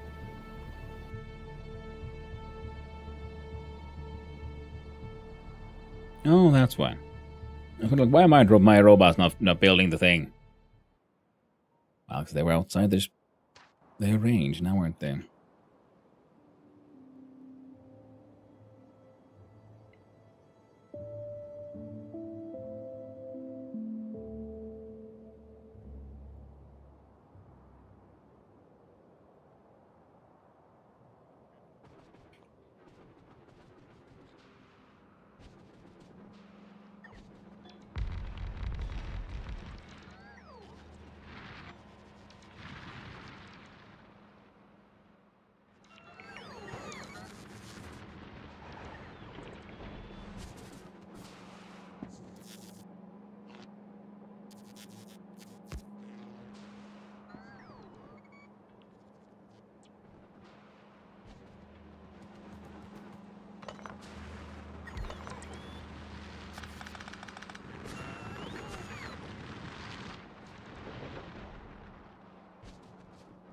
Oh, that's why. I feel like, why am my robots not building the thing? Well, because they were outside their range, now weren't they?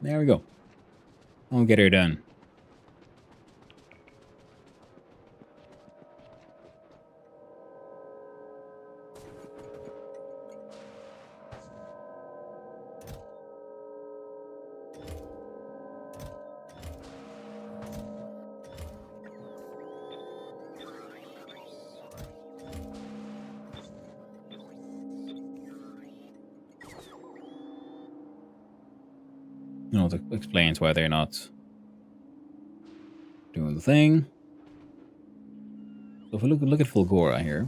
There we go. I'll get her done. That explains why they're not doing the thing. So if we look at Fulgora here.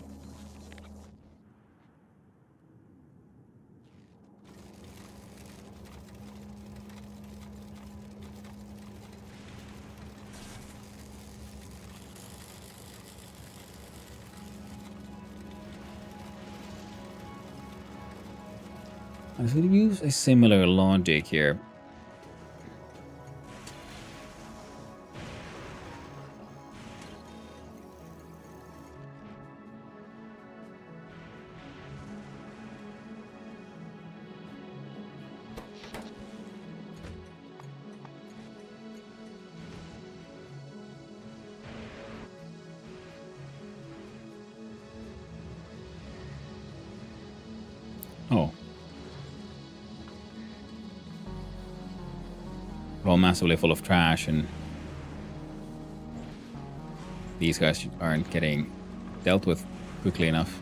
I should use a similar logic here. Oh, all massively full of trash, and these guys aren't getting dealt with quickly enough.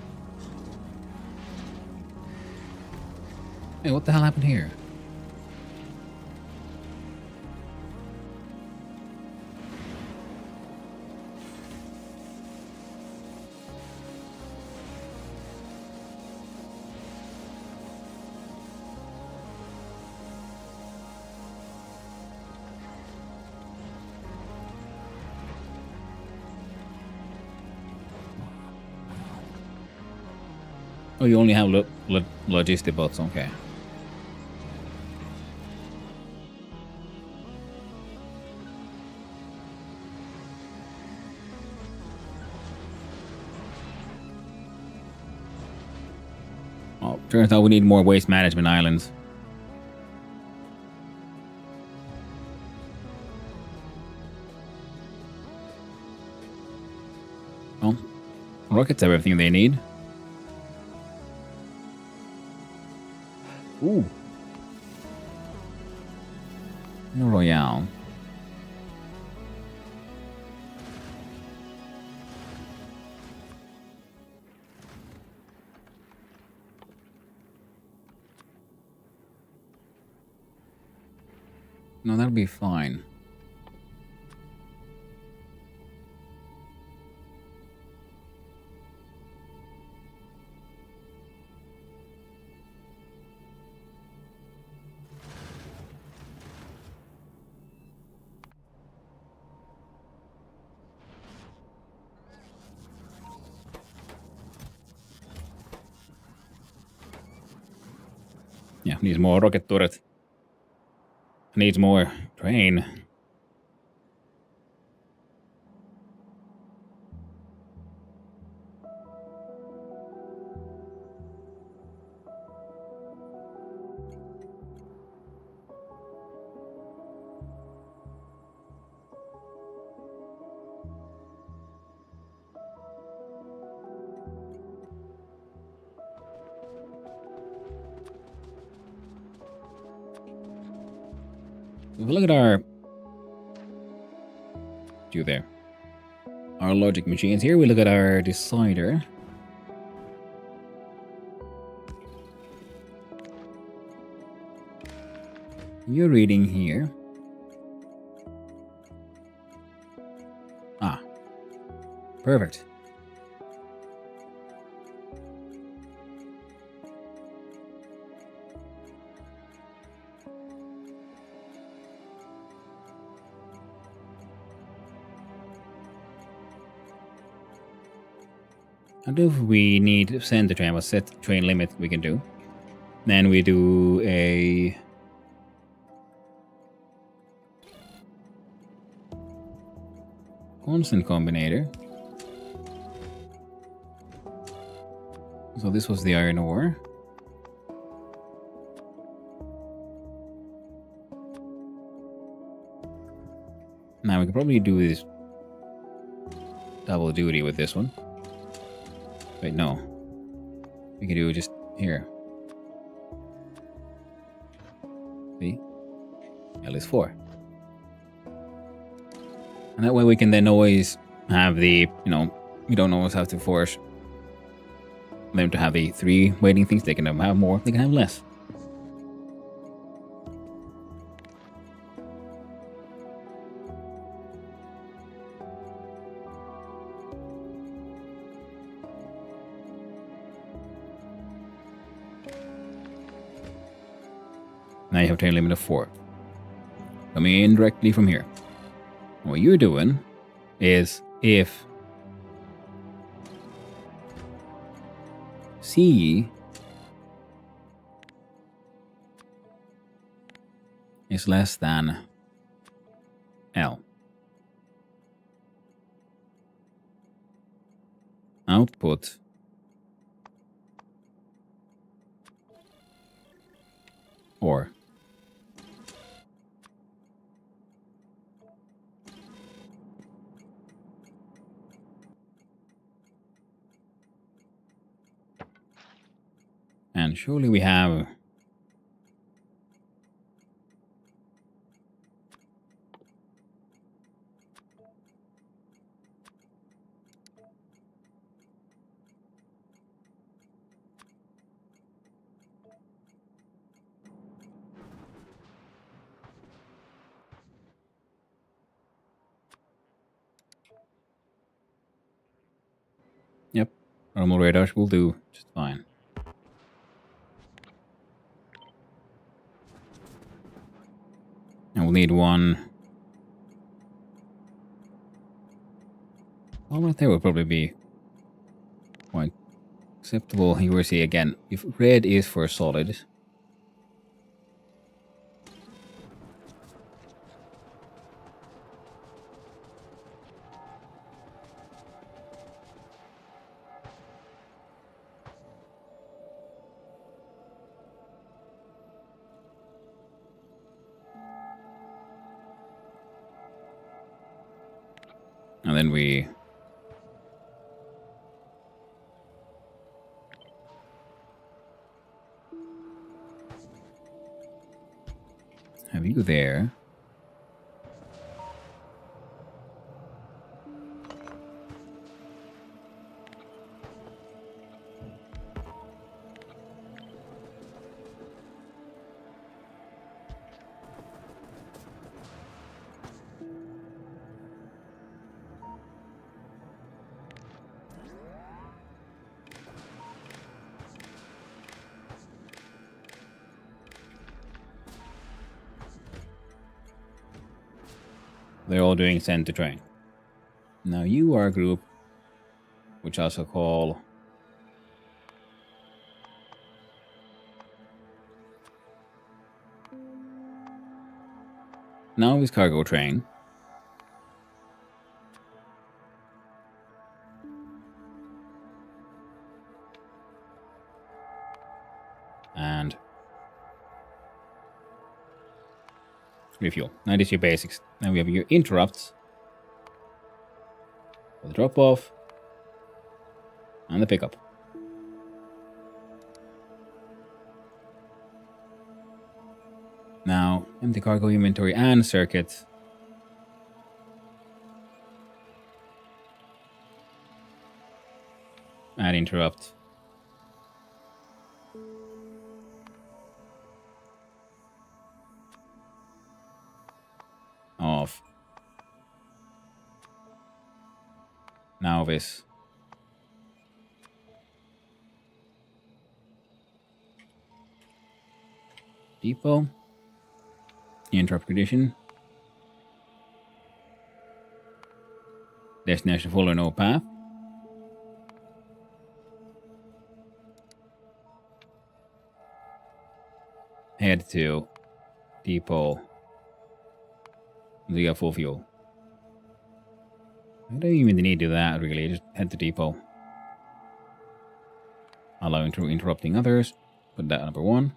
Hey, what the hell happened here? Oh, you only have logistic bots, okay. Oh, turns out we need more waste management islands. Well, rockets have everything they need. Ooh. Royale. No, that'll be fine. Yeah, needs more rocket turret. Needs more train. If we look at our... You there. Our logic machines. Here we look at our decider. You're reading here. Ah. Perfect. And if we need to send the train, what set train limit we can do. Then we do a... constant combinator. So this was the iron ore. Now we can probably do this double duty with this one. Wait, no. We can do it just here. See? L is 4. And that way we can then always have the, you don't always have to force them to have the 3 waiting things. They can have more, they can have less. Now you have train limit of 4. Coming in directly from here. What you're doing is if C is less than L, output or and surely we have Yep. Normal radars will do just fine. And we'll need one. Well, right there will probably be quite acceptable. You will see again, if red is for solid. And then we have you there. They're all doing send to train. Now you are a group which I also call Nauvis cargo train. And refuel. Now this is your basics. Now we have your interrupts. The drop off. And the pickup. Now, empty cargo inventory and circuits. Add interrupt. Off. Nauvis. Depot. Interrupt condition. Destination full or no path. Head to depot. We got full fuel. I don't even need to do that really, just head to depot. Allowing through interrupting others. Put that number 1.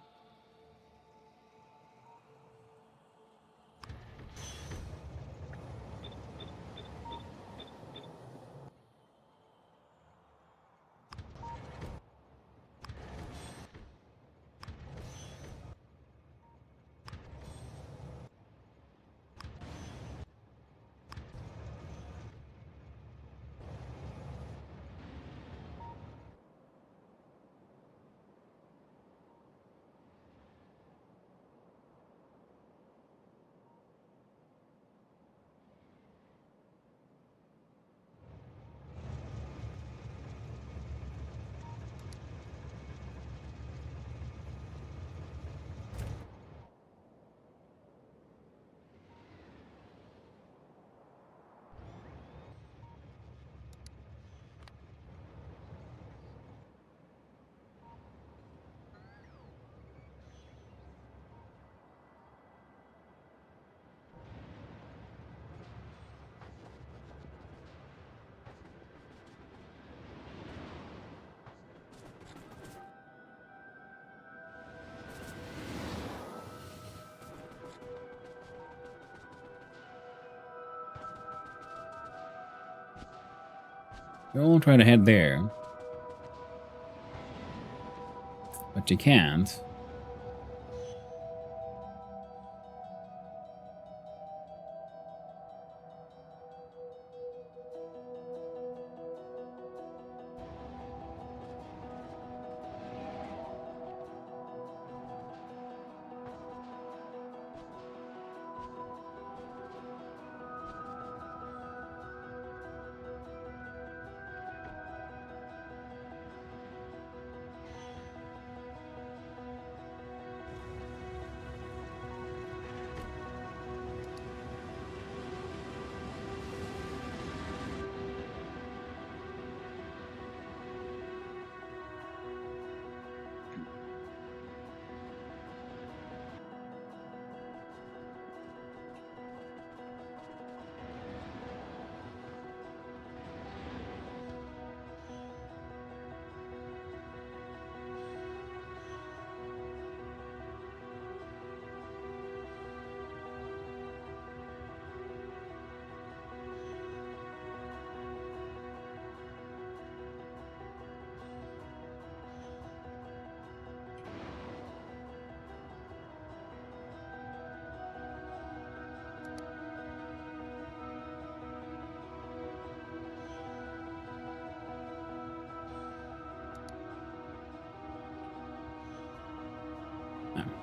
You're all trying to head there. But you can't.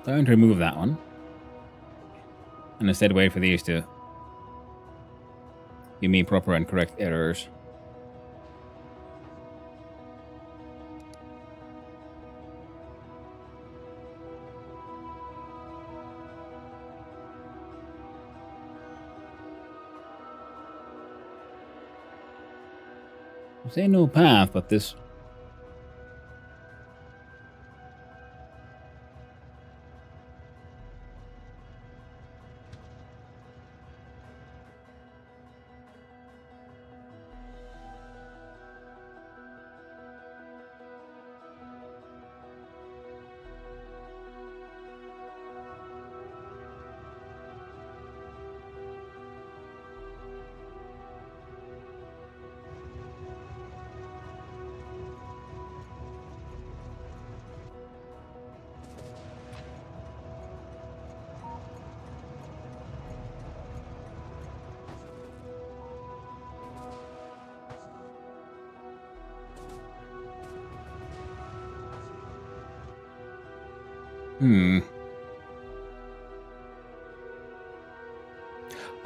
So I'm going to remove that one. And instead wait for these to give me proper and correct errors. Say no path, but this...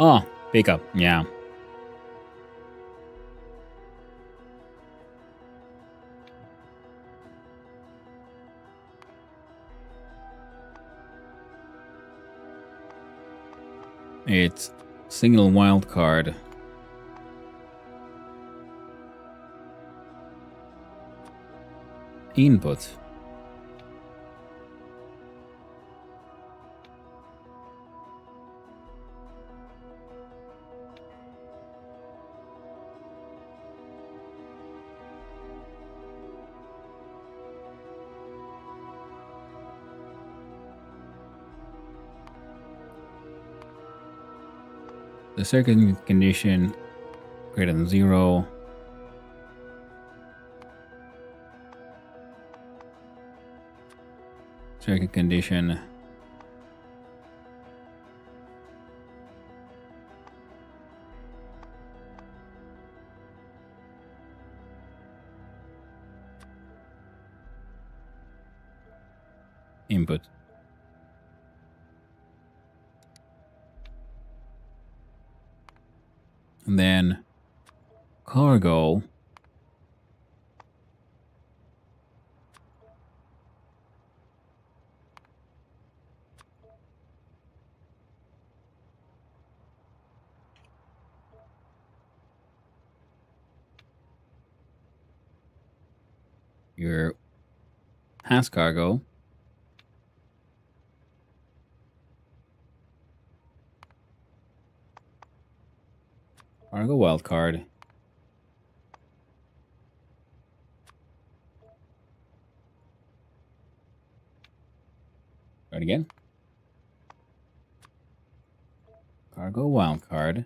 Oh, pickup, yeah. It's single wildcard. Input. The circuit condition greater than 0. Circuit condition input. And then cargo. Your has cargo. Cargo wildcard. Try it again. Cargo wildcard.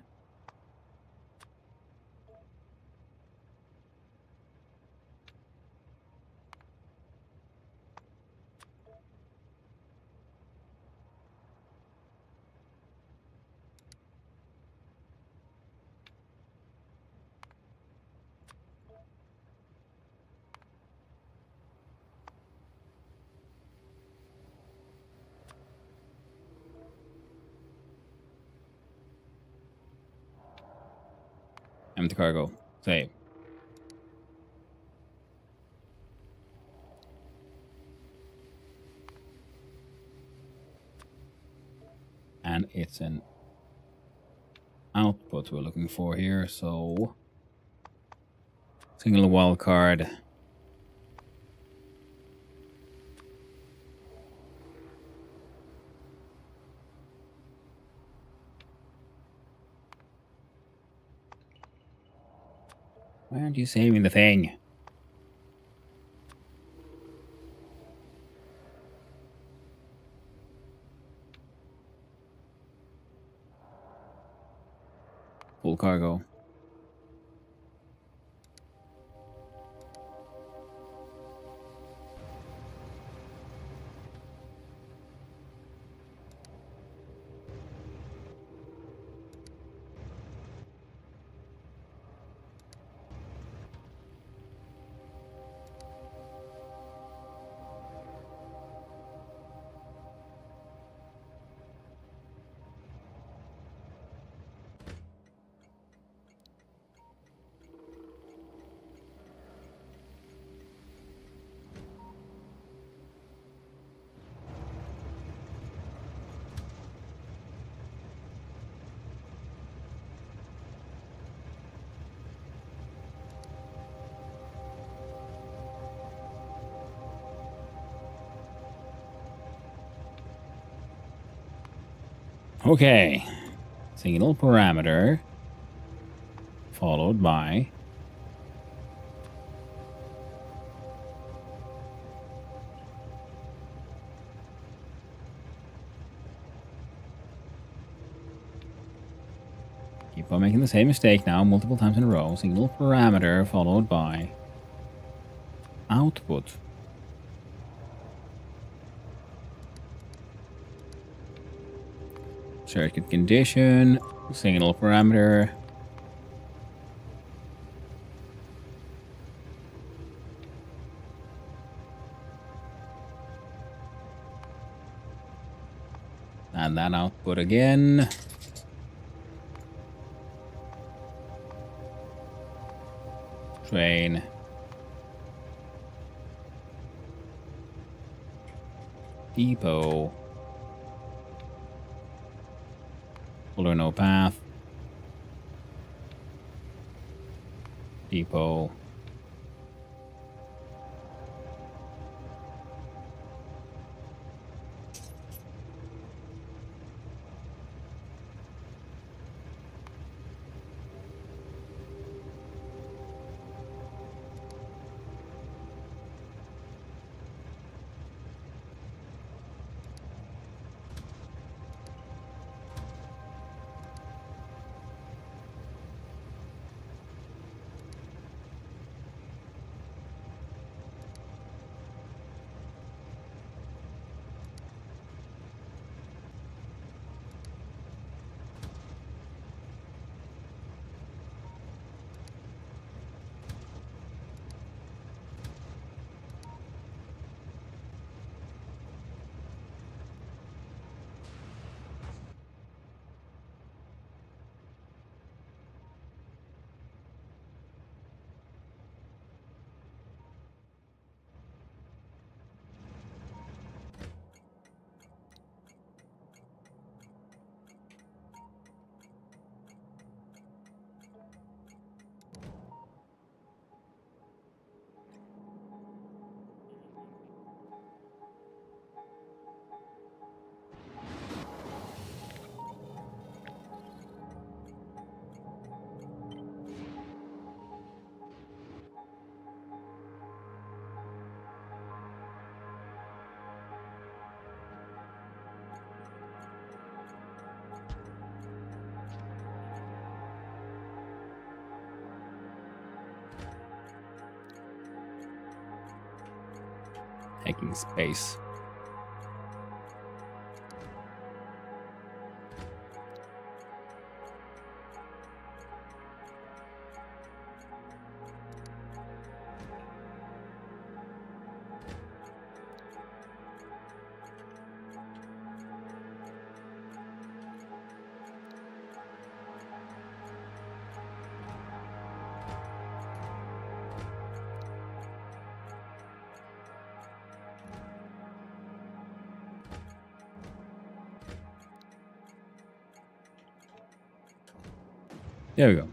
Empty cargo. Save. And it's an output we're looking for here, so single wildcard. Why aren't you saving the thing? Full cargo. Okay. Single parameter followed by keep on making the same mistake now multiple times in a row. Single parameter followed by output. Circuit condition, single parameter. And that output again. Train. Depot. Folder no path. Depot. Taking space. There we go.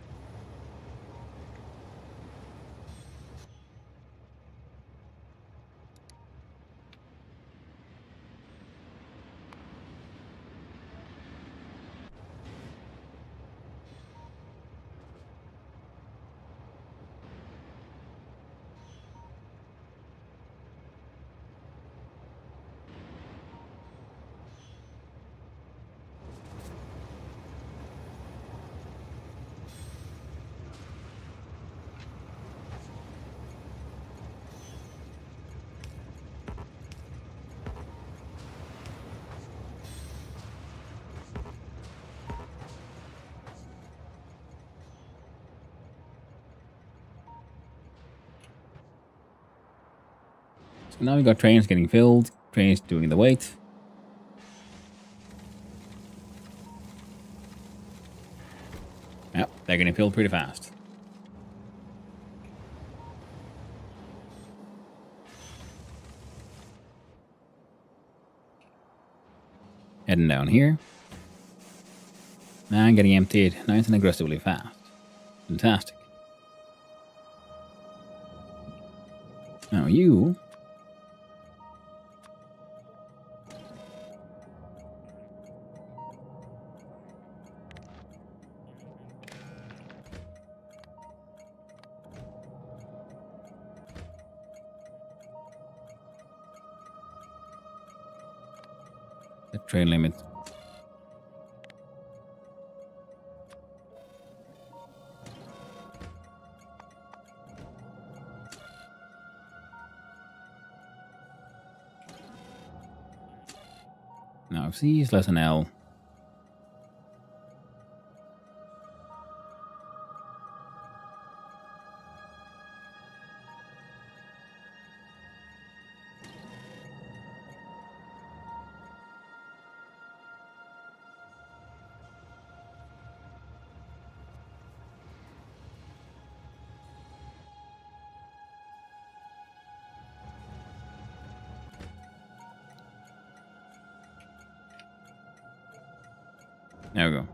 So now we got trains getting filled, trains doing the weight. Yep, they're getting filled pretty fast. Heading down here. And getting emptied nice and aggressively fast. Fantastic. Now you... train limit. Now C is less than L. There we go.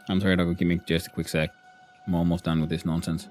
I'm sorry, Doggo, give me just a quick sec. I'm almost done with this nonsense.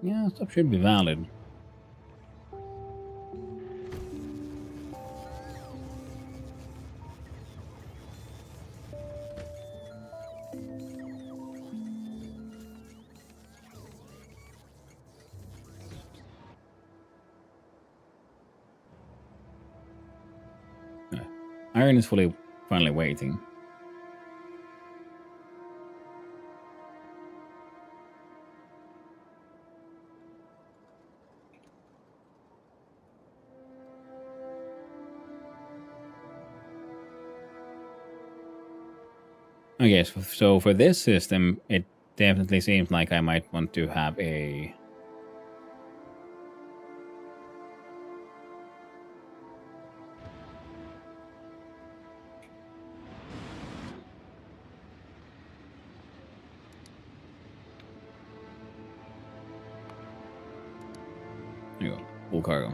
Yeah, stuff should be valid. Iron is finally waiting. Okay, so for this system, it definitely seems like I might want to have a... There you go, full cargo.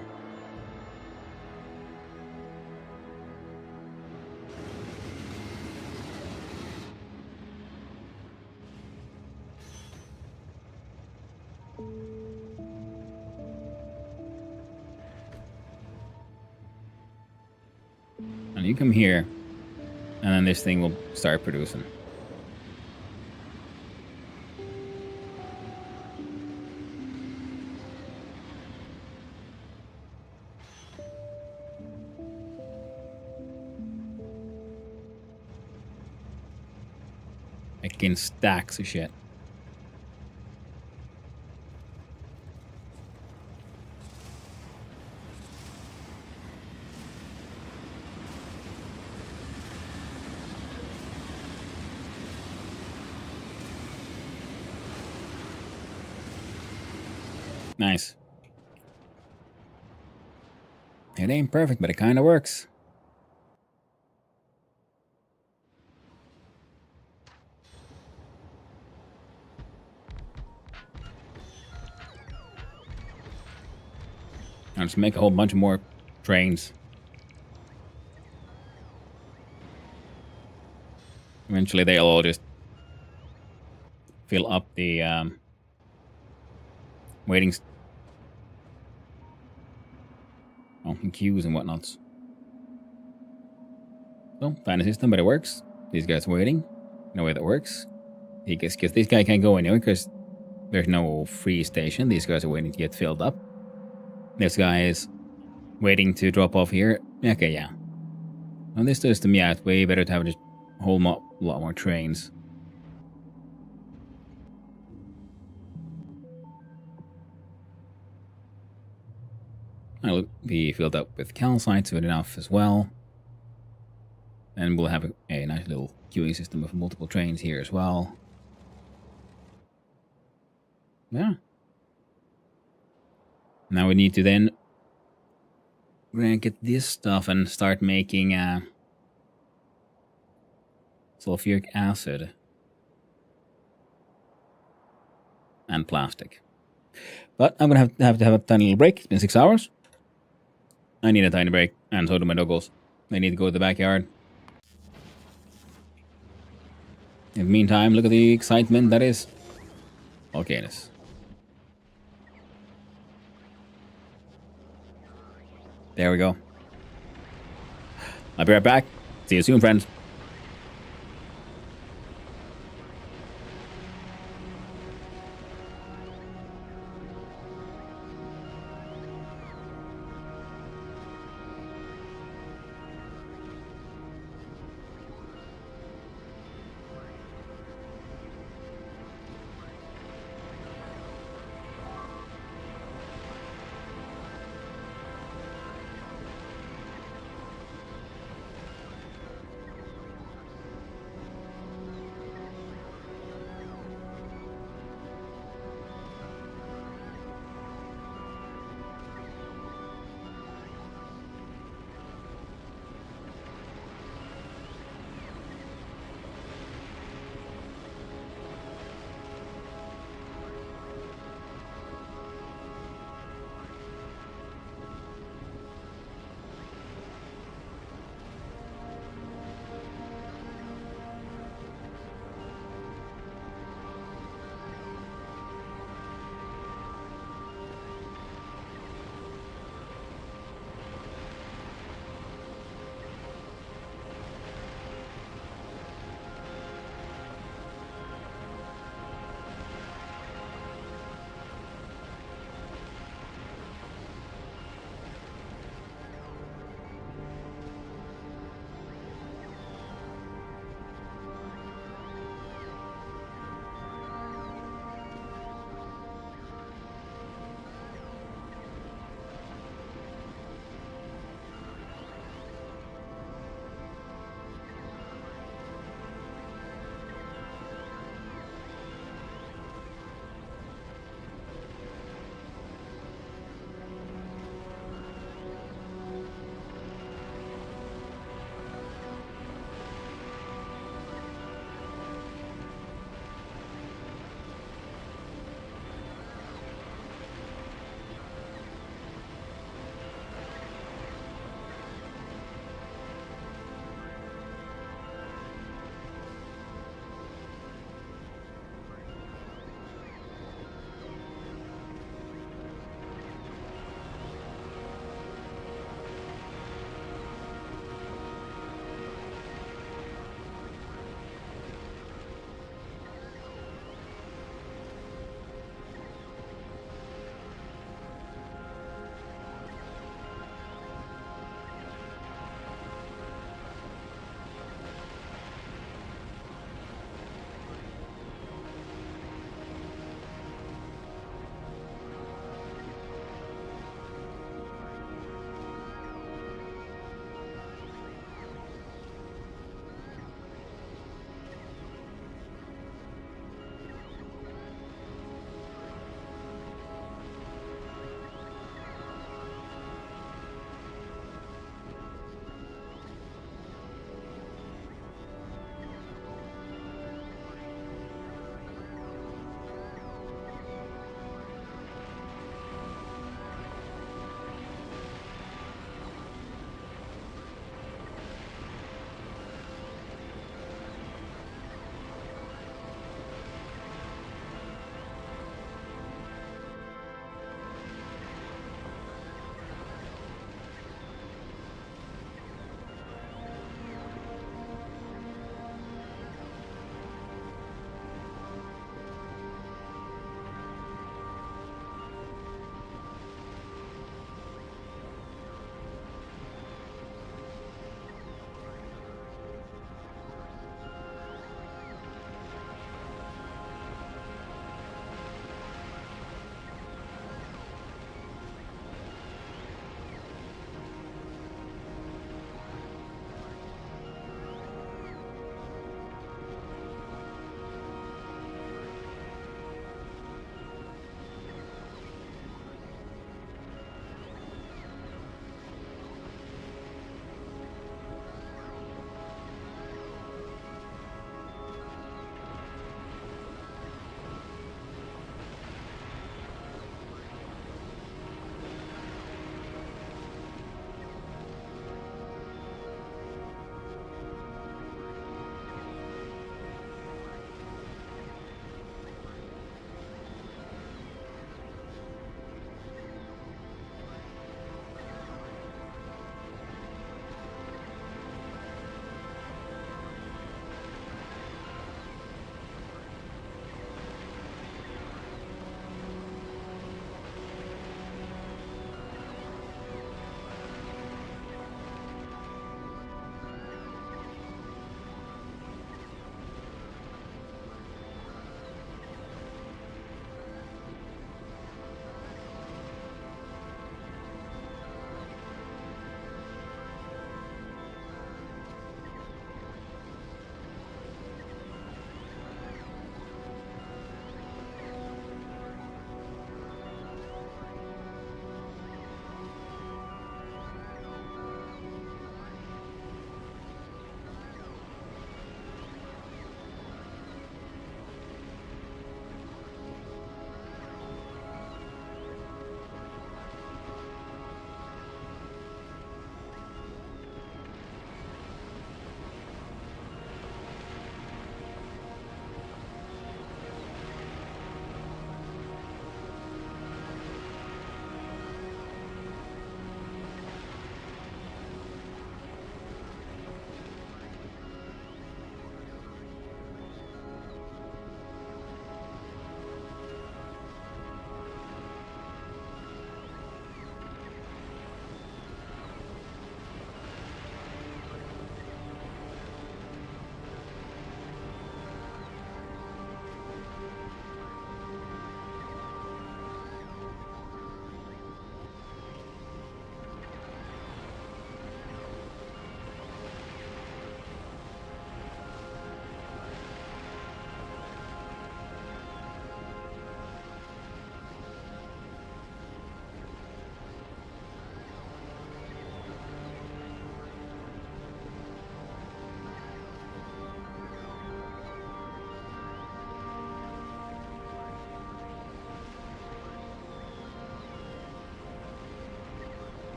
And you come here, and then this thing will start producing. Making stacks of shit. Nice. It ain't perfect, but it kind of works. I'll just make a whole bunch more trains. Eventually they'll all just fill up the waiting queues and whatnots. So, find a system, but it works. These guys waiting. No way that works. Because this guy can't go anywhere because there's no free station. These guys are waiting to get filled up. This guy is waiting to drop off here. Okay, yeah. On this system, yeah, it's way better to have just a whole lot more trains. I'll be filled up with calcite soon enough as well. And we'll have a nice little queuing system of multiple trains here as well. Yeah. Now we need to then get this stuff and start making sulfuric acid and plastic. But I'm gonna have to have a tiny little break. It's been 6 hours. I need a tiny break, and so do my doggos. They need to go to the backyard. In the meantime, look at the excitement that is volcanoes. There we go. I'll be right back. See you soon, friends.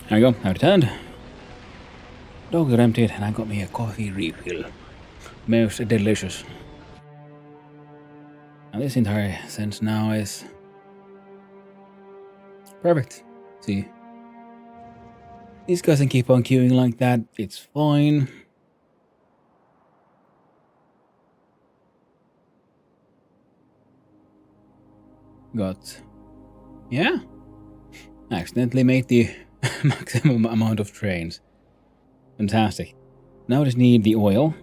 There we go. I've returned. Dogs are emptied, and I got me a coffee refill. Most delicious. And this entire sense now is perfect. See, these guys can keep on queuing like that. It's fine. Got, yeah. Accidentally made the maximum amount of trains. Fantastic. Now I just need the oil.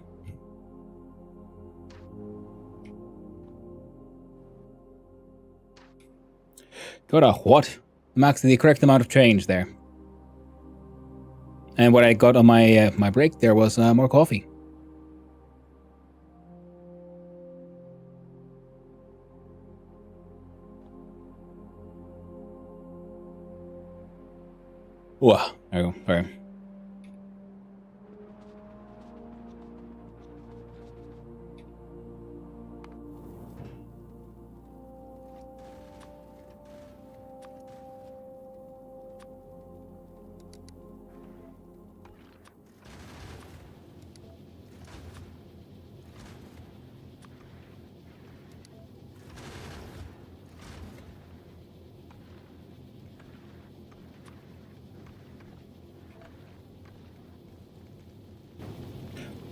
Got a what? Max the correct amount of change there. And what I got on my my break there was more coffee. Wow, there we go. All right.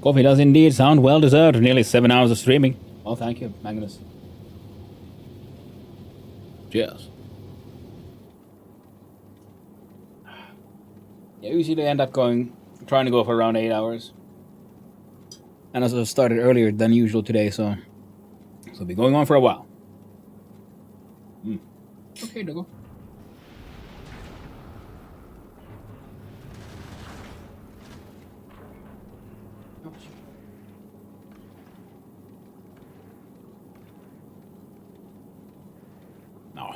Coffee does indeed sound well deserved. Nearly 7 hours of streaming. Oh, thank you, Magnus. Cheers. Yeah, usually they end up trying to go for around 8 hours. And I started earlier than usual today, so it'll be going on for a while. Okay, Doggo. No.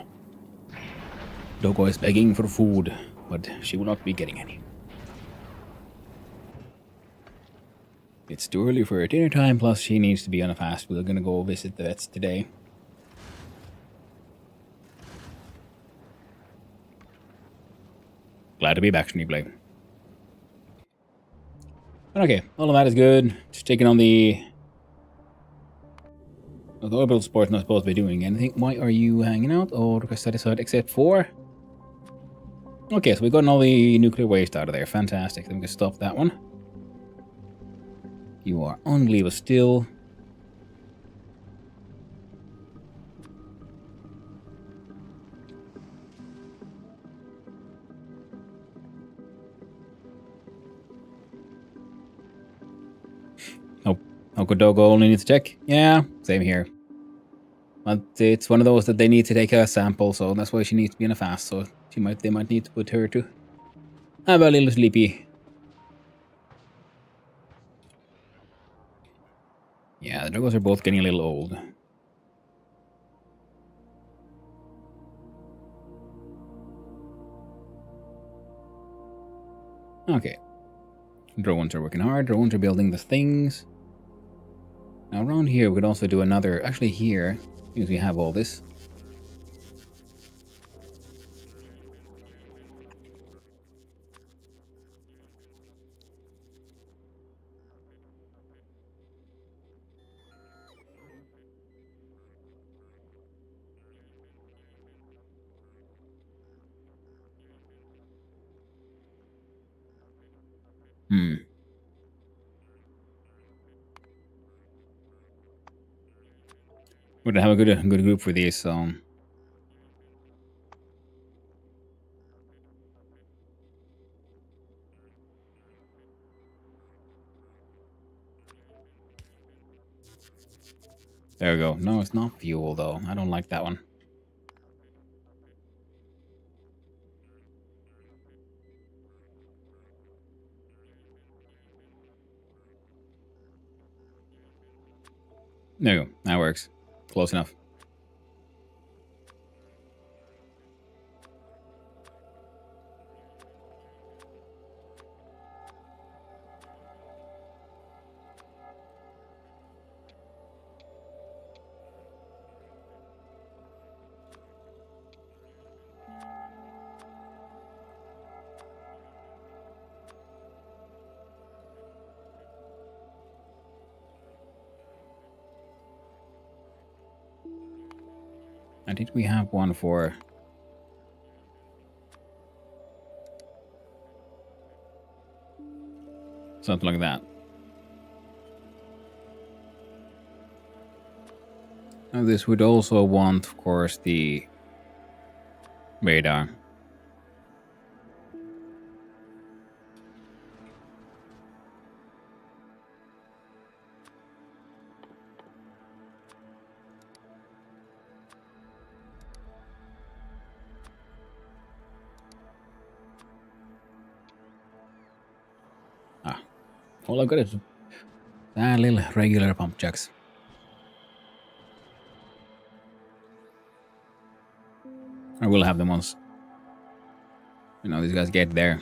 Doggo is begging for food, but she will not be getting any. It's too early for her dinner time, plus she needs to be on a fast. We're gonna go visit the vets today. Glad to be back, Schneeblade. Okay, all of that is good. Just taking on the orbital sport's not supposed to be doing anything. Why are you hanging out? Or request satisfied except for... Okay, so we've gotten all the nuclear waste out of there. Fantastic. Then we can stop that one. You are on leave of still. Oh, Okodogo only needs to check. Yeah, same here. But it's one of those that they need to take a sample, so that's why she needs to be in a fast. So they might need to put her to have a little sleepy. Yeah, the doggos are both getting a little old. Okay. Drones are working hard. Drones are building the things. Now around here we could also do another... Actually here, because we have all this. We're gonna have a good group for these, so... There we go. No, it's not fuel, though. I don't like that one. There you go. That works. Close enough. And did we have one for... something like that? Now this would also want, of course, the radar. Ah, all I've got is that little regular pump jacks. I will have them once, you know, these guys get there.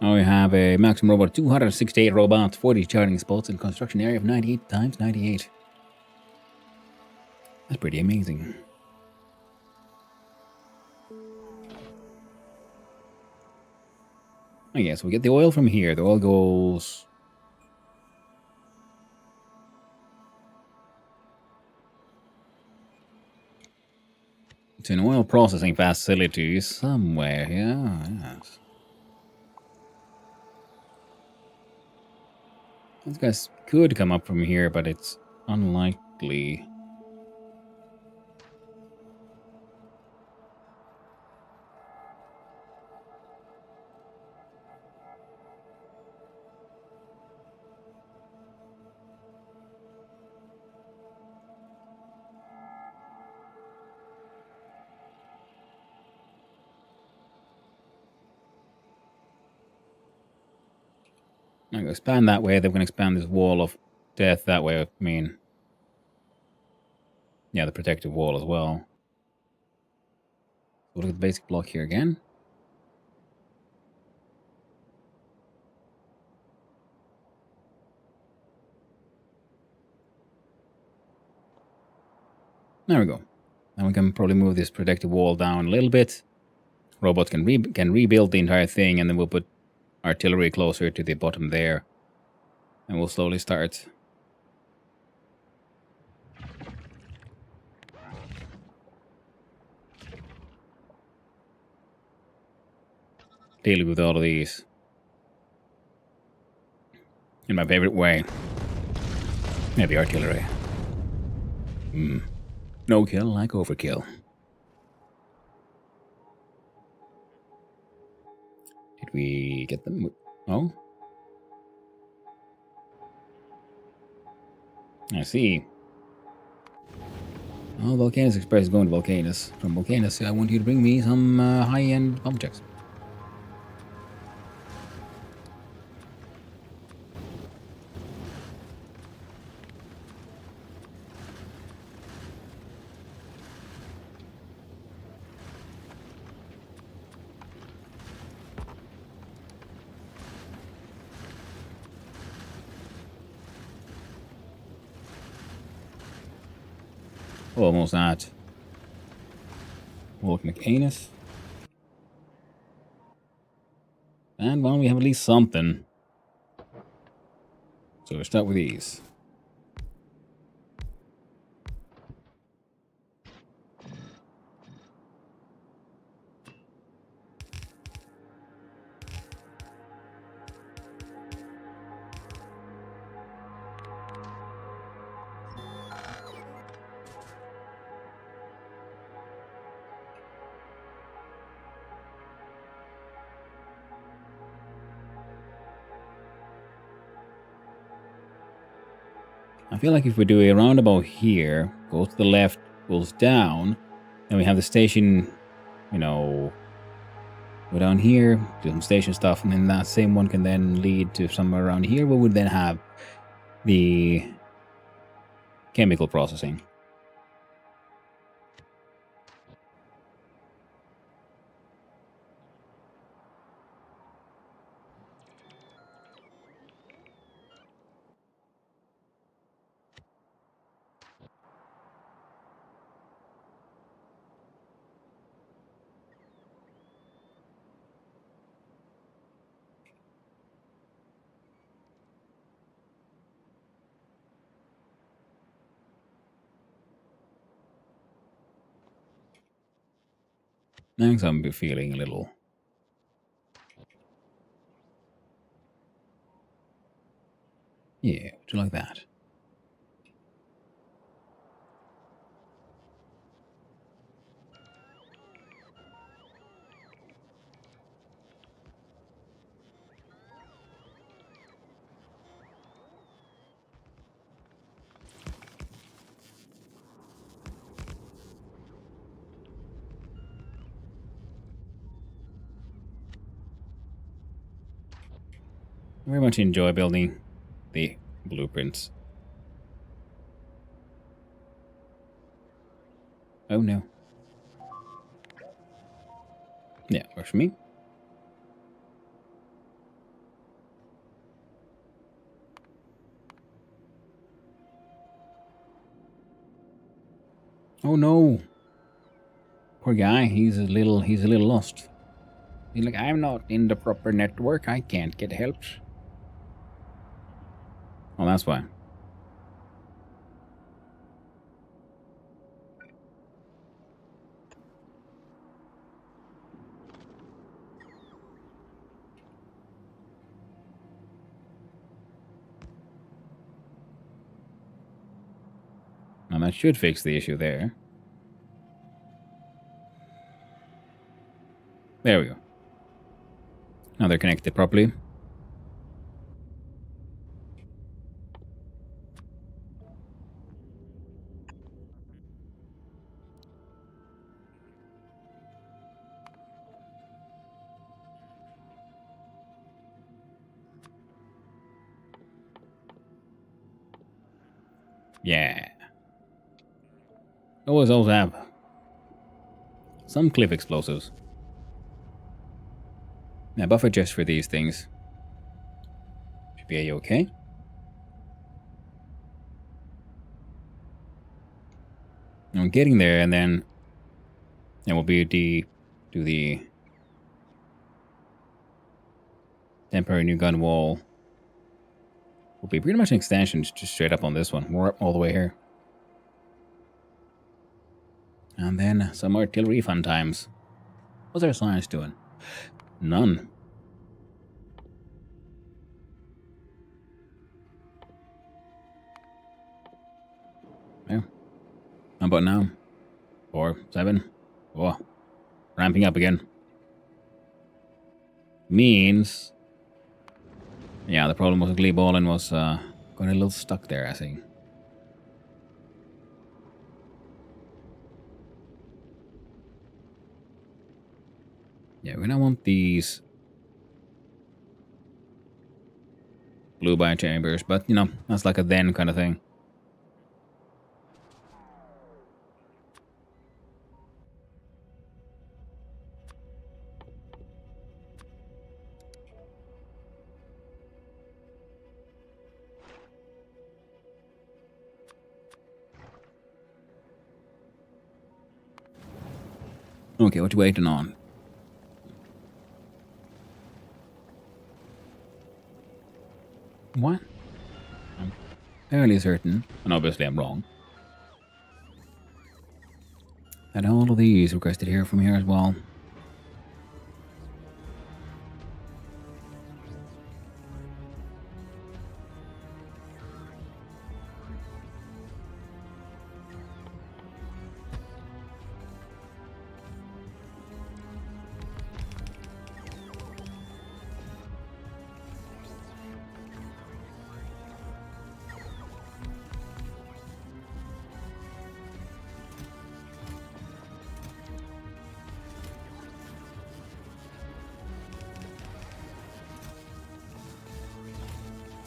Now we have a maximum robot, 268 robots, 40 charging spots, and construction area of 98 times 98. That's pretty amazing. Oh yeah, so we get the oil from here. The oil goes... to an oil processing facility somewhere. Yeah, yes. These guys could come up from here, but it's unlikely. I'm going to expand that way. They're going to expand this wall of death that way. I mean, yeah, the protective wall as well. Look at the basic block here again. There we go. Now we can probably move this protective wall down a little bit. Robots can rebuild the entire thing, and then we'll put artillery closer to the bottom there. And we'll slowly start dealing with all of these in my favorite way. Maybe artillery. No kill like overkill. Did we get them? Oh? I see. Oh, Volcanus Express is going to Volcanus. From Volcanus, I want you to bring me some high-end objects. Almost at Volcanic Anus. And well, we have at least something. So we'll start with these. I feel like if we do a roundabout here, goes to the left, goes down, then we have the station, you know, go down here, do some station stuff, and then that same one can then lead to somewhere around here where we would then have the chemical processing. Thanks, I'm feeling a little. Yeah, would you like that? I very much enjoy building the blueprints. Oh no. Yeah, works for me. Oh no. Poor guy, he's a little lost. He's like, I'm not in the proper network, I can't get help. Well, that's why. Now that should fix the issue there. There we go. Now they're connected properly. Yeah. Always have some cliff explosives. Yeah, buffer just for these things. Should be a-okay. I'm getting there, and then it will be do the temporary new gun wall. Will be pretty much an extension just straight up on this one. We're up all the way here. And then some artillery fun times. What's our science doing? None. Yeah. How about now? 4, 7. Oh, ramping up again. Means, yeah, the problem with Glee Ballin was got a little stuck there, I think. Yeah, we don't want these blue by chambers, but you know, that's like a then kind of thing. Okay, what you waiting on? What? I'm fairly certain, and obviously I'm wrong, that all of these requested here from here as well.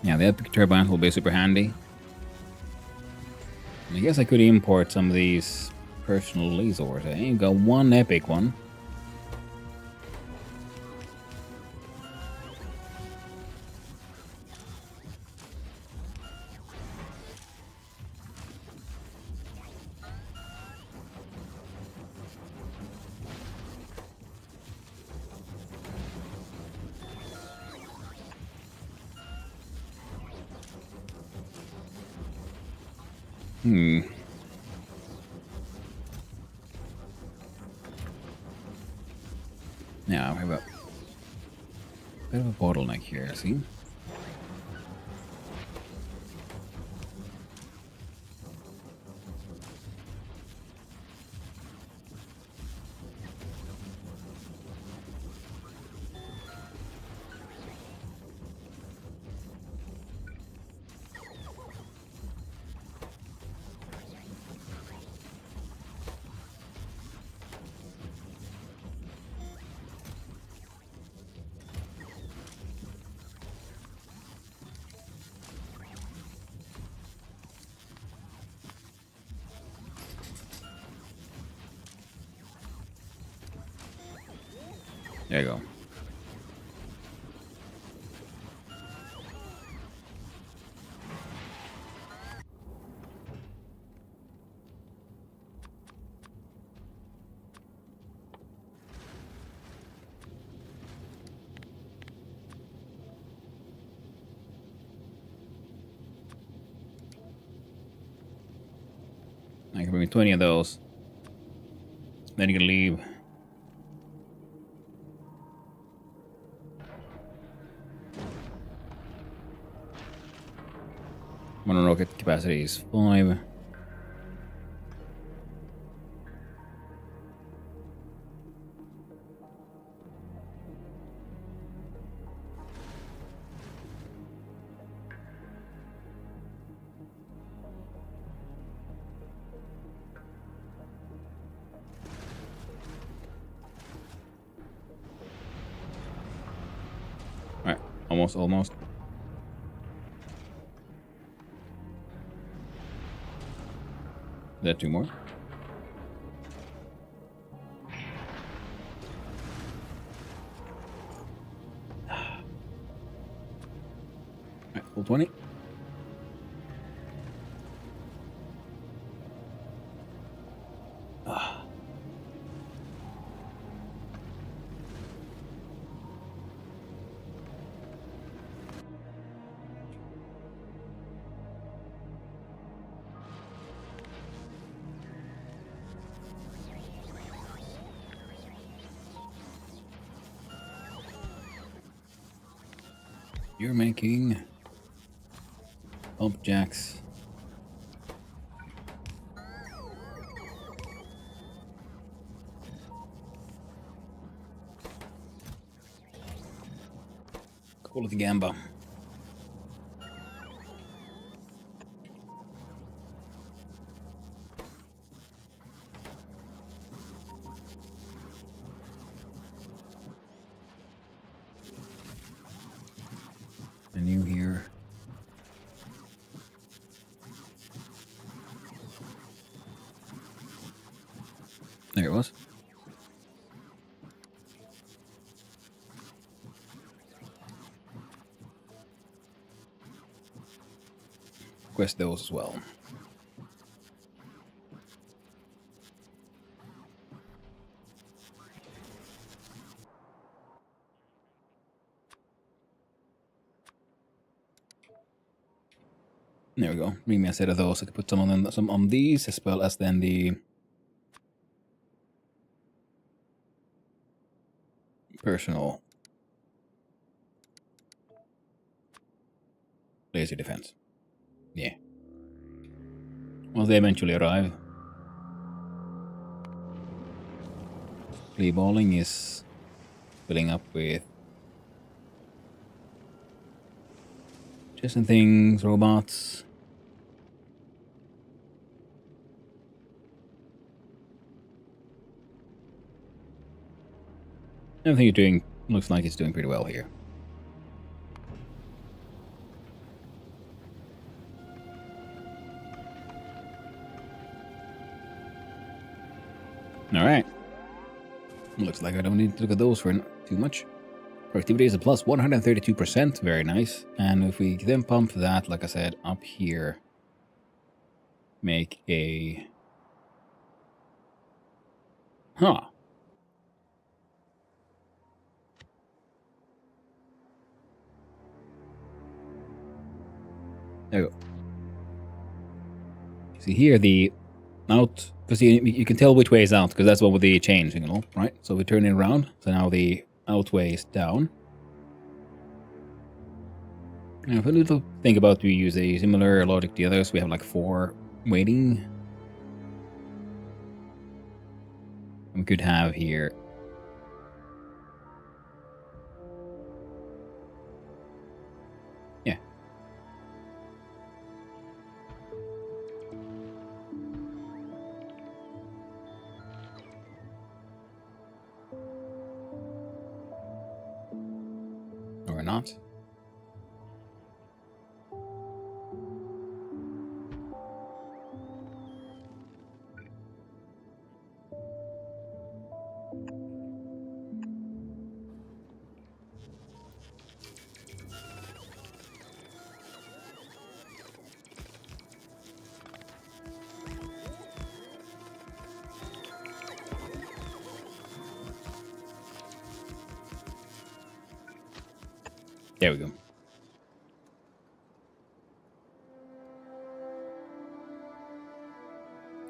Yeah, the epic turbines will be super handy. I guess I could import some of these personal lasers. I ain't got one epic one. Now we have a bit of a bottleneck here, see? There you go. I can bring me 20 of those. Then you can leave. One rocket capacity is 5. Alright, almost. Is that 2 more? Alright, full 20. You're making pump jacks. Quality gamba. Menu here. There it was. Request those as well. There we go. Bring me a set of those. I could put some on these as well as then the personal laser defense. Yeah. Well, they eventually arrive. Flea balling is filling up with just some things, robots. Everything you're doing looks like it's doing pretty well here. Alright. Looks like I don't need to look at those for too much. Productivity is a plus 132%. Very nice. And if we then pump that, like I said, up here, make a... Huh. There we go. See here, the out, because you can tell which way is out, because that's what with the chain signal, right? So we turn it around, so now the out way is down. Now if we little think about, we use a similar logic to the others, we have like 4 waiting. We could have here yeah. Or not. There we go.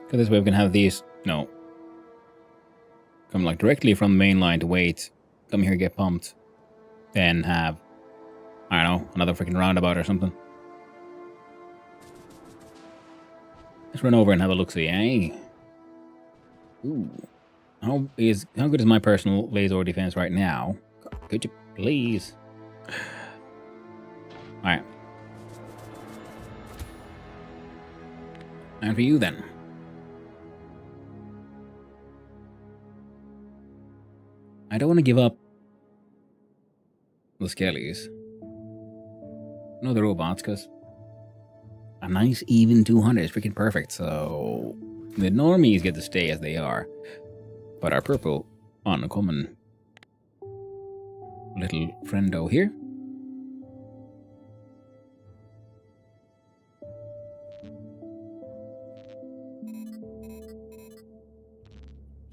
Because this way we can have these, no, come like directly from the main line to wait, come here, get pumped, then have, I don't know, another freaking roundabout or something. Let's run over and have a look-see, eh? Ooh. How good is my personal laser defense right now? Could you please? Alright. And for you then. I don't want to give up the skellies. No, the robots, because a nice even 200 is freaking perfect. So the normies get to stay as they are. But our purple uncommon little friendo here.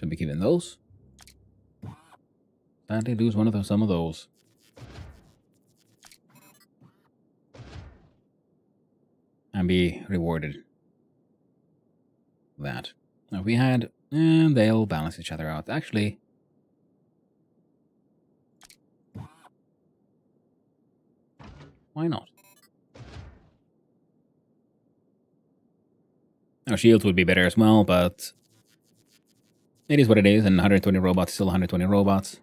Should be giving those. Sadly lose some of those. And be rewarded for that. Now if we had, and they'll balance each other out. Actually, why not? Now shields would be better as well, but it is what it is, and 120 robots is still 120 robots.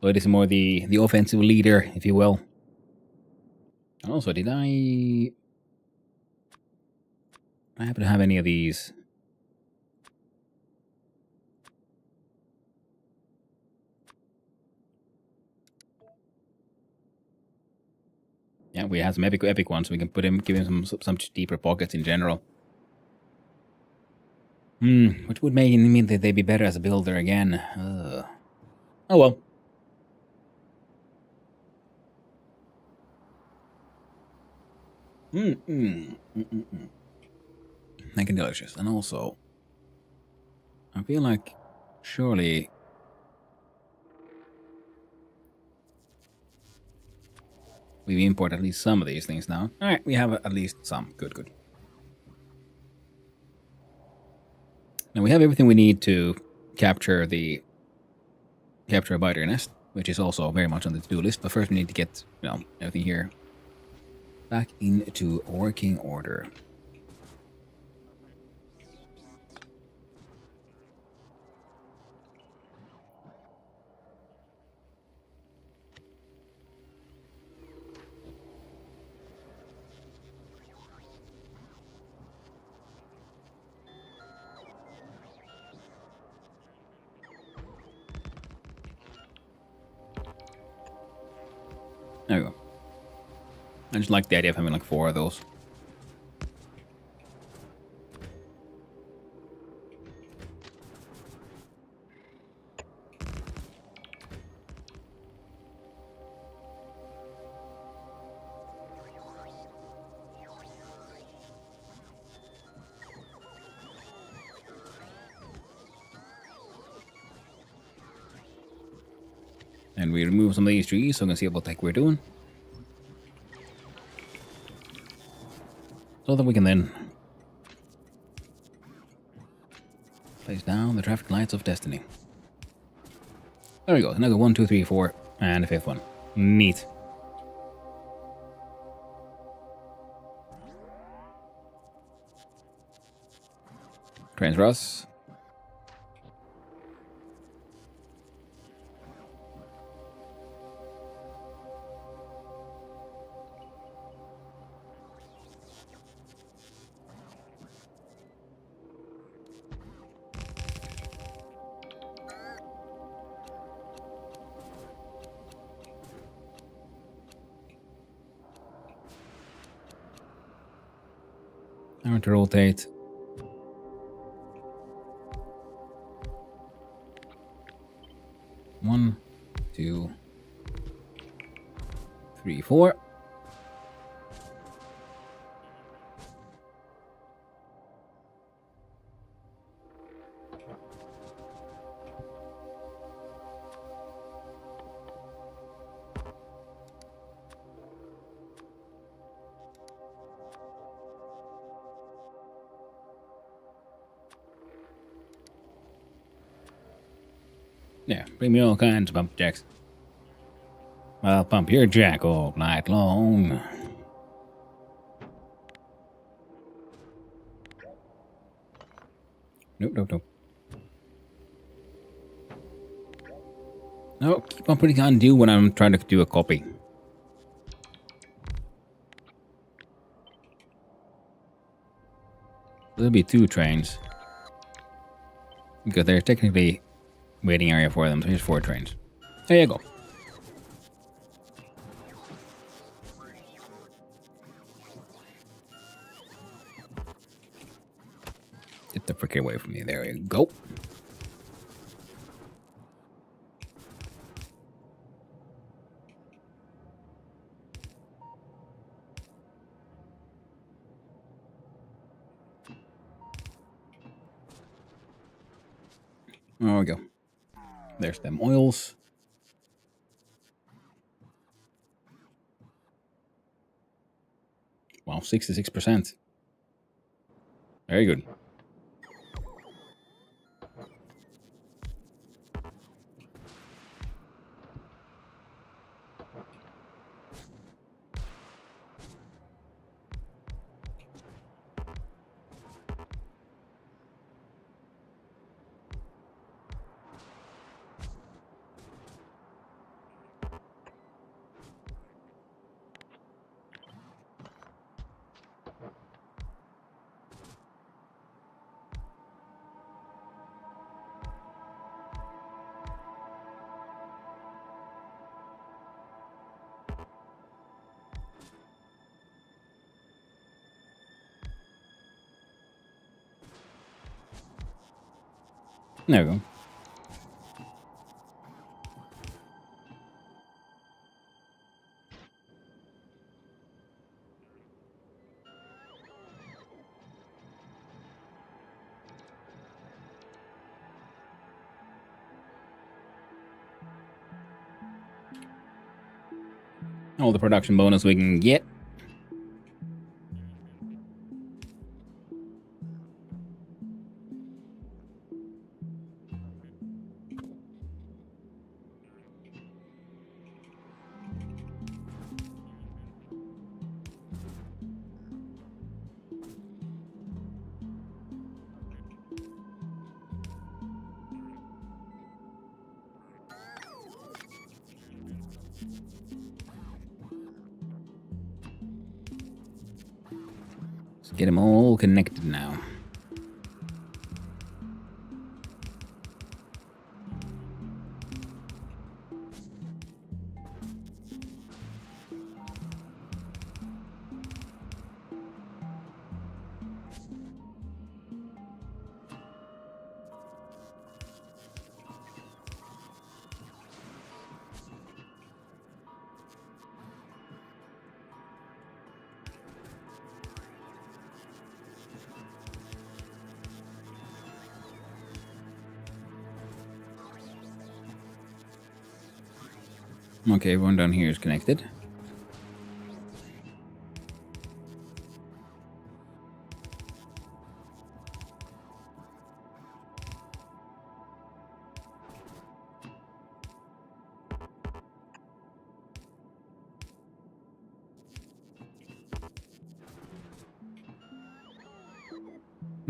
So it is more the offensive leader, if you will. And also, did I happen to have any of these? Yeah, we have some epic ones. So we can give him some deeper pockets in general. Which would mean that they'd be better as a builder again. Oh well. Making delicious. And also, I feel like surely we import at least some of these things now. Alright, we have at least some. Good. Now we have everything we need to capture a biter nest, which is also very much on the to-do list. But first we need to get, everything here back into working order. There we go. I just like the idea of having like 4 of those. And we remove some of these trees so we can see what the heck we're doing. So that we can then Place down the traffic lights of destiny. There we go. Now go 1, 2, 3, 4, and the fifth one. Neat. Trains for us. I want to rotate. One, two, three, four. Yeah, bring me all kinds of pump jacks. I'll pump your jack all night long. Nope, nope, nope. No, keep on putting undo when I'm trying to do a copy. There'll be 2 trains. Because there's technically waiting area for them, so here's 4 trains. There you go. Get the frick away from me. There you go. There we go. There's them oils. Wow, 66%. Very good. There we go. All the production bonus we can get. Let's get them all connected now. Okay, everyone down here is connected.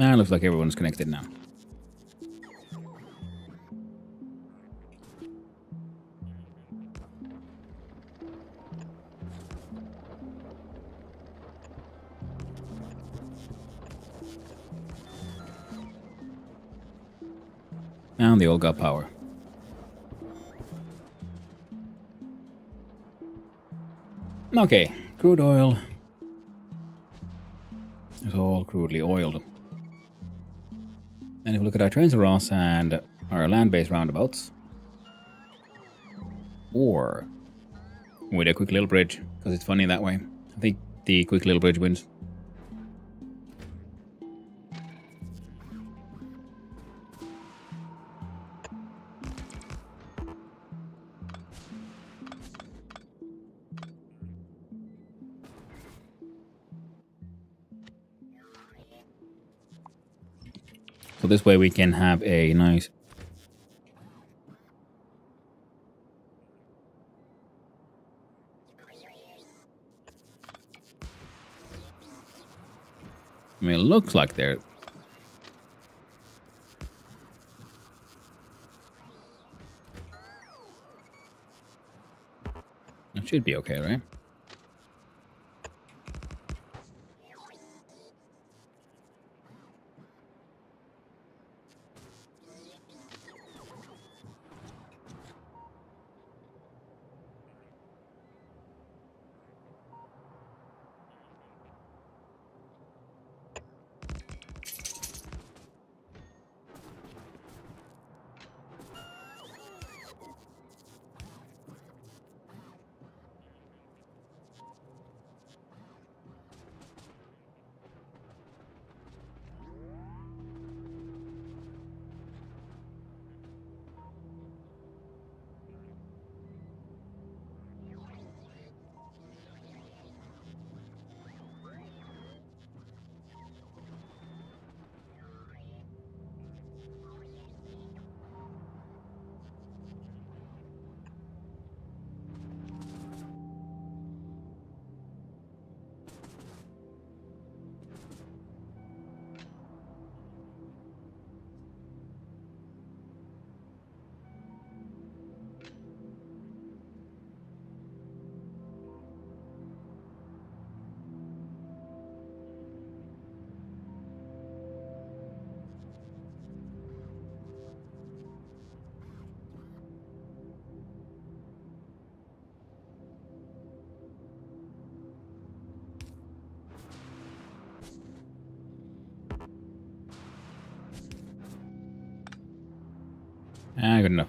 Nah, looks like everyone's connected now. And they all got power. Okay, crude oil. It's all crudely oiled. And if we look at our trains and Ross and our land-based roundabouts, or with a quick little bridge, because it's funny that way. I think the quick little bridge wins. So this way we can have a nice I mean, it looks like they're... It should be okay, right? Ah, good enough.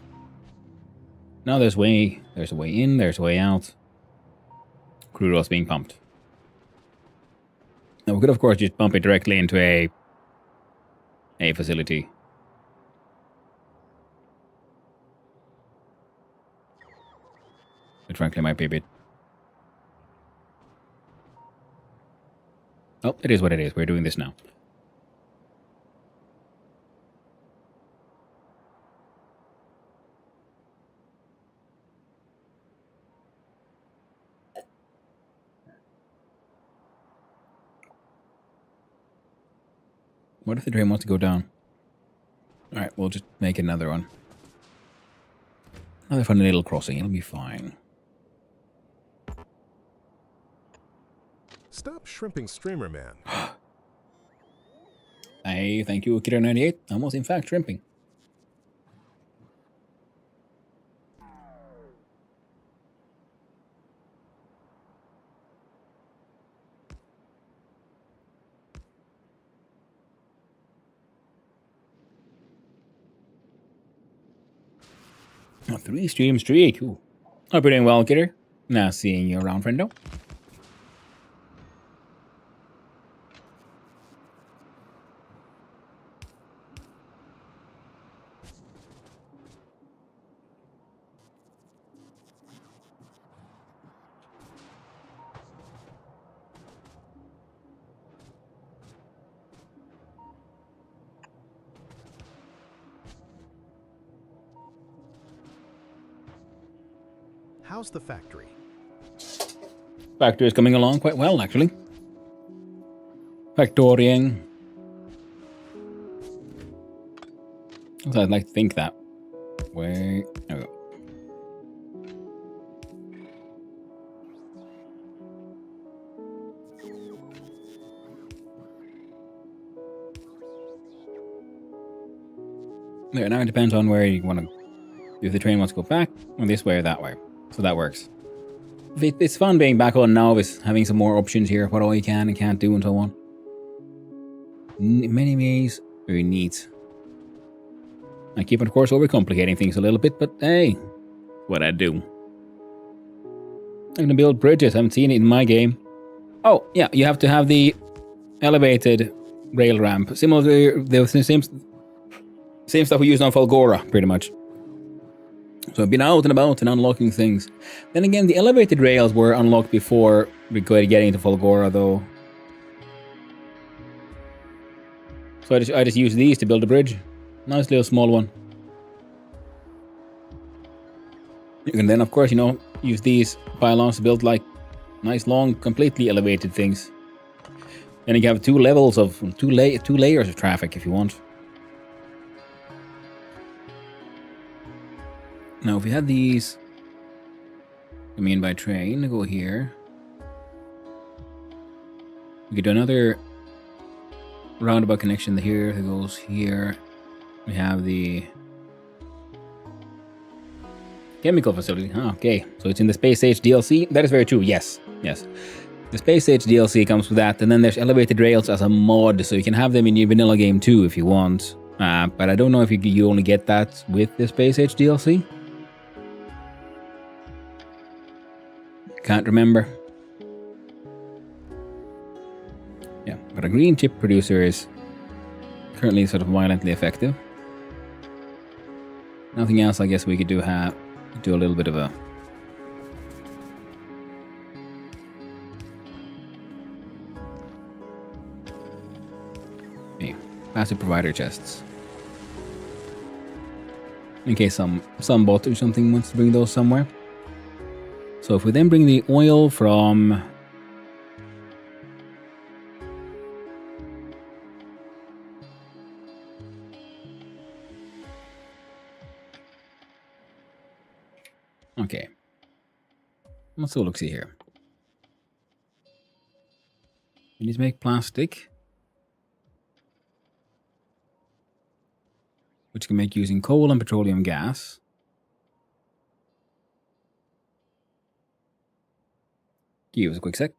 Now there's a way in, there's a way out. Crude oil's being pumped. Now we could of course just pump it directly into a facility. Which frankly might be a bit... Oh, it is what it is. We're doing this now. What if the drain wants to go down? Alright, we'll just make another one. Another funny little crossing. It'll be fine. Stop shrimping streamer man. Hey, thank you, Kidder98. I was in fact shrimping. Oh, 3 streams, 3 AQ. Hope you're doing well, Kidder. Now seeing you around, friendo. How's the factory? Factory is coming along quite well, actually. Factorying. So I'd like to think that. Where? There we go. There, now it depends on where you want to. If the train wants to go back, or this way or that way. So that works. It's fun being back on Nauvis, having some more options here, what all you can and can't do and so on. Many ways, very neat. I keep, of course, overcomplicating things a little bit, but hey, what I do. I'm gonna build bridges, I haven't seen it in my game. Oh, yeah, you have to have the elevated rail ramp. Similar to the same stuff we use on Falgora, pretty much. So I've been out and about and unlocking things. Then again, the elevated rails were unlocked before we could get into Falgora, though. So I just use these to build a bridge. Nice little small one. You can then, of course, use these pylons to build like nice, long, completely elevated things. And you can have two layers of traffic if you want. Now, if we had these coming in by train, go here. We could do another roundabout connection here that goes here. We have the chemical facility. Oh, okay, so it's in the Space Age DLC. That is very true. Yes. The Space Age DLC comes with that, and then there's elevated rails as a mod, so you can have them in your vanilla game too if you want. But I don't know if you only get that with the Space Age DLC. Can't remember. Yeah, but a green chip producer is currently sort of violently effective. Nothing else, I guess we could do a little bit of a passive provider chests. In case some bot or something wants to bring those somewhere. So if we then bring the oil from okay. Let's have a look see here. We need to make plastic, which can make using coal and petroleum gas. Give us a quick sec.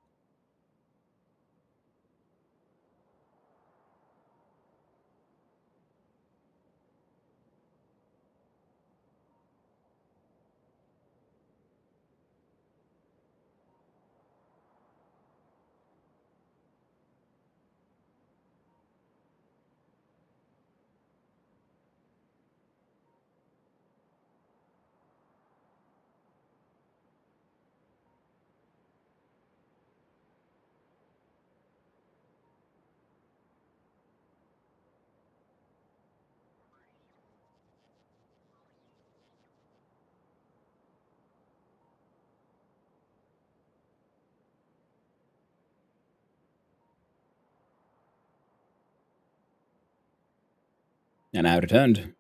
And now returned.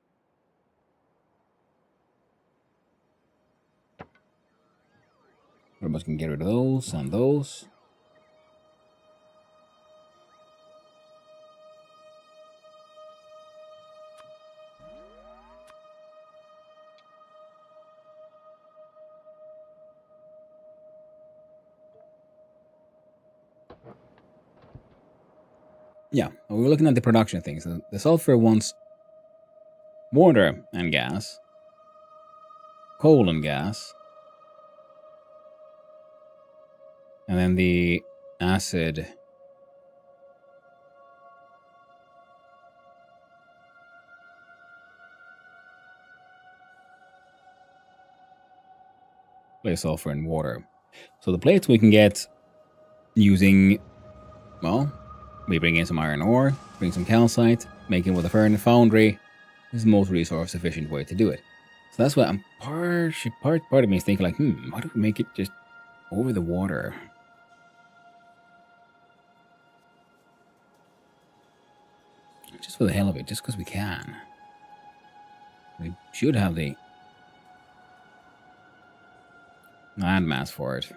Robots can get rid of those and those. Yeah, we're looking at the production things. The sulfur wants water and gas, coal and gas, and then the acid play sulfur and water. So the plates we can get using, well, we bring in some iron ore, bring some calcite, make it with a foundry. This is the most resource efficient way to do it. So that's why I'm part of me is thinking like, why don't we make it just over the water? Just for the hell of it, just because we can. We should have the landmass for it.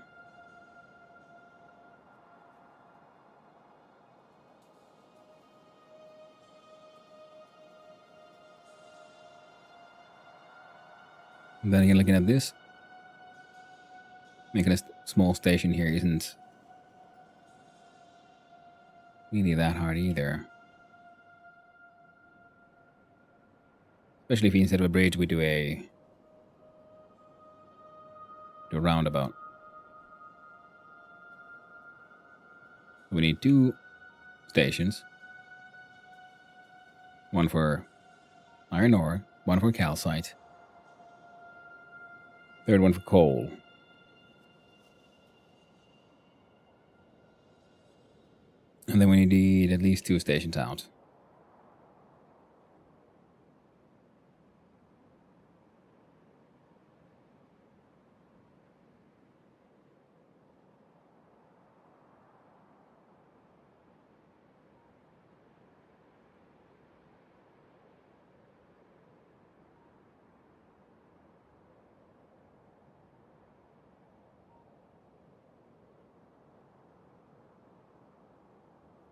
And then again, looking at this, making a small station here isn't really that hard either. Especially if instead of a bridge we do a roundabout. We need 2 stations. One for iron ore, one for calcite. Third one for coal. And then we need at least 2 stations out.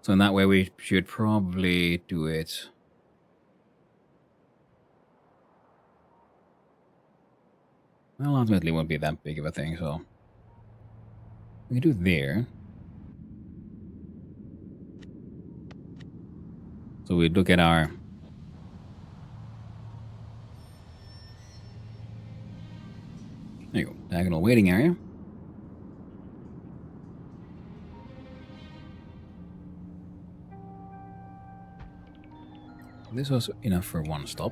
So in that way we should probably do it. Well, ultimately it won't be that big of a thing, so we can do it there. So we look at our there you go, diagonal waiting area. This was enough for 1 stop.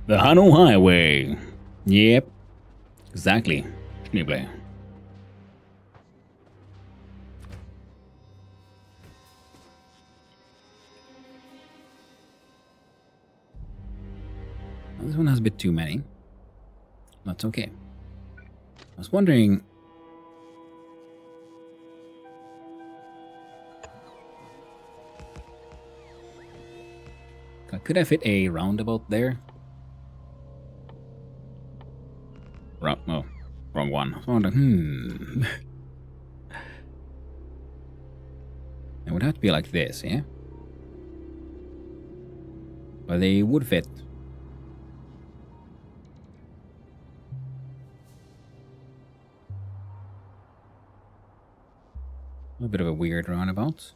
The Hano Highway. Yep. Exactly. Anyway. This one has a bit too many. That's okay. I was wondering. Could I fit a roundabout there? Oh, wrong one. I was wondering, It would have to be like this, yeah? But they would fit. A bit of a weird roundabout.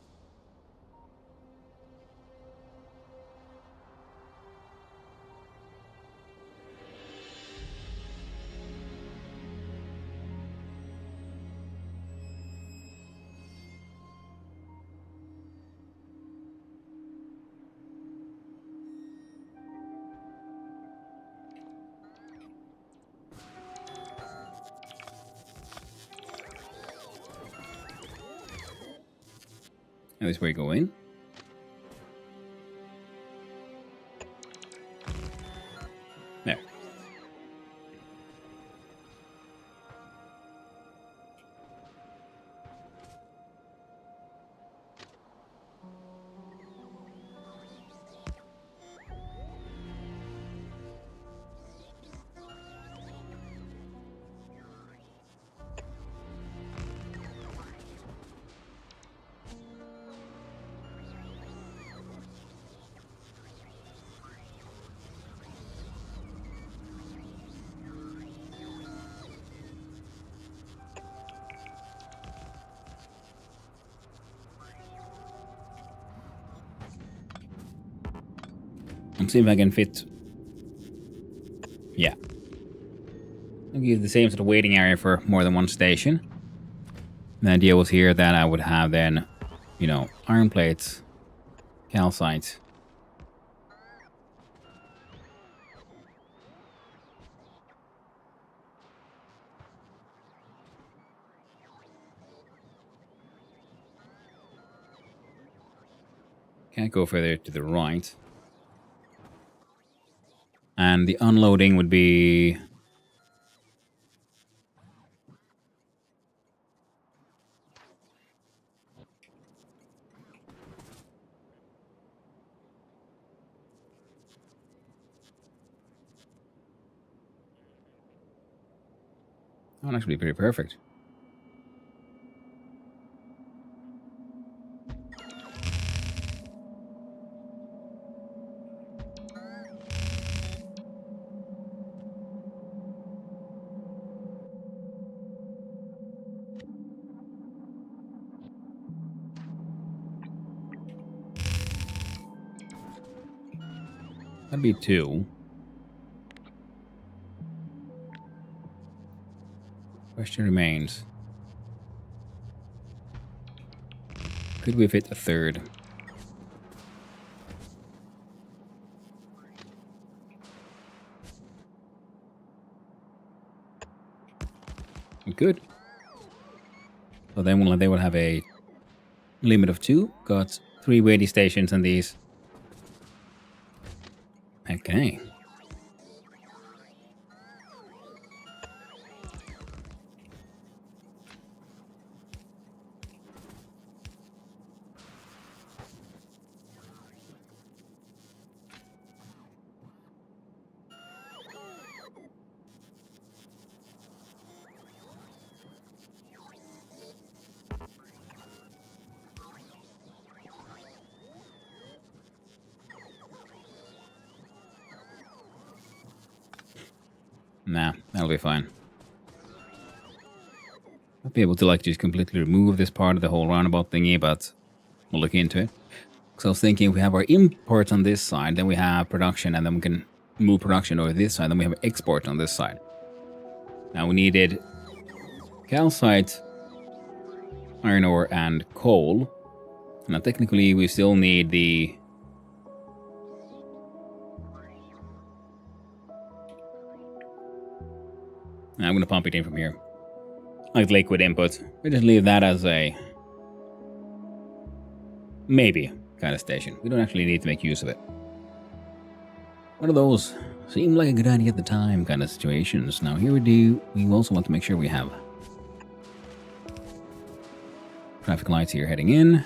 And this way go in. There. Let's see if I can fit. Yeah. I'll give the same sort of waiting area for more than 1 station. The idea was here that I would have then, you know, iron plates, calcite. Can't go further to the right. And the unloading would be That would actually be pretty perfect. That'd be 2. Question remains. Could we fit a 3rd? We could. So then they will have a limit of 2. Got 3 waiting stations on these. Okay. Nah, that'll be fine. I'll be able to like just completely remove this part of the whole roundabout thingy, but we'll look into it. Because I was thinking if we have our imports on this side, then we have production, and then we can move production over this side, then we have export on this side. Now we needed calcite, iron ore, and coal. Now technically we still need the... I'm going to pump it in from here. Like liquid input. We just leave that as a... maybe kind of station. We don't actually need to make use of it. One of those seemed like a good idea at the time kind of situations. Now here we also want to make sure we have traffic lights here heading in.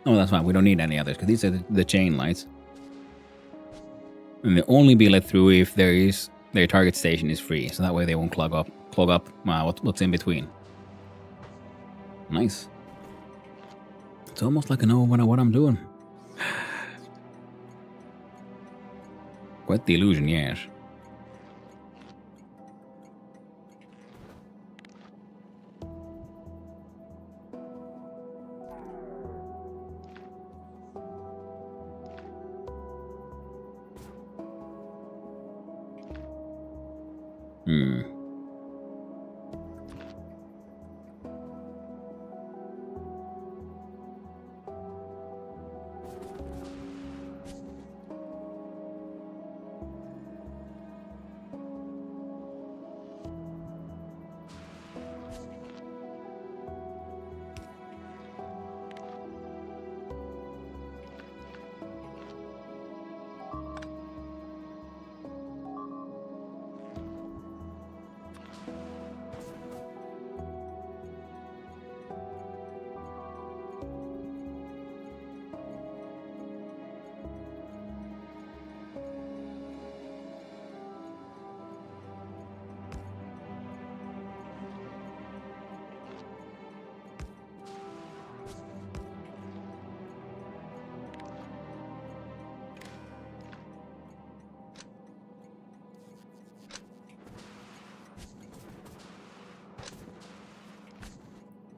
Oh, that's fine. We don't need any others because these are the chain lights. And they'll only be let through if their target station is free. So that way they won't clog up what's in between. Nice. It's almost like I know what I'm doing. Quite the illusion, yes.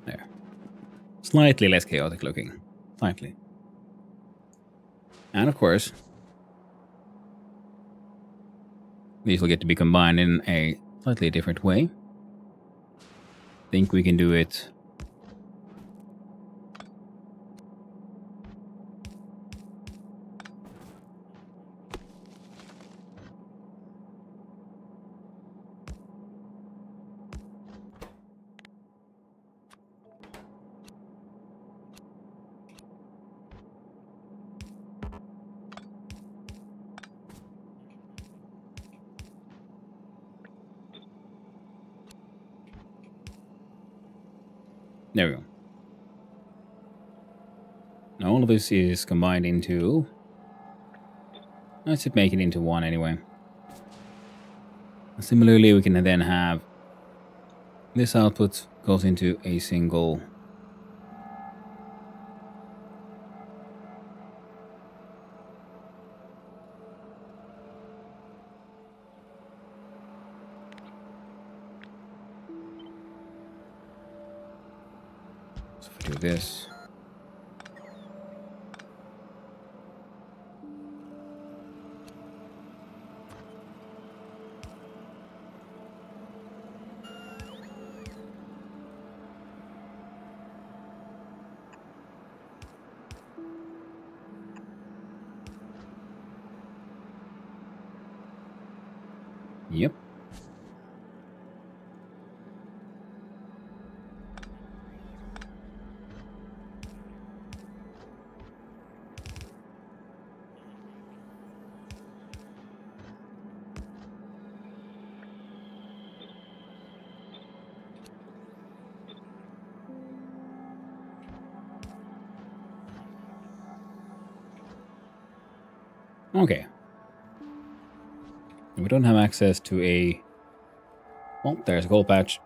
There. Slightly less chaotic looking. Slightly. And of course, these will get to be combined in a slightly different way. Think we can do it. There we go. Now all of this is combined into Let's just make it into one anyway. Similarly, we can then have this output goes into a single. So if we do this. Yep. Okay. We don't have access to a... Oh, there's a gold patch.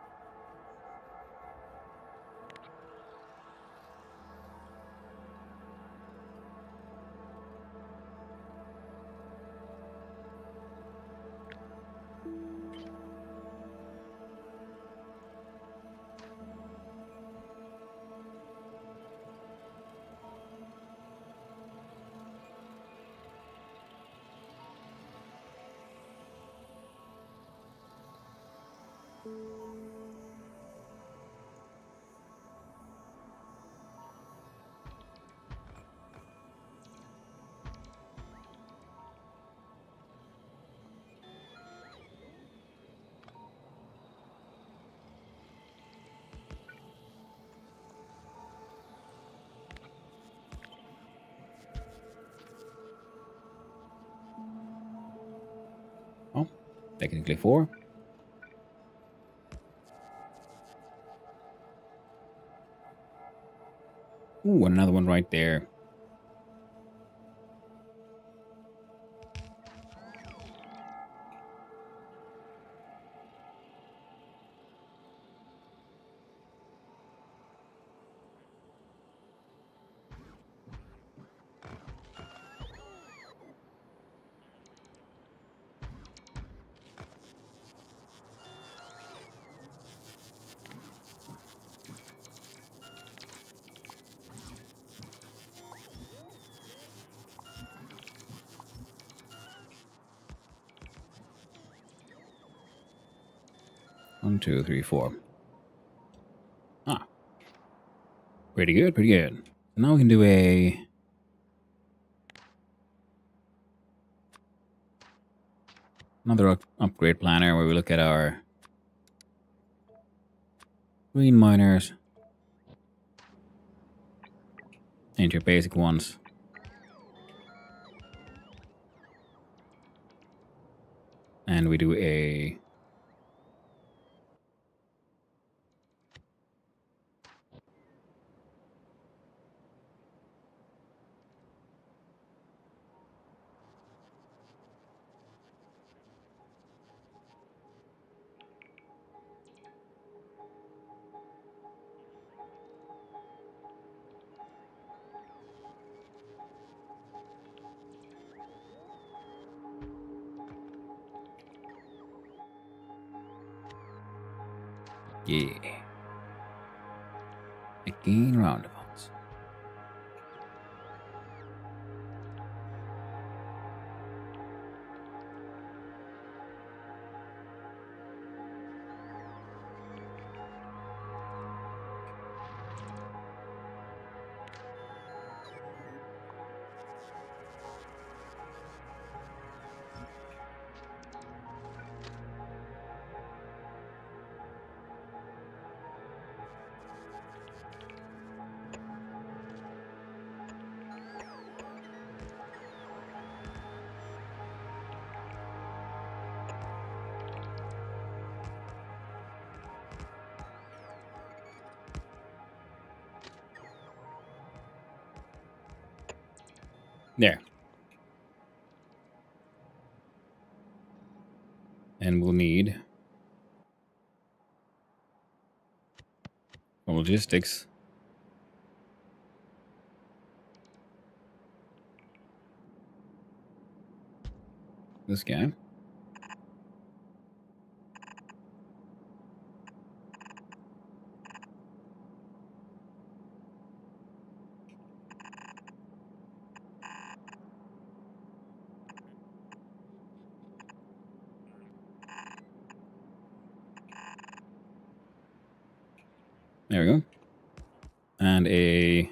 Oh, technically 4. Ooh, another one right there. One, two, three, 4. Ah. Pretty good, pretty good. So now we can do another upgrade planner where we look at our green miners and your basic ones. And we do a... Yeah. Again, roundabouts. There. And we'll need logistics. This guy. There we go. And a...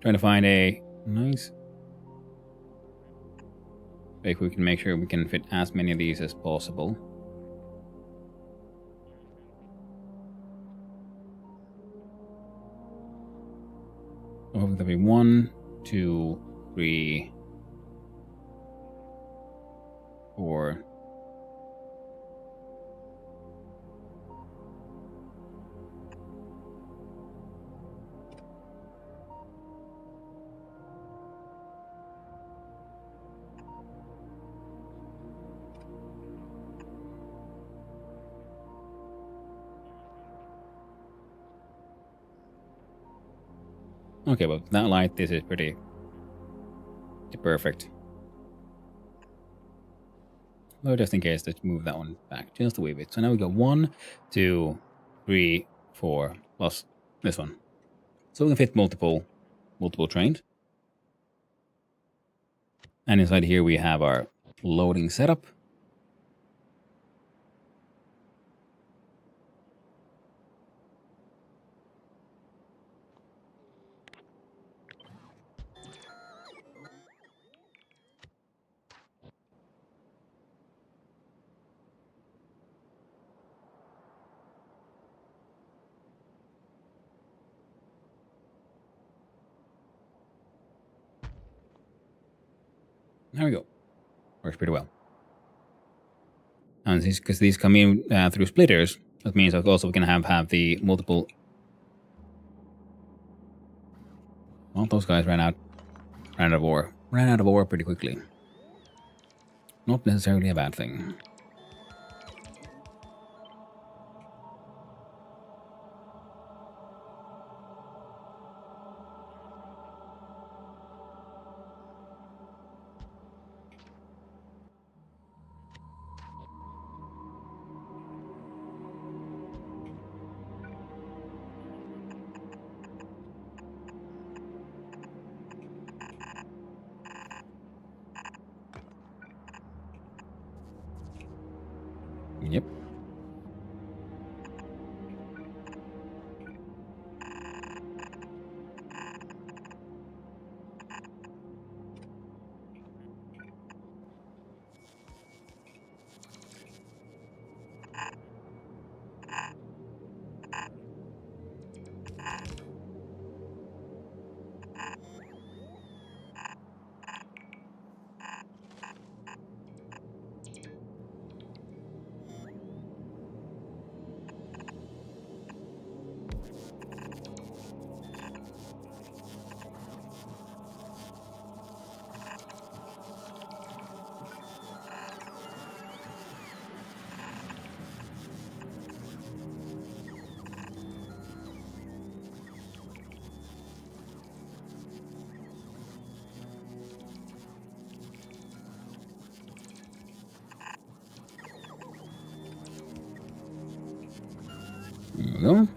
Trying to find a nice... If we can make sure we can fit as many of these as possible. Oh, there'll be 1, 2, 3, 4. Okay, well, that light, this is pretty perfect. Well, just in case, let's move that one back just a wee bit. So now we got 1, 2, 3, 4, plus this one. So we can fit multiple trains. And inside here we have our loading setup. There we go. Works pretty well. And because these come in through splitters, that means that also we can have the multiple... Well, those guys ran out of ore. Ran out of ore pretty quickly. Not necessarily a bad thing. Yep. There we go.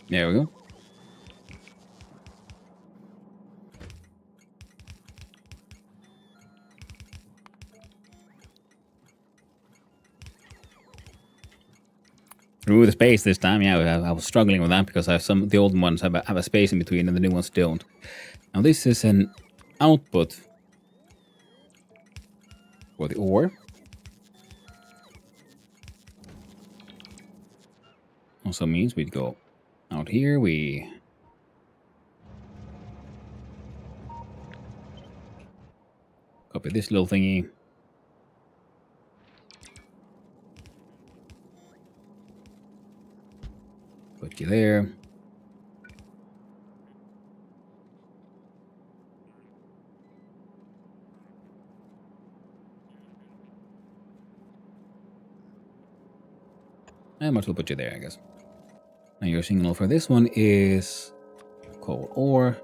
There we go. Through the space this time, yeah, I was struggling with that because I have the old ones have a space in between and the new ones don't. Now this is an output for the ore. Also means we'd go out here, we copy this little thingy. Put you there. I might as well put you there, I guess. Now your signal for this one is coal ore.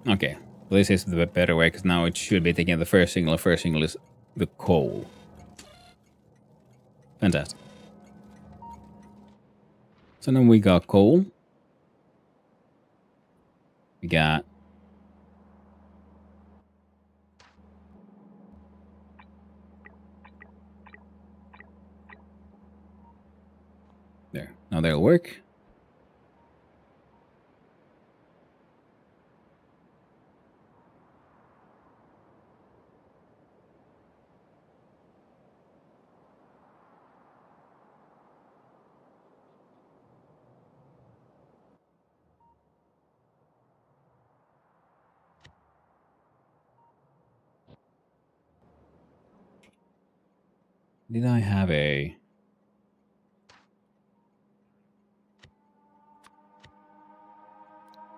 Okay, well, this is the better way because now it should be taking the first signal. The first signal is the coal. Fantastic. So then we got coal. We got there. Now that'll work. Did I have a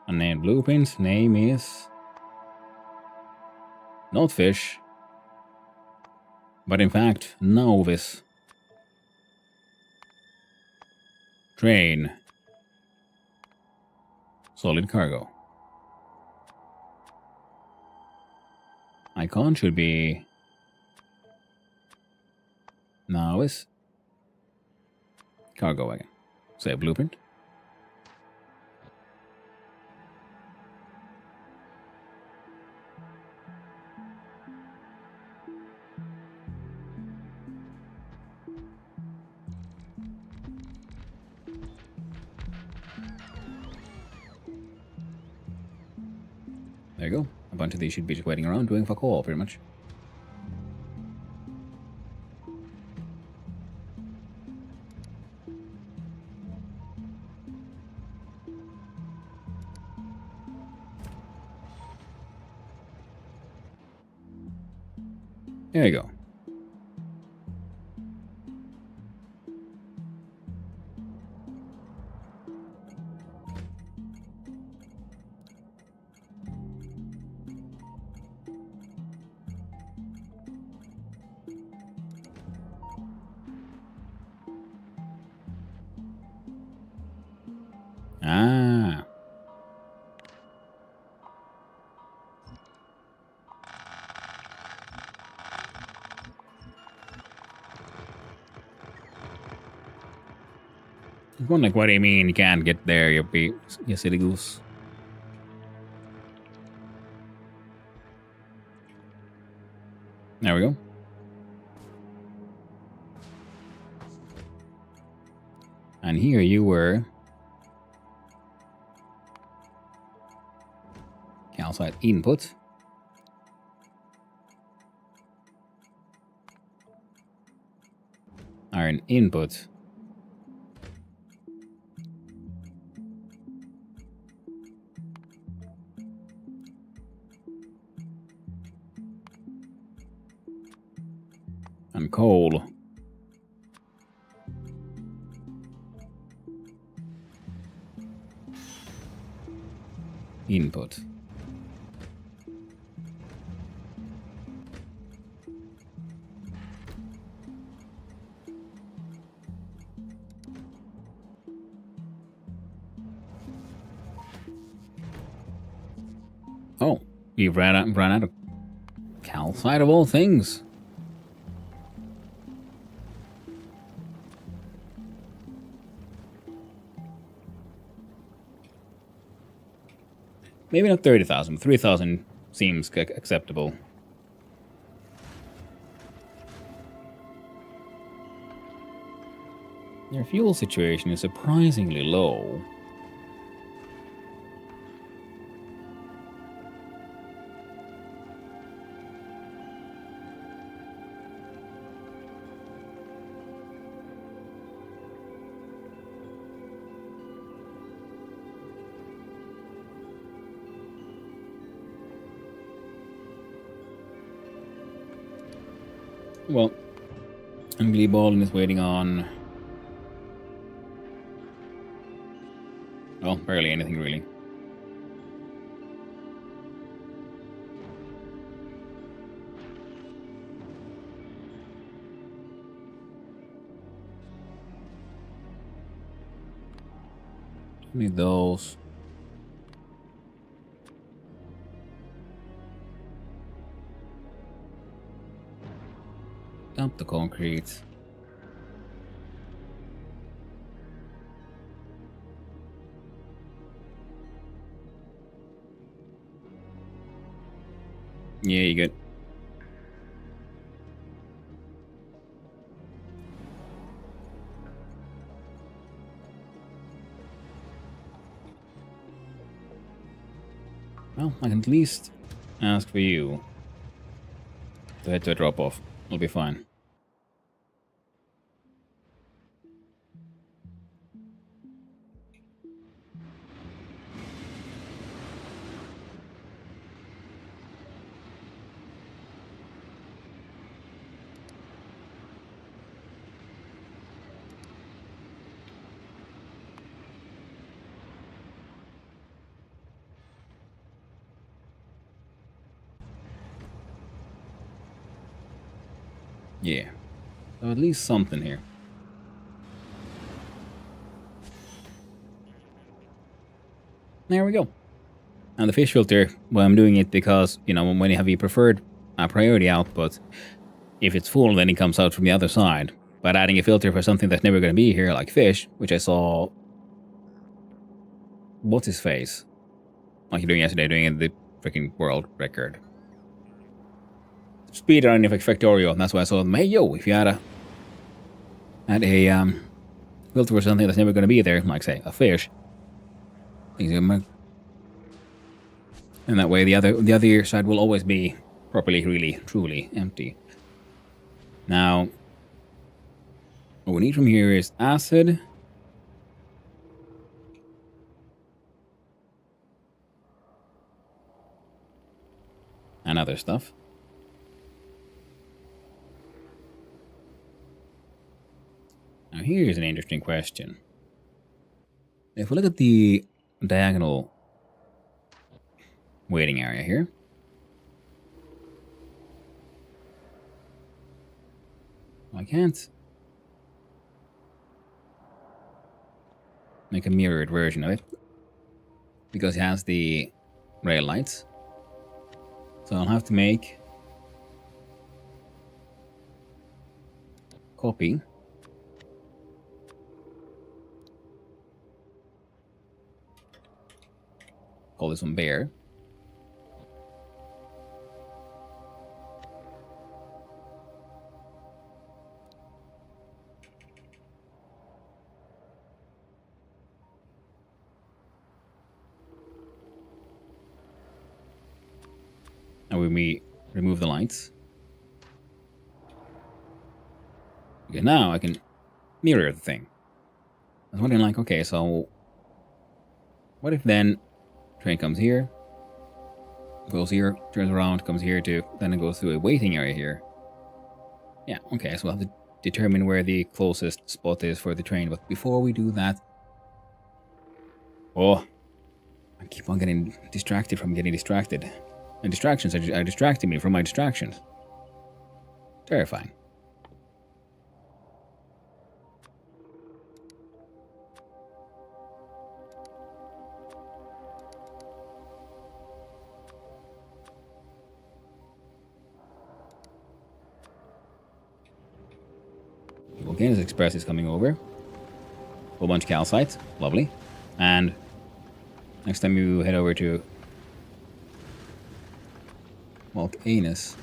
unnamed blueprint? Name is not fish, but in fact Nauvis. Train. Solid cargo. Icon should be Nauvis. Cargo wagon. Say blueprint. There you go. A bunch of these should be just waiting around doing fuck all, pretty much. There you go. Ah. One like, what do you mean you can't get there, you silly goose? There we go. And here you were. Calcite input. Iron input. And coal. input. Oh, we ran out of calcite of all things. Maybe not 30,000, 3,000 seems acceptable. Their fuel situation is surprisingly low. Well, and Glee Ballin is waiting on... well, barely anything really. Need those. Dump the concrete. Yeah, you good. Well, I can at least ask for you to head to a drop-off. It'll be fine. Yeah. So at least something here. There we go. And the fish filter, well, I'm doing it because, you know, when you have your preferred priority output, if it's full, then it comes out from the other side. But adding a filter for something that's never going to be here, like fish, which I saw... what's his face? Like you're doing yesterday, doing the freaking world record. Speedrunning for Factorio, and that's why I saw them. Hey, yo, if you had a filter for something that's never going to be there, like, say, a fish, and that way the other side will always be properly, really, truly empty. Now, what we need from here is acid. And other stuff. Now here's an interesting question. If we look at the diagonal waiting area here. I can't make a mirrored version of it because it has the rail lights. So I'll have to make copy. Call this one bear. And when we remove the lights, okay, now I can mirror the thing. I was wondering, like, okay, so what if then train comes here, goes here, turns around, comes here too, then it goes through a waiting area here. Yeah, okay, so we'll have to determine where the closest spot is for the train, but before we do that... oh, I keep on getting distracted from getting distracted. And distractions are distracting me from my distractions. Terrifying. Volcanoes Express is coming over. Whole bunch of calcite. Lovely. And next time you head over to Volcanus.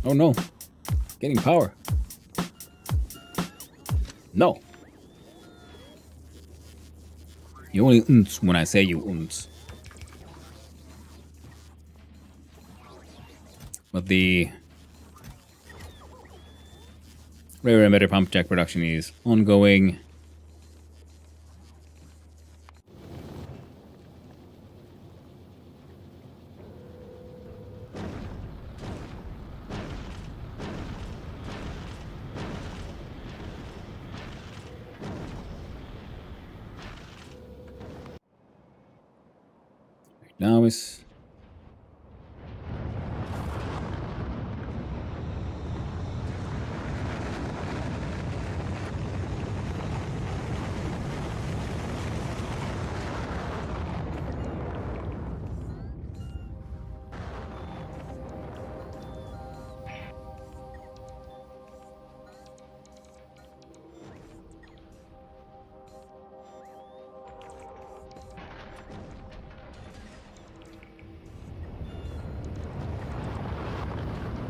Oh no. Getting power. No. You only unts when I say you unts. But the rare emitter pump jack production is ongoing. Nauvis.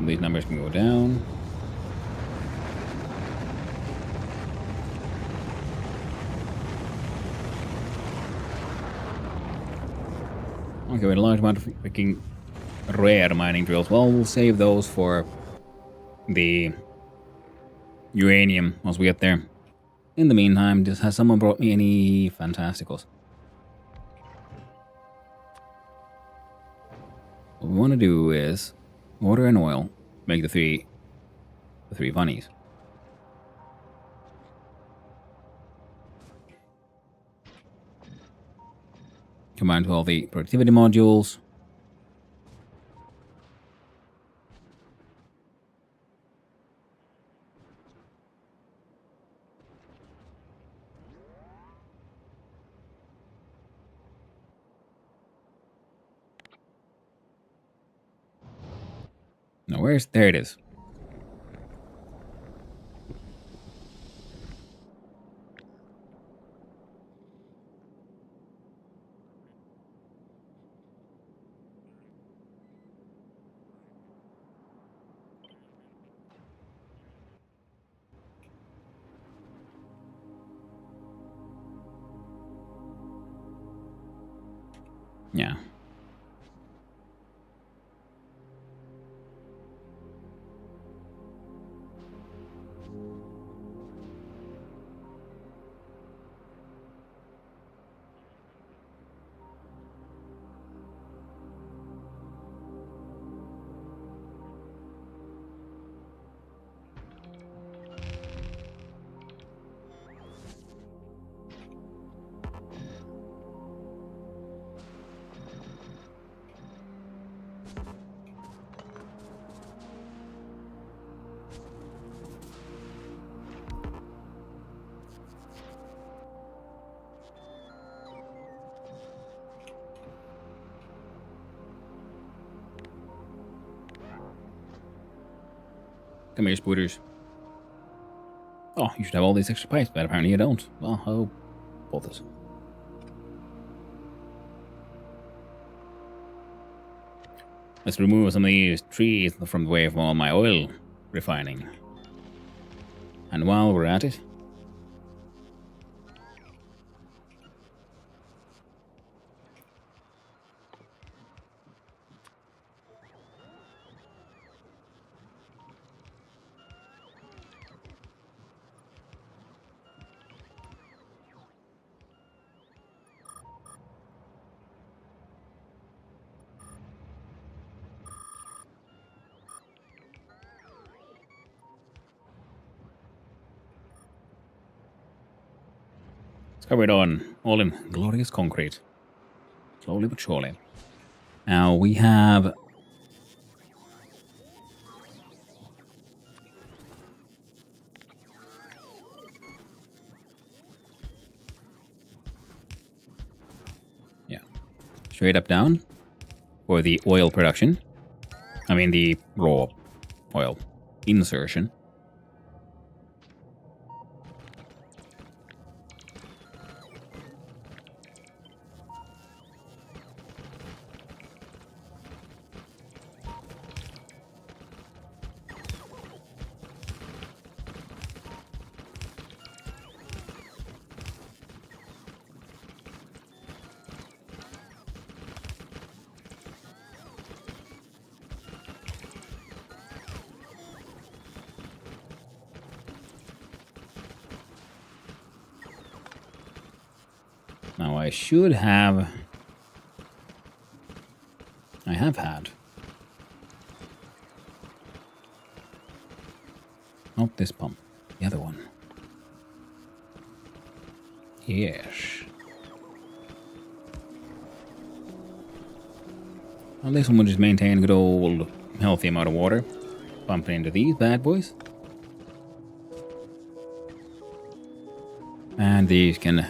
These numbers can go down. Okay, we had a large amount of freaking rare mining drills. Well, we'll save those for the uranium once we get there. In the meantime, just has someone brought me any fantasticals? What we want to do is water and oil, make the three bunnies. Combine to all the productivity modules. Now there it is. Yeah. Come here, spooters. Oh, you should have all these extra pipes, but apparently you don't. Well, how both us. Let's remove some of these trees from the way of all my oil refining. And while we're at it, let's cover it on, all in glorious concrete. Slowly but surely. Now we have... Yeah. Straight up down for the oil production. I mean the raw oil insertion. Now I should have... I have had... Not this pump. The other one. Yes. Well, this one will just maintain a good old healthy amount of water. Pump it into these bad boys. And these can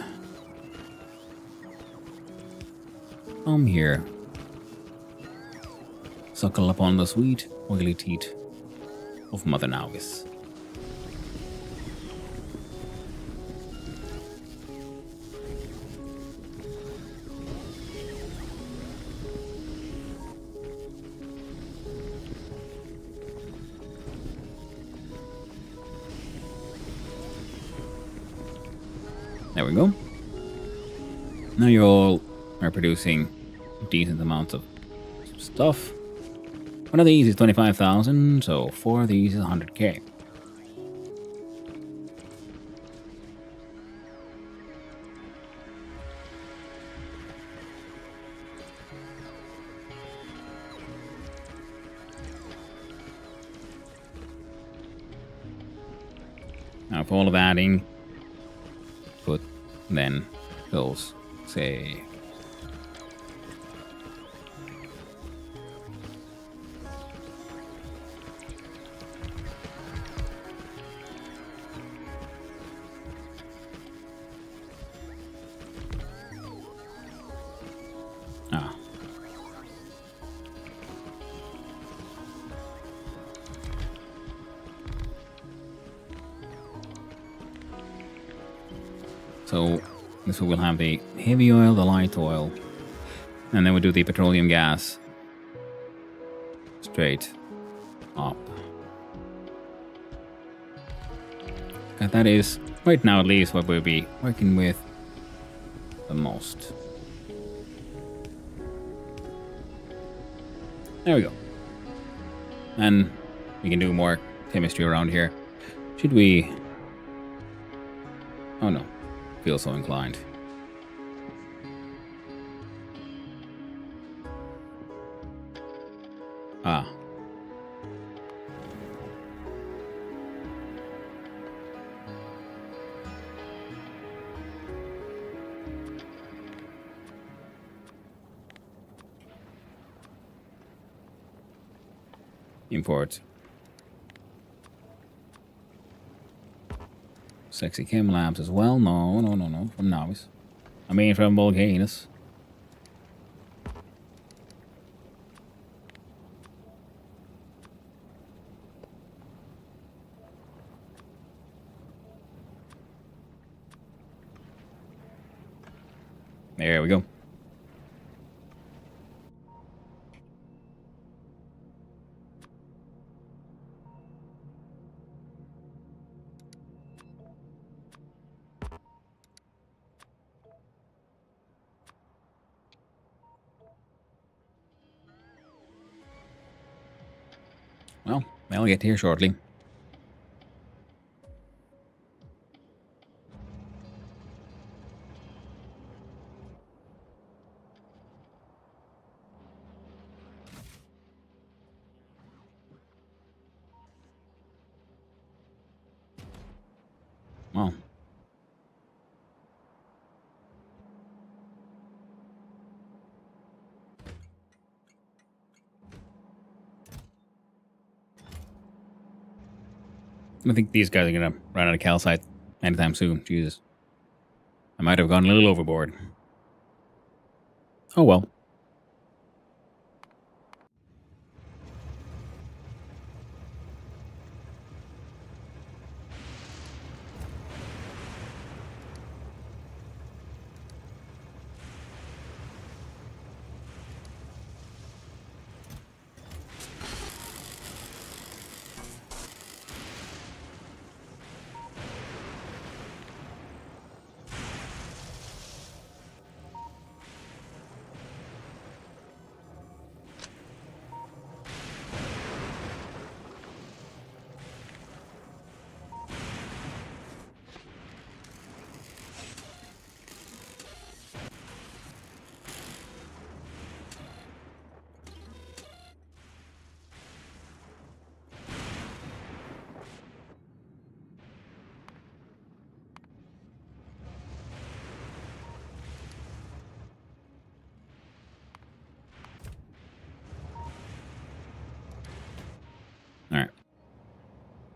come here. Suckle upon the sweet, oily teat of Mother Nauvis. There we go. Now you all are producing decent amounts of stuff. One of these is 25,000, so 4 of these is 100k. Now for all of adding, put then those, say, so this will have the heavy oil, the light oil, and then we do the petroleum gas straight up. And that is, right now at least, what we'll be working with the most. There we go. And we can do more chemistry around here. Should we... Oh no. Feel so inclined. Ah. Import. Sexy Chem Labs as well. No. From Nauvis. I mean from Volcanus. There we go. Well, they'll get here shortly. Well. I think these guys are gonna run out of calcite anytime soon. Jesus. I might have gone a little overboard. Oh well. Alright.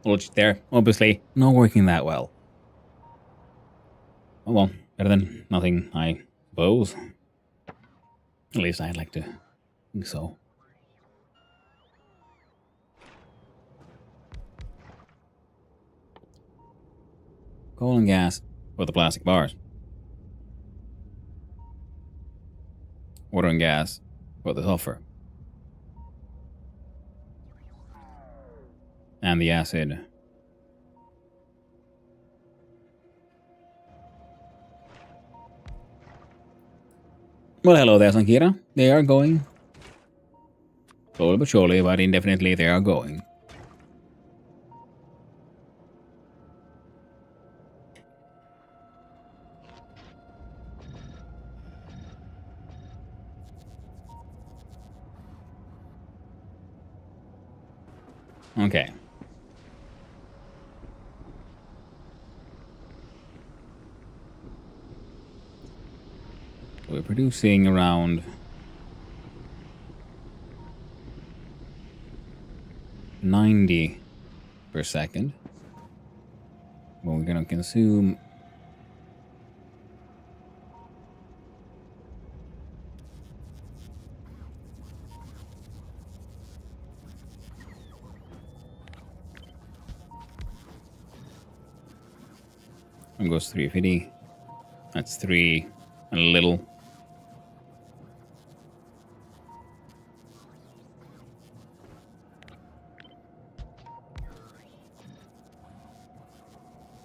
Logic there, obviously, not working that well. Oh well, better than nothing, I suppose. At least I'd like to think so. Coal and gas for the plastic bars. Water and gas for the sulfur. And the acid. Well, hello there, Sankira. They are going. Slowly but surely, but indefinitely they are going. Okay. We're producing around 90 per second. Well, we're gonna consume and goes 350. That's 3 and a little.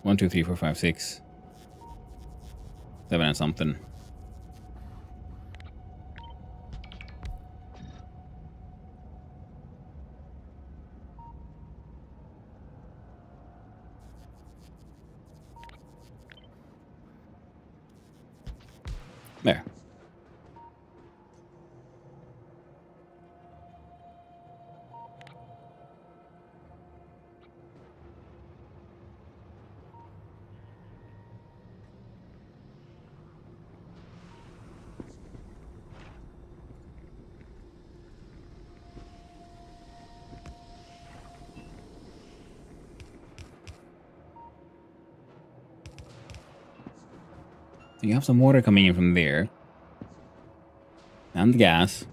One, two, three, four, five, 6, 7 and something. There. You have some water coming in from there. And the gas.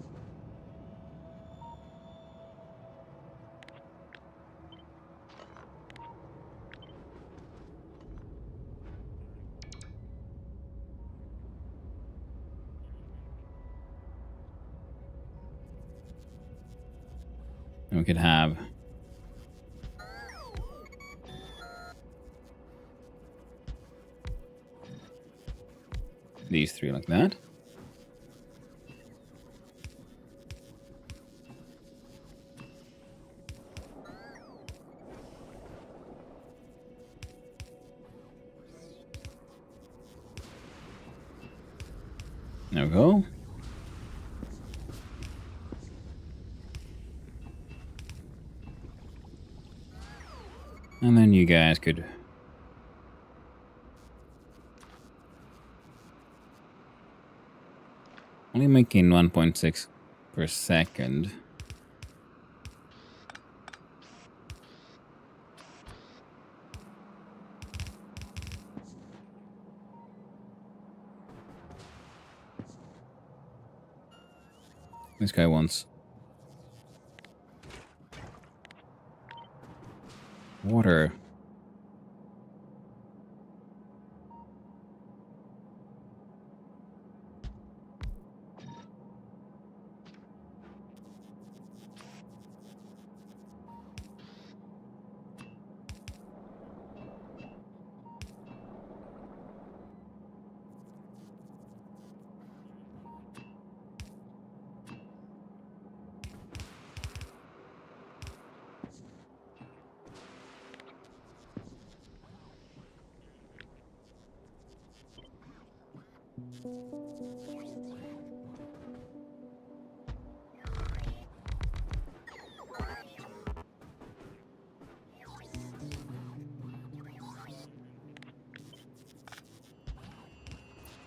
And we could have these 3 like that. There we go. And then you guys could... Only making 1.6 per second. This guy wants water.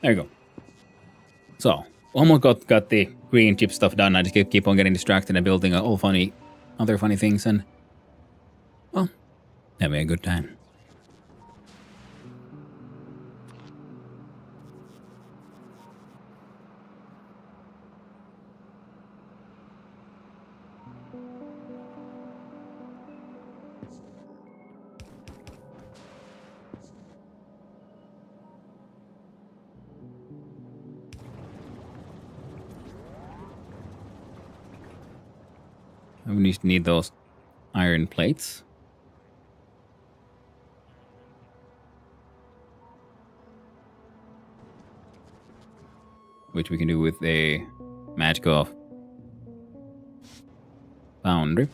There you go. So, almost got the green chip stuff done. I just keep on getting distracted and building all other funny things and, well, having a good time. We just need those iron plates. Which we can do with a magic of foundry.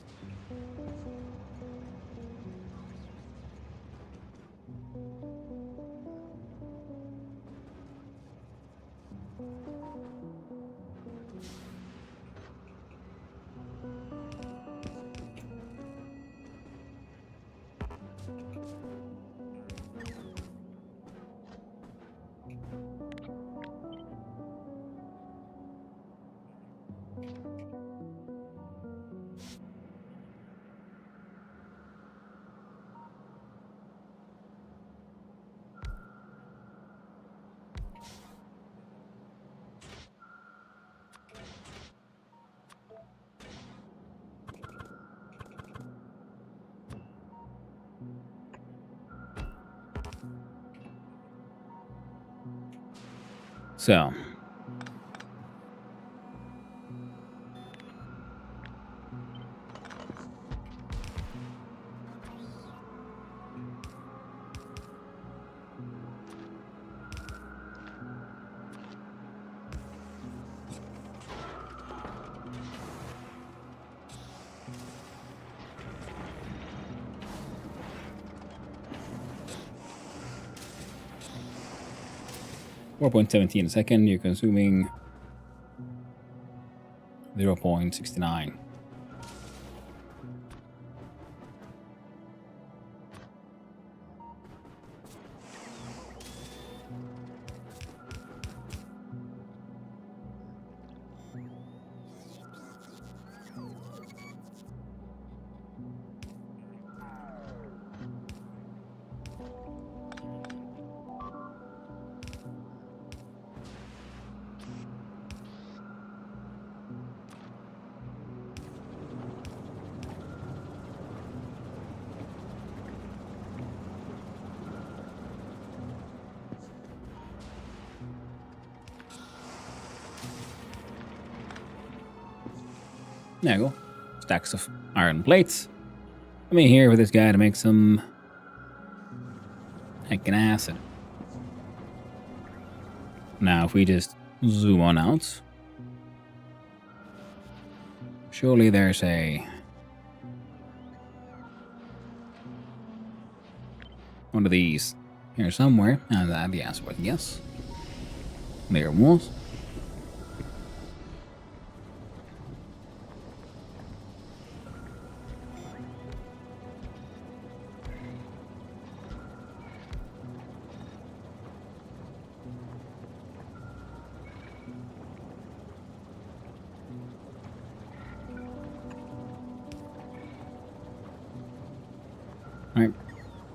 So, $4.17 a second, you're consuming 0.69. There you go. Stacks of iron plates. Let me here for this guy to make some heckin' acid. Now, if we just zoom on out, surely there's one of these here somewhere. And the answer was yes. There was. Alright,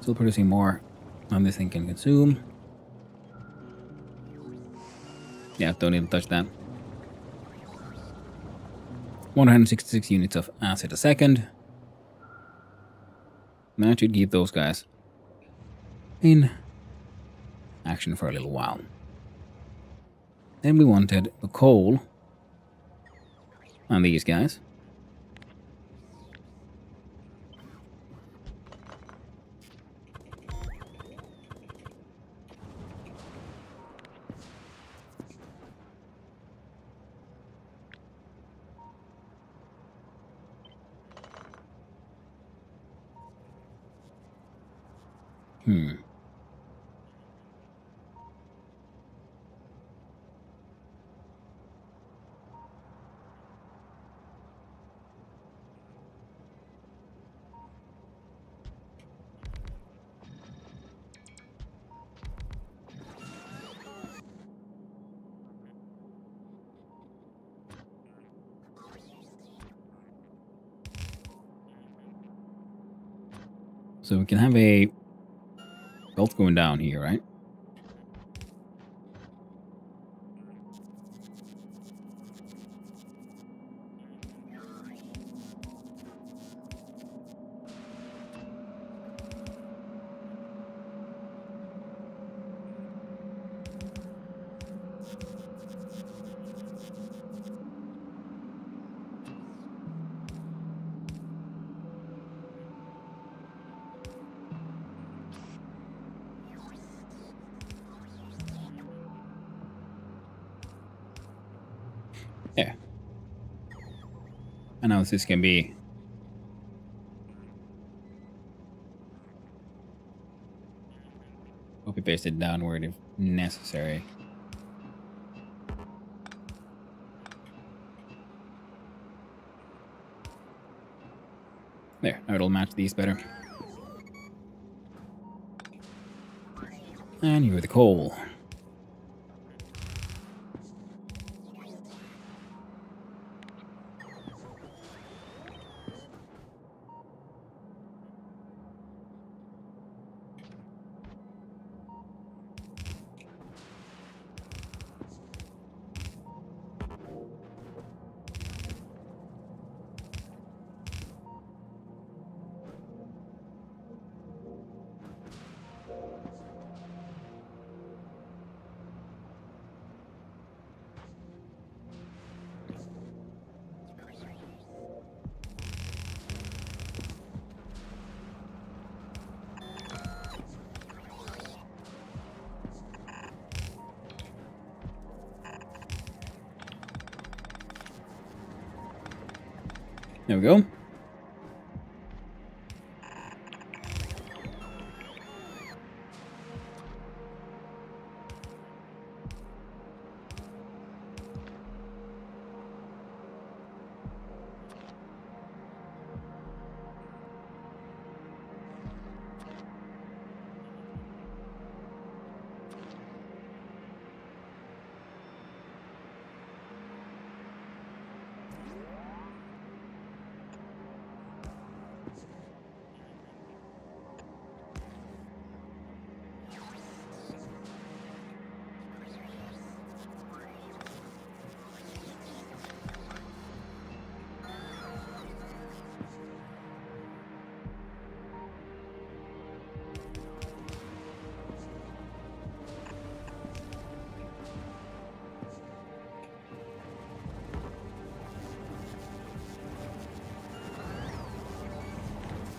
still producing more than this thing can consume. Yeah, don't even touch that. 166 units of acid a second. That should keep those guys in action for a little while. Then we wanted the coal on these guys. So we can have a belt going down here, right? Yeah. I know this can be copy pasted downward if necessary. There, now it'll match these better. And you're the coal. There we go.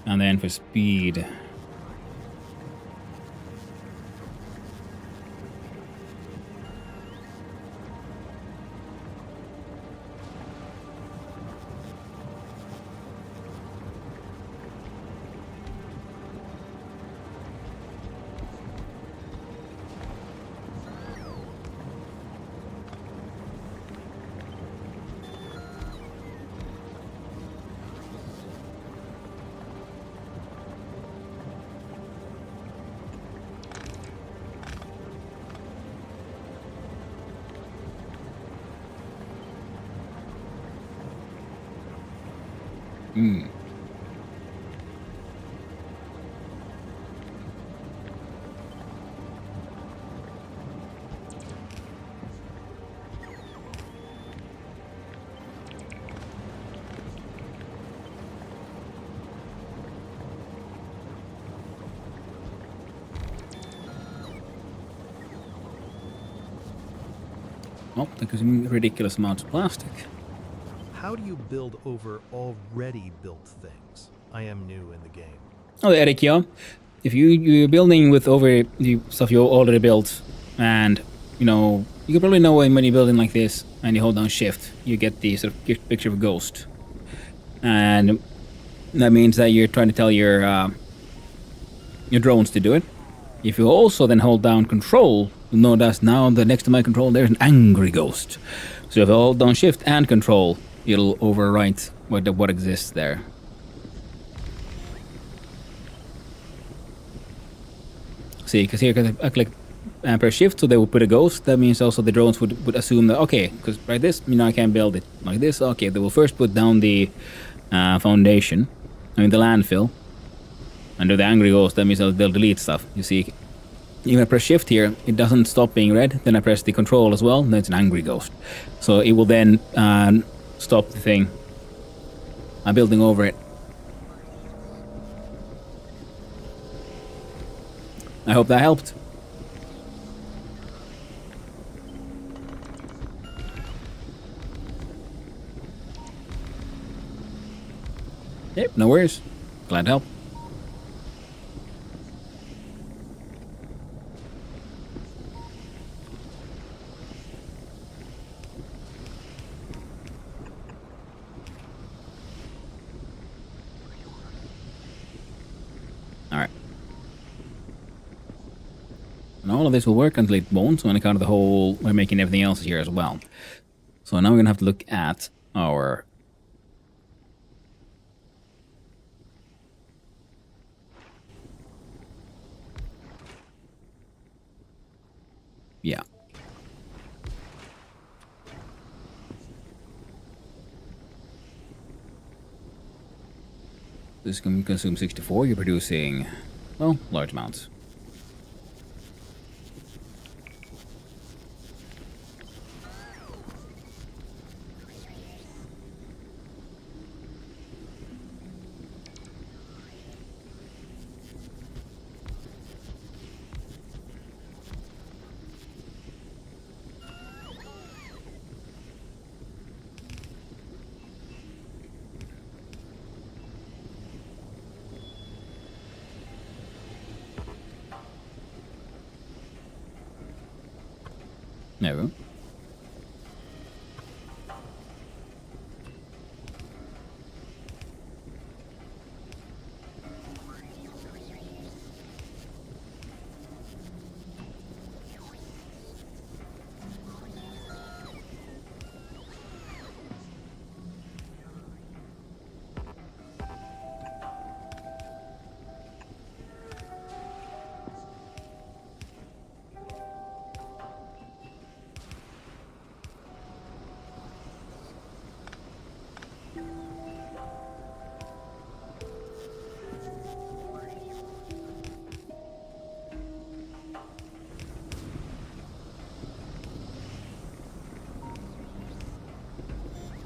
And then for speed. Oh, they're consuming ridiculous amounts of plastic. How do you build over already built things? I am new in the game. Oh, Eric, yeah. If you're building with over the stuff you already built, and you know, you can probably know when you're building like this, and you hold down Shift, you get the sort of picture of a ghost, and that means that you're trying to tell your drones to do it. If you also then hold down Control, you'll notice now that next to my Control there's an angry ghost. So if I hold down Shift and Control, it'll overwrite what exists there. See, because here I click and press Shift, so they will put a ghost. That means also the drones would assume that, okay, because like this, I can't build it. Like this, okay, they will first put down the foundation, the landfill, and do the angry ghost. That means they'll delete stuff. You see, even I press Shift here, it doesn't stop being red. Then I press the Control as well, then it's an angry ghost. So it will then stop the thing. I'm building over it. I hope that helped. Yep, no worries. Glad to help. Alright. And all of this will work until it won't, so on account of the whole, we're making everything else here as well. So now we're gonna have to look at our yeah. This can consume 64, you're producing, well, large amounts. There we go.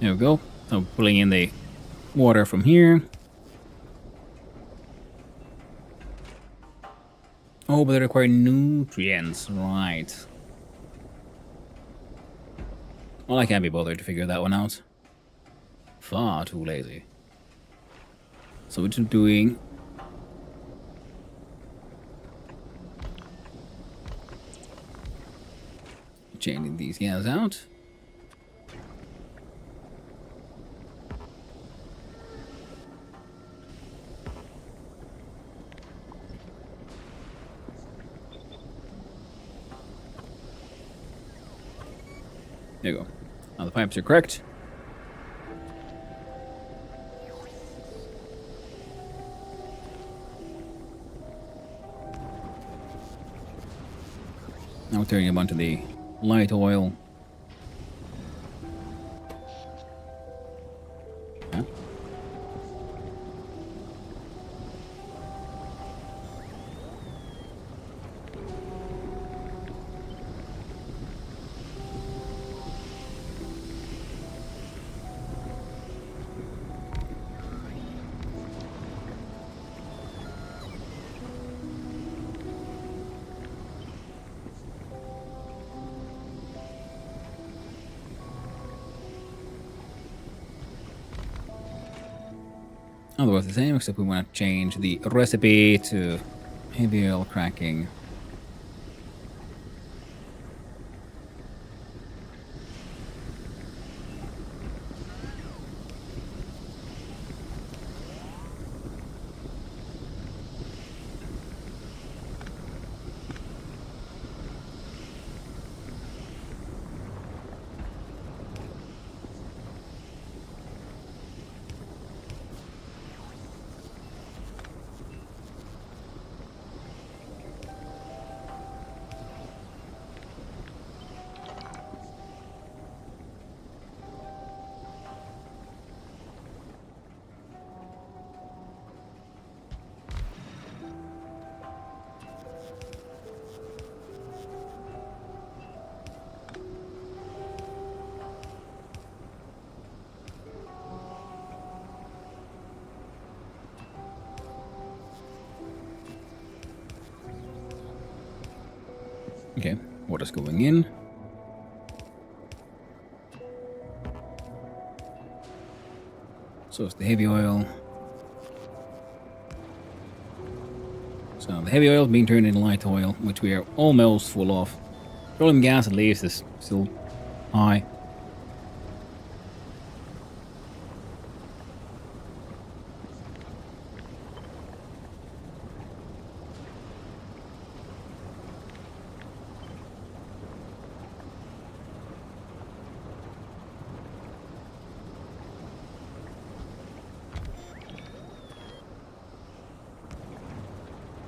There we go. I'm pulling in the water from here. Oh, but they require nutrients, right. Well, I can't be bothered to figure that one out. Far too lazy. So we're just doing... changing these guys out. There you go. Now the pipes are correct. Now we're turning a bunch of the light oil. Huh? Otherwise the same, except we want to change the recipe to heavy oil cracking. Okay, water's going in. So it's the heavy oil. So the heavy oil is being turned into light oil, which we are almost full of. Petroleum gas at least is still high.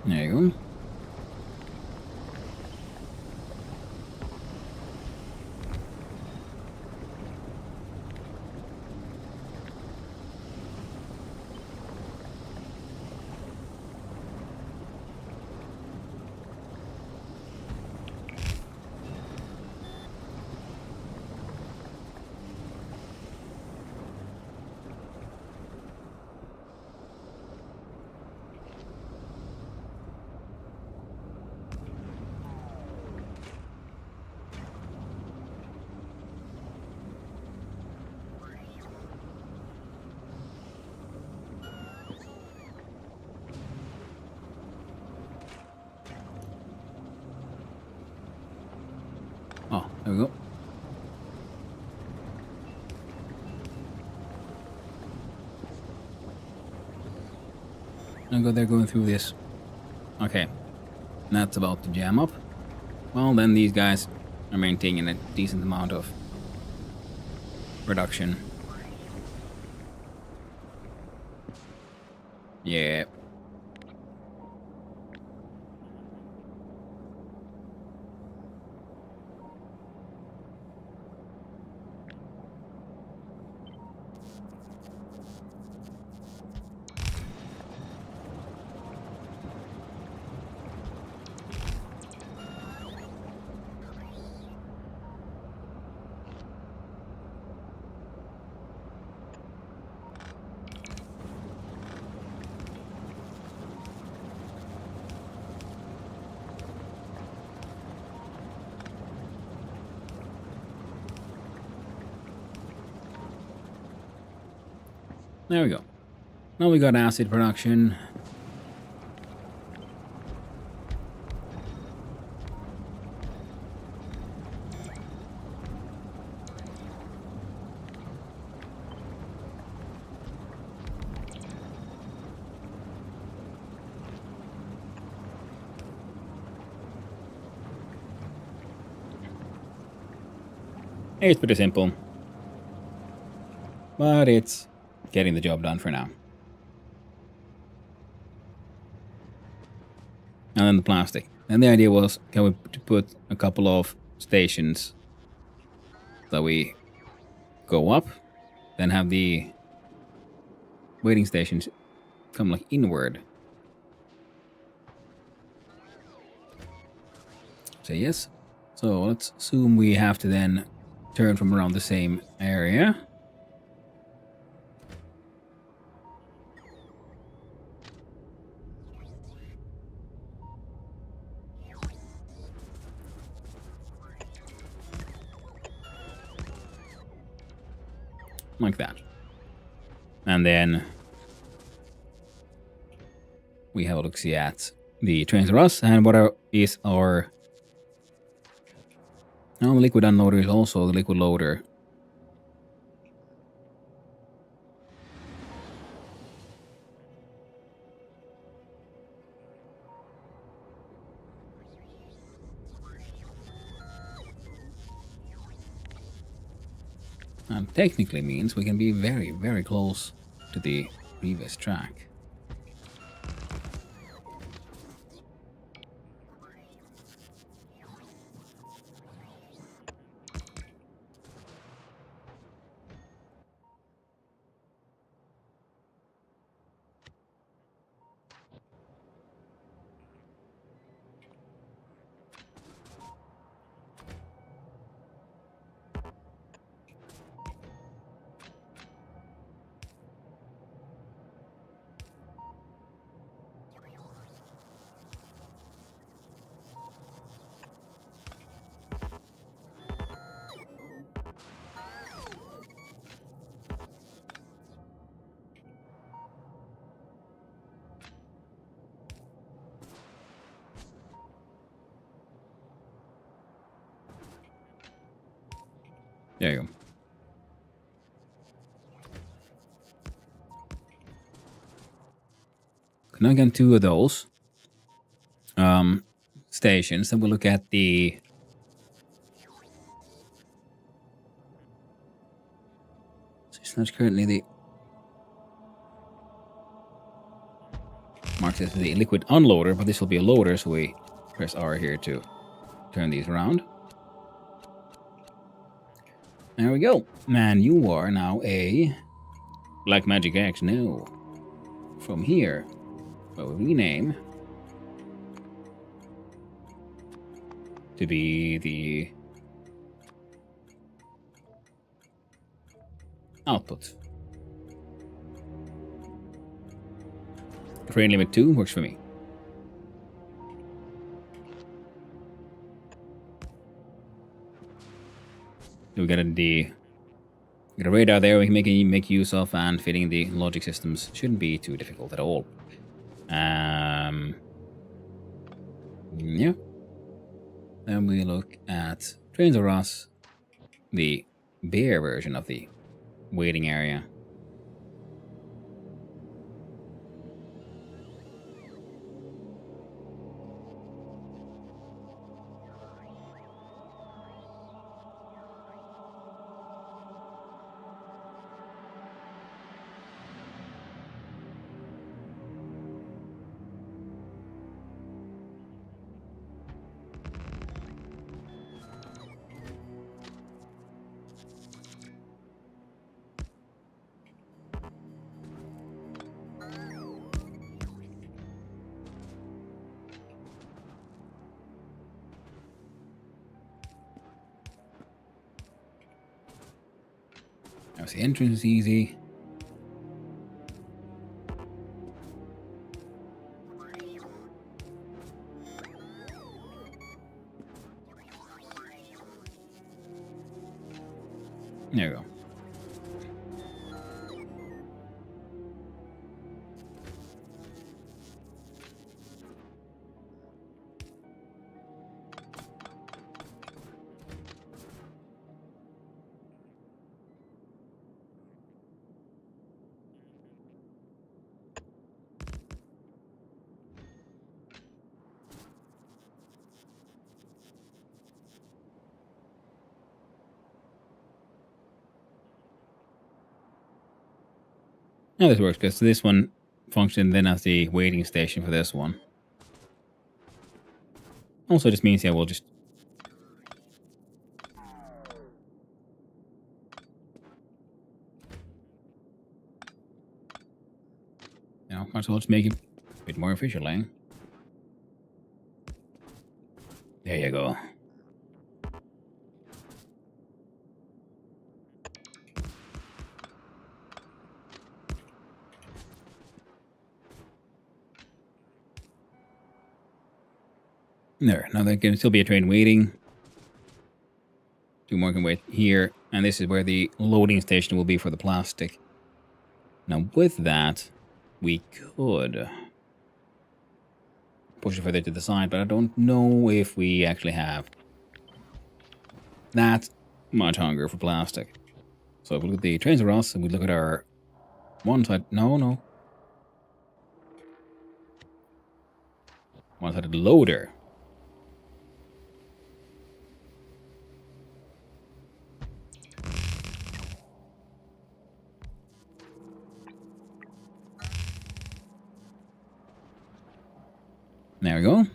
There you go. Oh, there we go. I'll go there going through this. Okay. That's about to jam up. Well, then these guys are maintaining a decent amount of production. Yeah. There we go. Now we got acid production. It's pretty simple. But it's getting the job done for now. And then the plastic. And the idea was, can we put a couple of stations that we go up, then have the waiting stations come like inward. Say yes. So let's assume we have to then turn from around the same area. Like that. And then we have a look see at the trains Ross and is our liquid unloader is also the liquid loader. And technically means we can be very, very close to the previous track. There you go. Now again, 2 of those stations. Then we'll look at the it's not currently the marked as the liquid unloader, but this will be a loader, so we press R here to turn these around. There we go. Man, you are now a Black Magic Axe. No. From here, we'll rename to be the output. Train limit 2 works for me. We got a radar there we can make use of, and fitting the logic systems shouldn't be too difficult at all. Yeah. Then we look at Trains of Ross, the bear version of the waiting area. Now the entrance is easy. There we go. Now this works because this one functioned then as the waiting station for this one. Also just means, yeah, we'll just... You know, might as well just make it a bit more efficient, eh? There you go. There, now there can still be a train waiting. 2 more can wait here, and this is where the loading station will be for the plastic. Now with that, we could push it further to the side, but I don't know if we actually have that much hunger for plastic. So if we look at the trains of us and we look at our one side. No. One side of the loader. There we go.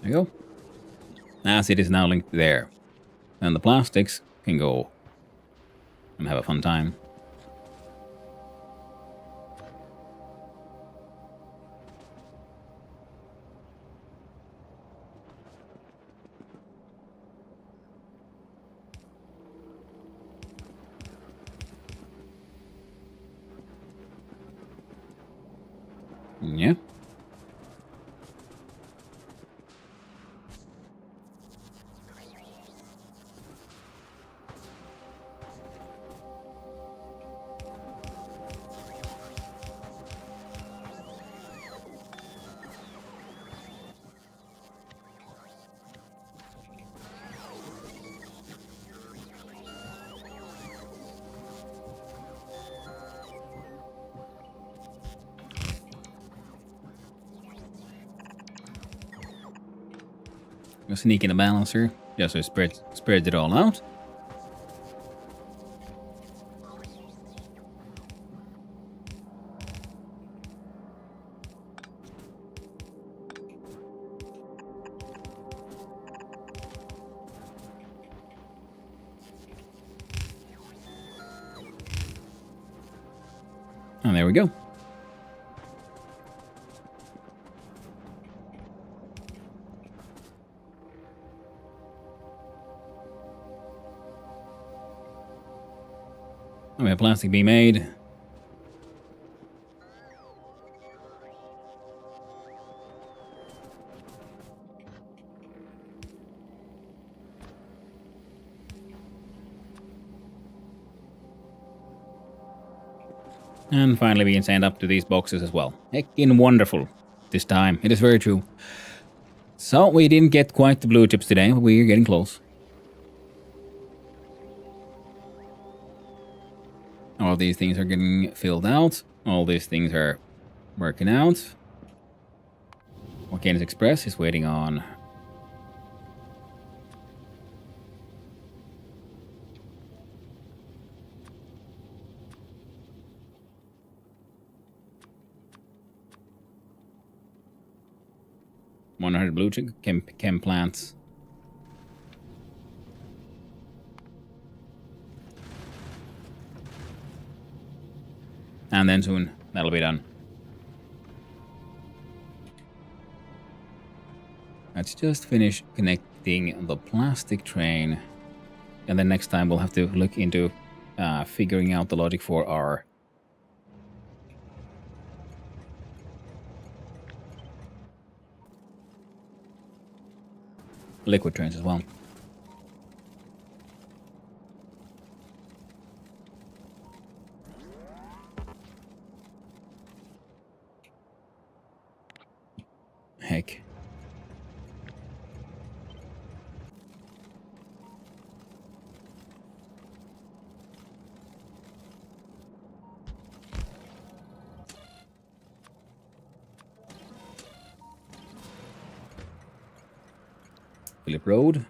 There you go. As it is now linked there. And the plastics can go and have a fun time. Yeah. Go sneak in a balancer, just so it spreads it all out. And there we go. We have plastic being made. And finally we can send up to these boxes as well. Heckin' wonderful this time. It is very true. So we didn't get quite the blue chips today, but we're getting close. All these things are getting filled out. All these things are working out. Volcanoes Express is waiting on $100 blue chip chem plants. And then soon that'll be done. Let's just finish connecting the plastic train. And then next time we'll have to look into figuring out the logic for our liquid trains as well. Heck. Philip Road.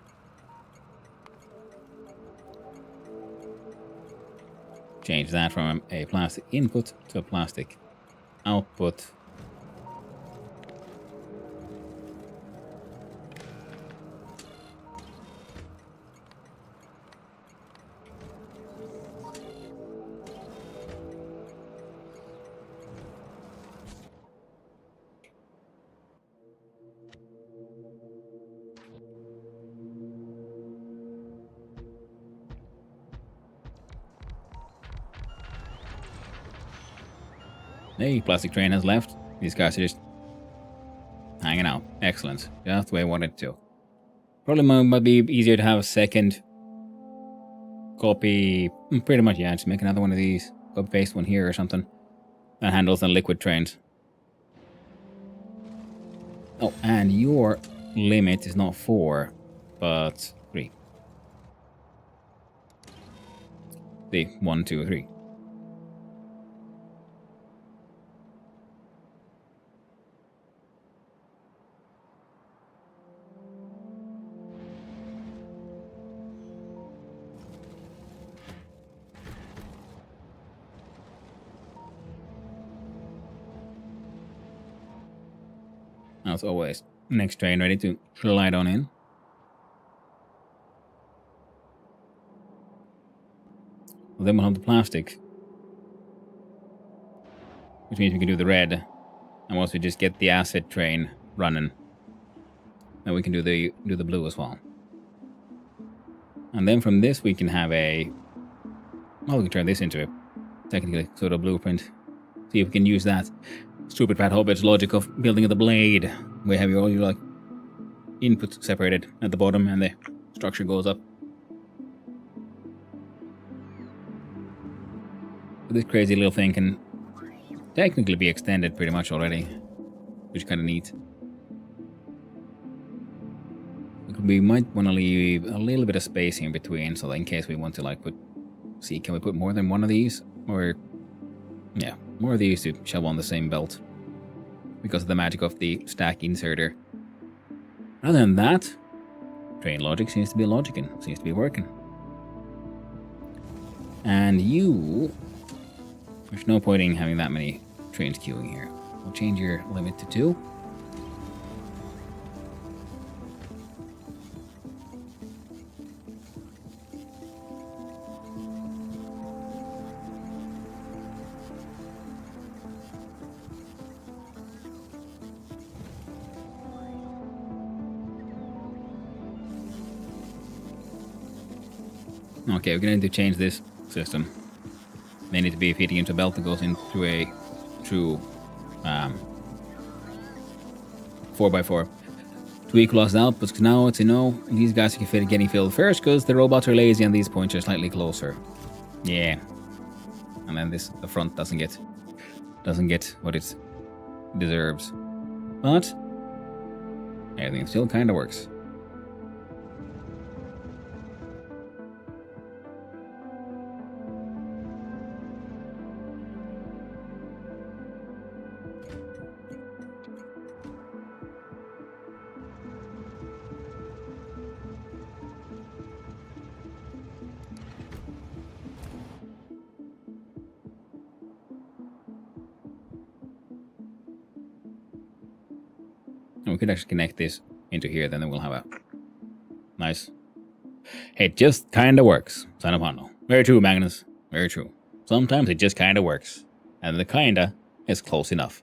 Change that from a plastic input to a plastic output. Hey, plastic train has left. These guys are just hanging out. Excellent. Just the way I wanted to. Probably might be easier to have a second copy. Pretty much, yeah. Just make another one of these. Copy paste one here or something. That handles the liquid trains. Oh, and your limit is not 4, but 3. See, 1, 2, 3. As always, next train ready to slide on in. Well, then we'll have the plastic, which means we can do the red, and once we just get the acid train running, then we can do the blue as well. And then from this we can have a, well, we can turn this into a technically sort of blueprint. See if we can use that stupid Fat Hobbit's logic of building the blade, where have all your like inputs separated at the bottom and the structure goes up. But this crazy little thing can technically be extended pretty much already, which is kind of neat. We might want to leave a little bit of space in between, so that in case we want to like can we put more than one of these, or yeah, more of these to shove on the same belt because of the magic of the stack inserter. Other than that, train logic seems to be logicking, seems to be working. And there's no point in having that many trains queuing here. We'll change your limit to 2. Okay, we're gonna need to change this system. They need to be feeding into a belt that goes into a true 4x4 to equalize the outputs. Because now it's, these guys are getting filled first because the robots are lazy and these points are slightly closer. Yeah, and then the front doesn't get what it deserves, but everything still kind of works. We could actually connect this into here, then we'll have a nice... It just kinda works, Son of Hano. Very true, Magnus. Very true. Sometimes it just kinda works. And the kinda is close enough.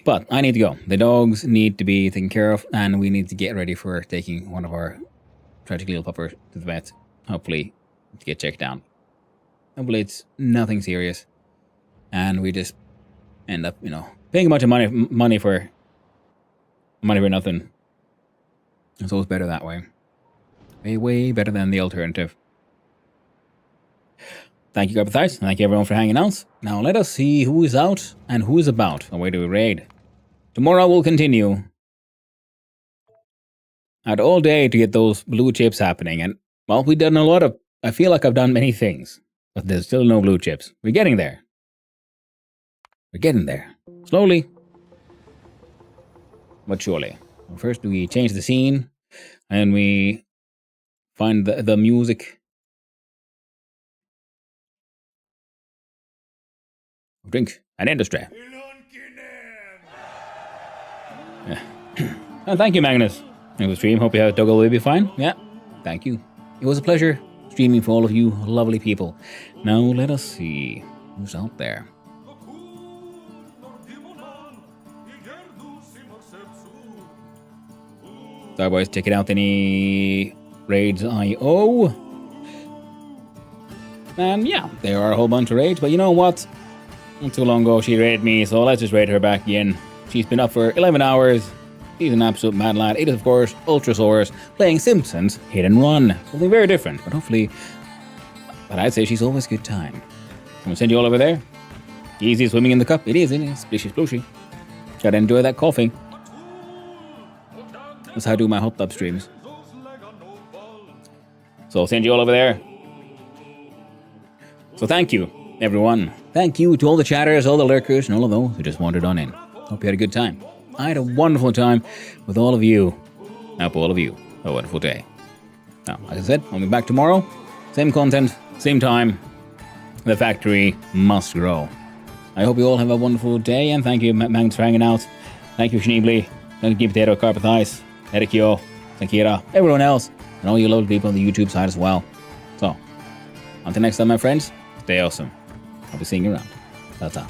But I need to go. The dogs need to be taken care of, and we need to get ready for taking one of our tragic little puppers to the vet. Hopefully, to get checked down. Hopefully it's nothing serious. And we just end up, paying a bunch of money for nothing. It's always better that way. Way better than the alternative. Thank you, Garbathites. Thank you, everyone, for hanging out. Now let us see who is out and who is about. And where do we raid? Tomorrow we'll continue. I had all day to get those blue chips happening. And, well, we've done a lot of... I feel like I've done many things. But there's still no blue chips. We're getting there. We're getting there. Slowly. But surely. First we change the scene, and we find the music. Drink and industry. Yeah. And thank you, Magnus. It was stream. Hope your doggo will be fine. Yeah, thank you. It was a pleasure streaming for all of you lovely people. Now let us see who's out there. So boys, check it out. Any raids IO? And yeah, there are a whole bunch of raids, but you know what? Not too long ago, she raided me, so let's just raid her back again. She's been up for 11 hours. She's an absolute mad lad. It is, of course, Ultrasaurus playing Simpsons Hit and Run. Something very different, but hopefully... But I'd say she's always a good time. I'm gonna send you all over there. Easy swimming in the cup. It is, isn't it? Splishy splooshy. Gotta enjoy that coffee. That's how I do my hot tub streams. So I'll send you all over there. So thank you, everyone. Thank you to all the chatters, all the lurkers, and all of those who just wandered on in. Hope you had a good time. I had a wonderful time with all of you. I hope all of you have a wonderful day. Now, like I said, I'll be back tomorrow. Same content, same time. The factory must grow. I hope you all have a wonderful day, and thank you, Magnus, for hanging out. Thank you, Schneebly. Thank you, Potato, Carpet Ice, Erikio, Sakira, everyone else, and all you lovely people on the YouTube side as well. So, until next time, my friends, stay awesome. I'll be seeing you around. Ta-ta.